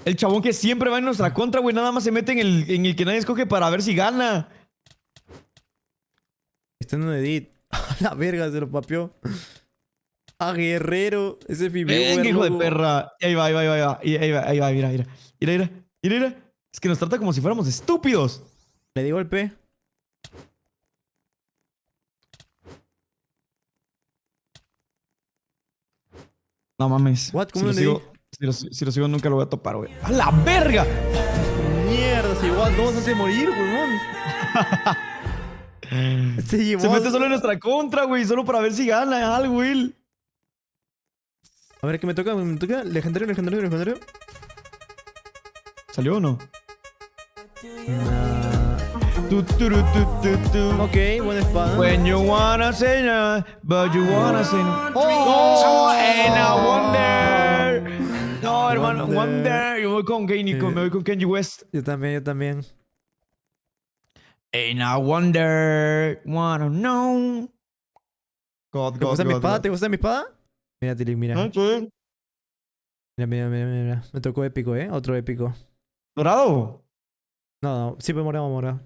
El chabón que siempre va en nuestra contra, güey. Nada más se mete en el que nadie escoge para ver si gana. Está en un edit. La verga, se lo papeó. Ah, Guerrero. Ese es mi viewer, Hijo de loco. perra. Y ahí va, ahí va, ahí va. Ahí va, mira, mira. Mira, mira. Mira, mira. Es que nos trata como si fuéramos estúpidos. Le di golpe. No mames. What? ¿Cómo si, lo le sigo, si lo sigo nunca lo voy a topar, güey. ¡A la verga! Mierda, se llevó a dos antes de morir, huevón. Se mete solo en nuestra contra, güey. Solo para ver si gana algo, güey. A ver, ¿qué me toca? ¿Me toca? Legendario, legendario, legendario. ¿Salió o no? Ok, buena espada. When you wanna say no, but you wanna say no. ¡Oh! And I wonder. No, hermano, wonder. Yo voy con Gay Nico, me voy con Kenji West. Yo también, yo también. And I wonder, wanna know. God, ¿Te gusta mi espada? ¿Te gusta mi espada? Mira, Tilly, mira. ¿Sí? Mira, mira, mira, mira. Me tocó épico, ¿eh? Otro épico. ¿Dorado? No, no. Siempre morado, morado.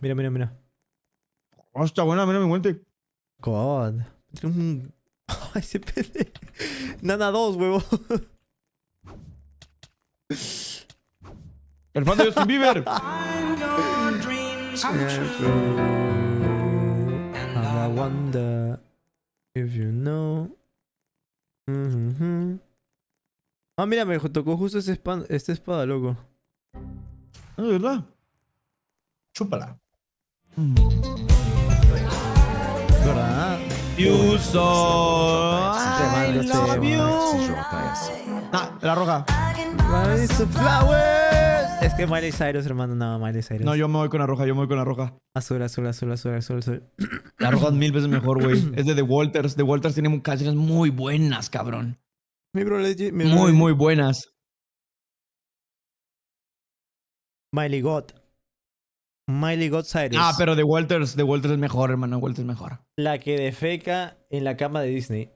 Mira, mira, mira. Oh, está buena, mira mi guante. God. Ay, se pende. Nana 2, huevo. El fan de Justin Bieber. I wonder if you know. Ah, mira, me tocó justo esta espada, loco. ¿De verdad? Chúpala. ¿Verdad? You saw I Este love you. SJS. Ah, la roja. Flowers. Es que Miley Cyrus, hermano. No, Miley Cyrus. No, yo me voy con la roja, yo me voy con la roja. Azul, azul, azul, azul, azul, azul. La roja es 1000 veces mejor, güey. Es de The Walters. The Walters tiene canciones muy buenas, cabrón. Mi bro, legit. Muy, muy buenas. Miley God. Miley God Cyrus. Ah, pero The Walters es mejor, hermano. Walters es mejor. La que defeca en la cama de Disney.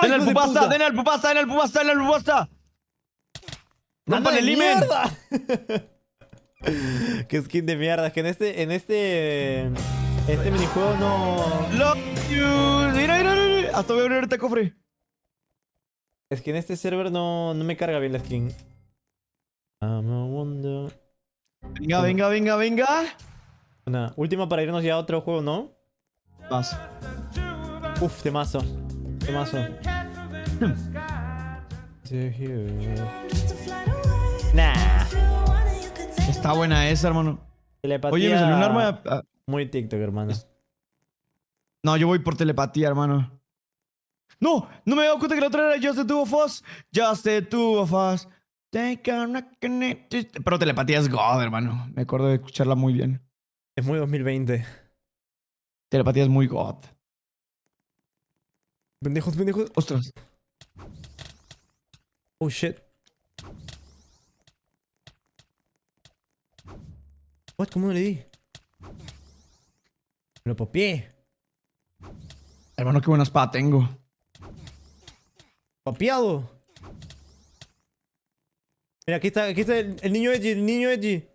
¡Den al pupasta! ¡Den al pupasta! ¡Den al pupasta! ¡Den al pupasta! ¡Rompan el himen! ¡Qué skin de mierda! Es que en este minijuego no... Love you. Mira, mira, mira. Hasta voy a abrir este cofre. Es que en este server no me carga bien la skin. I'm a wonder. Venga, venga, venga, venga. Una última para irnos ya a otro juego, ¿no? Vas. Uf, temazo. Temazo. Nah. Está buena esa, hermano. Telepatía. Oye, me salió un arma. Muy TikTok, hermano. No, yo voy por telepatía, hermano. No, no me he dado cuenta que la otra era Just the Two of Us. Just the Two of Us. Pero telepatía es God, hermano. Me acuerdo de escucharla muy bien. Es muy 2020. Telepatía es muy God. Pendejos, pendejos. Ostras. Oh, shit. What? ¿Cómo le di? Me lo popié. Hermano, qué buena espada tengo. Papiado. Mira, aquí está el niño Edgy, el niño Edgy.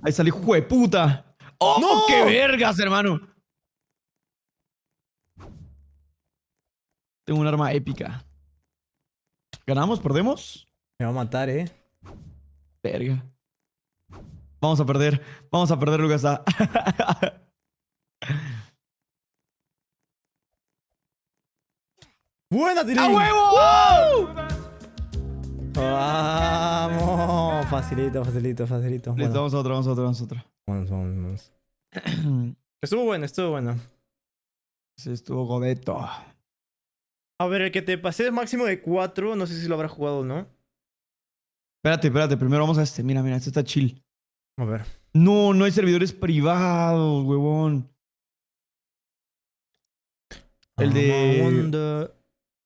Ahí salió, hijo de puta. ¡Oh, ¡No! qué vergas, hermano! Tengo un arma épica. ¿Ganamos? ¿Perdemos? Me va a matar, Verga. Vamos a perder. Vamos a perder, Lucas. ¡Buena, Tilín! ¡A huevo! ¡Vamos! Facilito, facilito, facilito. Listo, vamos a otro, vamos a otro, vamos a otro. Vamos, vamos, vamos. Estuvo bueno, estuvo bueno. Sí, estuvo godeto. A ver, el que te pasé es máximo de 4. No sé si lo habrá jugado o no. Espérate, espérate. Primero vamos a este. Mira, mira, este está chill. A ver. No, no hay servidores privados, huevón. El de...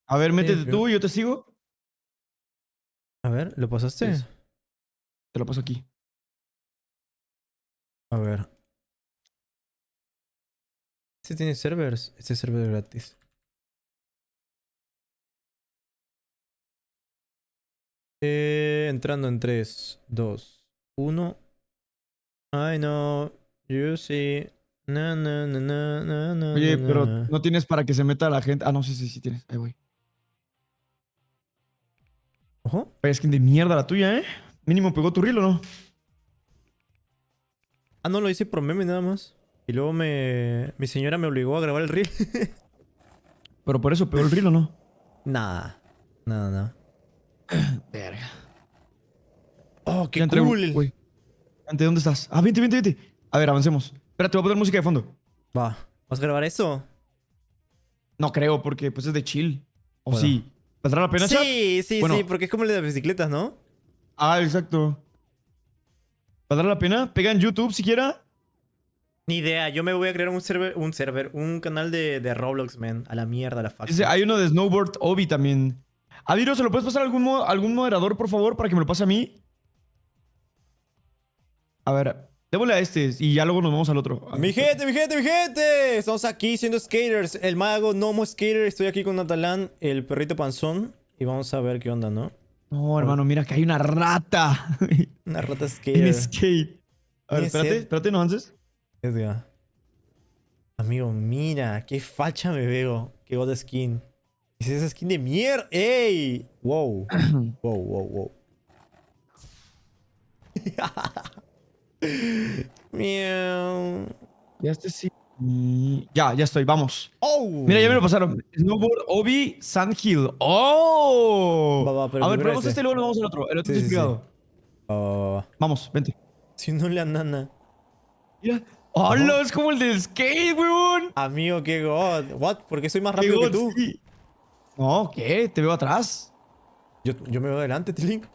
A ver, métete tú y yo te sigo. A ver, ¿lo pasaste? Sí. Te lo paso aquí. A ver. Este tiene servers. Este es server gratis. Entrando en 3, 2, 1. I know, you see. Na, na, na, na, na, na, Oye, na, pero na. no tienes para que se meta la gente. Ah, no, sí tienes. Ahí voy. Ojo. Vaya skin de mierda la tuya, ¿eh? Mínimo pegó tu reel, ¿o no? Ah, no, lo hice por meme nada más. Y luego mi señora me obligó a grabar el reel. Pero por eso pegó el reel, ¿o no? Nada. Nada. Verga. Oh, qué Ya entré, cool. güey. Ante, ¿dónde estás? Ah, vente. A ver, avancemos. Espérate, voy a poner música de fondo. Va. ¿Vas a grabar eso? No creo, porque pues es de chill. ¿O Bueno. sí? ¿Valdrá la pena, chat? Sí, Bueno. sí, porque es como el de las bicicletas, ¿no? Ah, exacto. ¿Valdrá la pena? Pega en YouTube siquiera. Ni idea, yo me voy a crear un canal de Roblox, man. A la mierda, la fac. Dice, hay uno de Snowboard Obi también. Aviro, ¿se lo puedes pasar a algún moderador, por favor, para que me lo pase a mí? A ver, démosle a este y ya luego nos vamos al otro. Mi gente. Estamos aquí siendo skaters. El mago Nomo Skater. Estoy aquí con Natalán, el perrito panzón. Y vamos a ver qué onda, ¿no? No, hermano, mira que hay una rata. Una rata skater. En skate. A ver, Puede ser. espérate, no avances. Edgar. Amigo, mira, qué facha me veo. Qué god skin. Es esa skin de mierda. ¡Ey! Wow. wow. Miau. Ya sí. Ya estoy, vamos. Oh. Mira, ya me lo pasaron. Snowboard Obi Sandhill. ¡Oh! Va, pero a ver, primero probamos este y luego nos vamos al otro. El otro Sí, es sí, privado. Oh. Vamos, vente. Si no le nana. Mira. ¡Hola! Es como el del skate, weón. Amigo, qué god. What? ¿Por qué soy más Qué rápido que god, tú? sí. No, ¿qué? Te veo atrás. Yo me veo adelante, Tilink.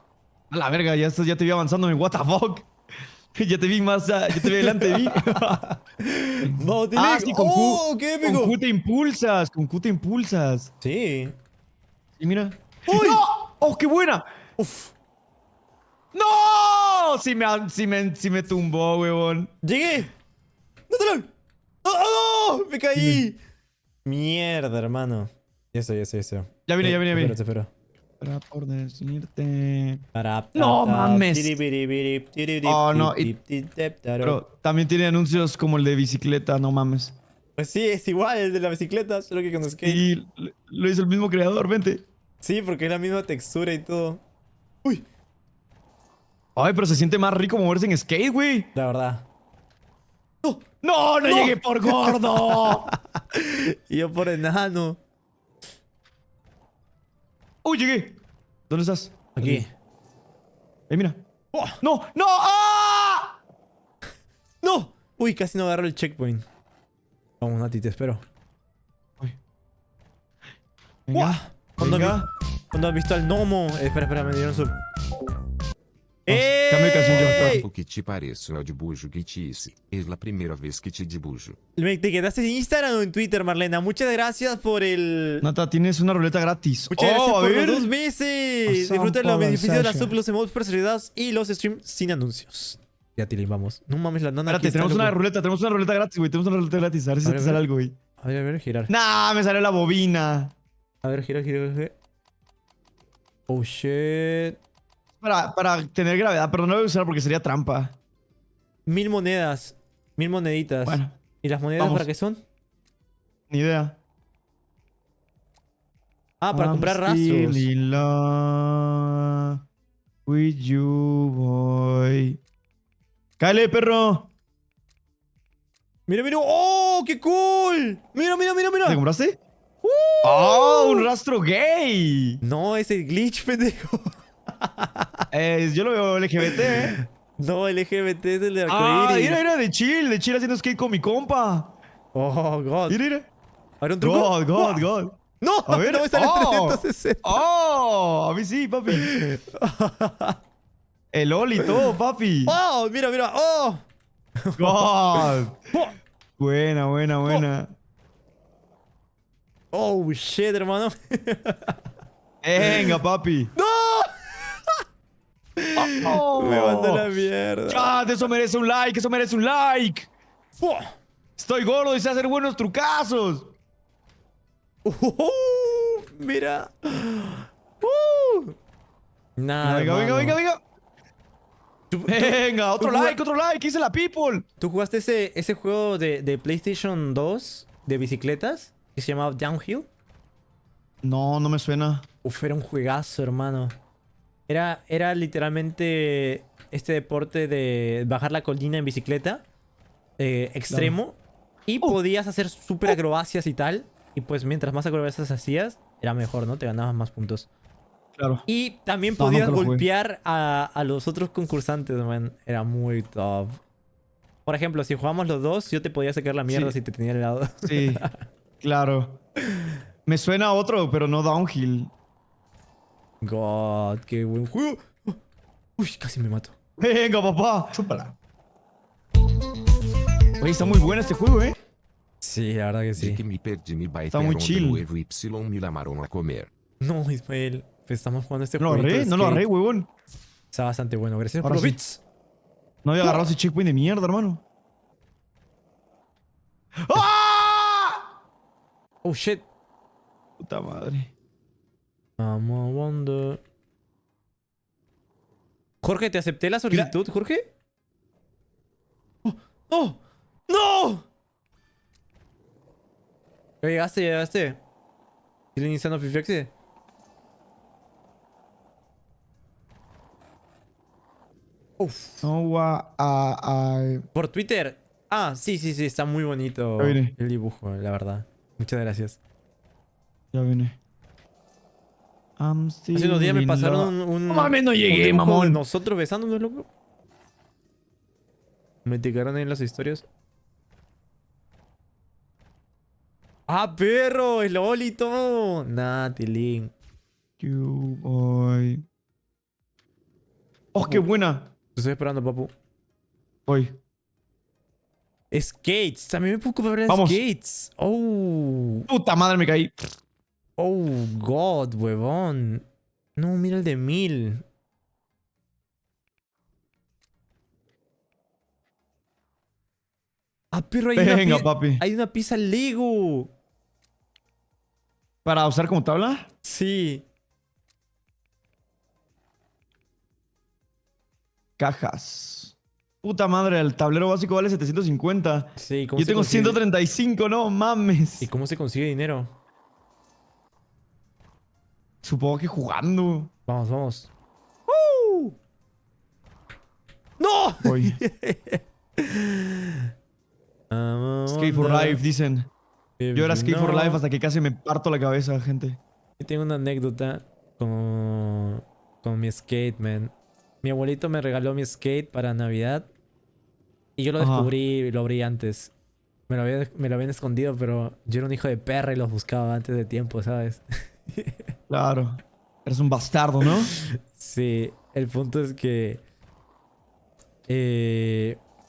A la verga, ya te vi avanzando. What the fuck. Ya te vi más. Ya te vi delante de mí. No, Tilink. Ah, sí, con ¡Oh, Q. qué épico! Con Q te impulsas. Con Q te impulsas. Sí. Y mira. ¡Uy! ¡No! ¡Oh, qué buena! Uf. ¡No! Sí me tumbó, huevón. ¡Llegué! ¡Natalán! ¡Oh! ¡Me caí! Mierda, hermano. Ya estoy. Ya vine. Te espero. Para por decirte. Para, ¡No mames! Oh, no. Pero Pero también tiene anuncios como el de bicicleta, no mames. pues sí, es igual el de la bicicleta, solo que con skate. Y lo hizo el mismo creador, vente. Sí, porque es la misma textura y todo. ¡Uy! Ay, pero se siente más rico moverse en skate, güey. La verdad. ¡No! ¡No llegué por gordo! Y yo por enano. ¡Uy, llegué! ¿Dónde estás? Aquí. Mira. ¡No! ¡No! ¡Ah! ¡No! Uy, casi no agarro el checkpoint. Vamos, Nati, te espero. Venga. ¿Cuándo has visto al gnomo? Espera, me dieron su... Cambio de canción yo. O que te pareço é o de bujo que te hice. Es la primera vez que te dibujo. Me etiquetaste en Instagram o en Twitter, Marlena. Muchas gracias por el... Nata, tienes una ruleta gratis. Muchas gracias a por ver. los 2 meses. Disfruta los beneficios de la sub, los emotes personalizados y los streams sin anuncios. Ya, Tilly, vamos. No mames, la nana aquí Espérate, está tenemos una ruleta gratis, güey. Tenemos una ruleta gratis. A ver si A te ver, sale algo, güey. A ver, girar. Nah, me salió la bobina. A ver, gira. Oh, shit. Para tener gravedad, pero no lo voy a usar porque sería trampa. 1000 monedas. 1000 moneditas. Bueno. ¿Y las monedas Vamos. para qué son? Ni idea. Ah, para comprar I'm still rastros. in love with you, boy. ¡Cáele, perro! Mira. ¡Oh, qué cool! Mira. ¿Te compraste? ¡Oh, un rastro gay! No, es el glitch, pendejo. Yo lo veo LGBT, ¿eh? No, el LGBT es el de Ah, arcoíris. mira, de chill haciendo skate con mi compa. Oh, God. Mira. A ver, un truco. God. No, A ver. no me sale 360. ¡Oh! A mí sí, papi. El Oli, todo, papi. ¡Oh! Mira. ¡Oh! God. Buena. Oh, shit, hermano. Venga, papi. ¡No! Oh. Me mandó la mierda. Chat, eso merece un like. Estoy gordo y sé hacer buenos trucazos. Mira. Nada, Venga, venga, venga, venga. Venga, otro tú like, otro like. ¿Qué dice la people? ¿Tú jugaste ese juego de PlayStation 2 de bicicletas que se llamaba Downhill? No, no me suena. Uf, era un juegazo, hermano. Era literalmente este deporte de bajar la colina en bicicleta extremo. Y podías hacer súper acrobacias y tal. Y pues mientras más acrobacias hacías, era mejor, ¿no? Te ganabas más puntos. Claro. Y también No, podías nunca lo jugué. golpear a los otros concursantes, man. Era muy top. Por ejemplo, si jugábamos los dos, yo te podía sacar la mierda Sí. si te tenía al lado. Sí, claro. Me suena a otro, pero no Downhill. God, qué buen juego. Uy, casi me mato. Venga, papá. Chúpala. Oye, está muy bueno este juego, ¿eh? Sí, la verdad que De sí. que me perdi me Tá muito chill. o Evo Y me llamaron a comer. No, Ismael. Pues estamos jugando este No lo jueguito agarré, de no lo skate. agarré, huevón. Está bastante bueno. Gracias por Ahora los sí. bits. No había agarrado ese checkpoint de mierda, hermano. ¡Ah! Oh, shit. Puta madre. I'm a wonder. Jorge, ¿te acepté la solicitud, Jorge? ¡Oh! ¡Oh! ¡No! Ya llegaste, ya llegaste. ¿Y le iniciando Fifexe? Uf. No, Por Twitter. Ah, sí, sí, sí. Está muy bonito Ya vine. el dibujo, la verdad. Muchas gracias. Ya vine. Hace unos días me pasaron un... No mames, no un llegué, dibujo de mamón. nosotros besándonos, loco. Me etiquetaron ahí en las historias. ¡Ah, perro! ¡El olito! Nah, Tilín. You boy. ¡Oh, qué buena! Te estoy esperando, papu. Voy. Skates. También me puedo comprar Vamos. skates. Oh. Puta madre, me caí. Oh, God, huevón. No, mira el de 1000. Ah, pero hay Venga, una papi. hay una pizza Lego. ¿Para usar como tabla? Sí. Cajas. Puta madre, el tablero básico vale 750. Sí, ¿cómo Yo se tengo consigue? 135, no mames. ¿Y cómo se consigue dinero? Supongo que jugando. Vamos, vamos. ¡No! Voy. Skate for life, dicen. Yo era skate for life hasta que casi me parto la cabeza, gente. Yo tengo una anécdota con mi skate, man. Mi abuelito me regaló mi skate para Navidad. Y yo lo Ajá. descubrí y lo abrí antes. Me lo habían escondido, pero yo era un hijo de perra y los buscaba antes de tiempo, ¿sabes? Claro. Eres un bastardo, ¿no? Sí, el punto es que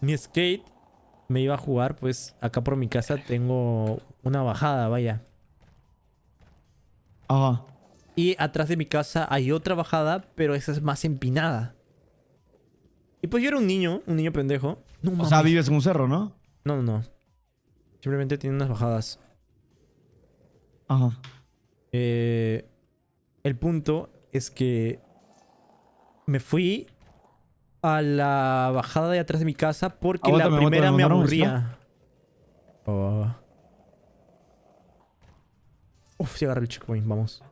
mi skate me iba a jugar, pues acá por mi casa tengo una bajada, vaya. Ajá. Y atrás de mi casa hay otra bajada, pero esa es más empinada. Y pues yo era un niño pendejo. No, O sea, vives en un cerro, ¿no? No, no, no. Simplemente tiene unas bajadas. Ajá. El punto es que me fui a la bajada de atrás de mi casa porque la Aguántame, primera me aguántame, aburría. Oh. Uf, sí agarré el checkpoint, vamos.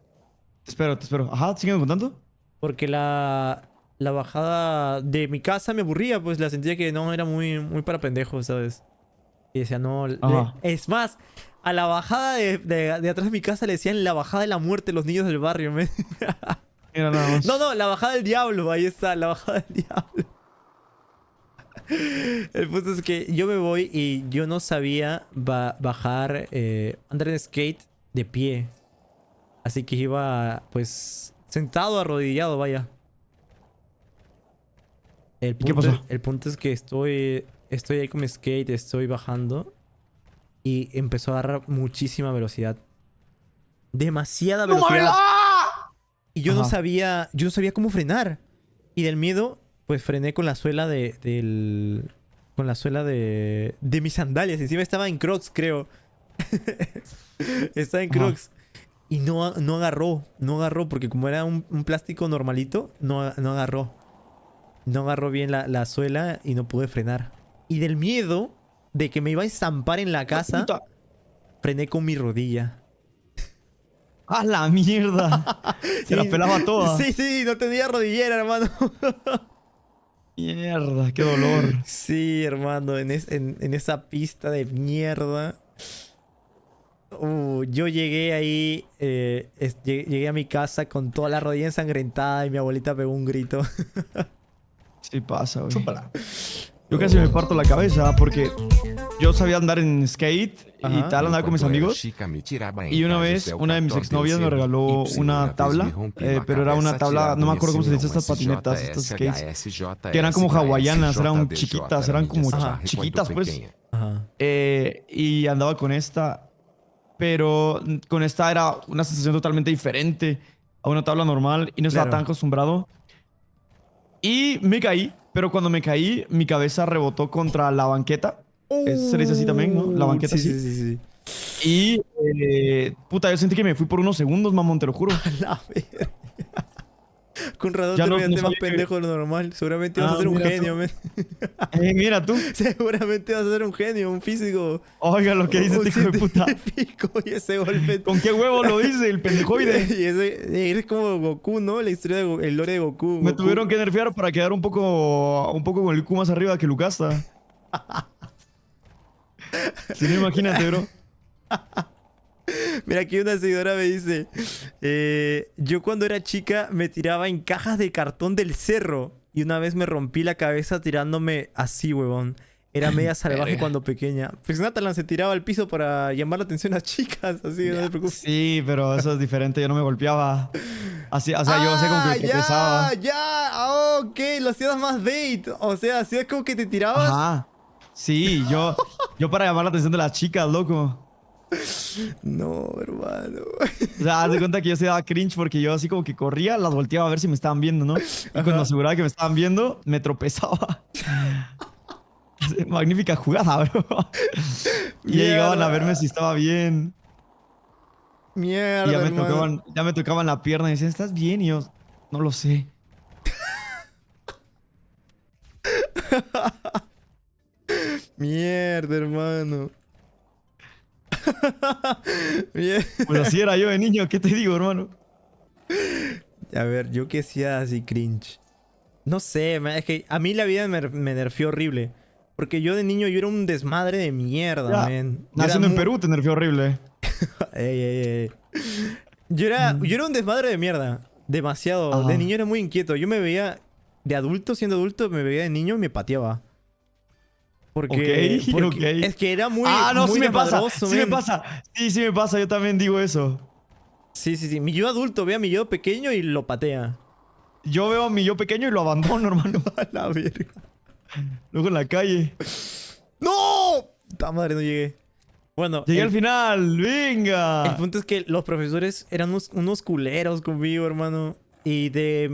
Te espero, te espero. Ajá, ¿siguen contando? Porque la bajada de mi casa me aburría, pues la sentía que no era muy para pendejos, ¿sabes? Y decía, no... Es más, a la bajada de atrás de mi casa le decían la bajada de la muerte los niños del barrio, ¿me? Mira nada más. No, la bajada del diablo, ahí está, la bajada del diablo. El punto es que yo me voy y yo no sabía bajar, andar en skate de pie. Así que iba, pues, sentado, arrodillado, vaya. ¿Qué pasó? El punto es que estoy ahí con mi skate, estoy bajando. Y empezó a agarrar muchísima velocidad. Demasiada velocidad. Y yo no sabía cómo frenar. Y del miedo, pues frené con la suela con la suela de mis sandalias. Encima estaba en Crocs, creo. Estaba en Crocs. Y no agarró, porque como era un plástico normalito, no agarró. No agarró bien la suela y no pude frenar. Y del miedo de que me iba a estampar en la casa, frené con mi rodilla. ¡A la mierda! Se la pelaba toda. Sí, no tenía rodillera, hermano. Mierda, qué dolor. Sí, hermano, en esa pista de mierda. Yo llegué ahí, llegué a mi casa con toda la rodilla ensangrentada y mi abuelita pegó un grito. Sí pasa, güey. Yo casi me parto la cabeza porque yo sabía andar en skate y tal, andaba con mis amigos. Y una vez, una de mis exnovias me regaló una tabla, pero era una tabla, no me acuerdo cómo se dice estas patinetas, estas skates, que eran como hawaianas, eran chiquitas, eran como chiquitas, pues. Y andaba con esta, pero con esta era una sensación totalmente diferente a una tabla normal y no estaba tan acostumbrado. Y me caí, pero cuando me caí, mi cabeza rebotó contra la banqueta. Se le dice así también, ¿no? La banqueta, sí. Y, puta, yo sentí que me fui por unos segundos, mamón, te lo juro. La verga. Con razón te veías más pendejo de lo normal. Seguramente vas a ser un genio, men. Mira tú. Seguramente vas a ser un genio, un físico. Oiga lo que dice este hijo de puta. Y ese golpe. ¿Con qué huevo lo dice el pendejoide? Y eres como Goku, ¿no? La historia el lore de Goku. Me tuvieron que nerfear para quedar un poco con el IQ más arriba que Lucasta. Si no, imagínate, bro. Mira, aquí una seguidora me dice: yo cuando era chica me tiraba en cajas de cartón del cerro. Y una vez me rompí la cabeza tirándome así, huevón. Era media salvaje cuando pequeña. Pues Natalan se tiraba al piso para llamar la atención a chicas. Así, no te preocupes. Sí, pero eso es diferente. Yo no me golpeaba. Así, o sea, yo hacía como que pesaba. Ok. Lo hacías más bait. O sea, hacías como que te tirabas. Ajá. Sí, yo para llamar la atención de las chicas, loco. No, hermano. O sea, haz de cuenta que yo se daba cringe porque yo así como que corría, las volteaba a ver si me estaban viendo, ¿no? Y cuando aseguraba que me estaban viendo, me tropezaba. Magnífica jugada, bro. Y ya llegaban a verme si estaba bien. Mierda, y ya me tocaban la pierna y decían, ¿estás bien? Y yo, no lo sé. Mierda, hermano. Pues así era yo de niño, ¿qué te digo, hermano? A ver, yo que hacía así cringe. No sé, es que a mí la vida me nerfeó horrible. Porque yo de niño yo era un desmadre de mierda, men. Naciendo en Perú te nerfeó horrible. Ey. Yo era un desmadre de mierda. Demasiado. De niño era muy inquieto. Yo me veía de adulto, siendo adulto, me veía de niño y me pateaba. Porque es que era muy no, muy sí me pasa. desmadroso, Sí me pasa. Sí me pasa. Yo también digo eso. Sí. Mi yo adulto ve a mi yo pequeño y lo patea. Yo veo a mi yo pequeño y lo abandono, hermano. A la verga. Luego en la calle. ¡No! ¡Ta madre, no llegué! Bueno, llegué al final. ¡Venga! El punto es que los profesores eran unos culeros conmigo, hermano. Y de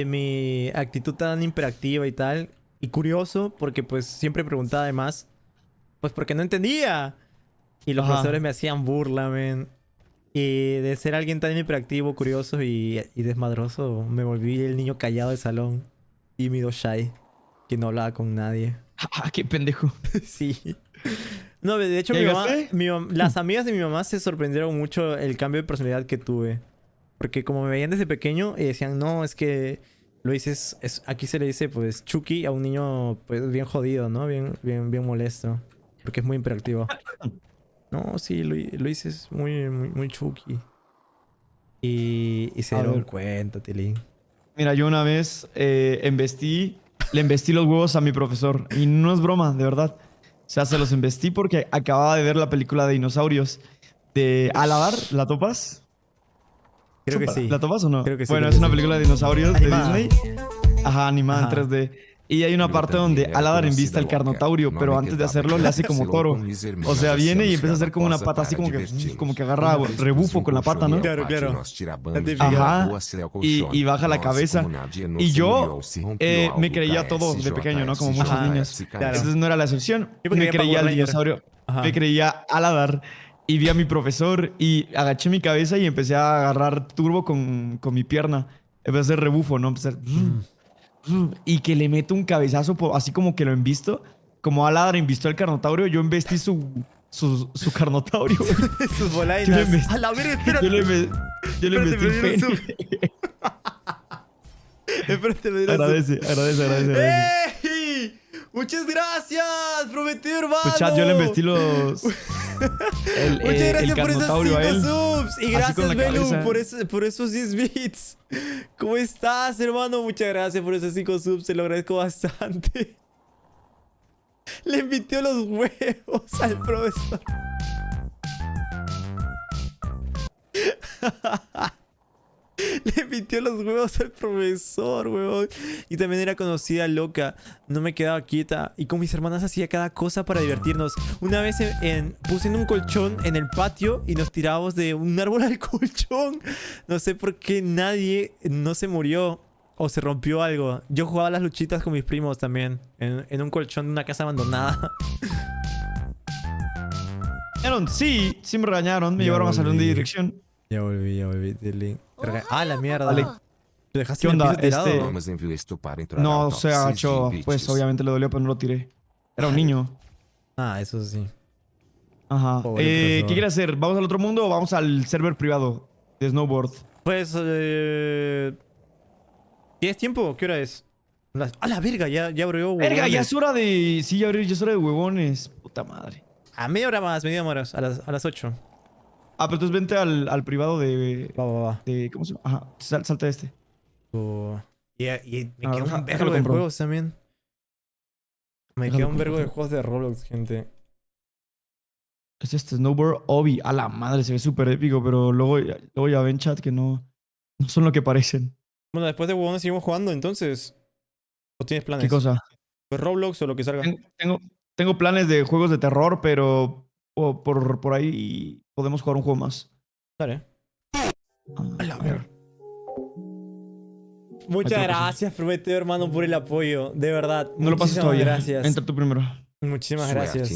mi actitud tan hiperactiva y tal. Y curioso, porque pues siempre preguntaba de más. Pues porque no entendía. Y los profesores me hacían burla, men. Y de ser alguien tan hiperactivo, curioso y desmadroso, me volví el niño callado del salón. Tímido, shy. Que no hablaba con nadie. ¡Qué pendejo! Sí. No, de hecho, las amigas de mi mamá se sorprendieron mucho el cambio de personalidad que tuve. Porque como me veían desde pequeño y decían, no, es que lo dices, aquí se le dice pues Chucky a un niño pues bien jodido, ¿no? Bien molesto. Porque es muy hiperactivo. No, sí, lo dices muy Chucky. Y se dieron cuenta, Tilín. Mira, yo una vez le embestí los huevos a mi profesor. Y no es broma, de verdad. O sea, se los embestí porque acababa de ver la película de dinosaurios de Aladar. ¿La topas? Creo que sí. ¿La topas o no? Creo que sí. Bueno, es una película de dinosaurios animada. De Disney. Ajá, animada en 3D. Y hay una parte donde Aladar embiste al Carnotaurio, pero antes de hacerlo le hace como toro. O sea, viene y empieza a hacer como una pata así como que agarra rebufo con la pata, ¿no? Claro. Ajá. Y baja la cabeza. Y yo me creía todo de pequeño, ¿no? Como muchos niños. Entonces no era la excepción. Me creía el dinosaurio. Me creía Aladar. y vi a mi profesor y agaché mi cabeza y empecé a agarrar turbo con mi pierna. Empecé a hacer rebufo, ¿no? Empecé a hacer... Y que le meto un cabezazo, así como que lo embisto. Como Aladar invistió al Carnotaurio, yo embestí su Carnotaurio. Sus bolainas. A la verga, espérate. Yo le embestí un pene. Espérate, me dieron Agradece. ¡Ey! ¡Muchas gracias! ¡Prometido, hermano! Pues chat, yo le embestí Muchas gracias por esos 5 subs. Y gracias, Belu, por esos 10 bits. ¿Cómo estás, hermano? Muchas gracias por esos 5 subs. Te lo agradezco bastante. Le invitió los huevos al profesor. Le pintió los huevos al profesor, huevón. Y también era conocida loca. No me quedaba quieta. Y con mis hermanas hacía cada cosa para divertirnos. Una vez puse en un colchón en el patio y nos tirábamos de un árbol al colchón. No sé por qué nadie no se murió o se rompió algo. Yo jugaba las luchitas con mis primos también. En un colchón de una casa abandonada. Sí me regañaron. Me llevaron a salón de dirección. Ya volví. Ah, la mierda. Vale. ¿Lo dejaste ¿Qué onda? en el piso tirado? No, se agachó. Pues obviamente le dolió, pero no lo tiré. Era un niño. Ah, eso sí. Ajá. ¿Qué quieres hacer? ¿Vamos al otro mundo o vamos al server privado de Snowboard? Pues, ¿tienes tiempo? ¿Qué hora es? ¡A la verga! Ya abrió huevones. ¡Verga! Ya es hora de... Sí, ya es hora de huevones. Puta madre. A media hora más, a las 8. Ah, pero entonces vente al privado de... Va. ¿Cómo se llama? Ajá. Salta de este. Y me queda un vergo de juegos también. Me queda un vergo de juegos de Roblox, gente. Es este Snowboard Obi. A la madre, se ve súper épico, pero luego ya ven, chat, que no son lo que parecen. Bueno, después de huevones seguimos jugando, entonces. ¿O tienes planes? ¿Qué cosa? Pues Roblox o lo que salga. Tengo planes de juegos de terror, pero por ahí podemos jugar un juego más. Dale. A ver. Muchas gracias, Prometeo, hermano, por el apoyo. De verdad. No lo pases todavía. Gracias. Entra tú primero. Muchísimas gracias.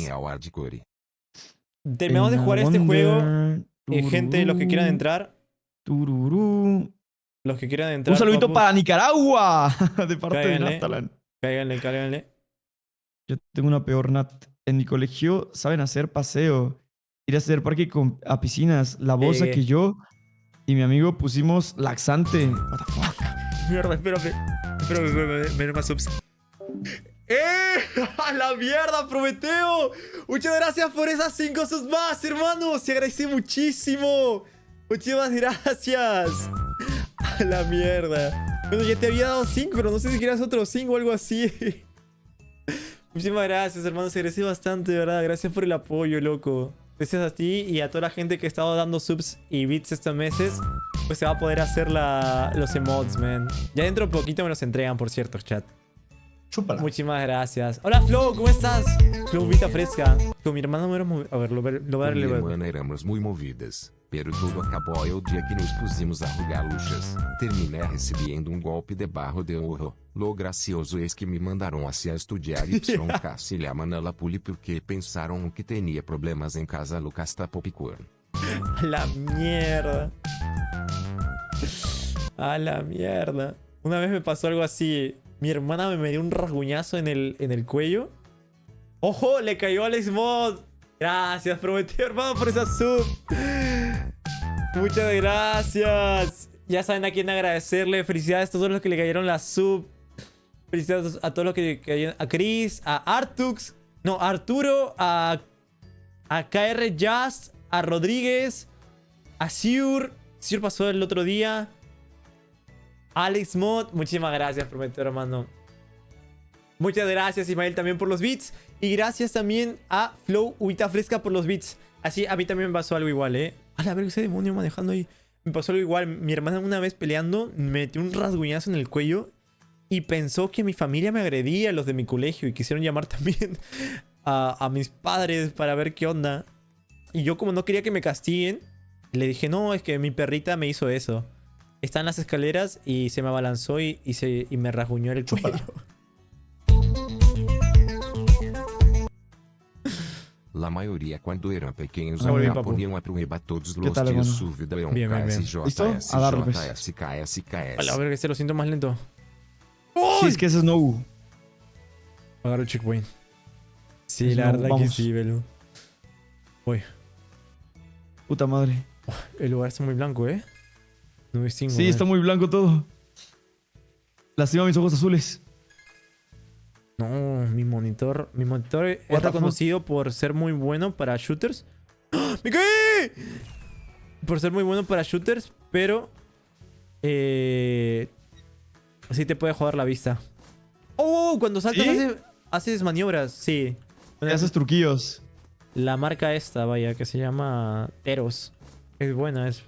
Terminamos de jugar este juego. Gente, los que quieran entrar. Los que quieran entrar. Un saludito para Nicaragua. De parte de Natalan. Cáiganle. Yo tengo una peor, Nat. En mi colegio saben hacer paseo. Ir a hacer parque a piscinas. La bolsa que yo y mi amigo pusimos laxante. What the fuck. Mierda, espérame, me den más subs. ¡A la mierda, Prometeo! Muchas gracias por esas 5 subs más, hermano. Se agradece muchísimo. Muchísimas gracias. A la mierda. Bueno, ya te había dado 5, pero no sé si quieras otros 5 o algo así. Muchísimas gracias, hermano. Se agradece bastante, de verdad. Gracias por el apoyo, loco. Gracias a ti y a toda la gente que ha estado dando subs y bits estos meses. Pues se va a poder hacer los emotes, man. Ya dentro de poquito me los entregan, por cierto, chat. Chúpala. Muchísimas gracias. Hola, Flo, ¿cómo estás? Flo, Vita fresca. Con mi hermano no éramos... A ver, lo voy a relevar. Com minha irmã éramos muy movidas, pero tudo acabou el dia que nos pusimos a jugar luchas. Terminé recebendo golpe de barro de ouro. Lo gracioso es que me mandaram a estudiar YK se llama Nala Puli porque pensaron que tenía problemas en casa Lucas Popcorn. A la mierda. A la mierda. Una vez me pasó algo así. Mi hermana me dio un rasguñazo en el cuello. ¡Ojo! Le cayó Alex Mod. Gracias, Prometeo, hermano, por esa sub. Muchas gracias. Ya saben a quién agradecerle. Felicidades a todos los que le cayeron la sub. Felicidades a todos los que le cayeron. A Chris, a Artux. No, a Arturo. A KR Just. A Rodríguez. A Siur. Siur pasó el otro día. Alex Mod. Muchísimas gracias, Prometeo, hermano. Muchas gracias, Ismael, también por los beats. Y gracias también a Flow Uvita Fresca por los beats. Así, a mí también me pasó algo igual, A la verga, ese demonio manejando ahí. Me pasó algo igual. Mi hermana una vez peleando me metió un rasguñazo en el cuello. Y pensó que mi familia me agredía, los de mi colegio. Y quisieron llamar también a mis padres para ver qué onda. Y yo, como no quería que me castiguen, le dije, no, es que mi perrita me hizo eso. Está en las escaleras y se me abalanzó y me rasguñó el cuello. La maioria, quando eram pequenos, Ah, bien, acá papu. poniam a prueba todos ¿Qué los tal, dias hermano? su vida é Bien, bien, bien. ¿Listo? KSJS, A darle, pues. JS, KS, KS. A la verga, este lo siento más lento. Sí, es que ese es no. Agarro el checkpoint. Sí, Pues la no, verdad vamos. que sí, velo. Uy, Puta madre. el lugar está muy blanco, ¿eh? No distingo. Sí, está muy blanco todo. Lastima mis ojos azules. No, mi monitor es What the fuck? reconocido por ser muy bueno para shooters. ¡Ah! ¡Me caí! Por ser muy bueno para shooters, pero sí te puede joder la vista. ¡Oh! Cuando saltas ¿Sí? haces maniobras, sí. Y haces truquillos. La marca esta, vaya, que se llama Teros. Es buena, es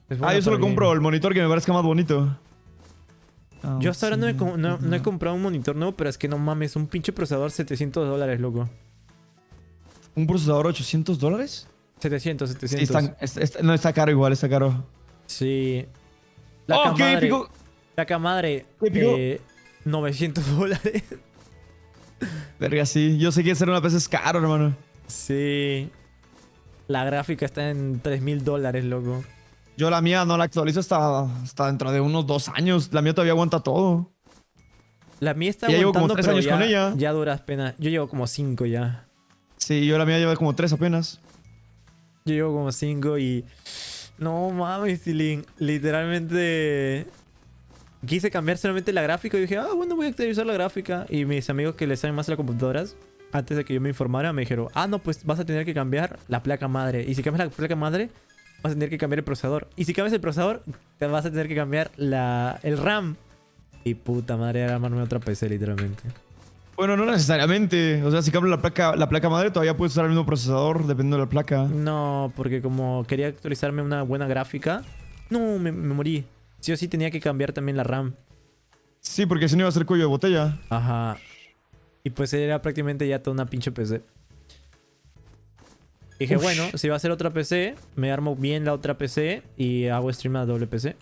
buena Yo solo para compro game. el monitor que me parezca más bonito. Yo hasta ahora no he comprado un monitor nuevo, pero es que no mames, un pinche procesador $700, loco. ¿Un procesador $800? 700. Sí, no, está caro igual, está caro. Sí. ¡Oh, qué camadre- épico! La camadre, ¿Qué épico? $900. Verga, sí. Yo sé que hacer una PC es caro, hermano. Sí. La gráfica está en $3000, loco. Yo la mía no la actualizo hasta dentro de unos 2 años. La mía todavía aguanta todo. La mía está Ya llevo como aguantando, 3 pero años con ella. ya duras pena. Yo llevo como 5 ya. Sí, yo la mía lleva como 3 apenas. Yo llevo como 5 y... No mames, Tilín. Literalmente... Quise cambiar solamente la gráfica y dije, bueno, voy a actualizar la gráfica. Y mis amigos que les saben más a las computadoras, antes de que yo me informara, me dijeron, no, pues vas a tener que cambiar la placa madre. Y si cambias la placa madre, vas a tener que cambiar el procesador. Y si cambias el procesador, te vas a tener que cambiar el RAM. Y puta madre, era armarme otra PC, literalmente. Bueno, no necesariamente. O sea, si cambio la placa madre, todavía puedes usar el mismo procesador, dependiendo de la placa. No, porque como quería actualizarme una buena gráfica, no, me morí. Sí o sí tenía que cambiar también la RAM. Sí, porque si no iba a ser cuello de botella. Ajá. Y pues era prácticamente ya toda una pinche PC. Dije, Ush. bueno, si va a ser otra PC, me armo bien la otra PC y hago stream a doble PC.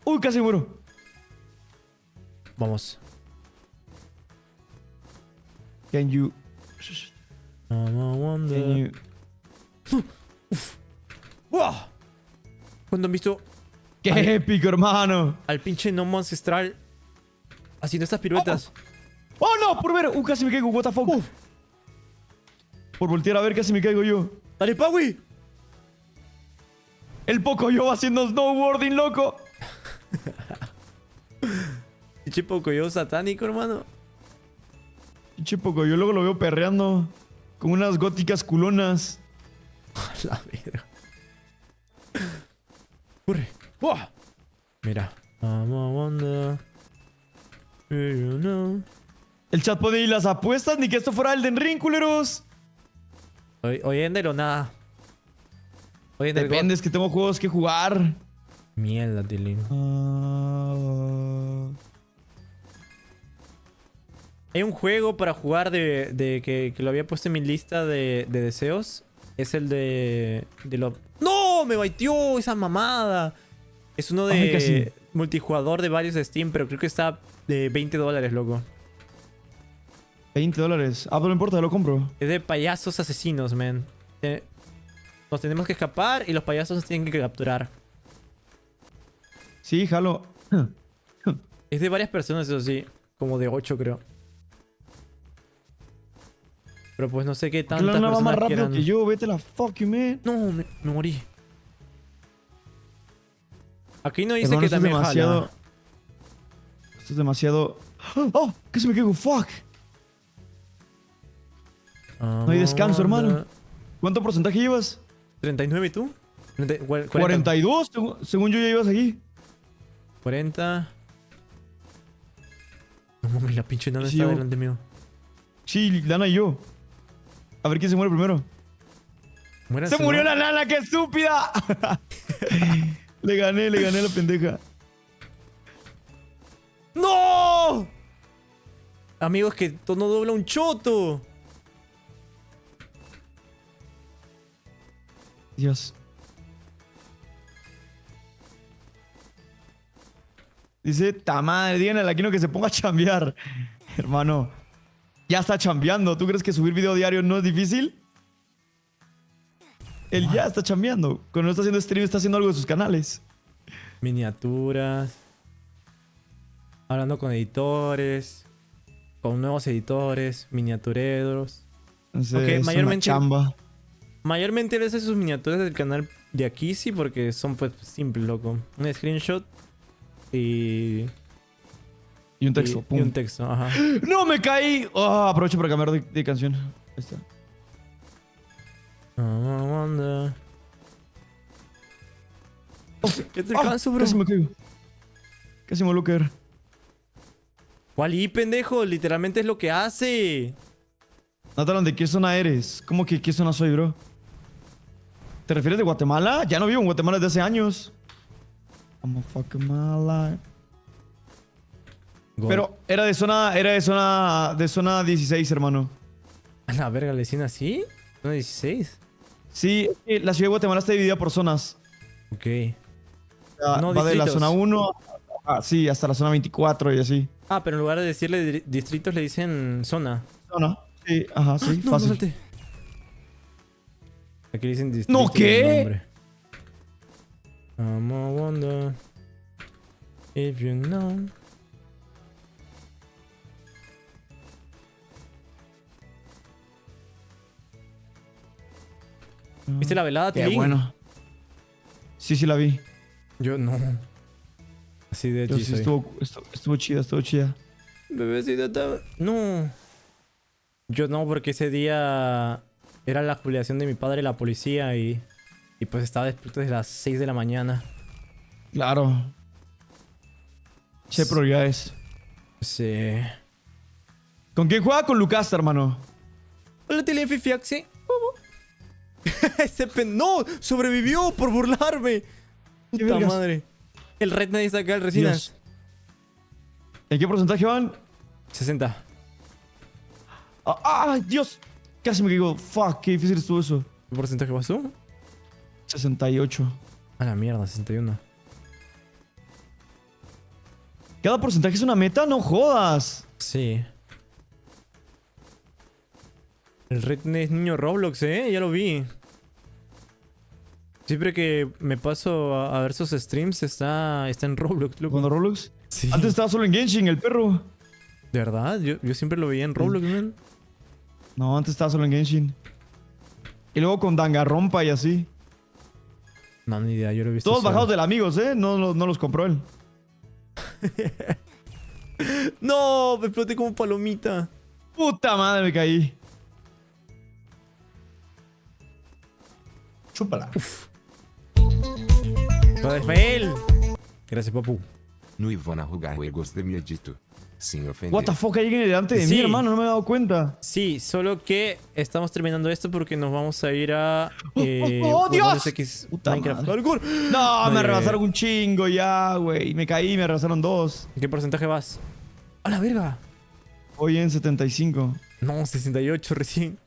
Uy, casi muero. Vamos. Can you... Can you... ¡Wow! Cuando han visto ¡Qué épico, hermano! al pinche gnomo ancestral haciendo estas piruetas. ¡Oh, no! Por ver... casi me caigo. What the fuck. Por voltear a ver, casi me caigo yo. ¡Dale, Paui! El poco yo haciendo snowboarding, loco. Pinche Pocoyo satánico, hermano. Pinche poco yo luego lo veo perreando. Con unas góticas culonas. La verga. Corre. ¡Buah! Mira. El chat pone y las apuestas, ni que esto fuera Elden Ring, culeros. Hoy Ender o nada. Hoy Ender. Depende, es que tengo juegos que jugar. Mierda, Tilín. Hay un juego para jugar que lo había puesto en mi lista de deseos. Es el de lo... ¡No! ¡Me baiteó esa mamada! Es uno Ay, casi. de multijugador de varios de Steam, pero creo que está de $20, loco. $20. Pero no importa, lo compro. Es de payasos asesinos, man. Nos tenemos que escapar y los payasos nos tienen que capturar. Sí, jalo. Es de varias personas, eso sí. Como de 8, creo. Pero pues no sé qué tantas Claro, nada personas más rápido quieran. que yo, vete la fuck you, man. No, me morí. Aquí no dice Hermano, que esto es también demasiado. jala. Esto es demasiado. ¡Oh! Casi me caigo, fuck. No hay descanso, hermano. ¿Cuánto porcentaje llevas? 39, ¿y tú? 42, según yo ya ibas aquí. 40. No mames, la pinche nana Sí, está yo- delante mío. Sí, Lana y yo. A ver quién se muere primero. Muéranse, ¡Se murió ¿no? la nana, qué estúpida! le gané a la pendeja. ¡No! Amigos, que no dobla un choto. Dios. Dice, ta madre, díganle al Aquino que se ponga a chambear. Hermano, ya está chambeando. ¿Tú crees que subir video diario no es difícil? Él ya está chambeando. Cuando no está haciendo stream, está haciendo algo de sus canales. Miniaturas. Hablando con editores. Con nuevos editores. Miniatureros. Entonces, Ok, es mayormente... una chamba. Mayormente él hace sus miniaturas del canal de aquí, sí, porque son pues simples, loco. Un screenshot y... Y un texto. Y un texto, ajá. ¡No, me caí! Oh, aprovecho para cambiar de canción. Ahí está. ¿Qué te alcanzo, bro? Casi me caigo. Casi me vuelvo a caer. ¿Cuál y, pendejo? Literalmente es lo que hace. Natalan, ¿de qué zona eres? ¿Cómo que qué zona soy, bro? ¿Te refieres de Guatemala? Ya no vivo en Guatemala desde hace años. I'm a fucking my life. Pero era de zona 16, hermano. A la verga, ¿le decían así? ¿Zona 16? Sí, la ciudad de Guatemala está dividida por zonas. Ok. No, va de la zona 1 sí, hasta la zona 24 y así. Ah, pero en lugar de decirle distritos le dicen zona. Zona. Sí, ajá, sí, no, fácil. No salte. Aquí le dicen distrito. ¿No qué? I'm a wonder if you know. ¿Viste la velada, Qué Tilín? bueno. Sí, sí la vi. Yo no. Así de Yo sí, estuvo chida, estuvo chida. Bebecita, no. Yo no, porque ese día era la jubilación de mi padre, la policía, y pues estaba despierto desde las 6 de la mañana. Claro. Che, prioridades. Sí. ¿Con quién juega? Con Lucas, hermano. Hola, Telefifiaxi. Ese ¡No! ¡Sobrevivió por burlarme! ¡Puta madre! El Red Knight está acá, el Resinas. ¿En qué porcentaje van? 60. ¡Ay, Dios! Casi me caigo. Fuck, qué difícil estuvo eso. ¿Qué porcentaje vas tú? 68. A la mierda, 61. ¿Cada porcentaje es una meta? ¡No jodas! Sí. El Red Knight es niño Roblox, ya lo vi. Siempre que me paso a ver sus streams está en Roblox, loco. ¿Cuándo Roblox? Sí. Antes estaba solo en Genshin, el perro. ¿De verdad? Yo siempre lo veía en Roblox, man. No, antes estaba solo en Genshin. Y luego con Danganronpa y así. No, ni idea, yo lo he visto Todos solo. bajados del amigos, ¿eh? No los compró él. No, me exploté como palomita. Puta madre, me caí. Chúpala. Rafael. Gracias, papu. No Ivana jugar juegos de mi edito. Sin ofender. What the fuck, hay alguien delante de mí, hermano, no me he dado cuenta. Sí, solo que estamos terminando esto porque nos vamos a ir a... ¡Oh, Dios! X Puta Minecraft. madre. ¡Parkour! No, me rebasaron un chingo ya, güey. Me caí, me rebasaron 2. ¿Qué porcentaje vas? ¡A la verga! Hoy en 75. No, 68 recién.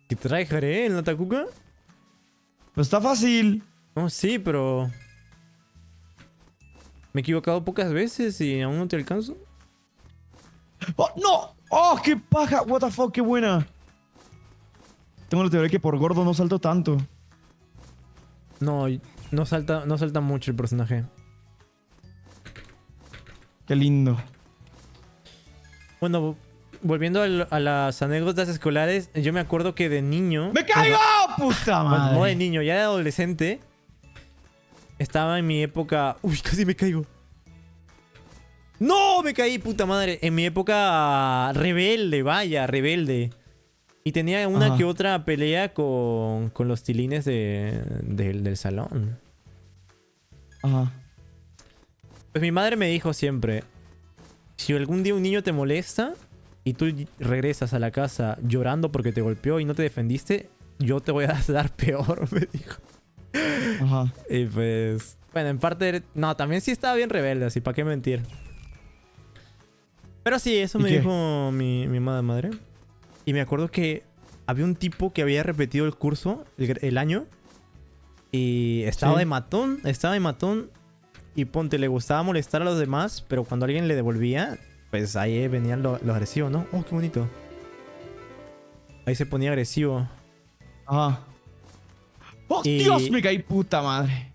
¿Qué trae, Jare, en la Takuka? Pues está fácil. No, sí, pero... Me he equivocado pocas veces y aún no te alcanzo. ¡Oh, no! ¡Oh, qué paja! What the fuck, qué buena. Tengo la teoría que por gordo no salto tanto. No, no salta mucho el personaje. Qué lindo. Bueno, volviendo a las anécdotas escolares, yo me acuerdo que de niño... ¡Me caigo! ¡Puta Bueno, madre! no de niño, ya de adolescente. Estaba en mi época... Uy, casi me caigo. ¡No! Me caí, puta madre. En mi época rebelde, vaya, rebelde. Y tenía una que otra pelea con los tilines del salón. Ajá. Pues mi madre me dijo siempre... Si algún día un niño te molesta y tú regresas a la casa llorando porque te golpeó y no te defendiste, yo te voy a dar peor, me dijo. Ajá. Y pues... Bueno, en parte... No, también sí estaba bien rebelde, así, ¿para qué mentir? Pero sí, eso me dijo mi madre. Y me acuerdo que había un tipo que había repetido el curso, el año. Y estaba Sí. de matón. Y ponte, le gustaba molestar a los demás, pero cuando alguien le devolvía, pues ahí venían los agresivos, ¿no? Oh, qué bonito. Ahí se ponía agresivo. Ajá. ¡Oh, Y- Dios! Me caí, puta madre.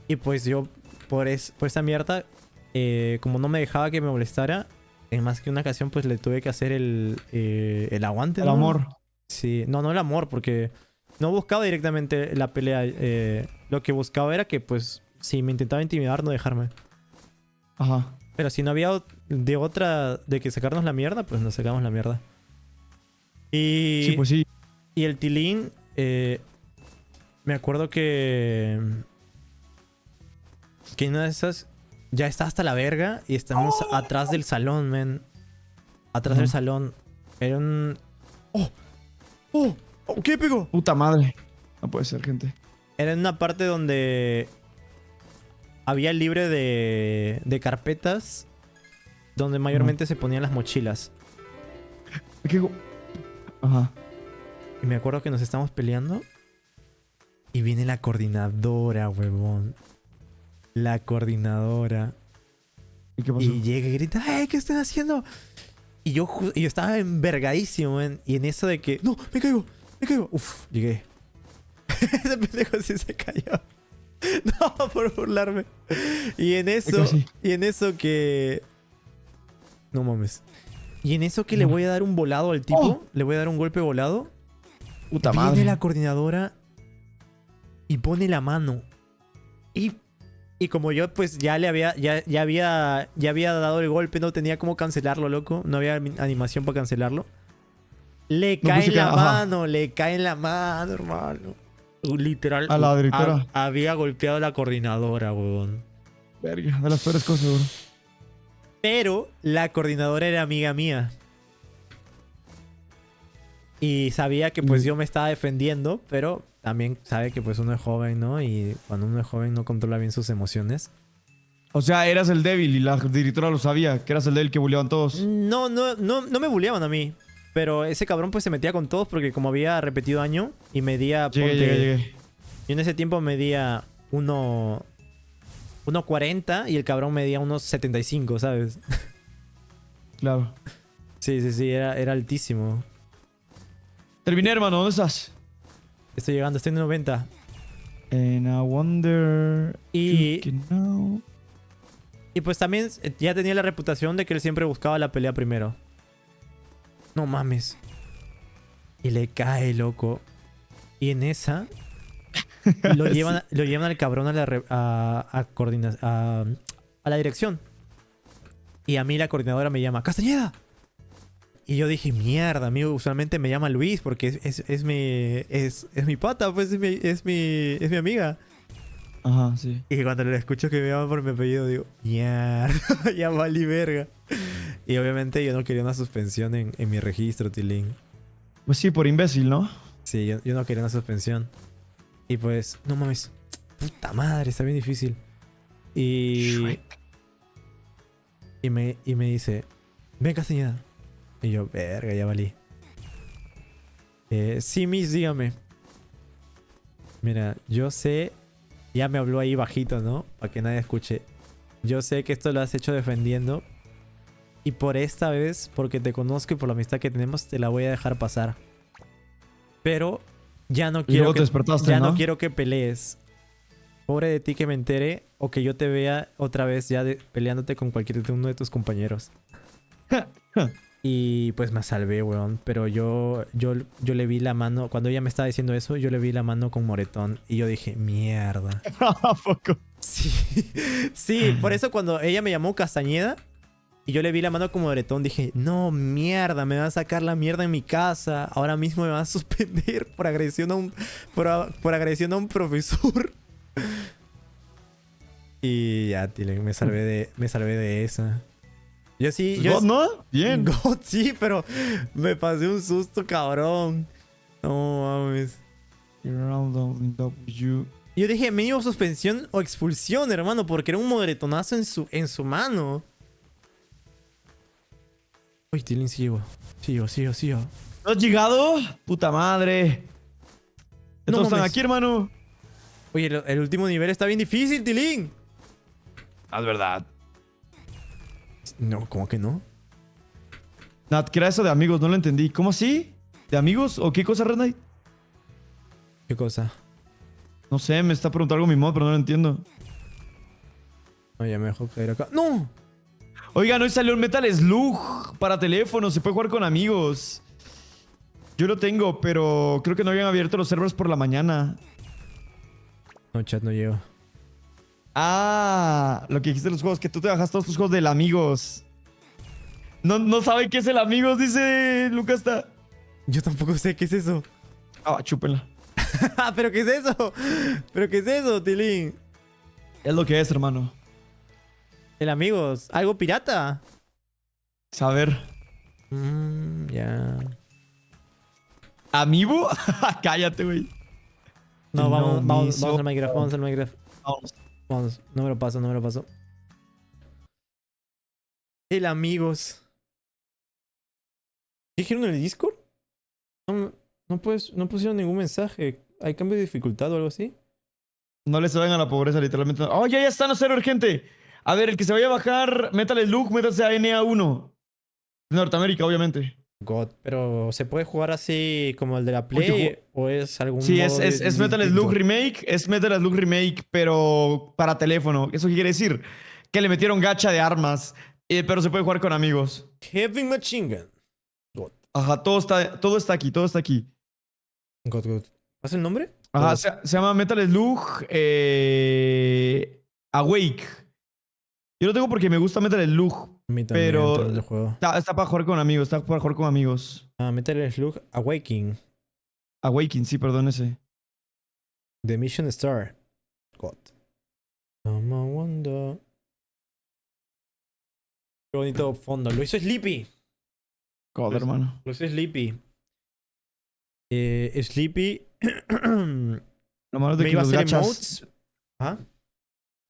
Y pues yo, por esa mierda, como no me dejaba que me molestara, en más que una ocasión, pues le tuve que hacer el aguante, El ¿no? amor. Sí, no el amor, porque no buscaba directamente la pelea. Lo que buscaba era que, pues, si me intentaba intimidar, no dejarme. Ajá. Pero si no había de que sacarnos la mierda, pues nos sacamos la mierda. Y, Sí, pues sí. y el Tilín, me acuerdo que en una de esas ya está hasta la verga y estamos atrás del salón, men. Atrás del salón. Era un... ¡Oh! ¿Qué pegó? Puta madre. No puede ser, gente. Era en una parte donde había libre de carpetas donde mayormente se ponían las mochilas. Ajá. Y me acuerdo que nos estamos peleando y viene la coordinadora, huevón. La coordinadora. ¿Y qué pasó? Y llega y grita, ¡ay, qué están haciendo! Y yo estaba envergadísimo, man. Y en eso de que, ¡no, me caigo! Uf, llegué. Ese pendejo sí se cayó. No, por burlarme. Y en eso que... No mames. Y en eso que le voy a dar un volado al tipo, le voy a dar un golpe volado. Puta Viene madre. la coordinadora y pone la mano. Y como yo pues ya había dado el golpe, no tenía cómo cancelarlo, loco. No había animación para cancelarlo. Le cae en la mano, hermano. Literal. A la directora. Había golpeado a la coordinadora, huevón. Verga, de las peores cosas, bro. Pero la coordinadora era amiga mía. Y sabía que pues yo me estaba defendiendo, pero también sabe que pues uno es joven, ¿no? Y cuando uno es joven no controla bien sus emociones. O sea, eras el débil y la directora lo sabía, que eras el débil que bulleaban todos. No me bulleaban a mí. Pero ese cabrón pues se metía con todos porque como había repetido año y medía... Llegué. Yo en ese tiempo medía 1.40 y el cabrón medía unos 75, ¿sabes? Claro. Sí, era altísimo. Terminé, hermano, ¿dónde estás? Estoy llegando, estoy en 90. And I wonder... Y now. Y pues también ya tenía la reputación de que él siempre buscaba la pelea primero. No mames. Y le cae, loco. Y en esa... lo llevan al cabrón a la dirección. Y a mí la coordinadora me llama, ¡Castañeda! Y yo dije, mierda, amigo, usualmente me llama Luis porque es mi pata, pues es mi amiga. Ajá, sí. Y cuando le escucho que me llama por mi apellido, digo, mierda, ya valí verga. Y obviamente yo no quería una suspensión en mi registro, Tilín. Pues sí, por imbécil, ¿no? Sí, yo no quería una suspensión. Y pues, no mames, puta madre, está bien difícil. Y me dice, ven, Castañeda. Y yo, verga, ya valí. Sí, Miss, dígame. Mira, yo sé... Ya me habló ahí bajito, ¿no? Para que nadie escuche. Yo sé que esto lo has hecho defendiendo. Y por esta vez, porque te conozco y por la amistad que tenemos, te la voy a dejar pasar. Pero ya no quiero te despertaste, ya ¿no? no quiero que pelees. Pobre de ti que me entere o que yo te vea otra vez ya peleándote con cualquier uno de tus compañeros. Y pues me salvé, weón. Pero yo le vi la mano. Cuando ella me estaba diciendo eso, yo le vi la mano con moretón. Y yo dije, mierda. Sí. Sí, por eso cuando ella me llamó Castañeda y yo le vi la mano con moretón, dije, no, mierda, me va a sacar la mierda en mi casa. Ahora mismo me van a suspender por agresión por agresión a un profesor. Y ya, Tilín, me salvé de esa. Yo sí, God, ¿no? Bien. God, sí, pero me pasé un susto, cabrón. No mames. Yo dije, mínimo suspensión o expulsión, hermano, porque era un moretonazo en su mano. Uy, Tilín, sí llegó. Sí llegó. ¿No has llegado? Puta madre. No Todos están mames. aquí, hermano. Oye, el último nivel está bien difícil, Tilín. Es verdad. No, ¿cómo que no? Nat, ¿qué era eso de amigos? No lo entendí. ¿Cómo así? ¿De amigos? ¿O qué cosa, Red Knight? ¿Qué cosa? No sé, me está preguntando algo mi mod, pero no lo entiendo. No, ya me dejó caer acá. ¡No! Oigan, hoy salió el Metal Slug para teléfono. Se puede jugar con amigos. Yo lo tengo, pero creo que no habían abierto los servers por la mañana. No, chat, no llego. Ah, lo que dijiste de los juegos, que tú te bajas todos tus juegos del amigos. No saben qué es el amigos, dice Lucas. Yo tampoco sé qué es eso. Ah, chúpenla. ¿Pero qué es eso? ¿Pero qué es eso, Tilín? Es lo que es, hermano. El amigos. ¿Algo pirata? Saber. Ya. ¿Amiibo? Cállate, güey. No, vamos al Minecraft, vamos al Minecraft. Vamos. No me lo paso. El amigos. ¿Qué dijeron en el Discord? No pusieron ningún mensaje. ¿Hay cambio de dificultad o algo así? No les vayan a la pobreza, literalmente. ¡Oh, ya está! ¡No server, gente! A ver, el que se vaya a bajar Metal Slug, métase a NA1. De Norteamérica, obviamente. God, pero ¿se puede jugar así como el de la Play? ¿O es algún Sí, modo es Metal Slug Remake. Es Metal Slug Remake, pero para teléfono. ¿Eso qué quiere decir? Que le metieron gacha de armas. Pero se puede jugar con amigos. Heavy Machine Gun. God. Ajá, todo está aquí. God. ¿Pasa el nombre? Ajá, se llama Metal Slug Awake. Yo lo tengo porque me gusta Metal Slug. A mí también, pero el juego. Está para jugar con amigos. Metal Slug Awakening. Awakening, sí, perdón, ese. The Mission Star. God. Wonder. Qué bonito fondo. Lo hizo Sleepy. God, hermano. Lo hizo Sleepy. Sleepy. Lo malo de que los gachas... ¿Ah?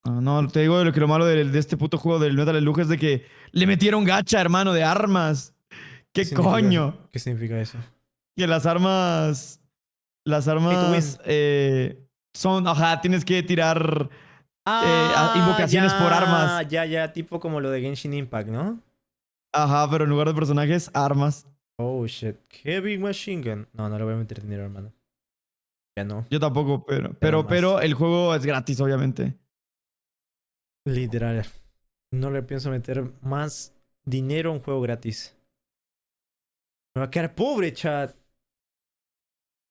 No, te digo que lo malo de este puto juego del Metal Slug es de que le metieron gacha, hermano, de armas. ¿Qué coño? ¿Qué significa eso? Que las armas son, ajá, tienes que tirar invocaciones por armas. Ya, tipo como lo de Genshin Impact, ¿no? Ajá, pero en lugar de personajes, armas. Oh, shit. Heavy Machine Gun. No lo voy a meter dinero, hermano. Ya no. Yo tampoco, pero el juego es gratis, obviamente. Literal. No le pienso meter más dinero a un juego gratis. Me va a quedar pobre, chat.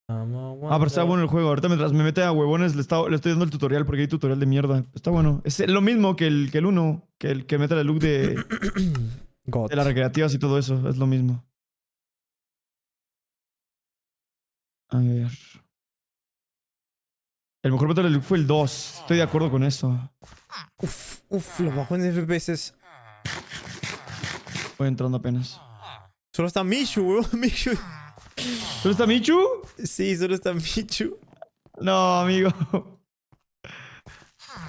Pero está bueno el juego. Ahorita mientras me mete a huevones le estoy dando el tutorial porque hay tutorial de mierda. Está bueno. Es lo mismo que el 1, que mete el look de las recreativas y todo eso. Es lo mismo. A ver. El mejor Metal Slug fue el 2. Estoy de acuerdo con eso. Los bajones de FPS. Voy entrando apenas. Solo está Michu, weón. ¿Solo está Michu? Sí, solo está Michu. No, amigo.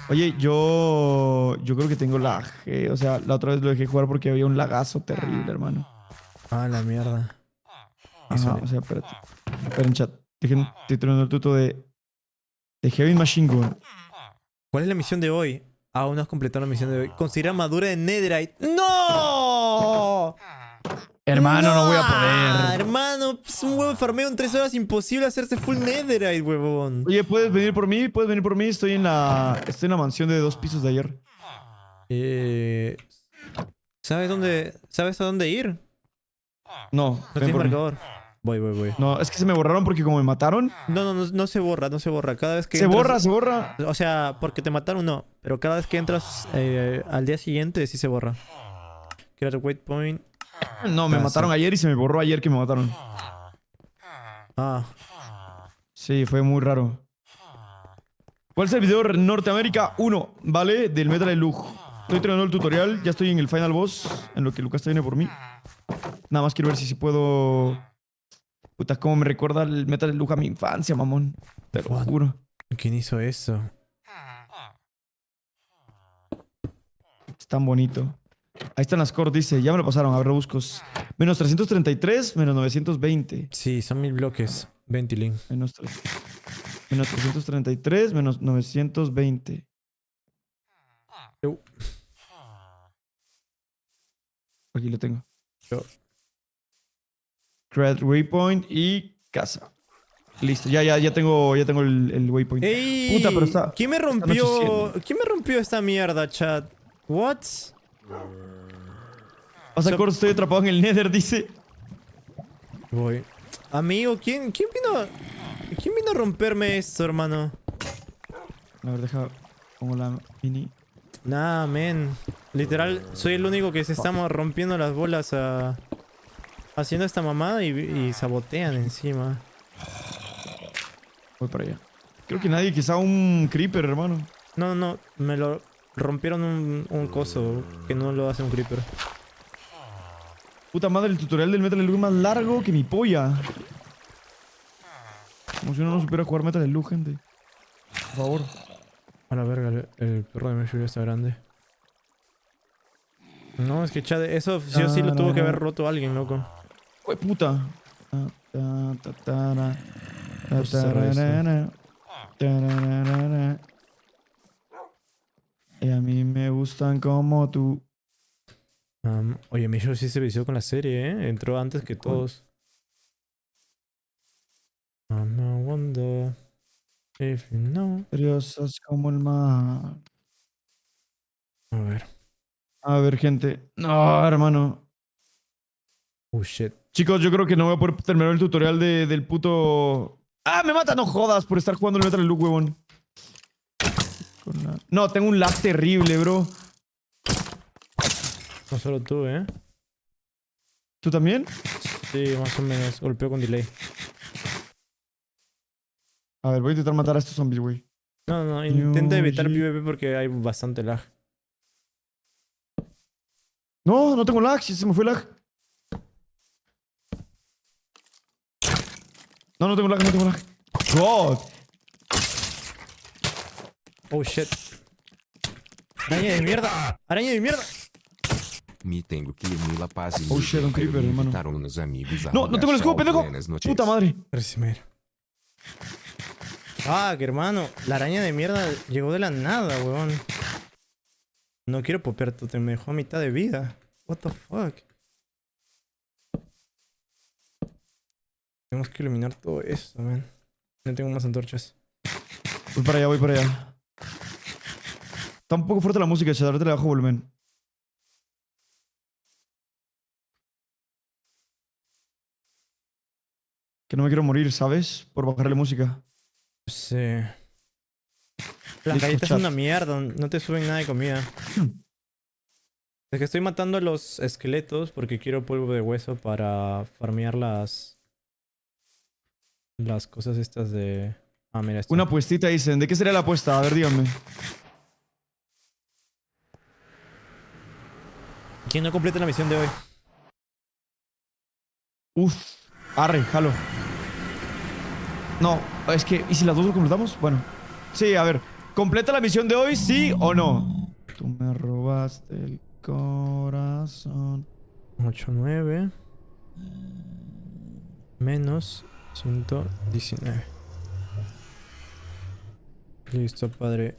Oye, yo creo que tengo lag. O sea, la otra vez lo dejé jugar porque había un lagazo terrible, hermano. Ah, la mierda. Ajá, o sea, espérate. Esperen, chat. Estoy teniendo el tuto de Heavy Machine Gun. ¿Cuál es la misión de hoy? Aún no has completado la misión de hoy. Conseguir armadura de Netherite. ¡No! Hermano, no voy a poder. Hermano, es un huevo de farmeo en 3 horas. Imposible hacerse full Netherite, huevón. Oye, ¿puedes venir por mí? Estoy en la mansión de 2 pisos de ayer. ¿Sabes a dónde ir? No. No tienes marcador. Voy. No, es que se me borraron porque como me mataron. No se borra. Cada vez que se entras, borra. O sea, porque te mataron no. Pero cada vez que entras al día siguiente sí se borra. Create waypoint. No, me mataron ayer y se me borró ayer que me mataron. Sí, fue muy raro. ¿Cuál es el video Norteamérica 1? ¿Vale? Del Metal Slug. Estoy terminando el tutorial. Ya estoy en el final boss. En lo que Lucas viene por mí. Nada más quiero ver si puedo... Puta, cómo me recuerda el Metal Slug a mi infancia, mamón. Te lo juro. ¿Quién hizo eso? Es tan bonito. Ahí están las scores, dice. Ya me lo pasaron. A ver, rebuscos. Menos 333, menos 920. Sí, son 1000 bloques. Ventilín. Menos 3. Menos 333, menos 920. Aquí lo tengo. Create waypoint y casa. Listo, ya tengo el waypoint. ¡Ey! Puta, pero está. ¿Quién me rompió? ¿Quién me rompió esta mierda, chat? ¿What? Pasa, Cor, estoy atrapado en el Nether, dice. Voy. Amigo, ¿quién vino a romperme esto, hermano? A ver, deja. Pongo la mini. Nah, men. Literal, soy el único que se estamos rompiendo las bolas haciendo esta mamada y sabotean encima. Voy para allá. Creo que nadie, quizá un creeper, hermano. No, me lo rompieron un coso que no lo hace un creeper. Puta madre, el tutorial del Metal Slug es más largo que mi polla. Como si uno no supiera jugar Metal Slug, gente. Por favor. A la verga, el perro de Meshu ya está grande. No, es que chat, eso sí o sí lo tuvo que haber roto alguien, loco. ¡Uy, puta! Y a mí me gustan como tú. Oye, Meshu sí se vició con la serie, ¿eh? Entró antes que todos. I'm a wonder if you know. Seriosas como el mar. A ver. A ver, gente. No, hermano. Oh, shit. Chicos, yo creo que no voy a poder terminar el tutorial del puto... ¡Ah, me mata! No jodas por estar jugando el Metal Slug, huevón. No, tengo un lag terrible, bro. No solo tú, ¿eh? ¿Tú también? Sí, más o menos. Golpeo con delay. A ver, voy a intentar matar a estos zombies, güey. No, intenta evitar PvP porque hay bastante lag. No tengo lag, si se me fue lag. No tengo lag, God. Oh, shit. Araña de mierda. Araña de mierda. Me tengo que ir muy la paz y Oh, shit, un creeper, hermano. unos amigos a No jugar tengo el escudo, Salt. pendejo. Buenas noches. Puta madre. Que hermano, la araña de mierda llegó de la nada, weón. No quiero popear tu, te me dejó a mitad de vida. What the fuck. Tenemos que iluminar todo esto, man. No tengo más antorchas. Voy para allá. Está un poco fuerte la música, chat. Ahorita le bajo volumen. Que no me quiero morir, ¿sabes? Por bajarle música. Sí. Las galletas son una mierda, no te suben nada de comida. Es que estoy matando a los esqueletos porque quiero polvo de hueso para farmear las cosas estas de... Ah, mira esto. Una apuestita dicen. ¿De qué sería la apuesta? A ver, díganme. ¿Quién no completa la misión de hoy? Uf. Arre, jalo. No, es que... ¿Y si las dos lo completamos? Bueno. Sí, a ver. ¿Completa la misión de hoy, sí o no? Tú me robaste el corazón. 8-9 menos 119. Listo, padre.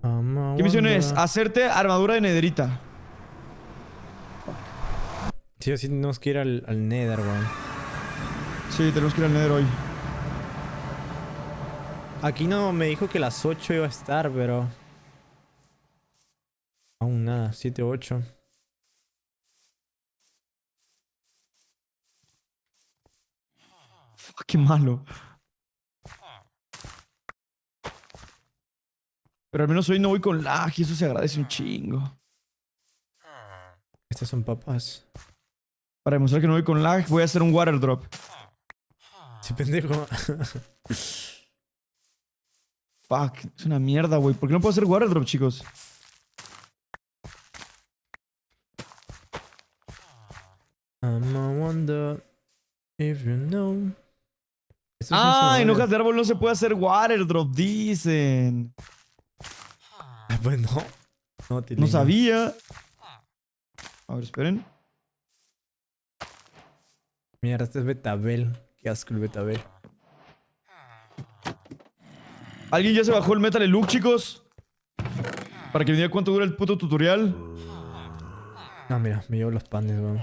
¿Qué misión es? Hacerte armadura de nederita. Sí, así tenemos que ir al Nether, weón. Sí, tenemos que ir al Nether hoy. Aquí no me dijo que las 8 iba a estar, pero... Aún nada, 7, 8. Qué malo. Pero al menos hoy no voy con lag y eso se agradece un chingo. Estas son papas. Para demostrar que no voy con lag, voy a hacer un water drop. Sí, pendejo. Fuck, es una mierda, güey. ¿Por qué no puedo hacer water drop, chicos? I'm a wonder if you know. Ah, en hojas de árbol no se puede hacer water drop, dicen. Pues no. No sabía. A ver, esperen. Mierda, este es Betabel. Qué asco el Betabel. ¿Alguien ya se bajó el Metal Slug, chicos? Para que me diga cuánto dura el puto tutorial. No, mira, me llevo los panes, weón.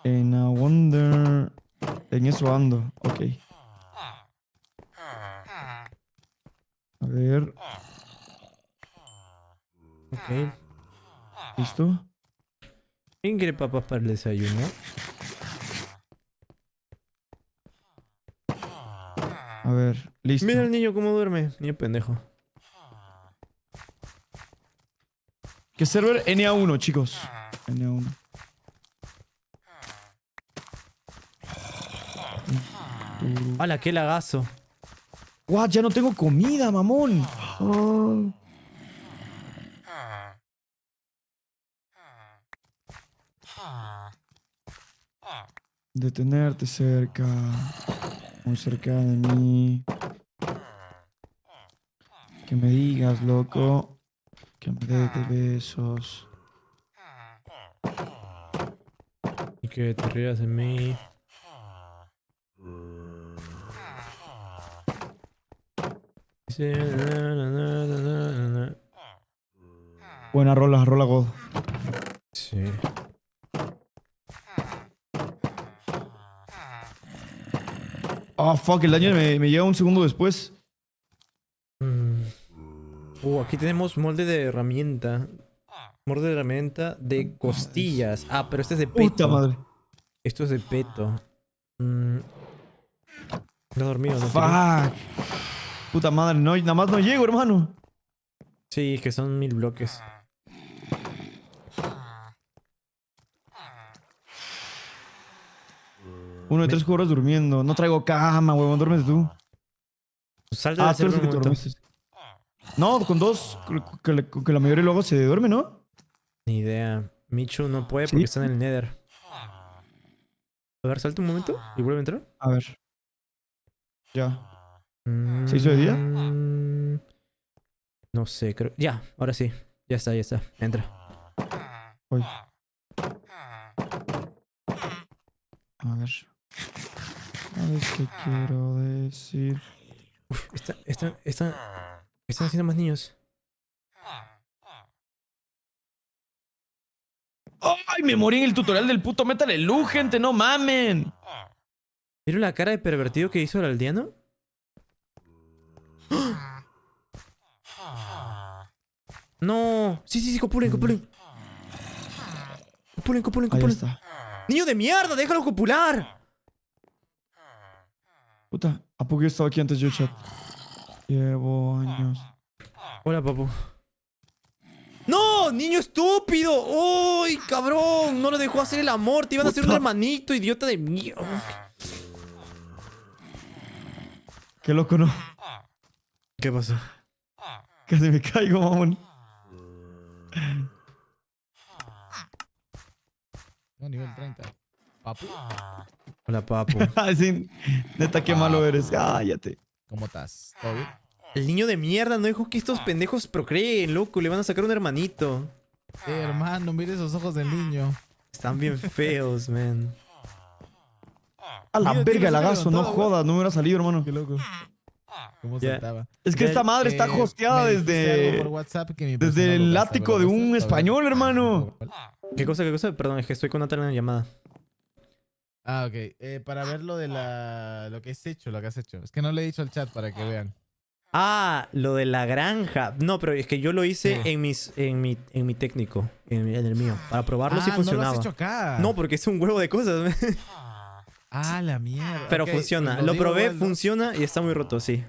En a Wonder... En eso ando. Ok. A ver. Ok. ¿Listo? ¿Quién quiere papas para el desayuno? A ver, listo. Mira el niño cómo duerme. Niño pendejo. ¿Qué server? NA1, chicos. NA1. ¡Hala, qué lagazo! ¡Guau! Ya no tengo comida, mamón. Oh. Detenerte cerca. Muy cerca de mí. Que me digas, loco. Que me des de besos. Y que te rías de mí. Buena rola, rola God. Sí. Oh, fuck, el daño me llega un segundo después. Aquí tenemos molde de herramienta. Molde de herramienta de costillas. Ah, pero este es de peto. Puta madre. Esto es de peto. No he dormido, ¿no? Fuck. Puta madre, no, nada más no llego, hermano. Sí, es que son 1000 bloques. Uno de 3 horas durmiendo. No traigo cama, huevón. Duérmete tú. Salte del tú eres server el un que te momento. dormiste. No, con 2. Que la mayoría luego se duerme, ¿no? Ni idea. Michu no puede porque está en el Nether. A ver, salte un momento y vuelve a entrar. A ver. Ya. ¿Se hizo de día? No sé, creo. Ya, ahora sí. Ya está, ya está. Entra. Voy. A ver. ¿Sabes qué quiero decir? Uf, están haciendo más niños. ¡Ay! Me morí en el tutorial del puto Metal Slug, gente. No mamen. ¿Vieron la cara de pervertido que hizo el aldeano? No. Sí, copulen. Copulen. Ahí está. ¡Niño de mierda! ¡Déjalo copular! Puta, ¿a poco yo estaba aquí antes yo, chat? Llevo años. Hola, papu. ¡No! ¡Niño estúpido! ¡Uy, cabrón! No lo dejó hacer el amor. Te iban a hacer un hermanito, idiota de mierda. Qué loco, ¿no? ¿Qué pasó? Casi me caigo, mamón. No, nivel 30. ¿Papu? Hola, papu. Sí, neta, qué malo eres. Cállate. ¿Cómo estás? ¿Todo bien? El niño de mierda no dejó que estos pendejos procreen, loco. Le van a sacar un hermanito. Hermano, mire esos ojos del niño. Están bien feos, man. A la Mira, verga, tiene el lagazo, todo, no güey. jodas, no me hubiera salido, hermano. Qué loco. ¿Cómo Ya. saltaba? Es que esta madre está hosteada me dijiste algo por desde. WhatsApp que mi Desde persona el lo gasta, ático ¿verdad? de un A ver. español, hermano. ¿Qué cosa? Perdón, es que estoy con Natalia en la llamada. Ah, ok. Para ver lo de lo que has hecho, Es que no le he dicho al chat para que vean. Ah, lo de la granja. No, pero es que yo lo hice Sí. en mi técnico, en el mío. Para probarlo si Ah, funcionaba. no lo has hecho acá. No, porque es un huevo de cosas. Ah, la mierda. Pero Ok, funciona. pues Lo digo, probé, Waldo. funciona y está muy roto, sí.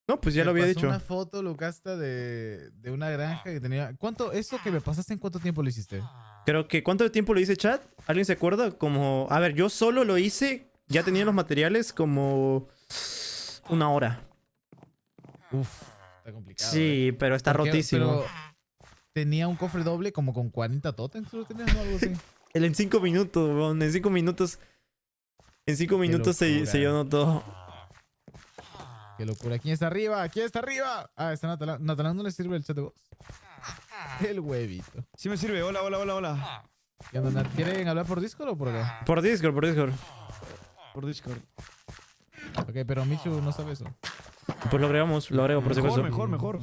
No, pues ya Me lo había pasó dicho. una foto, Lucasta, de una granja que tenía... ¿Cuánto? ¿Eso que me pasaste en cuánto tiempo lo hiciste? Creo que ¿cuánto tiempo lo hice, chat? ¿Alguien se acuerda? Como, a ver, yo solo lo hice, ya tenía los materiales como 1 hora. Uf, está complicado. Sí, pero está Porque- rotísimo. pero tenía un cofre doble como con 40 totems, ¿solo tenías, no? Algo así. En 5 minutos, weón, en 5 minutos. En 5 minutos se locura. llenó todo. Qué locura. ¿Quién está arriba? ¿Quién está arriba? Ah, está Natalán. ¿Natalán no le sirve el chat de voz? El huevito. Sí me sirve. Hola, hola, hola, hola. ¿Qué onda, Nat? ¿Quieren hablar por Discord o por acá? Por Discord, por Discord. Por Discord. Ok, pero Michu no sabe eso. Pues lo agregamos, lo agrego por si acaso. Mejor.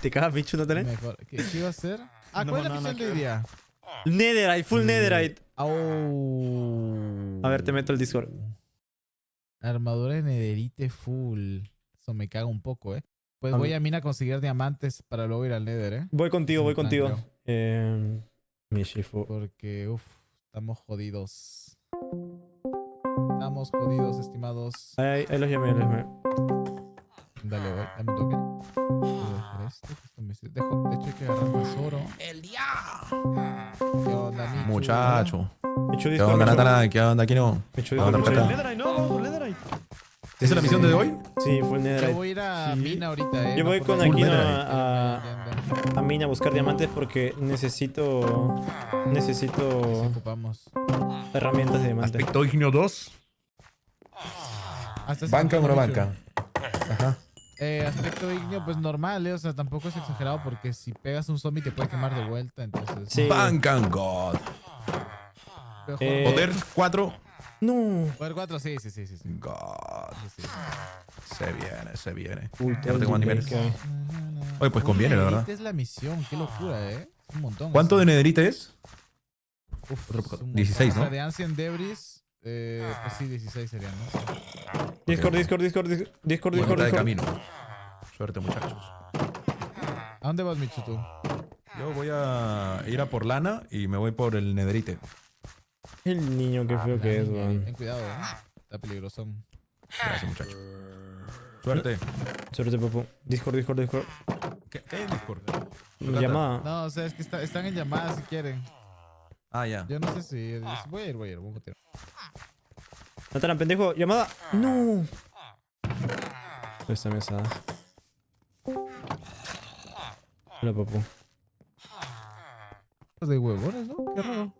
¿Te cagas, Michu, no tenés? Mejor. ¿Qué iba a hacer? Ah, No, ¿cuál es no, la misión no, de hoy día? Netherite, full Netherite. Oh. A ver, te meto el Discord. Armadura de nederite full. Eso me caga un poco, Pues voy a mina a conseguir diamantes para luego ir al Nether, Voy contigo, voy plan, contigo. Mi Shifu. Porque, estamos jodidos. Estamos jodidos, estimados. Ahí los llamé, Dale, voy, dame un toque. De hecho, hay que agarrar más oro. ¡El diablo! ¿Qué onda, Michu? Muchacho. Michu, ¿Qué onda, Natana? ¿Qué onda, Kino? Michu, ¿Qué onda, Michu. Pata? Netherite, no, Netherite. ¿Esa es la misión de hoy? Sí, full Netherite. Yo voy a ir a mina ahorita, Yo no voy por con la- Aquino Netherite. a mina a buscar diamantes porque necesito Ocupamos. herramientas de diamantes. Aspecto Ignio 2. Hasta ese ¿Banca o no punto, banca? Ajá. Aspecto ignio, pues normal, o sea, tampoco es exagerado porque si pegas un zombie te puede quemar de vuelta, entonces... Sí. Banca and God. Mejor- Poder 4. No. Poder 4, sí. God. Sí. Se viene. Uy, Ya no tengo más niveles. Oye, pues conviene, la verdad. Esta es la misión, qué locura, Es un montón. ¿Cuánto de nederite es? Uf, Otro- es un montón. 16, O sea, ¿no? de Ancient Debris, pues sí, 16 serían, ¿no? Discord. Mitad de camino. Suerte, muchachos. ¿A dónde vas, Michu, tú? Yo voy a ir a por lana y me voy por el nederite. El niño, qué feo que es, Ten man. cuidado, Está peligroso. Gracias, muchachos. Suerte. Suerte, papu. Discord. ¿Qué Discord? Llamada. No, o sea, es que están en llamada si quieren. Ah, ya. Yo no sé si... Voy a ir, voy a continuar. Natana, pendejo. Llamada. No. Esta mesa. Hola, papu. De huevones, ¿no? Qué raro.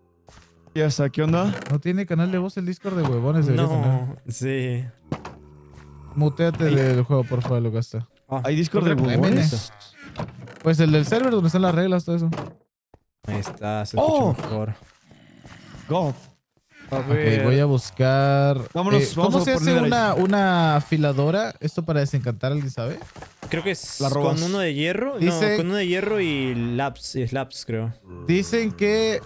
Ya está, ¿qué onda? No tiene canal de voz el Discord de huevones, debería tener. No, sí. Muteate del juego, por favor, lo gasta. ¿Hay Discord de MN. huevones? Pues el del server donde están las reglas, todo eso. Ahí está, se escucha mejor. God. Ok, voy a buscar... Vámonos, ¿Cómo vamos se a por hace Netherite. una afiladora? Esto para desencantar, ¿alguien sabe? Creo que es La robas. con uno de hierro. Dice- No, con uno de hierro y slaps, creo. Dicen que...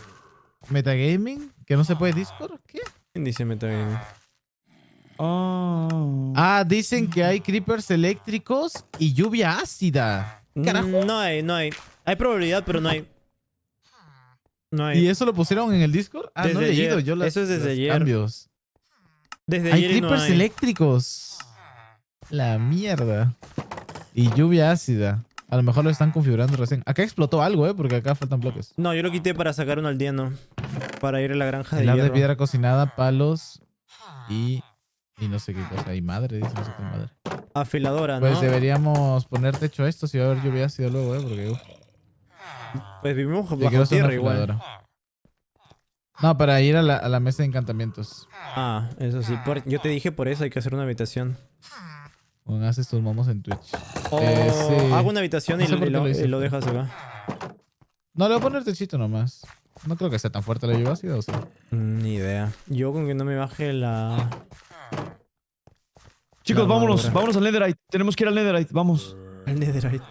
Metagaming, que no se puede Discord, ¿qué? ¿Quién dice Metagaming? Ah, dicen que hay creepers eléctricos y lluvia ácida. Carajo. No hay. Hay probabilidad, pero no hay. No hay. ¿Y eso lo pusieron en el Discord? Ah, no he Desde leído ayer. yo Eso es desde los ayer. cambios. Desde Hay ayer y no creepers hay. eléctricos. La mierda. Y lluvia ácida. A lo mejor lo están configurando recién. Acá explotó algo, porque acá faltan bloques. No, yo lo quité para sacar un aldeano. Para ir a la granja de Helado de hierro. piedra cocinada, palos y no sé qué cosa. Y madre, dice, no sé qué madre. Afiladora, Pues ¿no? deberíamos poner techo a esto si va a haber lluvia ácida luego, porque Pues vivimos yo bajo quiero hacer una tierra igual. afiladora. No, para ir a la mesa de encantamientos. Ah, eso sí. Yo te dije por eso hay que hacer una habitación. Bueno, haces tus momos en Twitch. O Sí. hago una habitación No sé por qué lo hice. y lo dejas acá. No, le voy a poner techito nomás. No creo que sea tan fuerte la lluvia ácida, ¿o sí? Ni idea. Yo con que no me baje la... Chicos, La vámonos armadura. al Netherite. Tenemos que ir al Netherite, vamos. El Netherite.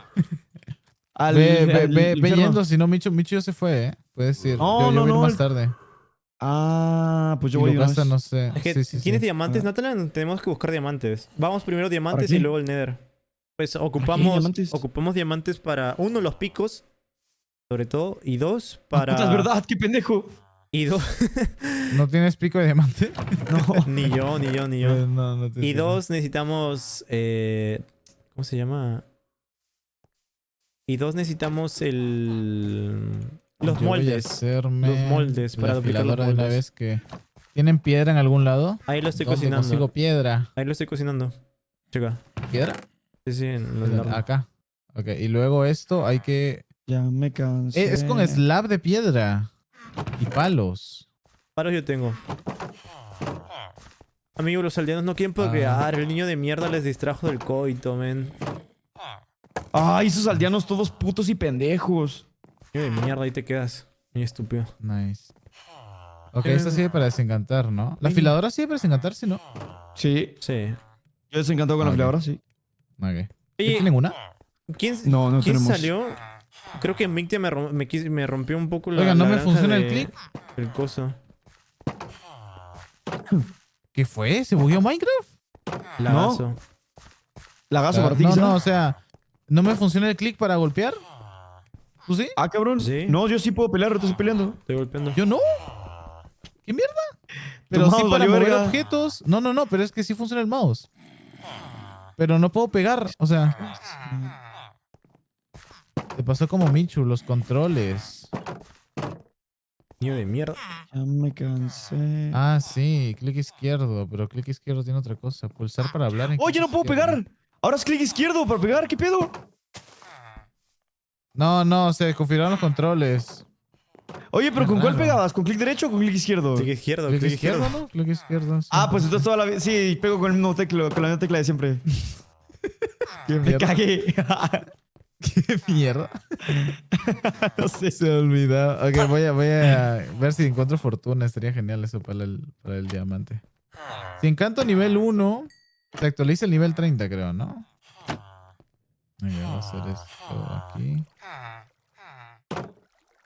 Ve infierno. yendo, si no, Micho ya se fue, ¿eh? Puedes ir. No, yo voy a ir no, más el- tarde. Ah, pues yo Y voy a ir Lucasta, más. no sé. Es que, Sí, sí, ¿tienes sí. diamantes, Ah. Natalan? Tenemos que buscar diamantes. Vamos primero diamantes qué? y luego el Nether. Pues qué ocupamos diamantes? diamantes para... Uno, los picos. Sobre todo. Y dos, Puta, para... es verdad, qué pendejo. Y dos... ¿No tienes pico de diamante? No. ni yo. No te Y sirve. dos, necesitamos... ¿Cómo se llama? Y dos, necesitamos los Yo voy a moldes. hacerme Los moldes, para la duplicar los afiladora de una moldes. vez que... ¿Tienen piedra en algún lado? Ahí lo estoy ¿Dónde cocinando. consigo piedra? Ahí lo estoy cocinando. Checa. ¿Piedra? Sí, sí, en el horno. Acá. Ok, y luego esto hay que... Ya me cansé. Es con slab de piedra. Y palos. Palos yo tengo. Amigo, los aldeanos no quieren procrear. El niño de mierda les distrajo del coito, men. Ay, esos aldeanos todos putos y pendejos. De mierda, ahí te quedas. Muy estúpido. Nice. Ok, esta sirve para desencantar, ¿no? ¿La afiladora sirve para desencantar, si no? Sí. Sí. Yo desencantado con la afiladora, sí. Ok. Oye, ¿Tienen una? ¿Quién No tenemos. salió? Creo que Mictia me rompió un poco la Oiga, ¿no la me granja funciona el de- clic? El coso. ¿Qué fue? ¿Se bugueó Minecraft? Lagazo. Lagazo para ti, No, quizá. no, o sea, ¿no me funciona el clic para golpear? ¿Tú sí? Ah, cabrón. Sí. No, yo sí puedo pelear, ahorita estoy peleando. Estoy golpeando. ¿Yo no? ¿Qué mierda? Pero mouse sí para valió mover verga. objetos. No, pero es que sí funciona el mouse. Pero no puedo pegar, o sea. Te pasó como Michu, los controles. Niño de mierda. Ya me cansé. Ah, sí, clic izquierdo, pero clic izquierdo tiene otra cosa. Pulsar para hablar en ¡Oye, clic no puedo izquierdo. pegar! Ahora es clic izquierdo para pegar, ¿qué pedo? No, se configuraron los controles. Oye, pero ¿con cuál Raro. pegabas? ¿Con clic derecho o con clic izquierdo? Clic izquierdo, Clic clic izquierdo, izquierdo. ¿no? Clic izquierdo. Sí. Ah, pues entonces toda la vida. Sí, pego con el mismo teclo, con la misma tecla de siempre. Qué Me mierda. cagué. Qué mierda. No sé. Se olvidó. Ok, voy a ver si encuentro fortuna. Estaría genial eso para el diamante. Si encanto nivel 1, se actualiza el nivel 30, creo, ¿no? Voy a hacer esto aquí.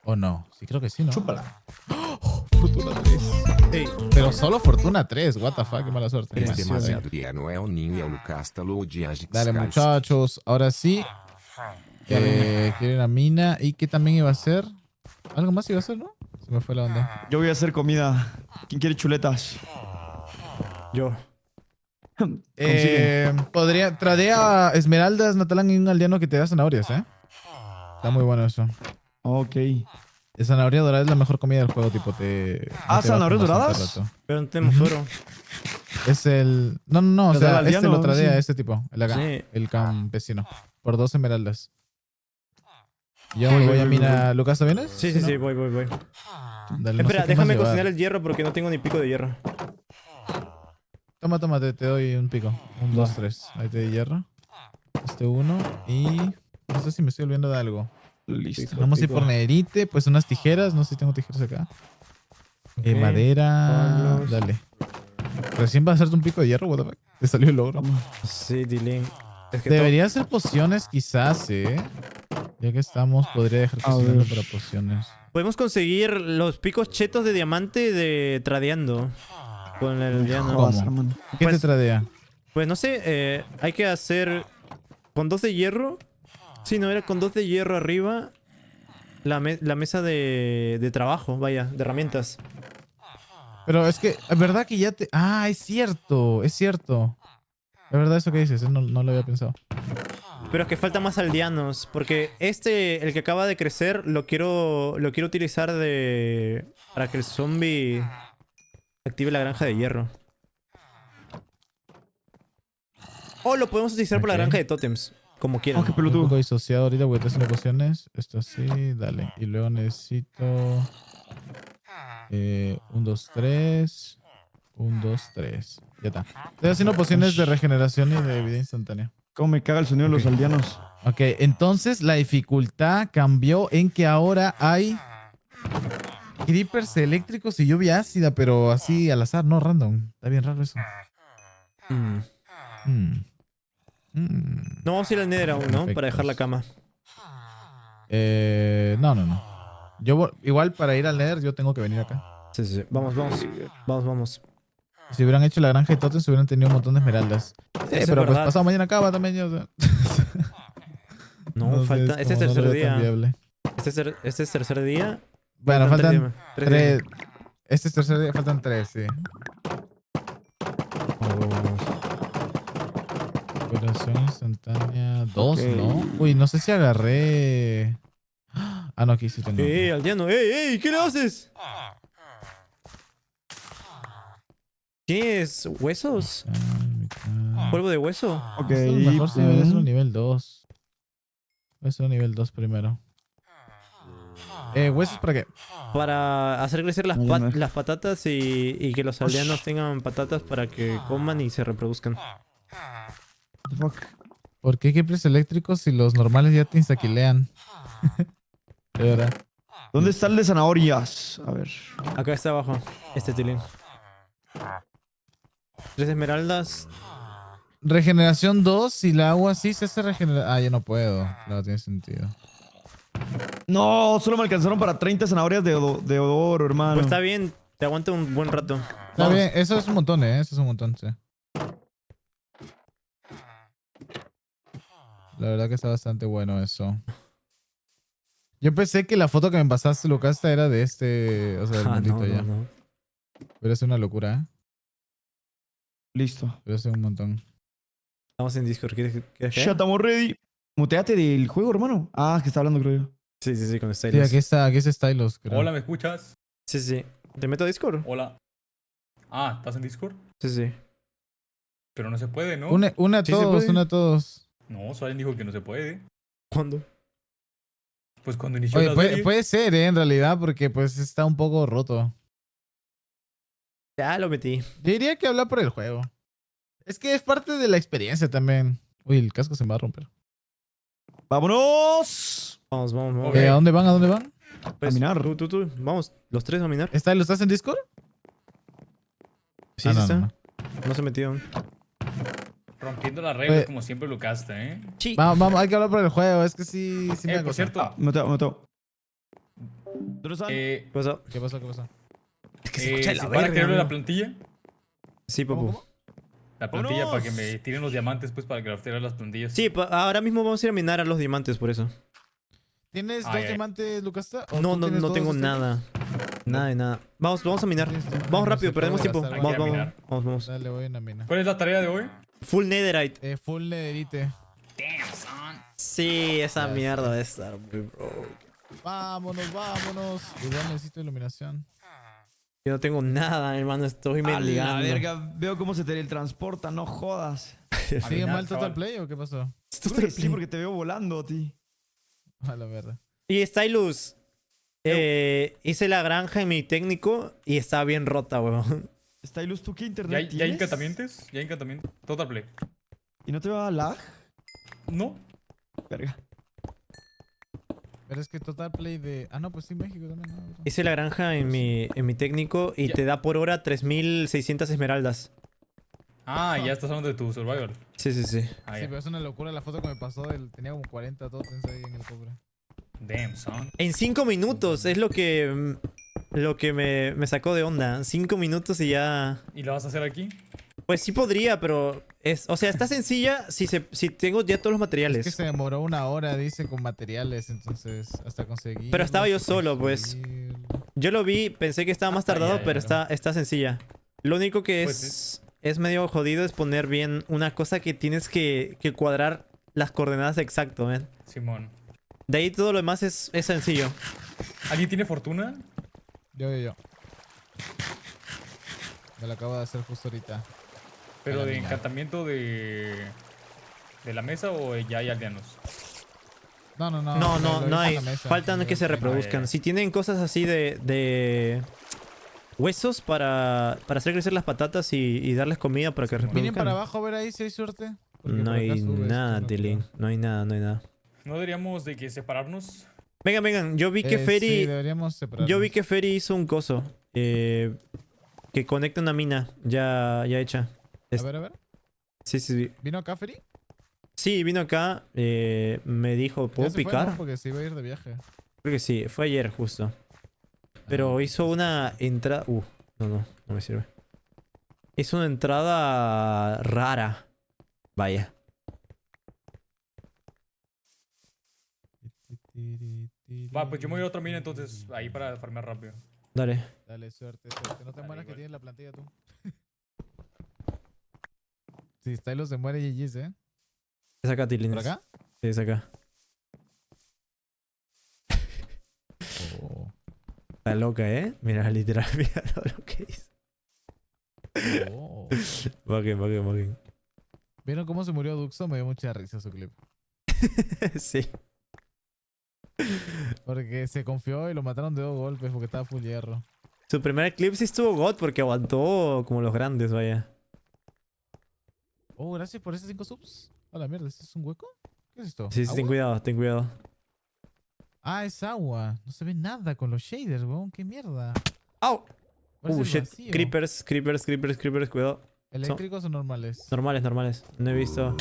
¿O no? Sí, creo que sí, ¿no? Chúpala. Fortuna 3. Ey, Pero solo Fortuna 3. What the fuck, qué mala suerte. Este mas Adriano é o Ninho e o Castelo de Agix. Dale, muchachos. Ahora sí. Quiero ir a mina. ¿Y qué también iba a hacer? ¿Algo más iba a hacer, no? Se me fue la onda. Yo voy a hacer comida. ¿Quién quiere chuletas? yo. Tradea esmeraldas, Natalán, y un aldeano que te da zanahorias, ¿eh? Está muy bueno eso. Ok. La zanahoria dorada es la mejor comida del juego, tipo te... Ah, te baja ¿zanahorias bastante doradas? rato. Pero no tenemos oro. Es el... No, o Lo da sea, el este aldeano, lo tradea, sí. este tipo. Sí. El campesino. Por 2 esmeraldas. Yo me voy a mina... ¿Lucas, ¿te vienes? Sí, ¿no? voy. Dale, no Espera, sé qué más déjame llevar. cocinar el hierro porque no tengo ni pico de hierro. Toma, te doy un pico. 1, 2, 3. Ahí te di hierro. Este 1 y... No sé si me estoy olvidando de algo. Listo. Vamos a ir por nerite, pues unas tijeras. No sé si tengo tijeras acá. Madera. Palos. Dale. Recién vas a hacerte un pico de hierro, what the fuck. Te salió el logro. Sí, Dilin. Es que Debería hacer pociones quizás, Ya que estamos, podría dejar A cocinando ver. para pociones. podemos conseguir los picos chetos de diamante de tradeando. Con el aldeano. Jodas, hermano. ¿Qué Pues- te tradea? Pues no sé, hay que hacer con 2 de hierro. Sí, no, era con 2 de hierro arriba. La mesa de trabajo, vaya, de herramientas. Pero es que, es verdad que ya te... Ah, es cierto, es cierto. Es verdad eso que dices, no lo había pensado. Pero es que falta más aldeanos. Porque el que acaba de crecer, lo quiero utilizar para que el zombie active la granja de hierro. O lo podemos utilizar por la Ok. granja de tótems. Como quieran. qué Un pelotudo. poco disociado ahorita porque estoy haciendo pociones. Esto así, dale. Y luego necesito... 1, 2, 3. 1, 2, 3. Ya está. Estoy haciendo pociones de regeneración y de vida instantánea. ¿Cómo me caga el sonido de los aldeanos? Ok, entonces la dificultad cambió en que ahora hay creepers eléctricos y lluvia ácida, pero así al azar, no random. Está bien raro eso. No vamos a ir al Nether aún, ¿no? Para dejar la cama. No. Igual para ir al Nether yo tengo que venir acá. Sí. Vamos. Si hubieran hecho la granja de totems, se hubieran tenido un montón de esmeraldas. es Pero pues verdad. pasado mañana acaba también. Ya, o sea. No, sé, falta. es Este es como no lo tercer veo tan día. viable. Este es tercer día. Bueno, faltan tres 3. Este es tercer día, faltan 3, sí. Operación instantánea 2, Ok. ¿no? Uy, no sé si agarré... Ah, no, aquí sí tengo. Aldeano, ey, ¿qué le haces? ¿Qué es? ¿Huesos? ¿Polvo de hueso? Ok. Esto a lo mejor sí debería ser un nivel 2. Voy a ser un nivel 2 primero. ¿Huesos para qué? Para hacer crecer las, Ay, no. las patatas y que los aldeanos tengan patatas para que coman y se reproduzcan. What the fuck? ¿Por qué creepers eléctricos si los normales ya te instaquilean? De verdad. ¿Dónde está el de zanahorias? A ver. Acá está abajo. Este tilín. 3 esmeraldas. Regeneración 2, y la agua sí se hace regenerar. Ah, ya no puedo. No tiene sentido. No, solo me alcanzaron para 30 zanahorias de oro, hermano. Pues está bien, te aguanta un buen rato. Está bien, eso es un montón, eso es un montón, sí. La verdad que está bastante bueno eso. Yo pensé que la foto que me pasaste, Lucasta, era de este, o sea, del mundito ya. Pero es una locura, ¿eh? Listo. Pero es un montón. Estamos en Discord, ¿quieres que? Ya estamos ready. Muteate del juego, hermano. Ah, que está hablando, creo yo. Sí, con Stylus. Sí, aquí está Stylus, creo. Hola, ¿me escuchas? Sí. ¿Te meto a Discord? Hola. Ah, ¿estás en Discord? Sí. Pero no se puede, ¿no? Una a todos. No, Salen dijo que no se puede. ¿Cuándo? Pues cuando inició Oye, la serie. puede ser, en realidad, porque pues está un poco roto. Ya lo metí. Yo diría que hablar por el juego. Es que es parte de la experiencia también. Uy, el casco se me va a romper. ¡Vámonos! Vamos. ¿A dónde van? Pues, a minar. Tú. Vamos, los 3 a minar. ¿Lo estás en Discord? Sí, está. No se metió aún. Rompiendo las reglas como siempre Lucasta, ¿eh? Sí. Vamos, hay que hablar por el juego. Es que sí me ha por cierto. Me mató. ¿Qué pasó? Es que se escucha la ¿para verga, crearle amigo. la plantilla? Sí, papu. La plantilla ¡Vámonos! para que me tiren los diamantes, pues, para craftear las plantillas. Sí, ahora mismo vamos a ir a minar a los diamantes, por eso. ¿Tienes 2 diamantes, Lucasta? No tengo nada. Nada de nada. Vamos a minar. Vamos rápido, perdemos tiempo. Vamos. Dale, voy a una mina. ¿Cuál es la tarea de hoy? Full netherite. Full netherite. Damn, son. Sí, esa mierda va a estar muy broke. Vámonos. Igual necesito iluminación. Yo no tengo nada, hermano. Estoy A la mendigando. verga, veo cómo se teletransporta, no jodas. ¿Sigue mal Total Play o qué pasó? Sí, porque te veo volando a ti. A la verdad. Y Stylus. Hice la granja en mi técnico y está bien rota, weón. Stylus, ¿tú qué internet ¿Ya hay encantamientos? Ya hay encantamientos. Total Play. ¿Y no te va a lag? No. Verga. Pero es que Total Play de... Ah, no, pues sí, México también. No. Hice la granja en mi técnico y te da por hora 3600 esmeraldas. Ah, ya estás hablando de tu survival. Sí. Sí, pero es una locura la foto que me pasó. Tenía como 40 tokens ahí en el cobre. Damn, son. En 5 minutos es lo que me sacó de onda. 5 minutos y ya... ¿Y la vas a hacer aquí? Pues sí podría, pero... O sea, está sencilla si tengo ya todos los materiales. Es que se demoró 1 hora, dice, con materiales. Entonces, hasta conseguir... Pero estaba yo solo, pues. Yo lo vi, pensé que estaba más tardado, pero está sencilla. Lo único que es medio jodido es poner bien una cosa que tienes que cuadrar las coordenadas exacto, ¿ven? Simón. De ahí todo lo demás es sencillo. ¿Alguien tiene fortuna? Yo. Me lo acabo de hacer justo ahorita. ¿Pero de encantamiento de la mesa o ya hay aldeanos? No hay. Faltan que se reproduzcan. Si tienen cosas así de huesos para hacer crecer las patatas y darles comida para que reproduzcan. Miren para abajo a ver ahí si hay suerte. No hay nada, Tilín. No hay nada. ¿No deberíamos de que separarnos? Vengan. Yo vi que Ferry... Sí, deberíamos separarnos. Yo vi que Ferry hizo un coso. Que conecta una mina ya hecha. A ver. Sí. ¿Vino acá, Ferry? Sí, vino acá. Me dijo, ¿puedo picar? Fue, ¿no? Porque se iba a ir de viaje. Creo que sí. Fue ayer, justo. Pero hizo una entrada... No me sirve. Hizo una entrada rara. Vaya. Va, pues yo me voy a otra mina entonces, ahí para farmear rápido. Dale. Dale, suerte. No te mueras que tienes la plantilla tú. Si Stylus se muere, GG's, ¿eh? Es acá, Tilín. ¿Por acá? Sí, es acá. Está loca, ¿eh? Mira, literal, mira lo que hizo. Buggen. ¿Vieron cómo se murió Duxo? Me dio mucha risa su clip. Sí. Porque se confió y lo mataron de 2 golpes porque estaba full hierro. Su primer clip sí estuvo God porque aguantó como los grandes, vaya. Oh, gracias por esos 5 subs. A la mierda, ¿esto es un hueco? ¿Qué es esto? Sí, sí, ten ¿Agua? cuidado, ten cuidado. Ah, es agua. No se ve nada con los shaders, weón. ¿Qué mierda? ¡Au! Parece el Shit. vacío. Creepers, creepers, creepers, creepers, cuidado. ¿Eléctricos o normales? Normales, normales. No he visto.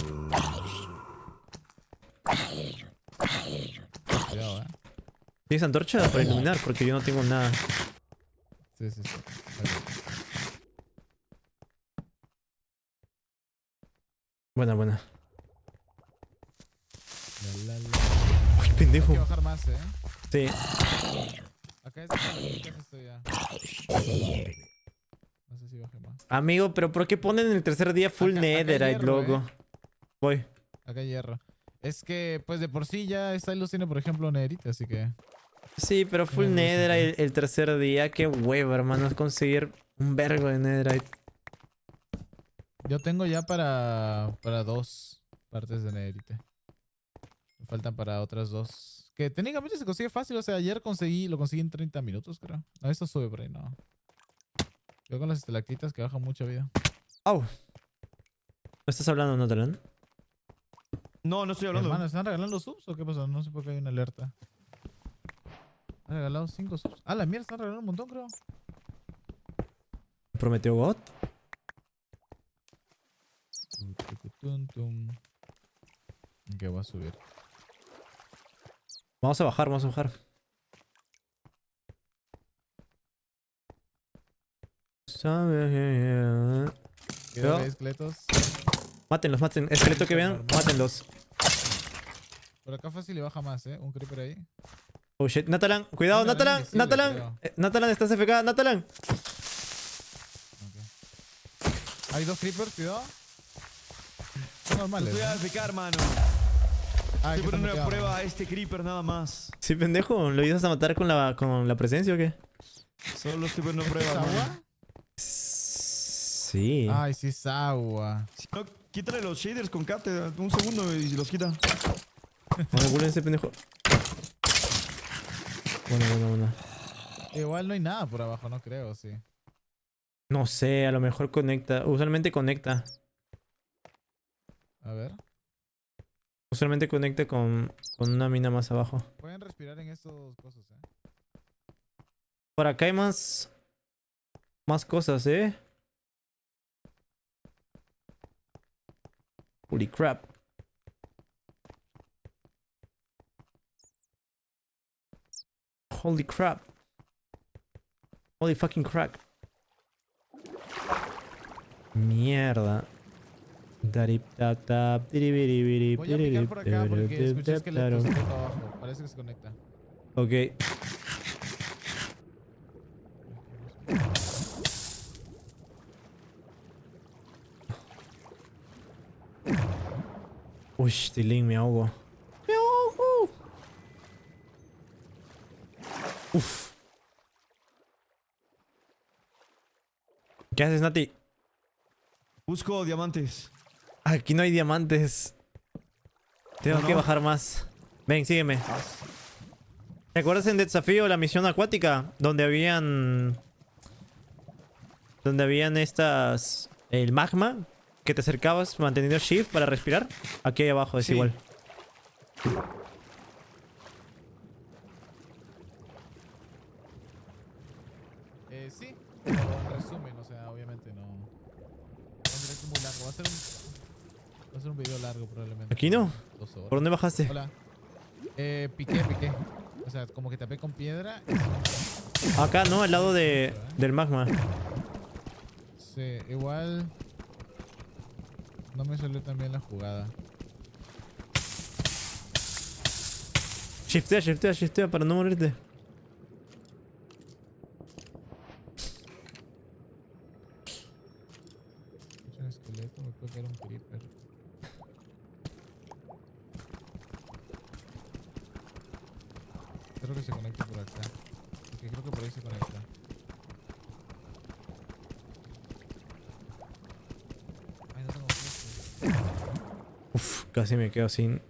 Cuidado, ¿Tienes antorcha para iluminar? Porque yo no tengo nada. Sí, sí, sí. Buena, buena. La. Uy, pendejo. Hay que bajar más, Sí. Acá es esto ya. No sé si baje más. Amigo, pero ¿por qué ponen el tercer día full Acá hay netherite, hierro, loco? Voy. Acá hay hierro. Es que, pues de por sí ya esta luz tiene, por ejemplo, netherite, así que... Sí, pero full netherite el tercer día. Qué huevo, hermano. Es conseguir un vergo de netherite. Yo tengo ya para 2 partes de netherite. Me faltan para otras 2. Que técnicamente se consigue fácil. O sea, ayer lo conseguí en 30 minutos, creo. No, esto sube por ahí, no. Yo con las estalactitas que bajan mucha vida. ¡Au! ¿No estás hablando, Natalan? No, no estoy hablando. Hermano, ¿están regalando subs o qué pasa? No sé por qué hay una alerta. Han regalado 5 subs. Ah, la mierda, están regalando un montón, creo. ¿Prometió God? Que va a subir. Vamos a bajar, vamos a bajar. Cuidado, esqueletos. Mátenlos, maten. Esqueleto que vean, mátenlos. Por acá fácil y baja más, un creeper ahí. Oh shit, Natalan, cuidado, Una Natalan, invisible, Natalan. creo. Natalan, estás FK, Natalan. Hay 2 creepers, cuidado. Son normales. Estoy a AFK, hermano. Ah, Estoy que poniendo está una muteado. prueba a este creeper nada más. Sí, pendejo, ¿lo ibas a matar con la presencia o qué? Solo estoy poniendo prueba. ¿Es agua? Sí. Ay, sí es agua. Si no, quítale los shaders con Kate. Un segundo y los quita. Regúlense, pendejo. Bueno. Igual no hay nada por abajo, no creo, sí. No sé, a lo mejor conecta. Usualmente conecta. A ver. Usualmente conecta con una mina más abajo. Pueden respirar en estos cosas, Por acá hay más cosas, Holy crap. Holy crap. Holy fucking crack. Mierda. Voy a picar por acá porque escuché esqueletos abajo. Parece que se conecta. Ok. Uy, Tilín, me ahogo. ¡Me ahogo! Uf. ¿Qué haces, Nati? Busco diamantes. Aquí no hay diamantes. Tengo que bajar más. Ven, sígueme. ¿Te acuerdas en Desafío la misión acuática? Donde habían estas... El magma. Que te acercabas manteniendo shift para respirar. Aquí abajo es igual. Sí, pero en resumen, o sea, obviamente no. Es muy largo. Va a ser un video largo probablemente. ¿Aquí no? 2 horas. ¿Por dónde bajaste? Hola. Piqué. O sea, como que tapé con piedra. Acá, ¿no? Al lado del magma. Sí, igual. No me salió tan bien la jugada. Shiftea para no morirte. Es un esqueleto, me puede caer un creeper. Creo que se conecta por acá. Porque creo que por ahí se conecta. Ay, no tengo flecha. Uf, casi me quedo sin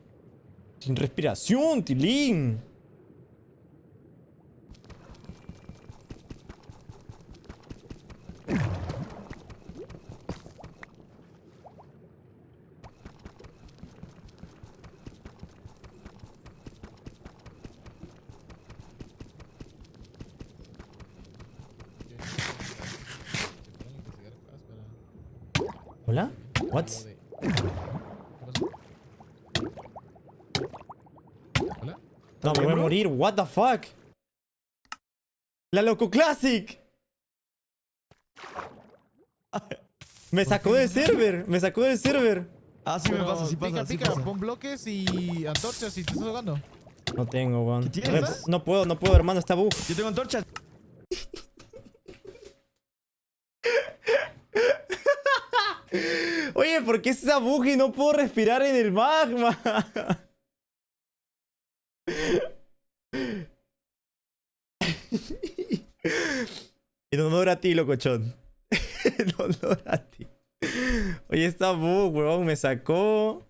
respiración, Tilín. ¿Hola? What? ¿Hola? No, me voy a morir. What the fuck? La Loco Classic. Me sacó del server. Me sacó del server. Ah, sí me Pero pasa, sí pasa. pica, sí pica, pasa. pon bloques y antorchas si te estás jugando. No tengo, weón. ¿Qué tienes? No puedo, hermano. Está bug. Yo tengo antorchas. Oye, ¿por qué es esa bug y no puedo respirar en el magma? En honor a ti, locochón. En honor a ti. Oye, esta bug, weón, me sacó.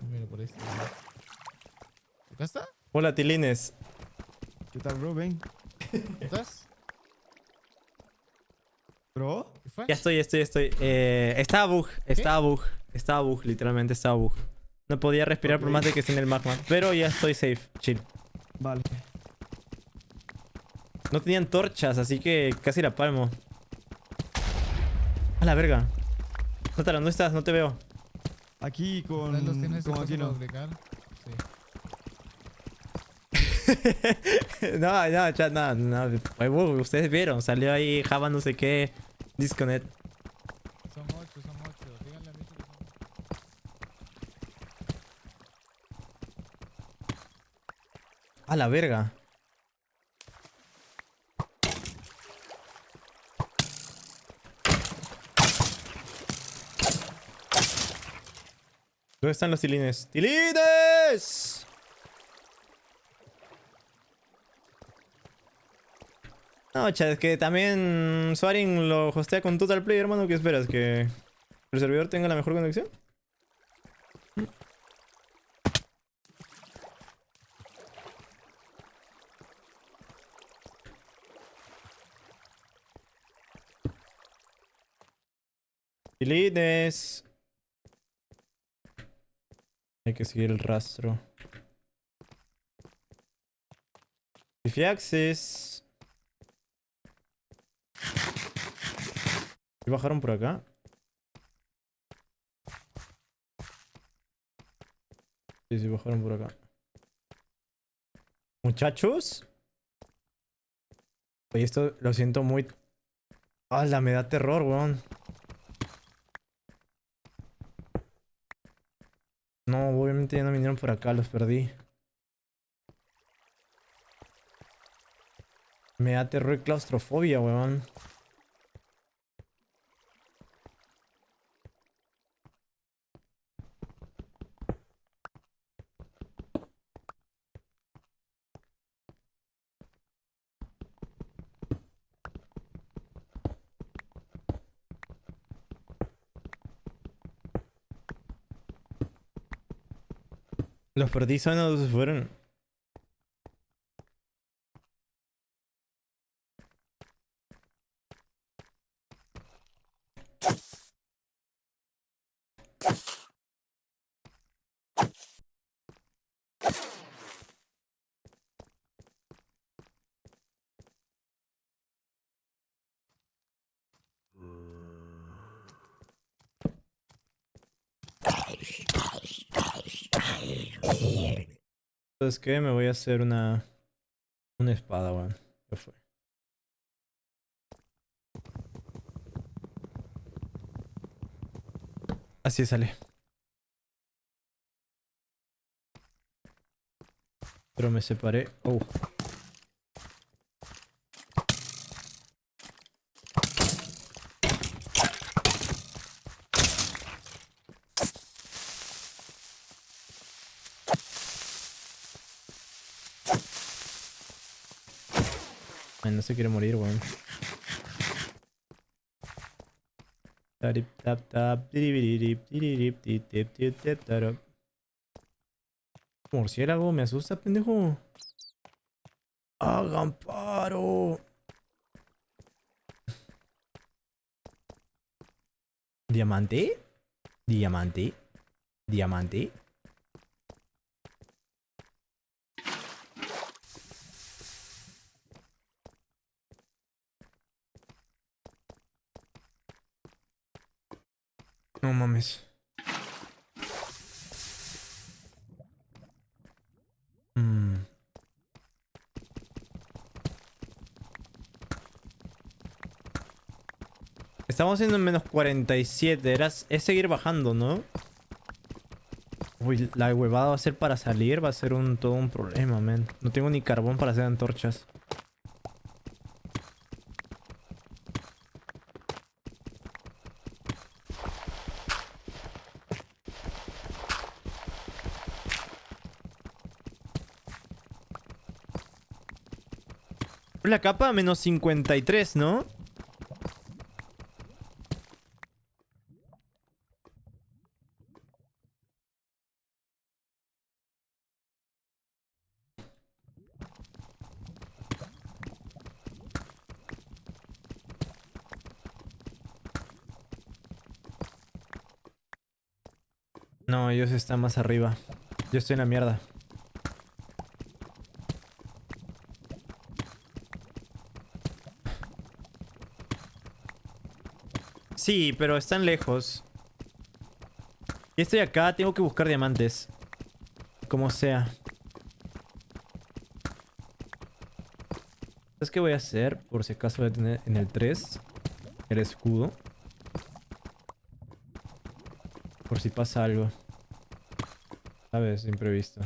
Mira, por ahí está. ¿Acá está? Hola, Tilines. ¿Qué tal, bro? Ven. ¿Estás? ¿Bro? ¿Qué fue? Ya estoy. Estaba bug, literalmente estaba bug. No podía respirar por más de que esté en el magma. Pero ya estoy safe, chill. Vale. No tenían torchas, así que casi la palmo. A la verga. Notaro, ¿dónde estás? No te veo. Aquí con... Los tienes con de aquí paso no. para aplicar. Sí. No, chat, no. Fue bug, ustedes vieron. Salió ahí Java no sé qué. Disconnect. Son 8. Díganle a mí que son 8. A la verga. ¿Dónde están los tilines? ¡Tilines! No, chat, es que también Swaring lo hostea con Total Play, hermano. ¿Qué esperas? ¿Que el servidor tenga la mejor conexión? Tilines. Hay que seguir el rastro. Access. ¿Y bajaron por acá? Sí, bajaron por acá. Muchachos. Oye, esto lo siento muy... ¡Hala! Me da terror, weón. No, obviamente ya no vinieron por acá, los perdí. Me da terror y claustrofobia, weón. Los perdí, ¿saben a dónde se fueron? ¿Sabes qué? Me voy a hacer una espada, weón. ¿Qué fue? Así sale. Pero me separé. Oh. Ay, no se quiere morir, weón. Murciélago, me asusta, pendejo. ¡Hagan paro! ¿Diamante? ¿Diamante? ¿Diamante? No mames. Estamos haciendo en menos 47. Es seguir bajando, ¿no? Uy, la huevada va a ser para salir. Va a ser todo un problema, man. No tengo ni carbón para hacer antorchas. La capa menos 53, ¿no? No, ellos están más arriba. Yo estoy en la mierda. Sí, pero están lejos. Y estoy acá, tengo que buscar diamantes. Como sea. ¿Sabes qué voy a hacer? Por si acaso voy a tener en el 3 el escudo. Por si pasa algo. ¿Sabes? Imprevisto.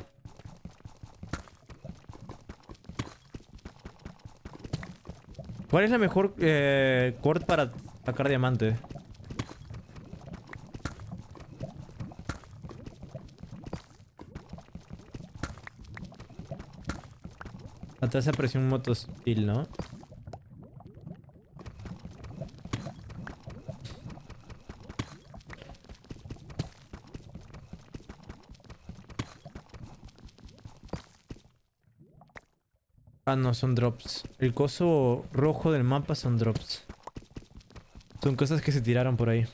¿Cuál es la mejor cord para sacar diamante? Atrás apareció un motostil, ¿no? Ah, no, son drops. El coso rojo del mapa son drops. Son cosas que se tiraron por ahí.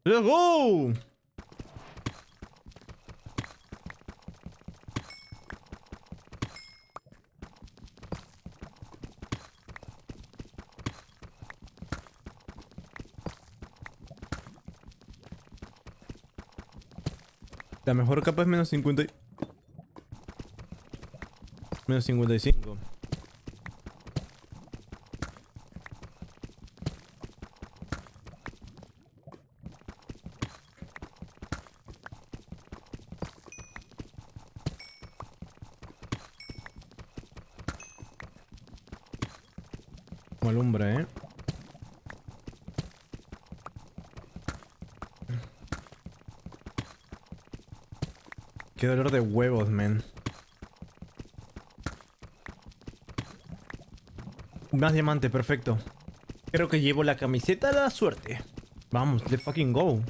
Let's go! La mejor capa es menos 50. Menos 55. Como alumbra, ¿eh? Qué dolor de huevos, man. Más diamante, perfecto. Creo que llevo la camiseta de la suerte. Vamos, let's fucking go.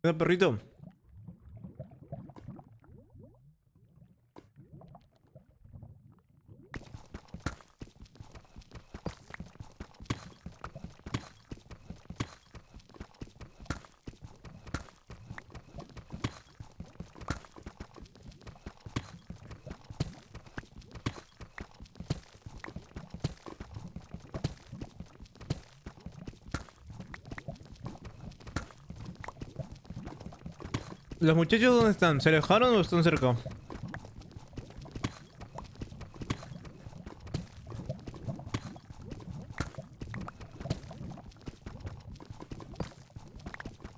Mira, perrito. ¿Los muchachos dónde están? ¿Se alejaron o están cerca?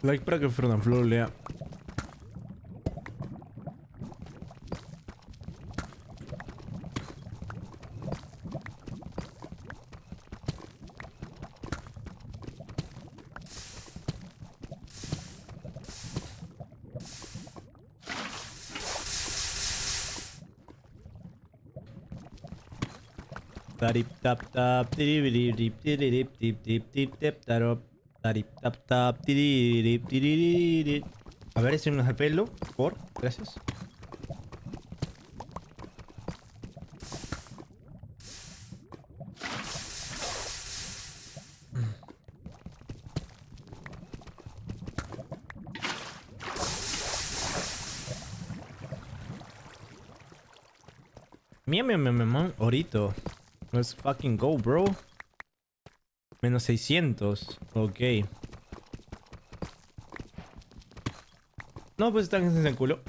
Like para que Fernanfloo lea. Tarip tap tap tiribirip tirip tip tip tip tip tarop. Tarip tap tap tiririp tiririp. A ver, échenme al pelo, por gracias. Miam, orito. Let's fucking go, bro. Menos 600. Ok. No, pues están en el culo.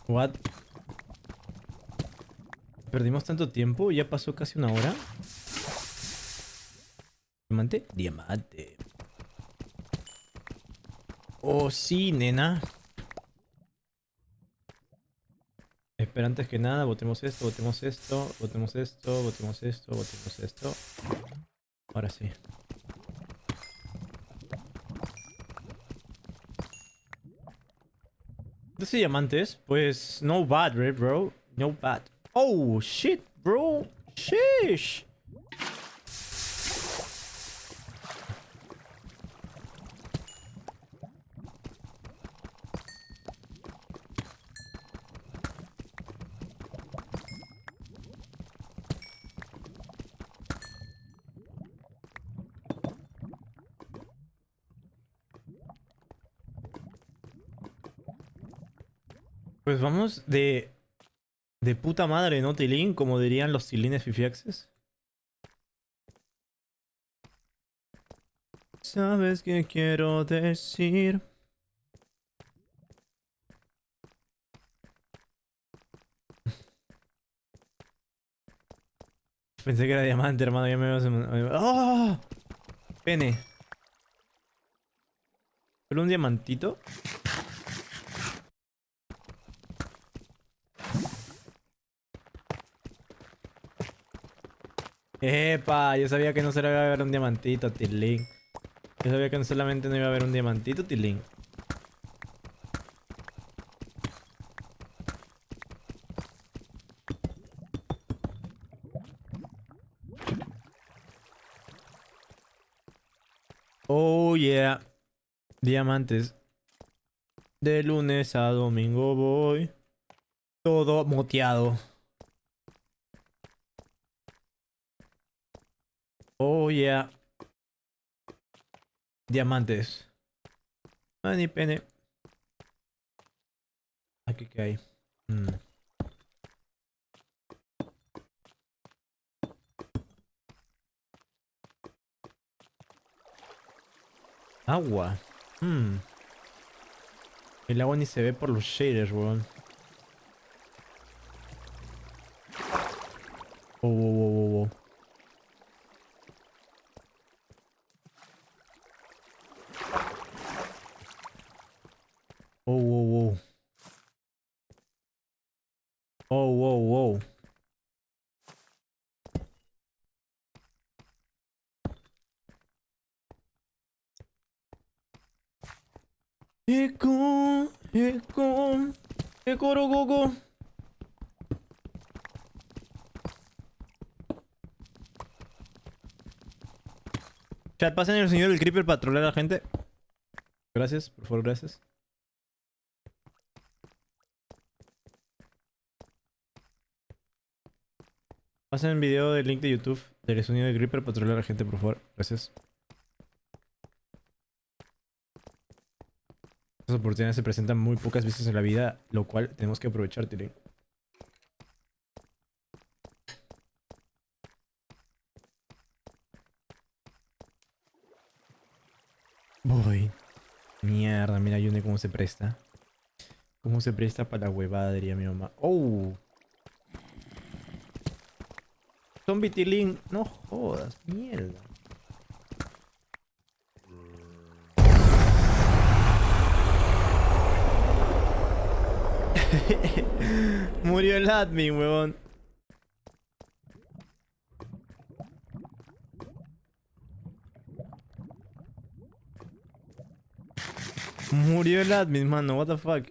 What? Perdimos tanto tiempo. Ya pasó casi una hora. ¿Diamante? Diamante. Oh, sí, nena. Espera, antes que nada, botemos esto, botemos esto, botemos esto, botemos esto, botemos esto. Ahora sí. ¿12 diamantes? Pues no bad, right, bro? No bad. Oh, shit, bro. Sheesh. Pues vamos de puta madre, ¿no, Tilín? Como dirían los tilines fifiaxes. ¿Sabes qué quiero decir? Pensé que era diamante, hermano. Ya me veo... ¡Oh! Pene. ¿Solo un diamantito? Epa, yo sabía que no solo iba a haber un diamantito, Tilín. Yo sabía que no solamente no iba a haber un diamantito, Tilín. Oh yeah. Diamantes. De lunes a domingo voy. Todo moteado. Oh yeah. Diamantes. Ni pene. Aquí que hay. Agua. El agua ni se ve por los shaders, weón. Oh. Oh. Oh. Ecorogogo. Chat, pasen el señor del Creeper para trolear a la gente. Gracias, por favor, gracias. Pasen el video del link de YouTube del sonido del Creeper para trolear a la gente, por favor. Gracias. Estas oportunidades se presentan muy pocas veces en la vida, lo cual tenemos que aprovechar, Tilín. Voy. Mierda, mira Yune cómo se presta. Cómo se presta para la huevada, diría mi mamá. ¡Oh! Zombie Tilín. No jodas, mierda. Murió el admin, huevón. Murió el admin, mano. What the fuck.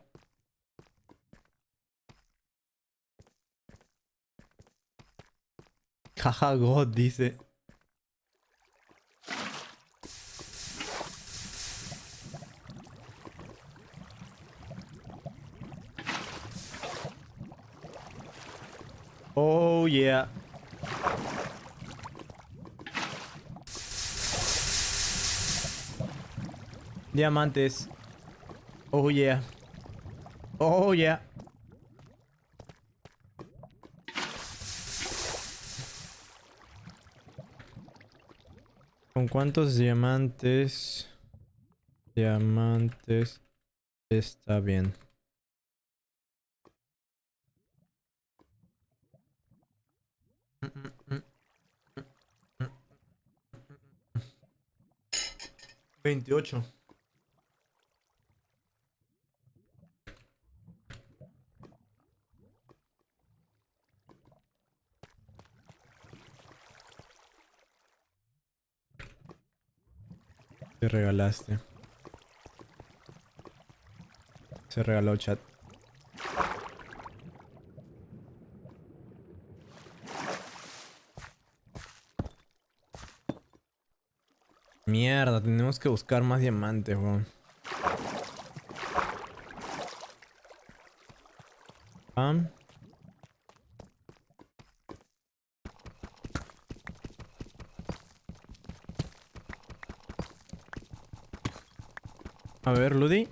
Jaja, God, dice. Oh, yeah. Diamantes. Oh, yeah. Oh, yeah. ¿Con cuántos diamantes? Diamantes. Está bien. $28. Te regalaste. Se regaló chat. Mierda, tenemos que buscar más diamantes, weón. Pam. A ver, Ludi.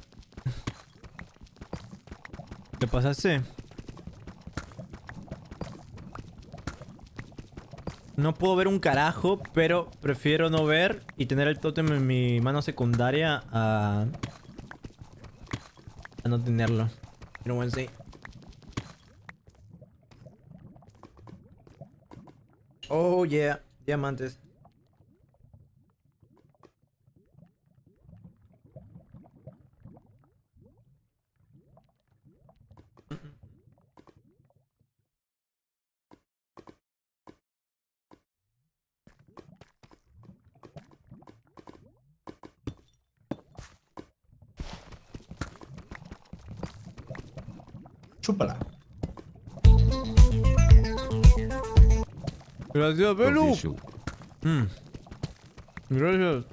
¿Te pasaste? No puedo ver un carajo, pero prefiero no ver y tener el tótem en mi mano secundaria a no tenerlo. Pero bueno, sí. Oh, yeah. Diamantes. Chúpala. Gracias, Belu. Gracias.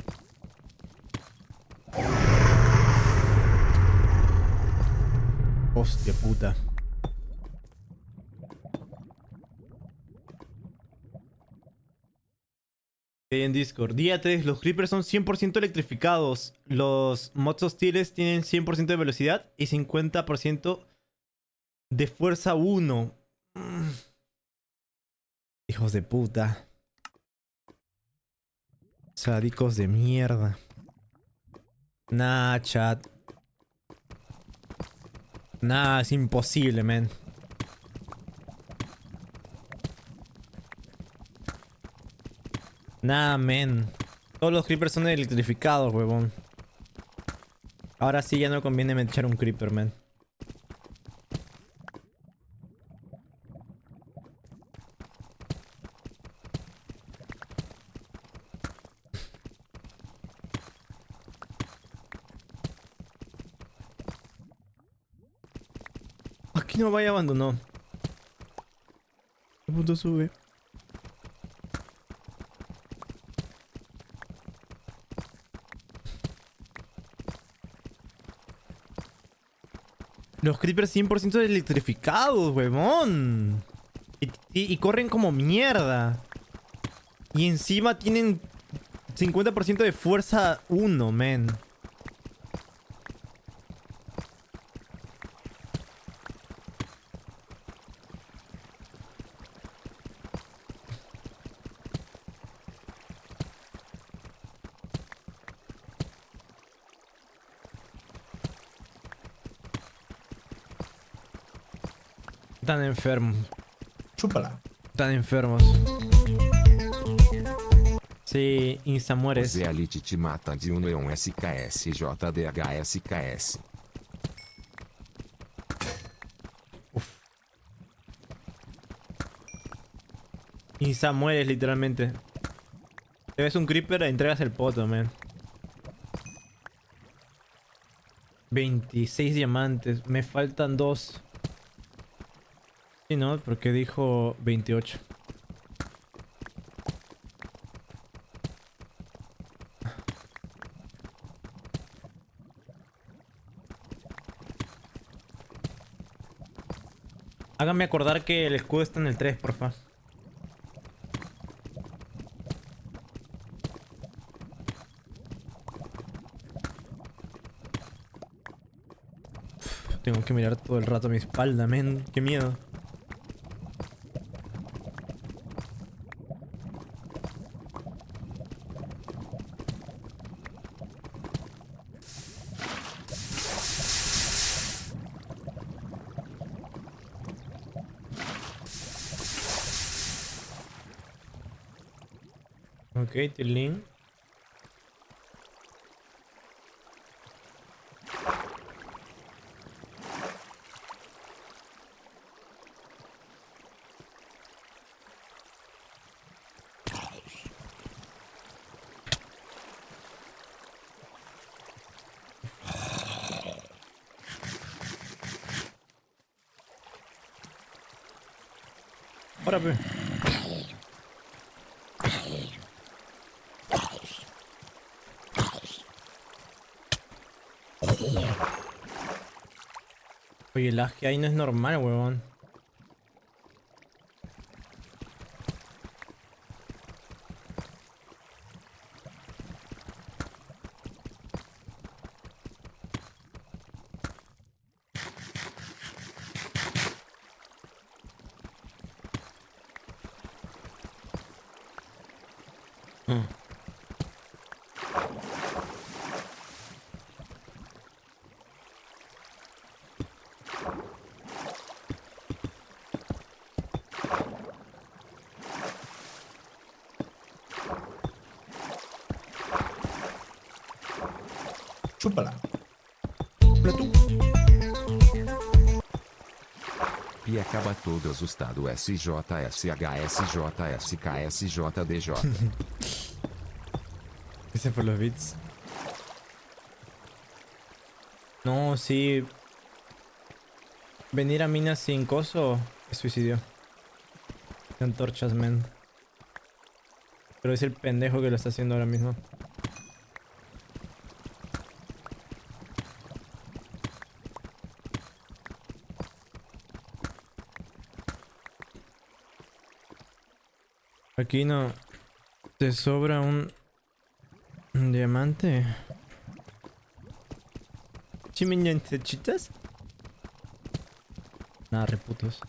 Hostia puta. En Discord. Día 3. Los creepers son 100% electrificados. Los mods hostiles tienen 100% de velocidad y 50% de fuerza 1. Hijos de puta. Sádicos de mierda. Nah, chat. Nah, es imposible, man. Nah, man. Todos los creepers son electrificados, huevón. Ahora sí ya no conviene echar un creeper, man. Aquí no vaya abandonó. ¿Qué punto sube? Los creepers 100% electrificados, huevón. Y corren como mierda. Y encima tienen 50% de fuerza 1, man. Están enfermos. Chúpala. Están enfermos. Sí, insamueres. Zé Elite te mata de um Neon SKS JDHSKS. Insamueres, literalmente. Te ves un creeper, entregas el poto, man. 26 diamantes. Me faltan 2. Sí, ¿no? Porque dijo 28. Háganme acordar que el escudo está en el 3, porfa. Tengo que mirar todo el rato a mi espalda, men. Qué miedo. Ok, Tilín. Ahora, pe. Oye, el lag que hay no es normal, huevón. Chúpala. E acaba todo assustado SJSHSKSJSKSJDJ. Ese por los bits. No, sí. Venir a minas sin coso es suicidio. De antorchas, men. Pero es el pendejo que lo está haciendo ahora mismo. Aquí no. ¿Te sobra un diamante? ¿Chimiñantechitas? Nada, reputos.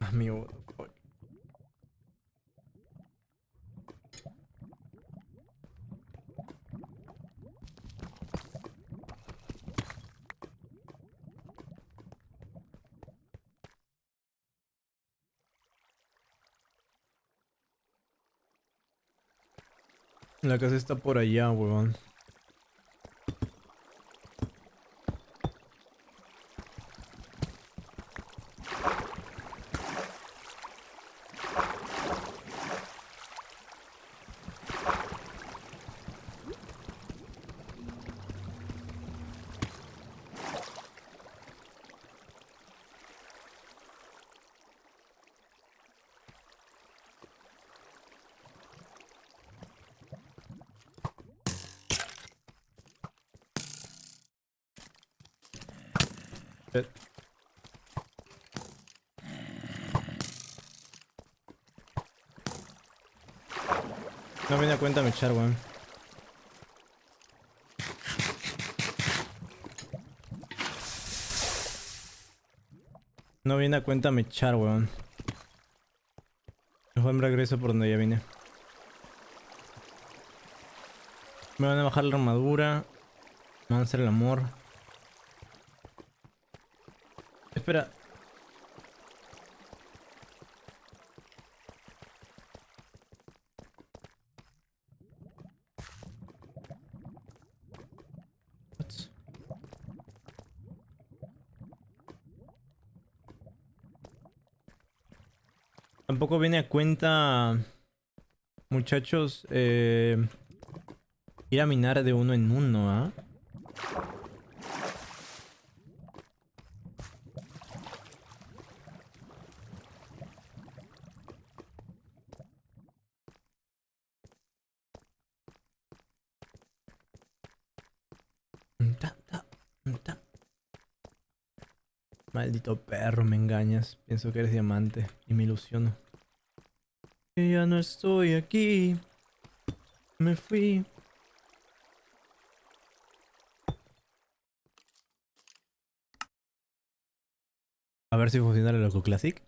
Amigo, what the fuck. La casa está por allá, huevón. No viene a cuenta me echar, weón. No viene a cuenta me echar, weón. Mejor me regreso por donde ya vine. Me van a bajar la armadura. Me van a hacer el amor. Espera. Tampoco viene a cuenta, muchachos, ir a minar de uno en uno, ¿ah? Maldito perro, me engañas. Pienso que eres diamante y me ilusiono. Que ya no estoy aquí. Me fui. A ver si funciona el Loco Classic.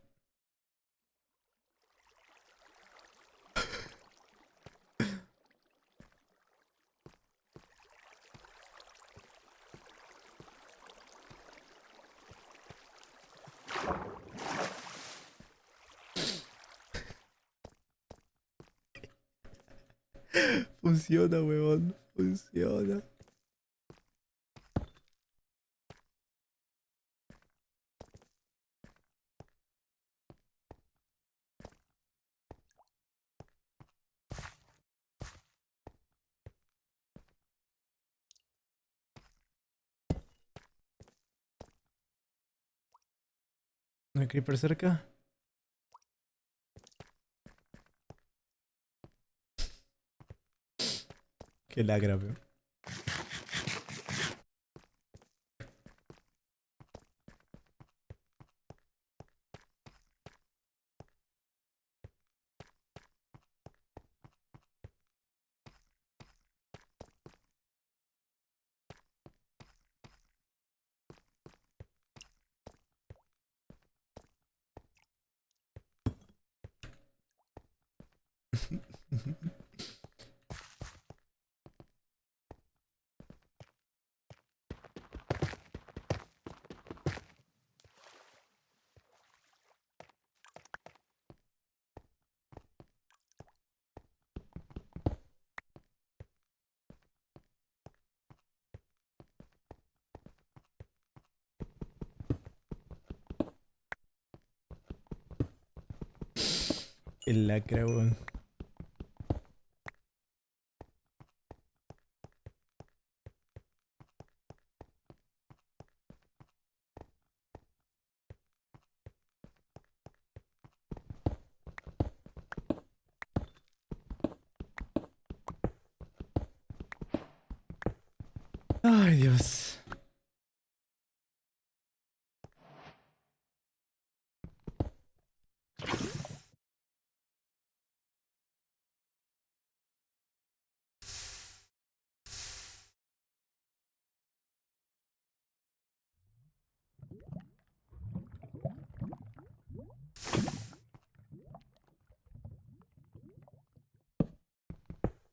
Funciona, huevón. Funciona. ¿No hay creeper cerca? Qué lagra, bro. Qué lacra, weón. Ay, Dios.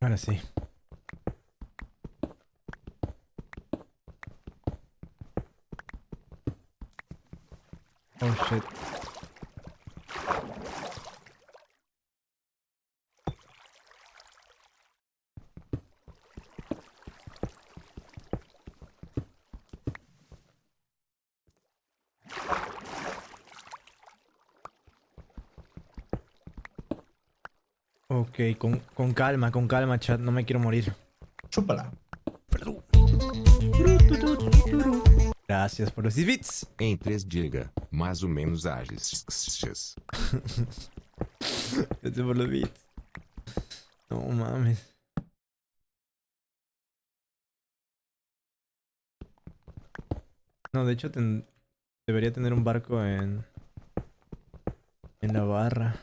Ahora sí. Oh shit. Ok, con calma, chat. No me quiero morir. Chúpala. Gracias por los bits. Em 3 diga, mais ou menos ágeis. Gracias por los bits. No mames. No, de hecho debería tener un barco en la barra.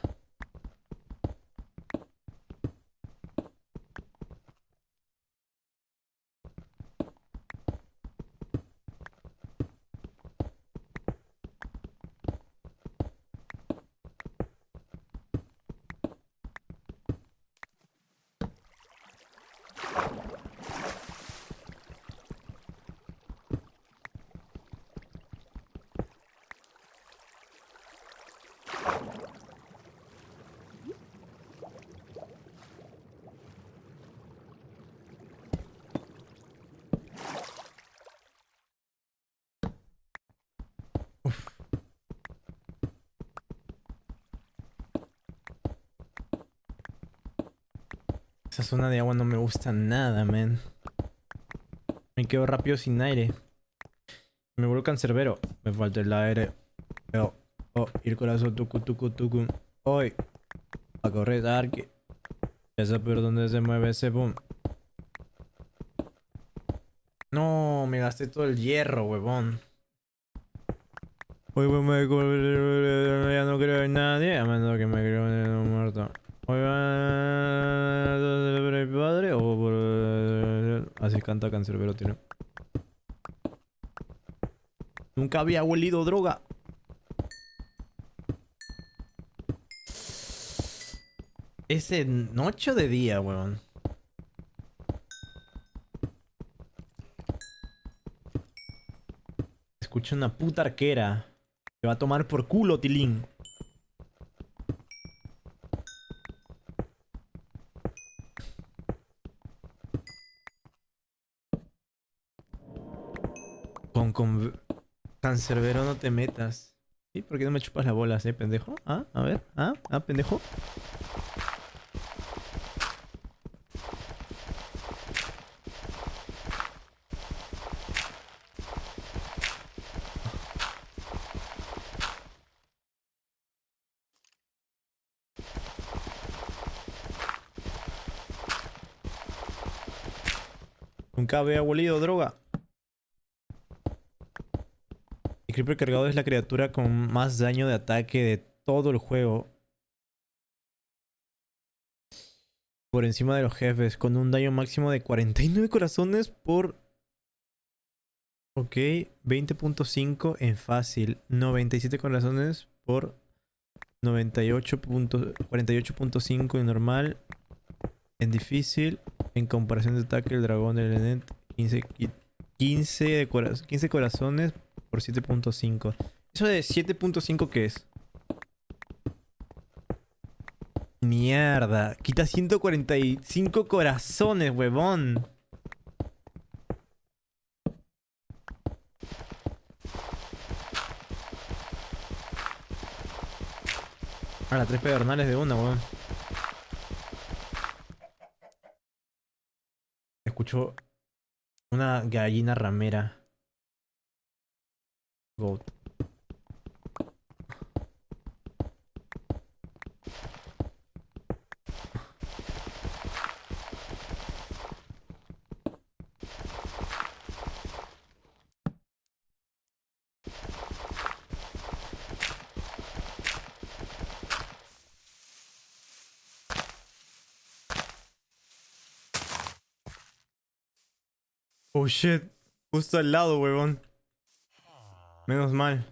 Esa zona de agua no me gusta nada, man. Me quedo rápido sin aire. Me vuelvo cancerbero. Me falta el aire. Oh, ir corazón, tucu, tucu, tucu. Hoy. A correr, arque. Ya sé por dónde se mueve ese boom. No, me gasté todo el hierro, huevón. Hoy ya no creo en nadie, a menos que me creo en un muerto. Hoy va padre o por... Así canta cancerbero, tío. Nunca había huelido droga. Es de noche o de día, weón. Escucho una puta arquera. Te va a tomar por culo, Tilín. Con cancerbero no te metas. ¿Sí? ¿Por qué no me chupas las bolas, pendejo? Ah, a ver. Ah, pendejo. Nunca había huelido droga. El Creeper cargado es la criatura con más daño de ataque de todo el juego. Por encima de los jefes, con un daño máximo de 49 corazones por... Ok, 20.5 en fácil. 97 corazones por 48.5 en normal. En difícil, en comparación de ataque, el dragón del Enet, 15 corazones por 7.5. ¿Eso de 7.5 qué es? Mierda, quita 145 corazones, huevón. Ahora 3 pedernales de una, huevón. Escucho una gallina ramera. Goat. Oh shit, justo al lado, huevón. Menos mal.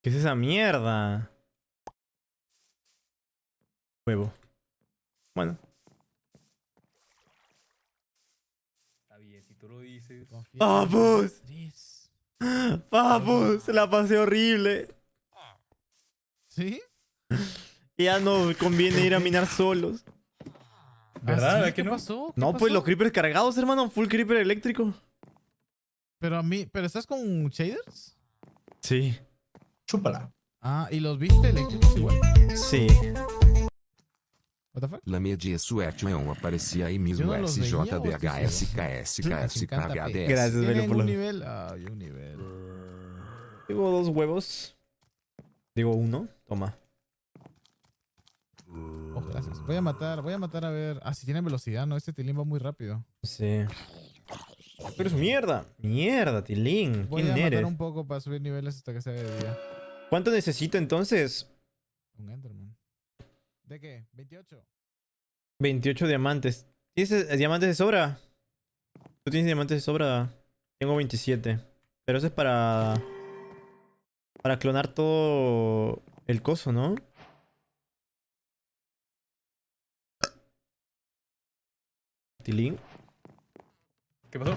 ¿Qué es esa mierda? Huevo. Bueno. Está bien, si tú lo dices. ¡Vamos! ¡Vamos! Se la pasé horrible. ¿Sí? Ya no conviene ir a minar solos. ¿Verdad? ¿Sí? ¿Qué ¿Qué no? pasó? ¿Qué No, pues pasó? los creepers cargados, hermano. Full creeper eléctrico. Pero a mí... ¿Pero estás con shaders? Sí. Chúpala. Ah, ¿y los viste eléctricos igual? Sí. What the fuck? La media suetion aparecia aí mesmo Eu não los veía, SJDHSKSKSKHD. Gracias, Velo, ¿Tienen por un lo... nivel? Ah, y un nivel. Tengo 2 huevos. Digo 1. Toma. Oh, gracias. Voy a matar a ver. Ah, si tiene velocidad, no, este Tilín va muy rápido. Sí. Pero es mierda. Mierda, Tilín. Voy a ¿Quién matar eres? un poco para subir niveles hasta que sea de día. ¿Cuánto necesito entonces? Un Enderman. ¿De qué? 28. 28 diamantes. ¿Tienes diamantes de sobra? ¿Tú tienes diamantes de sobra? Tengo 27. Pero eso es para... Para clonar todo el coso, ¿no? Tilín. ¿Qué pasó?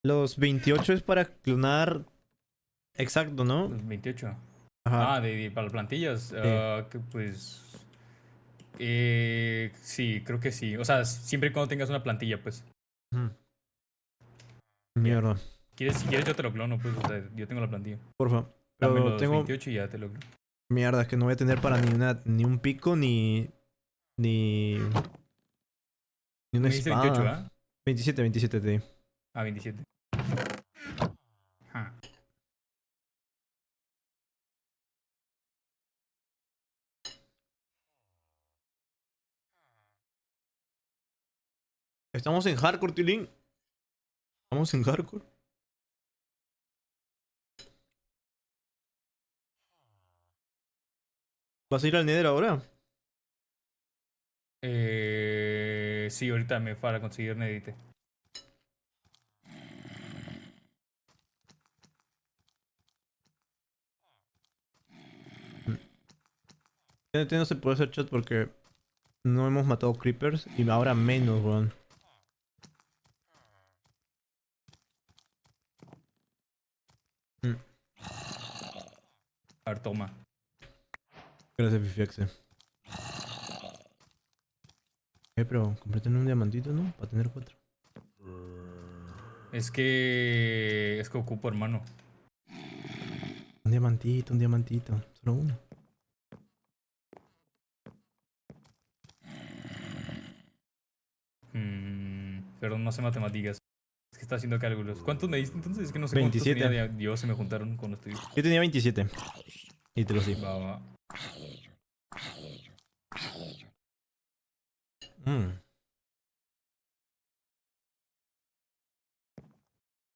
Los 28 es para clonar... Exacto, ¿no? Los 28. Ajá. Ah, para las plantillas. Pues... sí, creo que sí. O sea, siempre y cuando tengas una plantilla, pues. Mierda. Si quieres yo te lo clono, pues. O sea, yo tengo la plantilla. Porfa. Dame Pero los tengo... 28 y ya te lo clono. Mierda, es que no voy a tener para ni un pico ni una Me dice espada. 28, ¿ah? 27 te di. Ah, 27. Ajá. Estamos en hardcore, Tilín. Estamos en hardcore. ¿Vas a ir al Nether ahora? Sí, ahorita me para conseguir Nedite. TNT no se puede hacer chat porque no hemos matado creepers y ahora menos, weón. A ver, toma. Gracias, Fifiaxe. Pero completen un diamantito, ¿no? Para tener 4. Es que ocupo, hermano. Un diamantito. Solo uno. Perdón, no sé matemáticas. Es que está haciendo cálculos. ¿Cuántos me diste entonces? Es que no sé 27. cuántos tenía. Dios, se me juntaron con los tuyos. Yo tenía 27. Y te lo di. Va.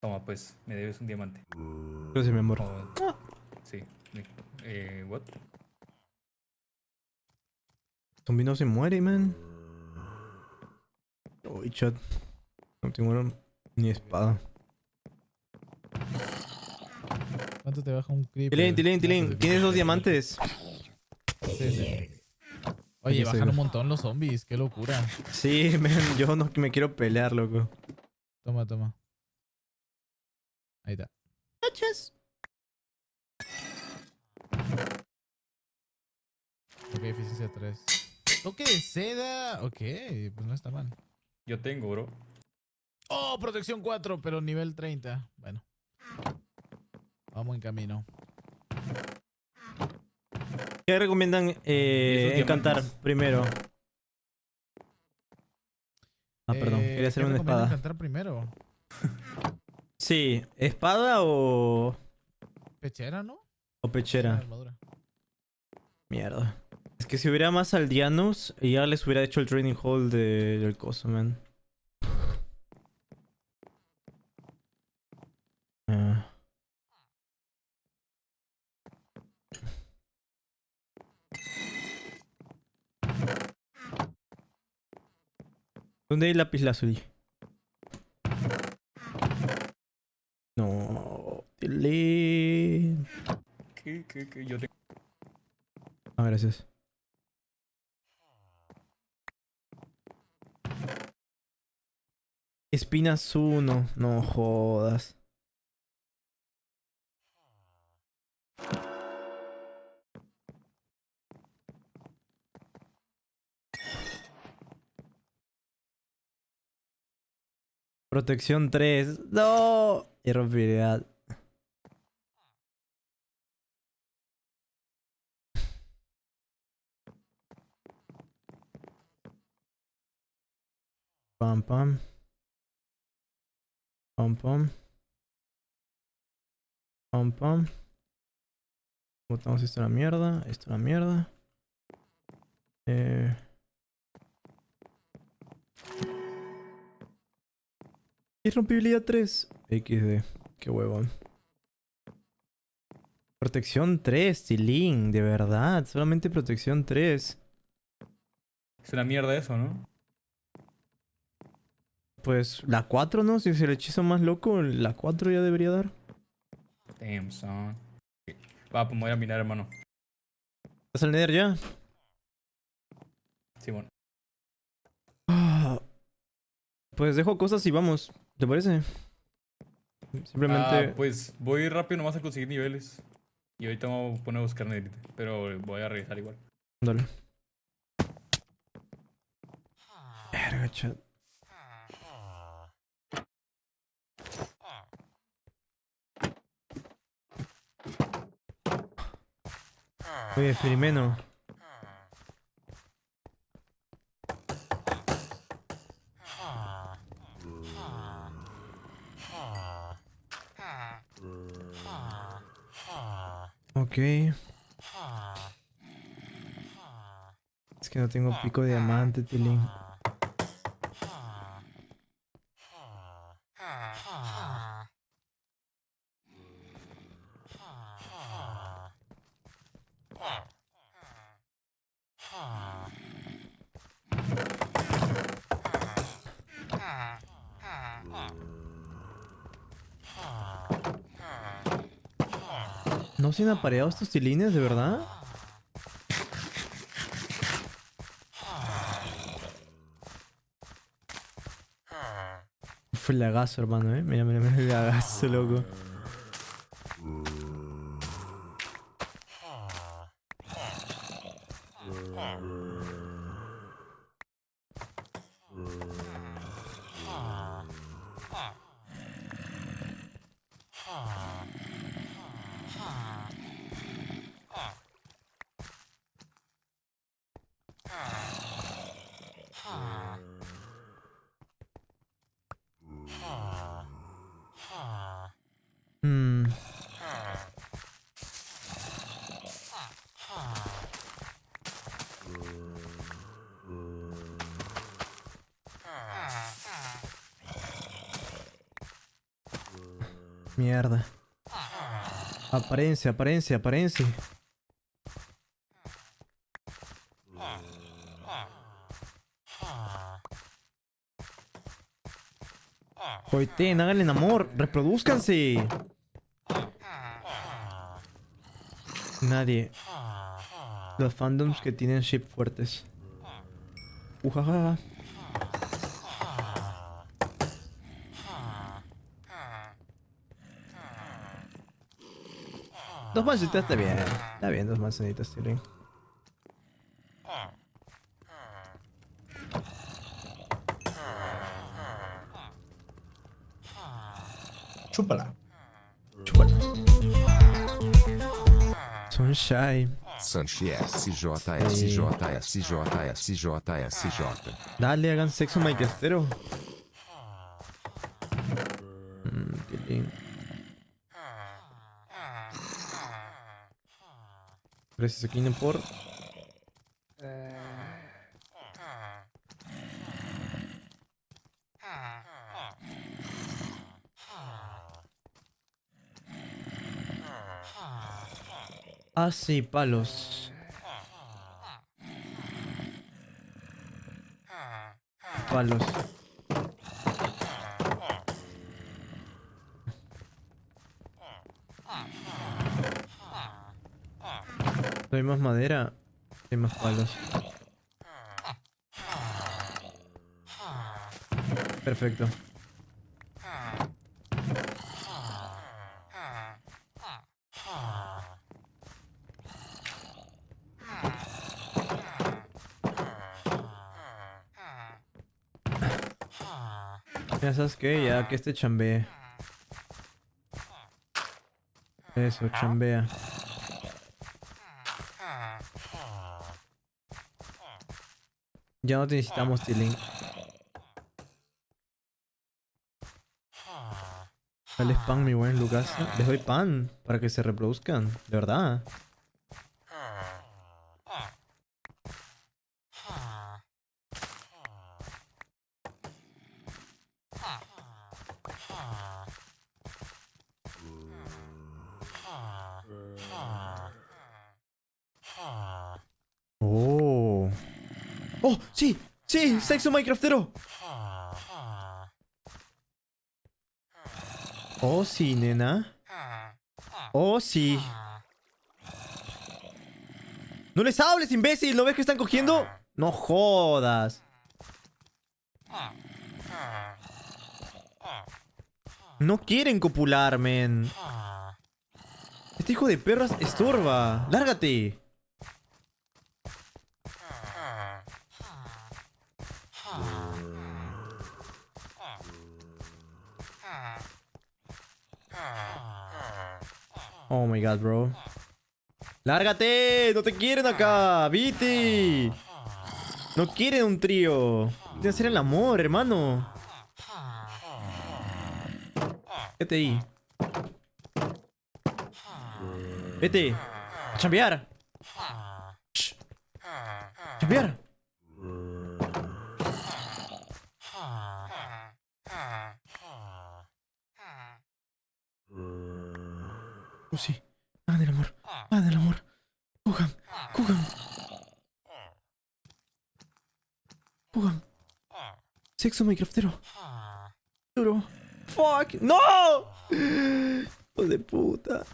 Toma, pues, me debes un diamante. Gracias, mi amor. Sí. ¿What? Zombie no se muere, man. Uy, chat. No tengo ni espada. ¿Cuánto te baja un creeper? Tilín. ¿Tienes 2 diamantes? Sí. Oye, bajan un montón los zombies. Qué locura. Sí, man, yo no me quiero pelear, loco. Toma. Ahí está. Noches. Ok, eficiencia 3. Toque de seda. Ok, pues no está mal. Yo tengo, bro. Oh, protección 4, pero nivel 30. Bueno. Vamos en camino. ¿Qué recomiendan encantar primero? Ah, perdón. Quería hacer ¿qué una recomiendan espada. encantar primero? Sí, ¿espada o Pechera, ¿no? pechera? Armadura. Mierda. Es que si hubiera más aldeanos, ya les hubiera hecho el training hall del coso, man. ¿Dónde hay lapislázuli? No. Tilín. ¿Qué? Yo tengo. Ah, gracias. Espinas 1. No jodas. Protección 3. No. Irrompibilidad. Pam. Botamos esto a la mierda. Esto a la mierda. Irrompibilidad 3. XD. Qué huevón. Protección 3, Tilín. De verdad. Solamente protección 3. Es una mierda eso, ¿no? Pues la 4, ¿no? Si es el hechizo más loco, la 4 ya debería dar. Damn, son. Va, pues me voy a mirar, hermano. ¿Estás al Nether ya? Sí, bueno. Pues dejo cosas y vamos. ¿Te parece? Simplemente... Pues voy rápido nomás a conseguir niveles. Y ahorita me voy a poner a buscar Nedite. Pero voy a regresar igual. Dale. Verga, chat. Oye, Filimeno. Ok. Es que no tengo pico de diamante, Tilín. ¿No se han apareado estos tilines, de verdad? Fue el lagazo, hermano, Mira, mira, mira el lagazo, loco. Mierda. Apariencia, apariencia, apariencia. Joiten, háganle en amor, reproduzcanse. Nadie. Los fandoms que tienen ship fuertes. Ujaja. Dos manzanitas está bien. Está bien, dos manzanitas, tío. Chúpala. Chúpala. Sunshine. Sunshine SJ. Dale, hagan sexo minecraftero. Tilín. Gracias a Kino por... Ah, sí, palos. Palos. ¿Hay más madera? Hay más palos. Perfecto. Ya sabes que ya que este chambee. Eso, chambea. Ya no te necesitamos, Tilín. Dale pan, mi buen Lucas. Les doy pan para que se reproduzcan, de verdad. Oh. ¡Oh! ¡Sí! ¡Sí! ¡Sexo Minecraftero! Oh, sí, nena. Oh, sí. ¡No les hables, imbécil! ¿No ves que están cogiendo? ¡No jodas! No quieren copular, men. Este hijo de perras estorba. ¡Lárgate! Oh my god, bro. ¡Lárgate! ¡No te quieren acá! ¡Viti! No quieren un trío. Quieren hacer el amor, hermano. Vete ahí. Vete. A chambear. Shh. Chambear. Oh, sí. Hagan el amor. Hagan el amor. Cojan. Cojan. Cojan. Sexo Minecraftero. Duro. Fuck. ¡No! Hijo de puta.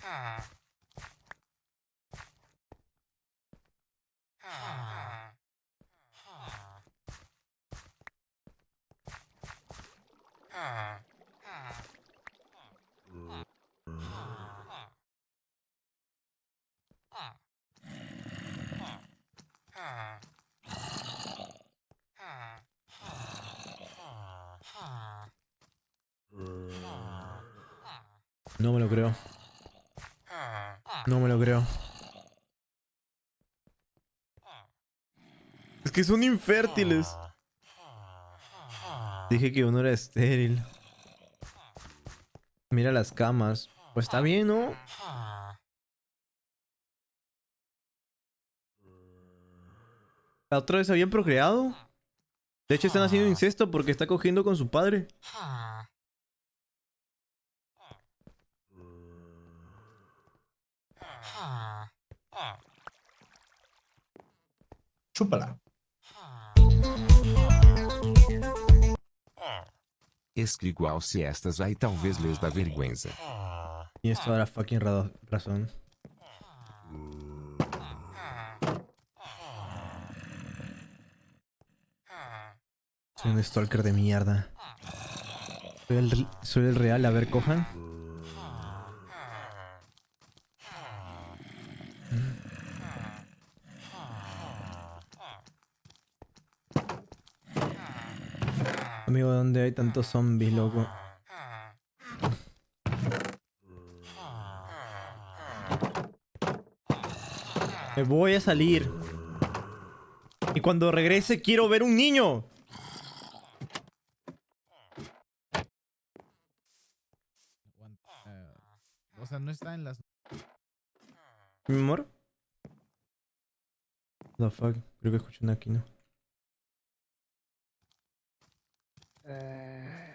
No me lo creo. No me lo creo. Es que son infértiles. Dije que uno era estéril. Mira las camas. Pues está bien, ¿no? La otra vez habían procreado. De hecho están haciendo incesto porque está cogiendo con su padre. Chúpala. Escrito igual se estas aí talvez lhes dá vergüenza. Y esto era fucking razón. Soy un stalker de mierda. Soy el real. A ver, cojan. Amigo, ¿dónde hay tantos zombies, loco? Me voy a salir. Y cuando regrese quiero ver un niño. O sea, no está en las... ¿Mi amor? The fuck, creo que escuché una aquí, ¿no?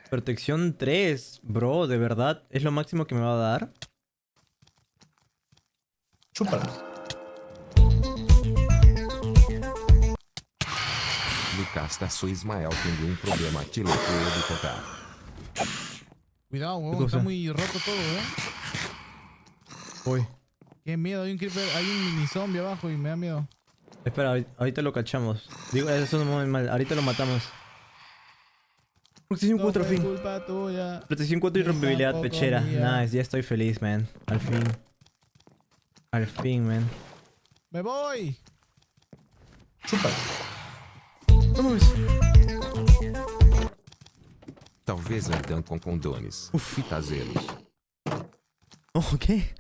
Protección 3, bro, ¿de verdad es lo máximo que me va a dar? Chúpala. Lucas Tasso Ismael tendo problema te lo puedo contar. Cuidado, huevón, está muy roto todo, Uy. Qué miedo, hay un creeper, hay un mini zombie abajo y me da miedo. Espera, ahorita lo cachamos. Digo, eso no es mal, ahorita lo matamos. Protección 4 al fin. Culpa tuya. Protección 4 y rompibilidad pechera. Nice, ya estoy feliz, man. Al fin. Al fin, man. ¡Me voy! Chúpala. Vamos. Talvez andam com condones e caseros. Oh, ¿qué?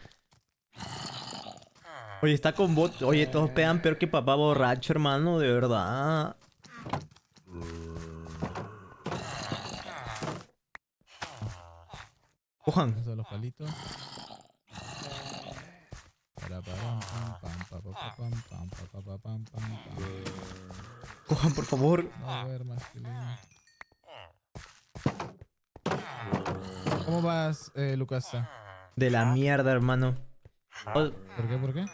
Oye, está con bot. Oye, todos pegan peor que papá borracho, hermano, de verdad. Cojan. Eso de los palitos. Cojan, por favor. A ver, más ¿Cómo vas, Lucas? De la mierda, hermano. ¿Por qué? ¿Por qué?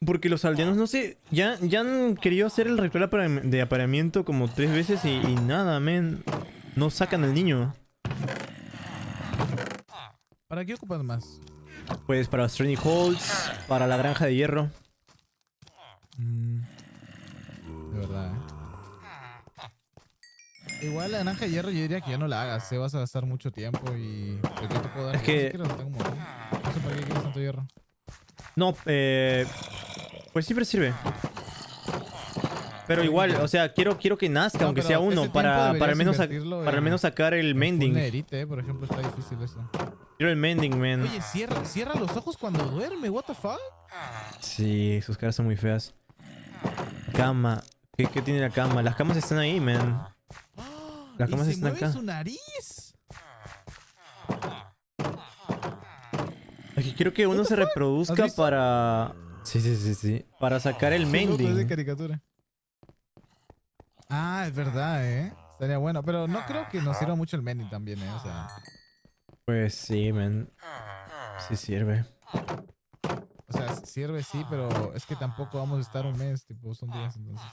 Porque los aldeanos, no sé, ya han querido hacer el ritual de apareamiento como 3 veces y nada, men. No sacan al niño. ¿Para qué ocupas más? Pues para los Strongholds, para la granja de hierro. De verdad, Igual la granja de hierro yo diría que ya no la hagas, vas a gastar mucho tiempo y... ¿Qué te puedo dar? Es que... No sé para qué quieres tanto hierro. No, pues siempre sirve. Pero igual, o sea, quiero que nazca, No, aunque pero sea uno, ese para tiempo al menos deberías invertirlo para al en- menos sacar el En mending. Full Nerite, por ejemplo, está difícil eso. Quiero el mending, man. Oye, cierra los ojos cuando duerme, what the fuck? Sí, sus caras son muy feas. Cama. ¿Qué tiene la cama? Las camas están ahí, man. Las camas ¿Y se están mueve acá. su nariz? Es que quiero que uno se reproduzca para... Sí. Para sacar el Es de mending. caricatura. Ah, es verdad, Estaría bueno, pero no creo que nos sirva mucho el mending también, O sea... Pues sí, man. Sí sirve. O sea, sirve sí, pero es que tampoco vamos a estar un mes, tipo, son días entonces.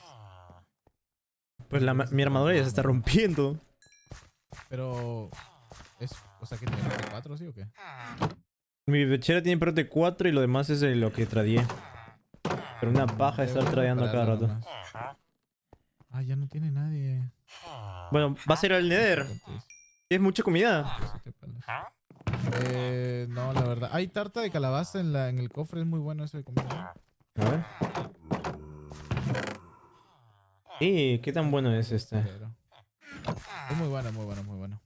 Pues mi armadura ya se está rompiendo. Pero... o sea, que tiene 4, ¿sí o qué? Mi pechera tiene prote 4 y lo demás es de lo que tradeé. Pero una paja estar tradeando a cada rato. Ah, ya no tiene nadie. Bueno, va a ser al Nether. Es mucha comida. No, la verdad. Hay tarta de calabaza en el cofre, es muy bueno eso de comida. A ver. ¿Qué tan bueno es este? Es muy bueno, muy bueno, muy bueno.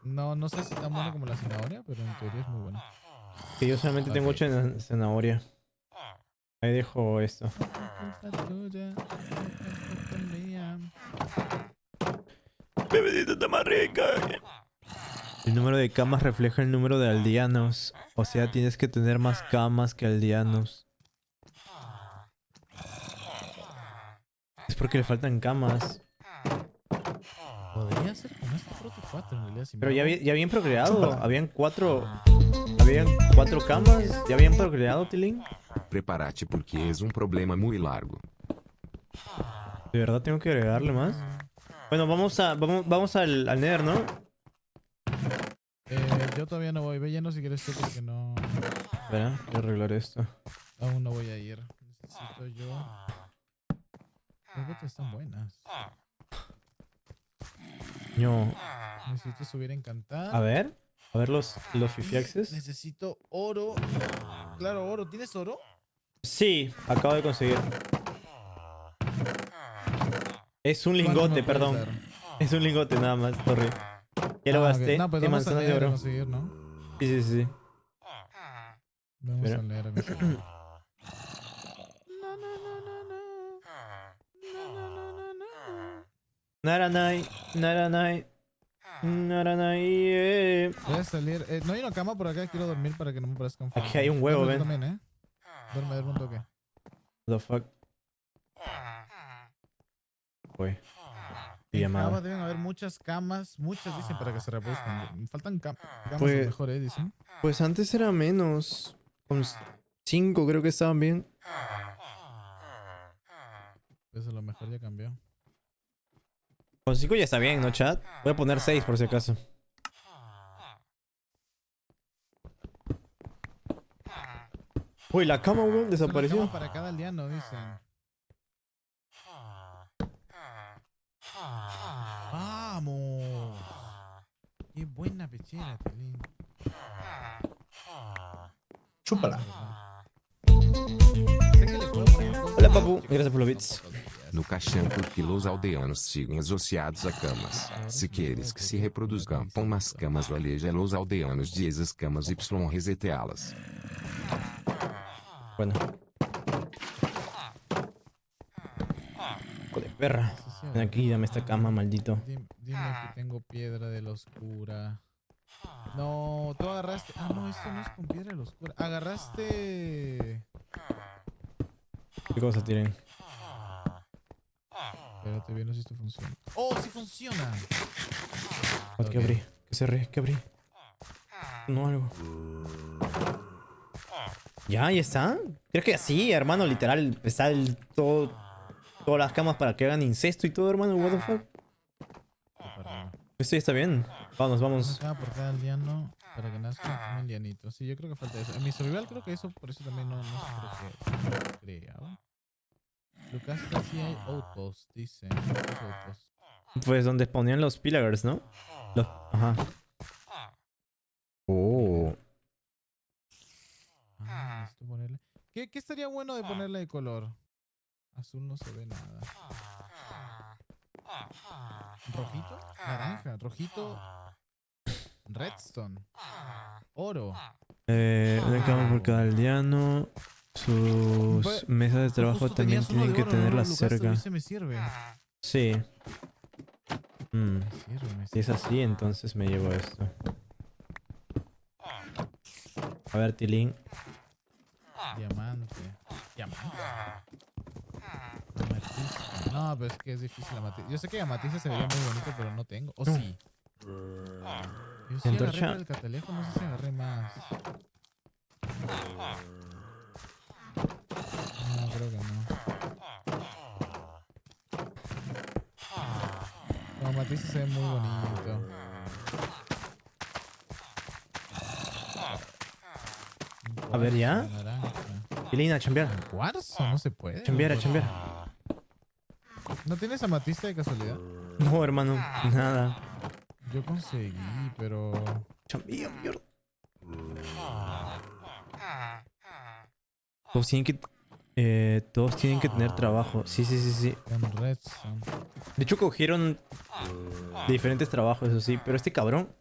No sé si tan bueno como la zanahoria, pero en teoría es muy bueno. Que yo solamente tengo 8 en zanahoria. Ahí dejo esto. Bebedita está más rica. El número de camas refleja el número de aldeanos. O sea, tienes que tener más camas que aldeanos. Es porque le faltan camas. Podría ser con este Proto 4 en realidad. Pero ya habían procreado. Habían 4 camas. Ya habían procreado, Tilín. Prepárate porque es un problema muy largo. De verdad tengo que agregarle más. Bueno, vamos al Nether, ¿no? Yo todavía no voy. Ve lleno si quieres tú porque no... Espera, voy a arreglar esto. Aún no voy a ir. Necesito yo... Las botas están buenas. No. Necesito subir a encantar. A ver los fifiaxes. Necesito oro. Claro, oro. ¿Tienes oro? Sí, acabo de conseguir. Es un lingote, perdón. Es un lingote nada más, sorry. Ya lo gasté. Okay. No, pues de vamos a manzanas de leer a oro. conseguir, ¿no? Sí. Vamos a leer a conseguir. Naranai. Voy a salir. No hay una cama por acá, quiero dormir para que no me parezcan Aquí hay un huevo, ven. También, Duerme un toque. What the fuck. Uy. Llamada. Deben haber muchas camas, muchas dicen para que se reproduzcan. Faltan camas Pues- mejor, dicen. Pues antes era menos. Con 5 creo que estaban bien. Pues a lo mejor ya cambió. Con 5 ya está bien, ¿no, chat? Voy a poner 6 por si acaso. Uy, la cama, weón, desapareció. Una cama para cada aldeano, dicen. ¡Vamos! ¡Qué buena pechera, Telín! Chúpala. Hola, papu. Gracias por los bits. No caixão porque los aldeanos sigam associados a camas. Se queres que se reproduzam com mas camas aleja los aldeanos de esas camas y reseteá-las. Bueno. Hijo de perra. Ven aquí, dame esta cama, maldito. Dime que tengo piedra de la oscura. No, tú agarraste... Ah, no, esto no es con piedra de la oscura. Agarraste... ¿Qué cosa tienen? Espérate, bien, no sé si esto funciona. ¡Oh, sí funciona! ¿Qué abrí? ¿Qué cerré? ¿Qué abrí? No, algo. ¿Ya está? Creo que así, hermano, literal. Está todas las camas para que hagan incesto y todo, hermano. What the fuck. Esto ya está bien. Vamos. Una cama por cada aldeano para que nazca un aldeanito. Sí, yo creo que falta eso. En mi survival creo que eso, por eso también no creo que creo. Lucas, sí hay outposts, dice. Outposts. Pues donde ponían los pillagers, ¿no? Ajá. Oh. Necesito ponerle. ¿Qué estaría bueno de ponerle de color? Azul no se ve nada. ¿Rojito? Naranja. Rojito. Redstone. Oro. Una cama por cada aldeano. Sus Pues, mesas de trabajo justo también tenías uno tienen de que oro, tenerlas Lucas, cerca. todavía se me sirve. Sí. Me sirve. Si es así, entonces me llevo esto. A ver, Tilín. Diamante. Diamante. Amatista. No, pero es que es difícil amatista. Yo sé que amatista se vería muy bonito, pero no tengo. ¿O sí? Yo sí agarré Antorcha. para el catalejo, no sé si agarré más. No, creo que no. No, amatista se ve muy bonito. A ver, ¿ya? Naranja. Tilín, a chambear. ¿Cuarzo? No se puede. Chambear, a chambear. ¿No tienes amatista de casualidad? No, hermano. Nada. Yo conseguí, pero... Chambea, mierda. Todos tienen que tener trabajo. Sí, sí, sí, sí. Con redstone. De hecho, cogieron diferentes trabajos, eso sí. Pero este cabrón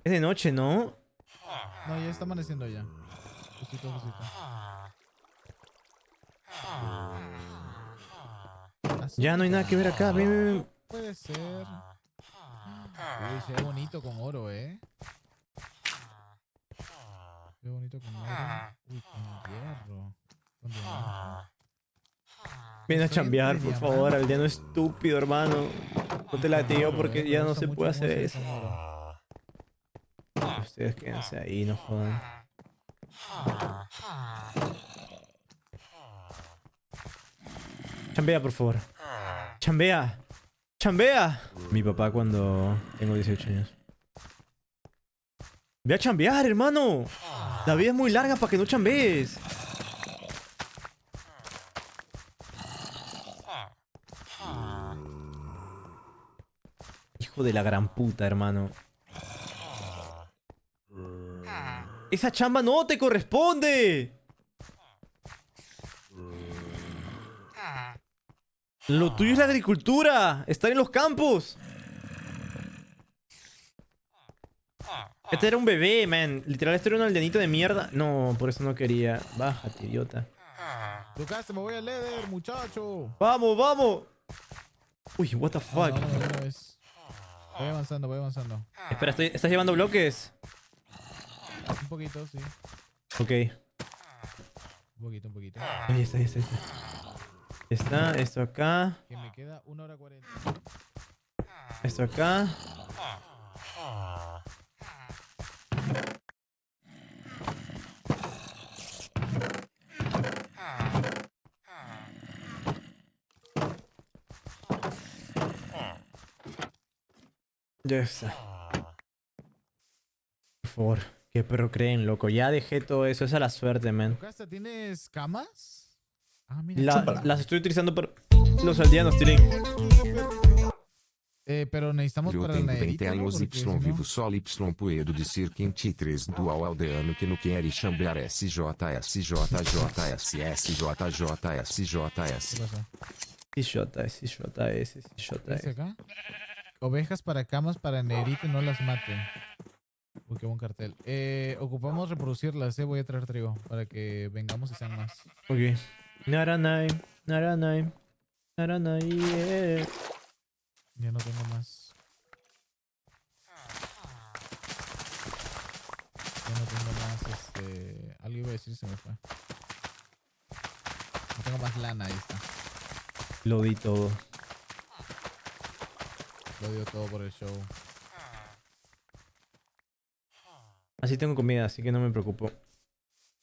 es de noche, ¿no? No, ya está amaneciendo ya. Justito, justito. Ya no hay nada que ver acá. Ven, ven, ven. Puede ser. Uy, se ve bonito con oro, ¿eh? Se ve bonito con oro. Uy, con hierro. Con diamante. Ven a Soy chambear, entre por favor, aldeano estúpido, hermano. No te la tío porque ya no se puede hacer eso. Ustedes quédense ahí, no jodan. Chambea, por favor. Chambea. Chambea. Mi papá cuando tengo 18 años. Ve a chambear, hermano. La vida es muy larga para que no chambees. Hijo de la gran puta, hermano. Esa chamba no te corresponde. Lo tuyo es la agricultura. Estar en los campos. Este era un bebé, man. Literal, este era un aldeanito de mierda. No, por eso no quería. Bájate, idiota. Lucas, me voy a leer, muchacho. Vamos, vamos. Uy, what the fuck. No, no, no, es... Voy avanzando, voy avanzando. Espera, ¿estás llevando bloques? Un poquito, sí. Ok. Un poquito, un poquito. Ahí está, ahí está, ahí está. Está esto acá. Que me queda 1 hora 40. Esto acá. Ya está. Por favor, qué perro creen, loco. Ya dejé todo eso. Esa es la suerte, man. Lucas, ¿tienes camas? Ah, mira. Las estoy utilizando para los aldeanos, Tilín. Pero necesitamos Eu para tenho la 20 negrita, ¿no? anos Porque Y si no- vivo solo Y poedo dizer que em T3 dual aldeano que não quer chambear SJSJJSJSJJS. ¿Dice acá? Ovejas para camas para negrito y no las maten. Uy, qué buen cartel. Ocupamos reproducirlas, voy a traer trigo para que vengamos y sean más. Ok. Naranai, Naranai, Naranai, yeah. Ya no tengo más. Ya no tengo más, algo iba a decir, se me fue. No tengo más lana, ahí está. Lo di todo. Lo dio todo por el show. Así tengo comida, así que no me preocupo.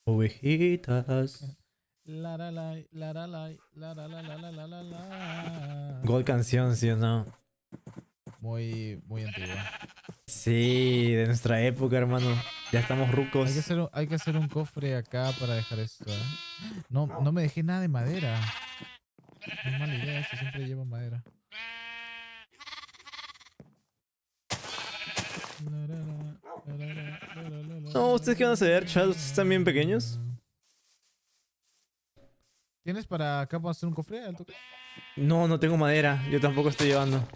Ovejitas. Laralai, laralai, laralalalala. God canción, ¿sí o no? Muy, muy antigua. Sí, de nuestra época, hermano. Ya estamos rucos. Hay que hacer un cofre acá para dejar esto, ¿eh? No, no me dejé nada de madera. No es mala idea, esto siempre llevo madera. No, ¿ustedes qué van a hacer, chavos? ¿Están bien pequeños? ¿Tienes para acá para hacer un cofre? Alto? No, no tengo madera. Yo tampoco estoy llevando.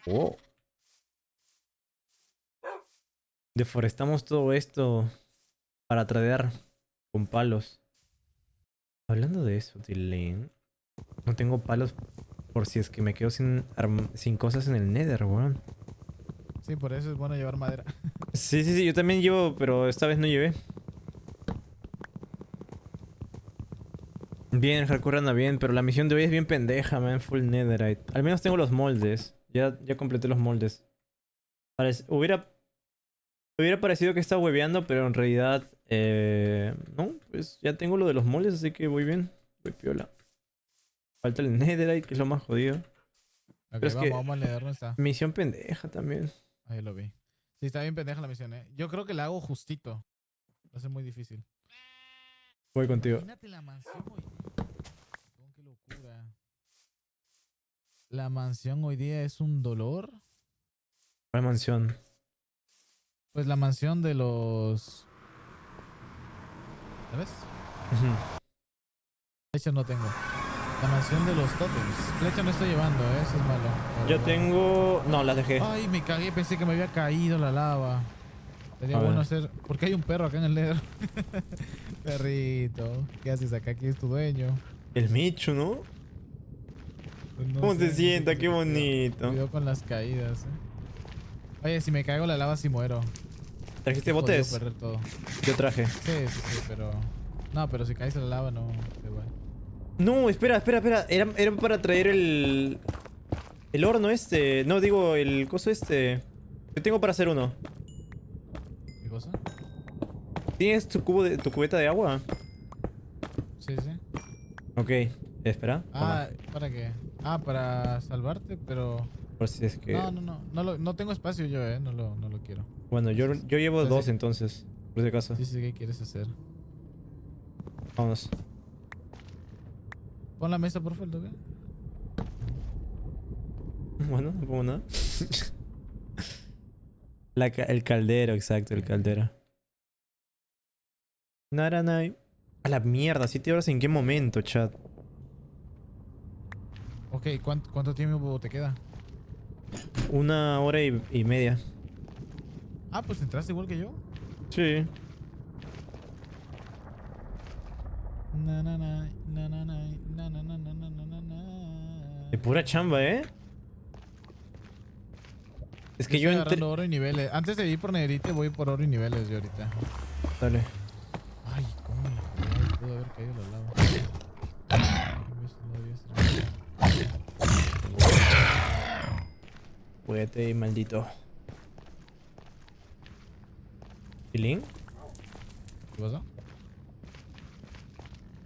Oh. Deforestamos todo esto para tradear con palos. Hablando de eso, Tilín. No tengo palos por si es que me quedo sin cosas en el Nether, weón. Sí, por eso es bueno llevar madera. Sí, yo también llevo, pero esta vez no llevé. Bien, el hardcore anda bien, pero la misión de hoy es bien pendeja, man. Full netherite. Al menos tengo los moldes. Ya completé los moldes. Hubiera parecido que estaba hueveando, pero en realidad... no, pues ya tengo lo de los moldes, así que voy bien. Voy piola. Falta el netherite, que es lo más jodido. Ok, Pero es que vamos al nether, ¿dónde está? misión pendeja también. Ahí lo vi. Sí, está bien pendeja la misión, ¿eh? Yo creo que la hago justito. Va a ser muy difícil. Voy contigo. Imagínate la mansión hoy. Oh, qué locura. La mansión hoy día es un dolor. ¿Cuál mansión? Pues la mansión de los... ¿Sabes? Flecha no tengo. La mansión de los totems. Flecha no estoy llevando, eso es malo. Yo tengo... No, las dejé. Ay, me cagué, pensé que me había caído la lava. Sería bueno hacer... ¿Por qué hay un perro acá en el Nether? Perrito, ¿qué haces acá? ¿Quién es tu dueño? El Michu, ¿no? Pues no ¿Cómo sé, se sienta? Qué bonito. Cuidado con las caídas, Oye, si me caigo la lava sí muero. ¿Trajiste botes? Perder todo. Yo traje. Sí, pero... No, pero si caes a la lava no... Igual. No, espera. Era para traer el horno este. No, digo, el coso este. Yo tengo para hacer uno. ¿Qué cosa? ¿Tienes tu cubeta de agua? Sí. Ok, espera. ¿Para qué? Para salvarte, pero... Por si es que... No tengo espacio yo, no lo quiero. Bueno, yo llevo dos entonces, por si acaso. Sí, ¿qué quieres hacer? Vámonos. Pon la mesa, por favor, ¿qué? Bueno, no pongo nada. El caldero, exacto, el caldero. Naranai. A la mierda, 7 horas en qué momento, chat. Ok, ¿cuánto tiempo te queda? 1 hora y media. Ah, pues entraste igual que yo. Sí. De pura chamba, ¿eh? Es que yo entré oro y niveles. Antes de ir por negrite voy por oro y niveles yo ahorita. Dale. Ay, cómo la joder, pudo haber caído la lava. Juguete maldito. ¿Pilín? ¿Qué pasó?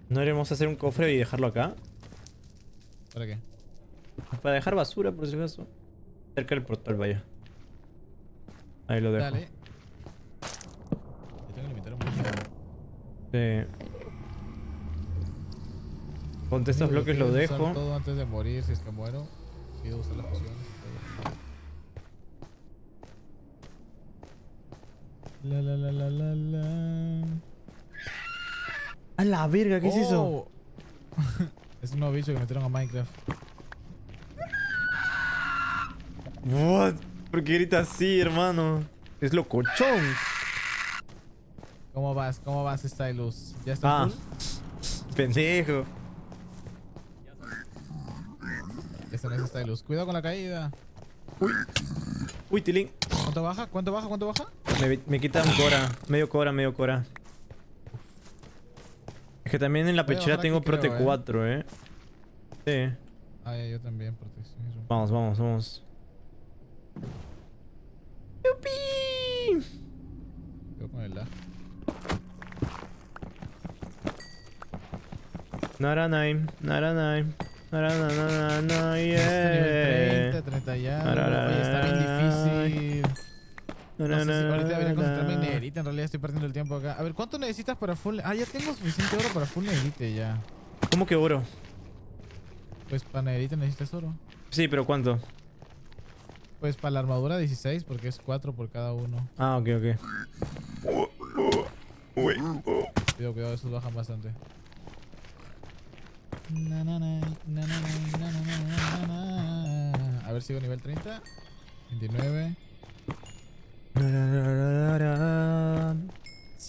¿No haremos hacer un cofre y dejarlo acá? ¿Para qué? Para dejar basura, por si acaso. Cerca del portal, vaya. Ahí lo dejo. Dale. Yo tengo que limitar un poquito. Sí. Ponte estos bloques, lo dejo. Todo antes de morir, si es que muero. Pido usar las pociones y todo. La. A la verga, ¿qué es eso? Es un nuevo bicho que metieron a Minecraft. What? ¿Por qué gritas así, hermano? Es locochón. ¿Cómo vas, Stylus? ¿Ya está full? Pendejo. Este no es Stylus. Cuidado con la caída. Uy, Tilín. ¿Cuánto baja? Me quita un cora. Medio cora. Es que también en la pechera tengo Prote 4, Sí. Ah, ya, yo también, protección. Vamos. ¡Yupi! Yo con el lag. Naranai, yeah. 30 ya. Oye, está bien difícil. No sé si ahorita debería concentrarme en negrita. En realidad estoy perdiendo el tiempo acá. A ver, ¿cuánto necesitas para full? Ah, ya tengo suficiente oro para full negrita ya. ¿Cómo que oro? Pues para negrita necesitas oro. Sí, pero ¿cuánto? Pues para la armadura 16, porque es 4 por cada uno. Ah, ok. Cuidado, esos bajan bastante. A ver, sigo nivel 30. 29.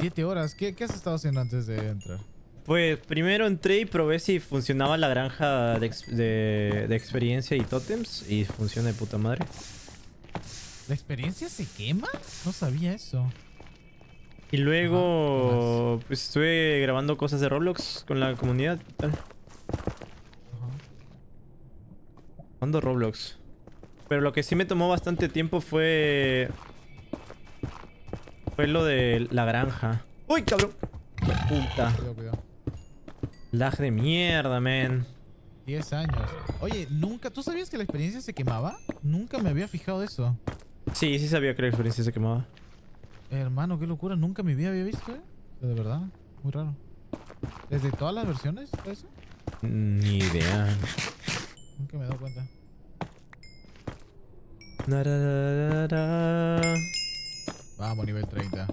7 horas. ¿Qué has estado haciendo antes de entrar? Pues primero entré y probé si funcionaba la granja de experiencia y tótems. Y funciona de puta madre. ¿La experiencia se quema? No sabía eso. Y luego pues estuve grabando cosas de Roblox con la comunidad y tal. Jugando Roblox. Pero lo que sí me tomó bastante tiempo fue lo de la granja. ¡Uy, cabrón! Puta. Cuidado. Lag de mierda, man. 10 años. Oye, nunca... ¿Tú sabías que la experiencia se quemaba? Nunca me había fijado eso. Sí sabía que la experiencia se quemaba. Hermano, qué locura. Nunca en mi vida había visto, De verdad. Muy raro. ¿Desde todas las versiones? ¿Eso? Ni idea. Nunca me he dado cuenta. Vamos, nivel 30.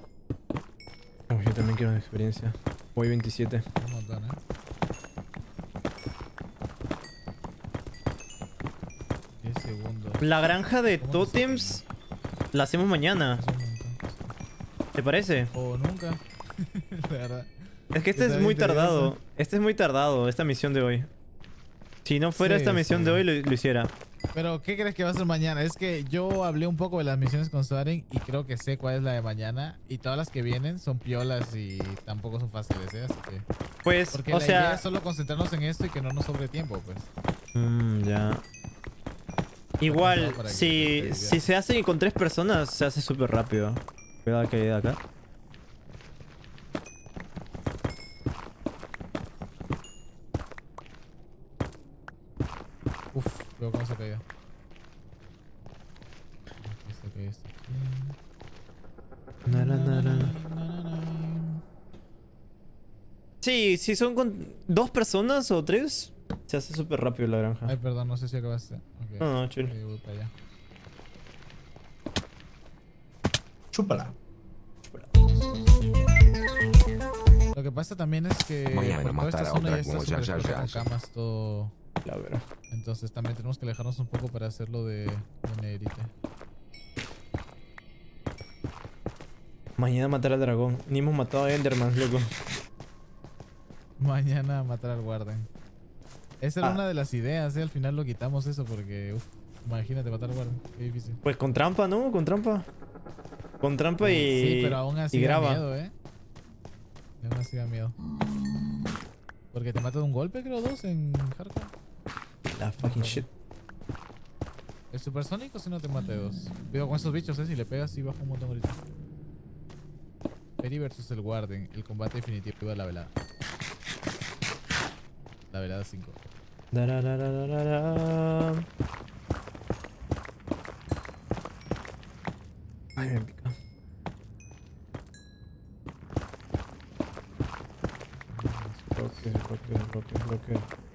Oh, yo también quiero una experiencia. Voy 27. Un montón, 10 segundos. La granja de tótems la hacemos mañana. ¿Te parece? O nunca. La verdad. Es que este es muy tardado. Este es muy tardado, esta misión de hoy. Si no fuera esta misión de hoy, lo hiciera. Pero, ¿qué crees que va a ser mañana? Es que yo hablé un poco de las misiones con Soaring y creo que sé cuál es la de mañana. Y todas las que vienen son piolas y tampoco son fáciles, Así que... Pues, porque o la sea... idea es solo concentrarnos en esto y que no nos sobre tiempo, pues. Ya. Igual, si se hace con 3 personas, se hace súper rápido. Cuidado que hay de acá. Uf, veo cómo se caía. Se caía esto aquí. Sí, si son con 2 personas o 3, se hace súper rápido la granja. Ay, perdón, no sé si acabaste. Okay. No, chill. Voy para allá. Chúpala. Lo que pasa también es que Mañana por toda esta matará zona ya otra está cosa, ya, súper ya, con ya. camas todo. La verdad. Entonces también tenemos que alejarnos un poco para hacerlo de negrita. Mañana matar al dragón. Ni hemos matado a Enderman, loco. Mañana matar al Warden. Esa era una de las ideas, Al final lo quitamos eso porque, imagínate matar al Warden. Qué difícil. Pues con trampa, ¿no? Con trampa. Con trampa y... Sí, pero aún así y da graba. miedo, Aún así da miedo. Porque te mata de un golpe, creo, 2 en hardcore. La fucking shit. El supersónico si no te mata de 2. Cuidado con esos bichos, Si le pegas sí baja un montón ahorita. Peri versus el Warden. El combate definitivo de la velada. La velada 5. Ay, me pica. Bloque.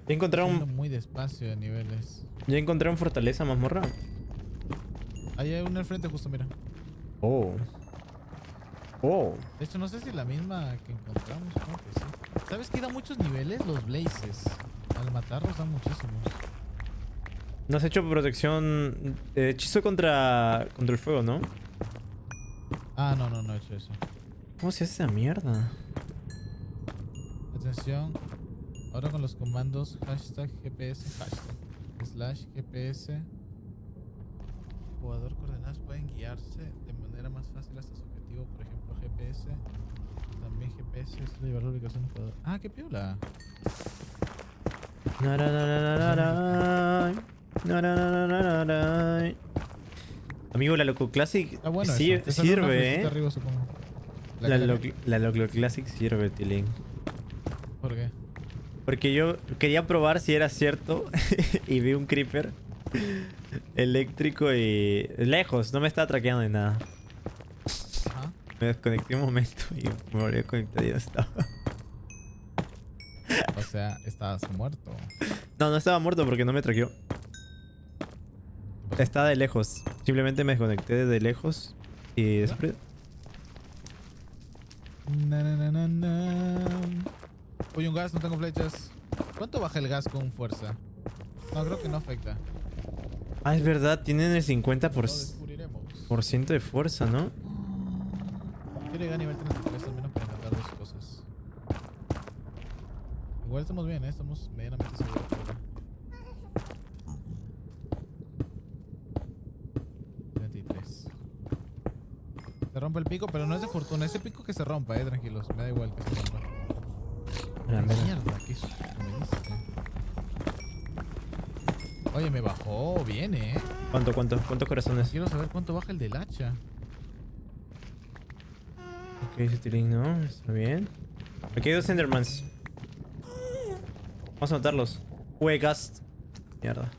Ya encontré muy despacio de niveles. Ya encontré un fortaleza mazmorra. Ahí hay uno al frente justo, mira. Oh. De hecho, no sé si es la misma que encontramos. Creo que sí. ¿Sabes que da muchos niveles? Los blazes. Al matarlos dan muchísimos. No has hecho protección de hechizo contra el fuego, ¿no? Ah, no he hecho eso. ¿Cómo se hace esa mierda? Atención. Ahora con los comandos #GPS /GPS. Jugador coordenadas pueden guiarse de manera más fácil hasta su objetivo. Por ejemplo, GPS. También GPS es llevar la ubicación del jugador. Ah, qué piola. Amigo, la Loco Classic bueno sirve, arriba, La Loco Classic sirve, Tilín. ¿Por qué? Porque yo quería probar si era cierto y vi un creeper eléctrico y lejos, no me estaba traqueando ni nada. Ajá. Me desconecté un momento y me volví a conectar y ya estaba. O sea, estabas muerto. No estaba muerto porque no me traqueó. Estaba de lejos. Simplemente me desconecté desde lejos y después... Uy, un gas, no tengo flechas. ¿Cuánto baja el gas con fuerza? No, creo que no afecta. Ah, es verdad, tienen el 50% de fuerza, ¿no? Quiero llegar a nivel 33 al menos para buscar dos cosas. Igual estamos bien, estamos medianamente seguros. 33. Se rompe el pico, pero no es de fortuna. Ese pico que se rompa, tranquilos. Me da igual que se rompa. Mierda, qué susto me diste. Oye, me bajó bien, ¿Cuántos corazones? Quiero saber cuánto baja el del hacha. Ok, ese tiling no, está bien. Aquí hay 2 Endermans. Vamos a matarlos. Gast. Mierda.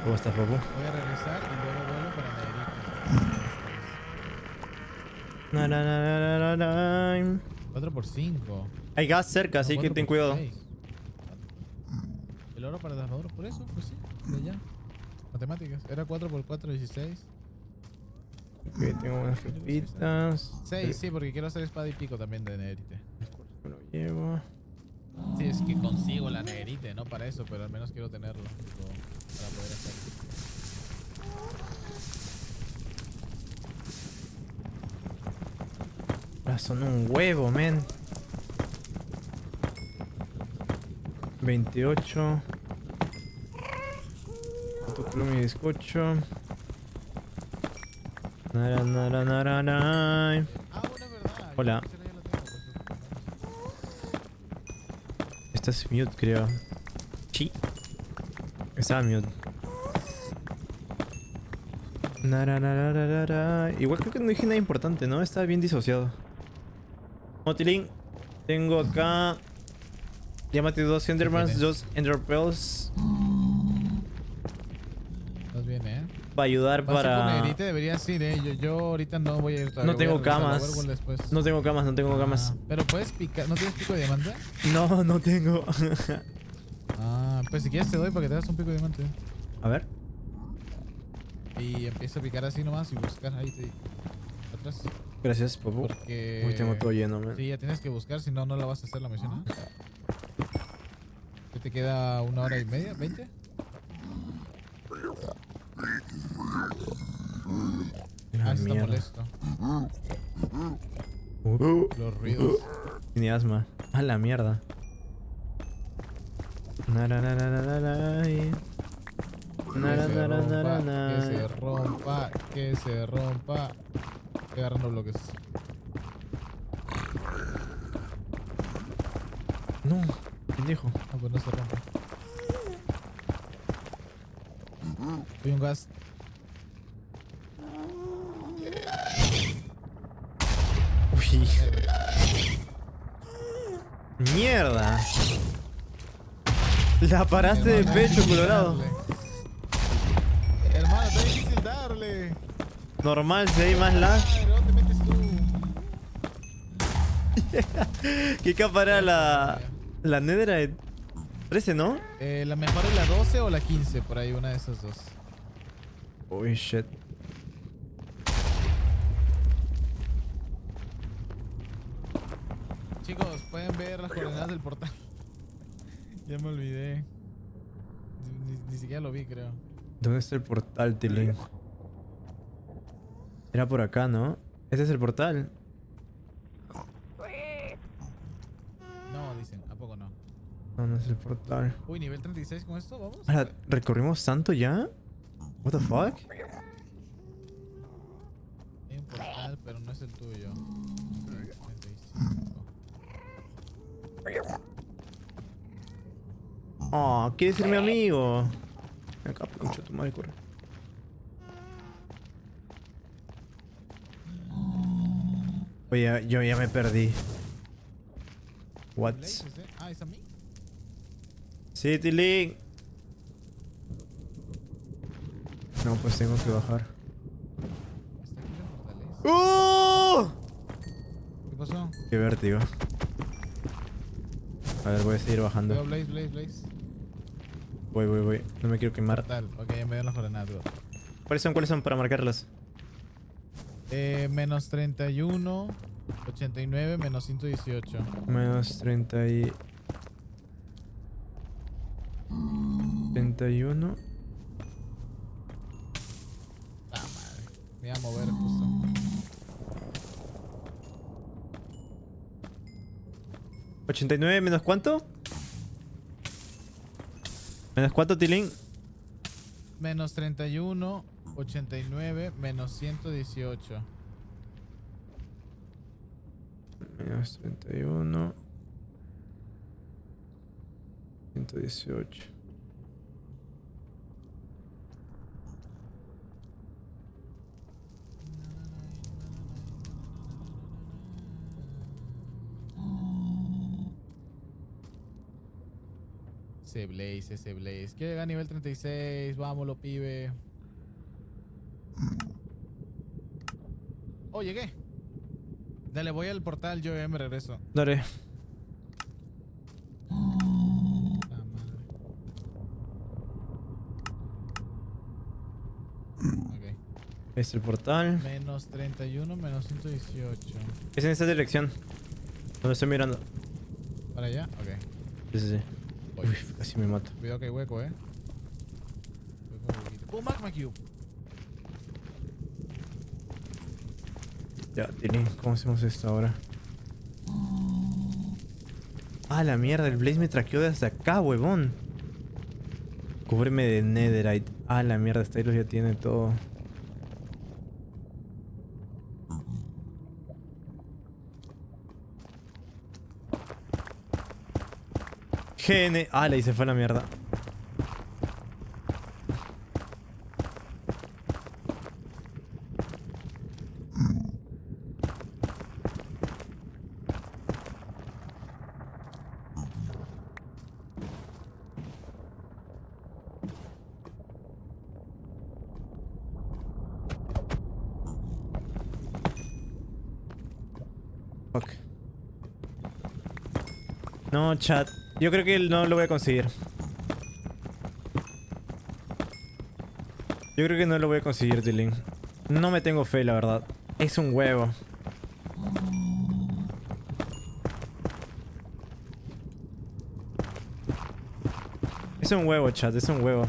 ¿Cómo estás, papu? Voy a regresar y luego vuelo para Naderita. 4 por 5. Hay gas cerca, así que ten cuidado. El oro para la armadura, por eso, pues sí, de ya. Matemáticas, era 4 por 4, 16. Ok, tengo unas pepitas. 6, sí, porque quiero hacer espada y pico también de Negrite. Me lo llevo. Sí, es que consigo la Negrite, no para eso, pero al menos quiero tenerlo tipo, para poder hacerlo. Son un huevo, men. 28. Autoclub mi bizcocho. Nara. Hola. Esta es mute, creo. Sí. Estaba mute. Igual creo que no dije nada importante, ¿no? Estaba bien disociado. Motilín. Tengo acá. Llámate 2 Endermans, 2 Enderpearls. Estás bien, Para ayudar para. Negrite deberías ir, yo ahorita no voy a ir todavía. No tengo camas. No tengo camas. Pero puedes picar. ¿No tienes pico de diamante? No, no tengo. Pues si quieres te doy para que te hagas un pico de diamante. A ver. Y empieza a picar así nomás y buscar ahí atrás. Gracias, papu. Porque... Uy, tengo todo lleno, man. Sí, ya tienes que buscar, si no, no la vas a hacer la misión, ¿no? ¿Qué te queda? ¿1 hora y media? ¿20? La está mierda. molesto. Los ruidos. Tiene asma. A la mierda. Que se rompa. Estoy agarrando bloques. No, pendejo. No, pues no se rompa. Hay un gas. Uy. Mierda. La paraste de pecho, colorado. Hermano, está difícil darle. Normal, si hay más lag. ¿Dónde metes tú? ¿Qué capa era la Netherite? 13, ¿no? La mejor es la 12 o la 15, por ahí, una de esas dos. Uy, shit. Chicos, pueden ver las coordenadas del portal. Ya me olvidé. Ni siquiera lo vi, creo. ¿Dónde está el portal, Tilín? Era por acá, ¿no? ¿Este es el portal? No, dicen, ¿a poco no? No, no es el portal. Uy, nivel 36 con esto, ¿vamos? Ahora, ¿recorrimos tanto ya? What the fuck? Hay un portal, pero no es el tuyo. 35. Oh, ¿quieres ser mi amigo? Acá, pinche tu madre, corre. Oye, yo ya me perdí. What? Ah, ¿es a mí? Sí, Tilín. No, pues tengo que bajar. Está aquí la fortaleza. Qué vértigo. A ver, voy a seguir bajando. Veo Blaze. Voy. No me quiero quemar. Tal. Ok, ya me dieron las coordenadas. Bro. ¿Cuáles son para marcarlas? Menos 31, 89, menos 118. Menos 30 y... 31. Ah, madre. Me voy a mover justo. ¿89 menos cuánto? ¿Menos cuánto, Tilín? Menos 31, 89, menos 118. Menos 31. 118. Ese Blaze. Que llega a nivel 36. Vámonos, pibe. Oh, llegué. Dale, voy al portal, yo me regreso. Dale. Ok. Es el portal. Menos 31, menos 118. Es en esta dirección. Donde estoy mirando. ¿Para allá? Ok. Sí. Uy, casi me mato. Cuidado que hay hueco, ¡Oh, Magma Cube! Ya, Tilín, ¿cómo hacemos esto ahora? Ah, la mierda, el Blaze me traqueó desde acá, huevón. Cúbreme de Netherite. Ah, la mierda, Stylus ya tiene todo. GN. Ah, le hice fue a la mierda. Fuck. No, chat. Yo creo que no lo voy a conseguir. Yo creo que no lo voy a conseguir, Tilín. No me tengo fe, la verdad. Es un huevo. Es un huevo, chat. Es un huevo.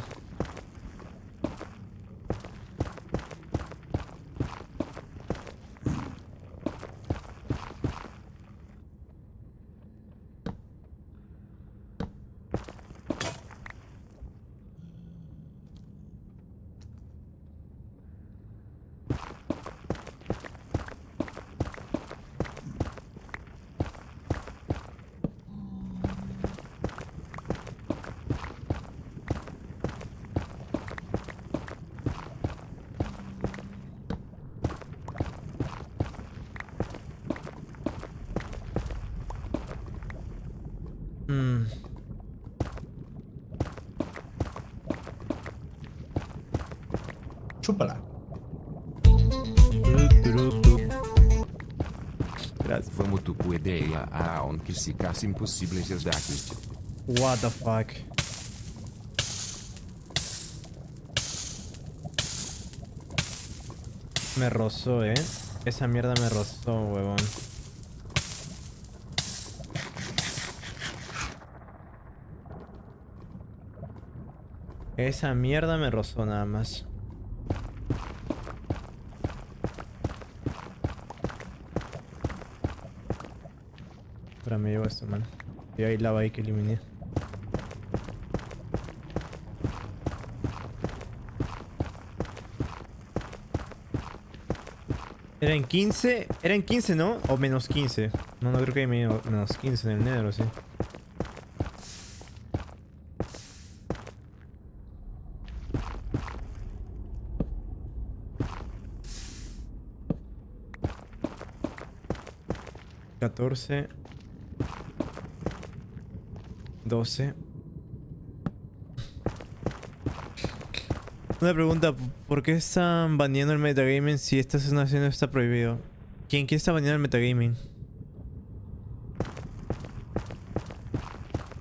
Chúpala. Vamos tu com ideia aonde se caça impossíveis exatos. What the fuck? Me rozó, Esa mierda me rozó, huevón. Esa mierda me rozó nada más. Ahora me llevo esto, man. Y hay lava ahí que eliminé. ¿Eran 15? ¿Eran 15, no? ¿O menos 15? No, no creo que hay menos 15 en el negro, sí. $14. 12. Una pregunta, ¿por qué están baneando el metagaming si esta nación está prohibido? ¿Quién está baneando el metagaming?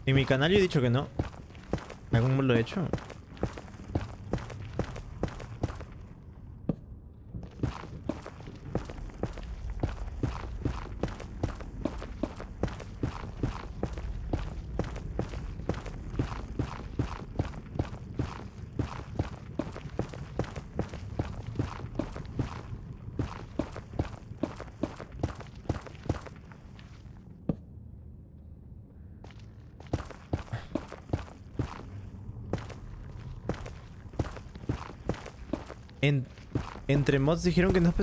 En mi canal yo he dicho que no. ¿Algún mod lo he hecho? Entre mods dijeron que no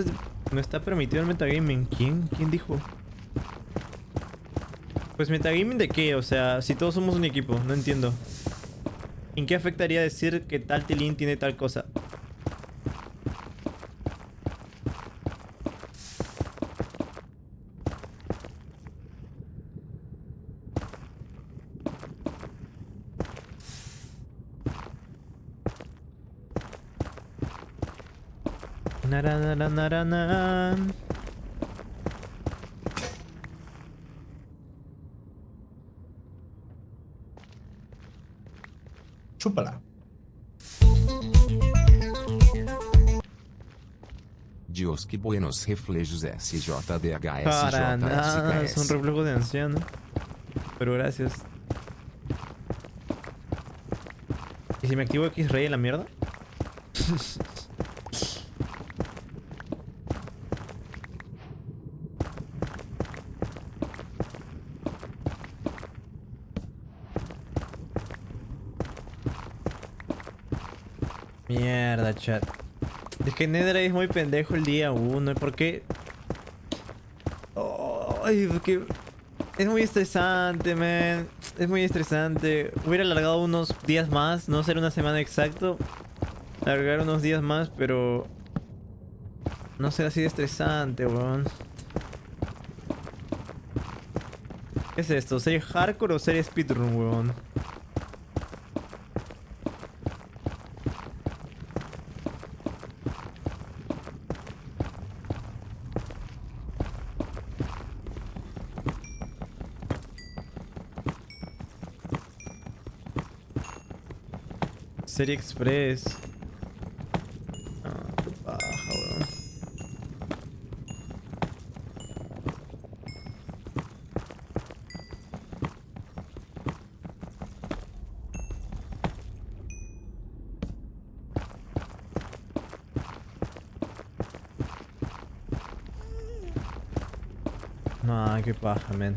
está permitido el metagaming. ¿Quién dijo? Pues metagaming de qué, o sea, si todos somos un equipo, no entiendo. ¿En qué afectaría decir que tal tilín tiene tal cosa? Naranaranan. Chúpala. Dios que buenos reflejos SJDHSJSKS. Para nada, es un reflejo de anciano. Pero gracias. ¿Y si me activo X-Ray en la mierda? Mierda, chat. Es que Netherite es muy pendejo el día 1. ¿Por qué? Ay, porque es muy estresante, man. Es muy estresante. Hubiera alargado unos días más. No ser una semana exacto. Alargar unos días más, pero... no ser así de estresante, weón. ¿Qué es esto? ¿Serie hardcore o serie speedrun, weón? Serie Express. Ah, qué paja, weón. No, qué paja, men.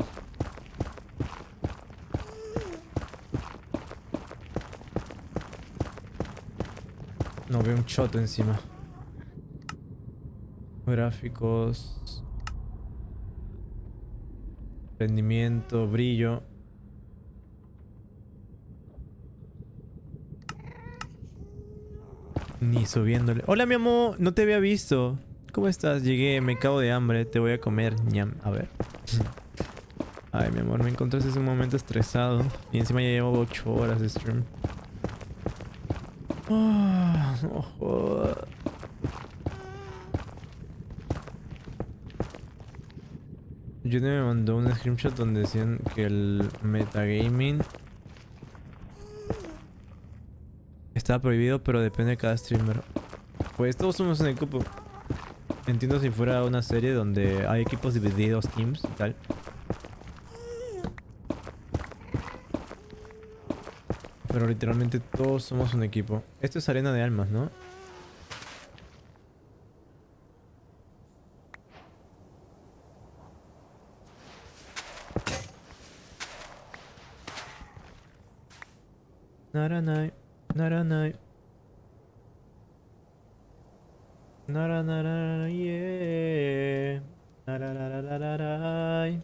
No veo un choto encima. Gráficos. Rendimiento, brillo. Ni subiéndole. Hola, mi amor, no te había visto. ¿Cómo estás? Llegué, me cago de hambre, te voy a comer. Ñam. A ver. Ay, mi amor, me encontraste en un momento estresado. Y encima ya llevo 8 horas de stream. No jodas. Yo me mandó un screenshot donde decían que el metagaming estaba prohibido, pero depende de cada streamer. Pues todos somos un equipo. Entiendo si fuera una serie donde hay equipos divididos, teams y tal. Pero literalmente todos somos un equipo. Esto es arena de almas, ¿no? Naranai, naranai. Naranararai, yeah. Narararararai.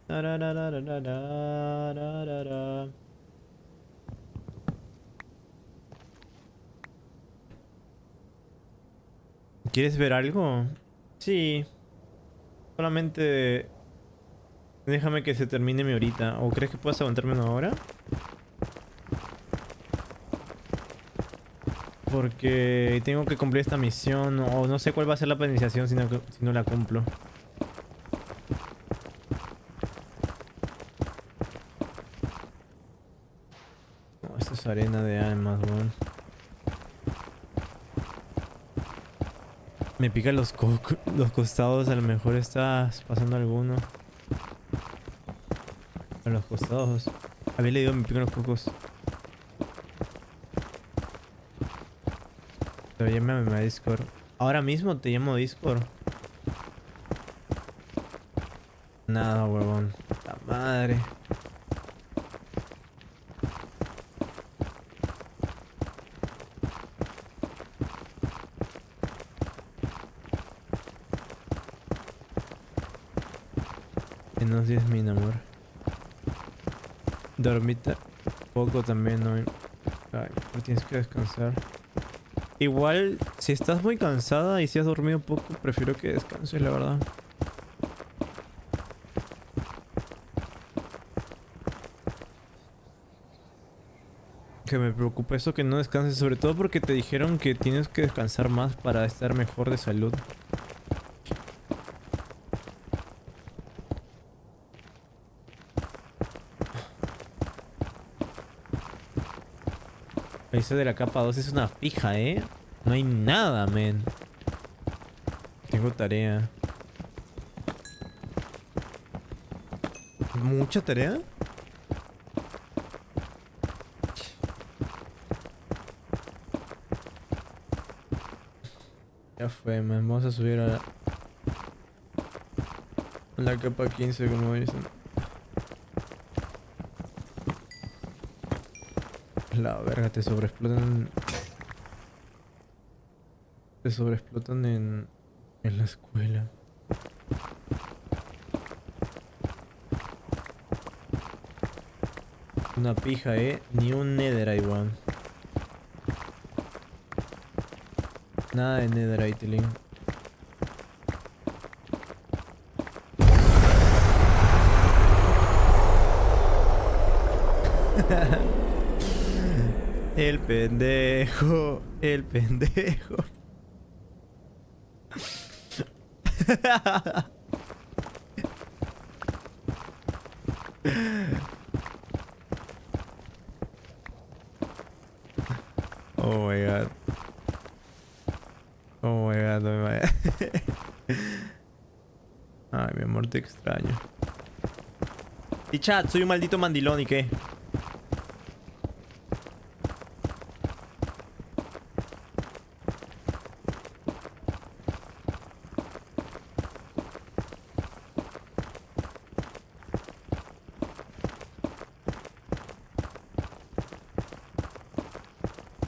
Narararararararara. ¿Quieres ver algo? Sí. Solamente... déjame que se termine mi horita. ¿O crees que puedas aguantarme una hora? Porque tengo que cumplir esta misión. O no sé cuál va a ser la penalización si no la cumplo. Tenemos arena de almas, weón. Me pican los costados, a lo mejor estás pasando alguno. A los costados. Había leído me pican los cocos. Pero llámame a Discord. Ahora mismo te llamo a Discord. Nada, huevón. La madre. En unos 10 min, amor. Dormita poco también, ¿no? Ay, pero tienes que descansar. Igual, si estás muy cansada y si has dormido poco, prefiero que descanses, la verdad. Que me preocupa eso que no descanses, sobre todo porque te dijeron que tienes que descansar más para estar mejor de salud. Eso de la capa 2 es una fija, ¿eh? No hay nada, men. Tengo tarea. ¿Mucha tarea? Ya fue, man. Vamos a subir a la capa 15, como dicen. La verga, te sobreexplotan. Te sobreexplotan en la escuela. Una pija, ni un netherite, weón. Nada de netherite, Link. El pendejo, el pendejo. Oh my god. Oh my god, no me vaya. Ay, mi amor, te extraño. Y chat, soy un maldito mandilón, ¿y qué?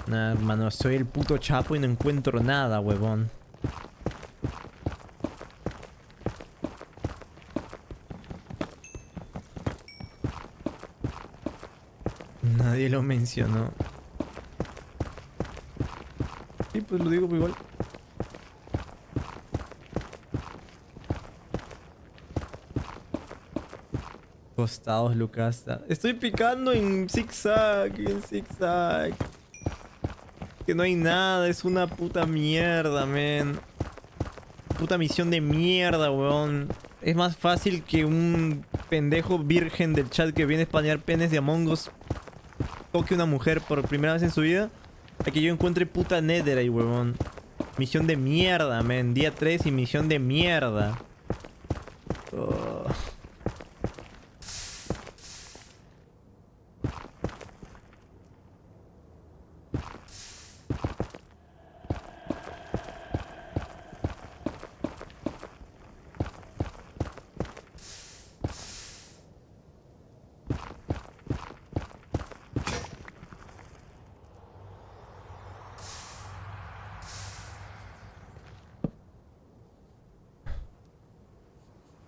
Nah, hermano, soy el puto Chapo y no encuentro nada, huevón. Nadie lo mencionó. Sí, pues lo digo igual. Costados, Lucas. Estoy picando en zigzag, Que no hay nada, es una puta mierda, men. Puta misión de mierda, weón. Es más fácil que un pendejo virgen del chat que viene a spanear penes de Among Us toque una mujer por primera vez en su vida a que yo encuentre puta netherite, weón. Misión de mierda, men. Día 3 y misión de mierda. Oh.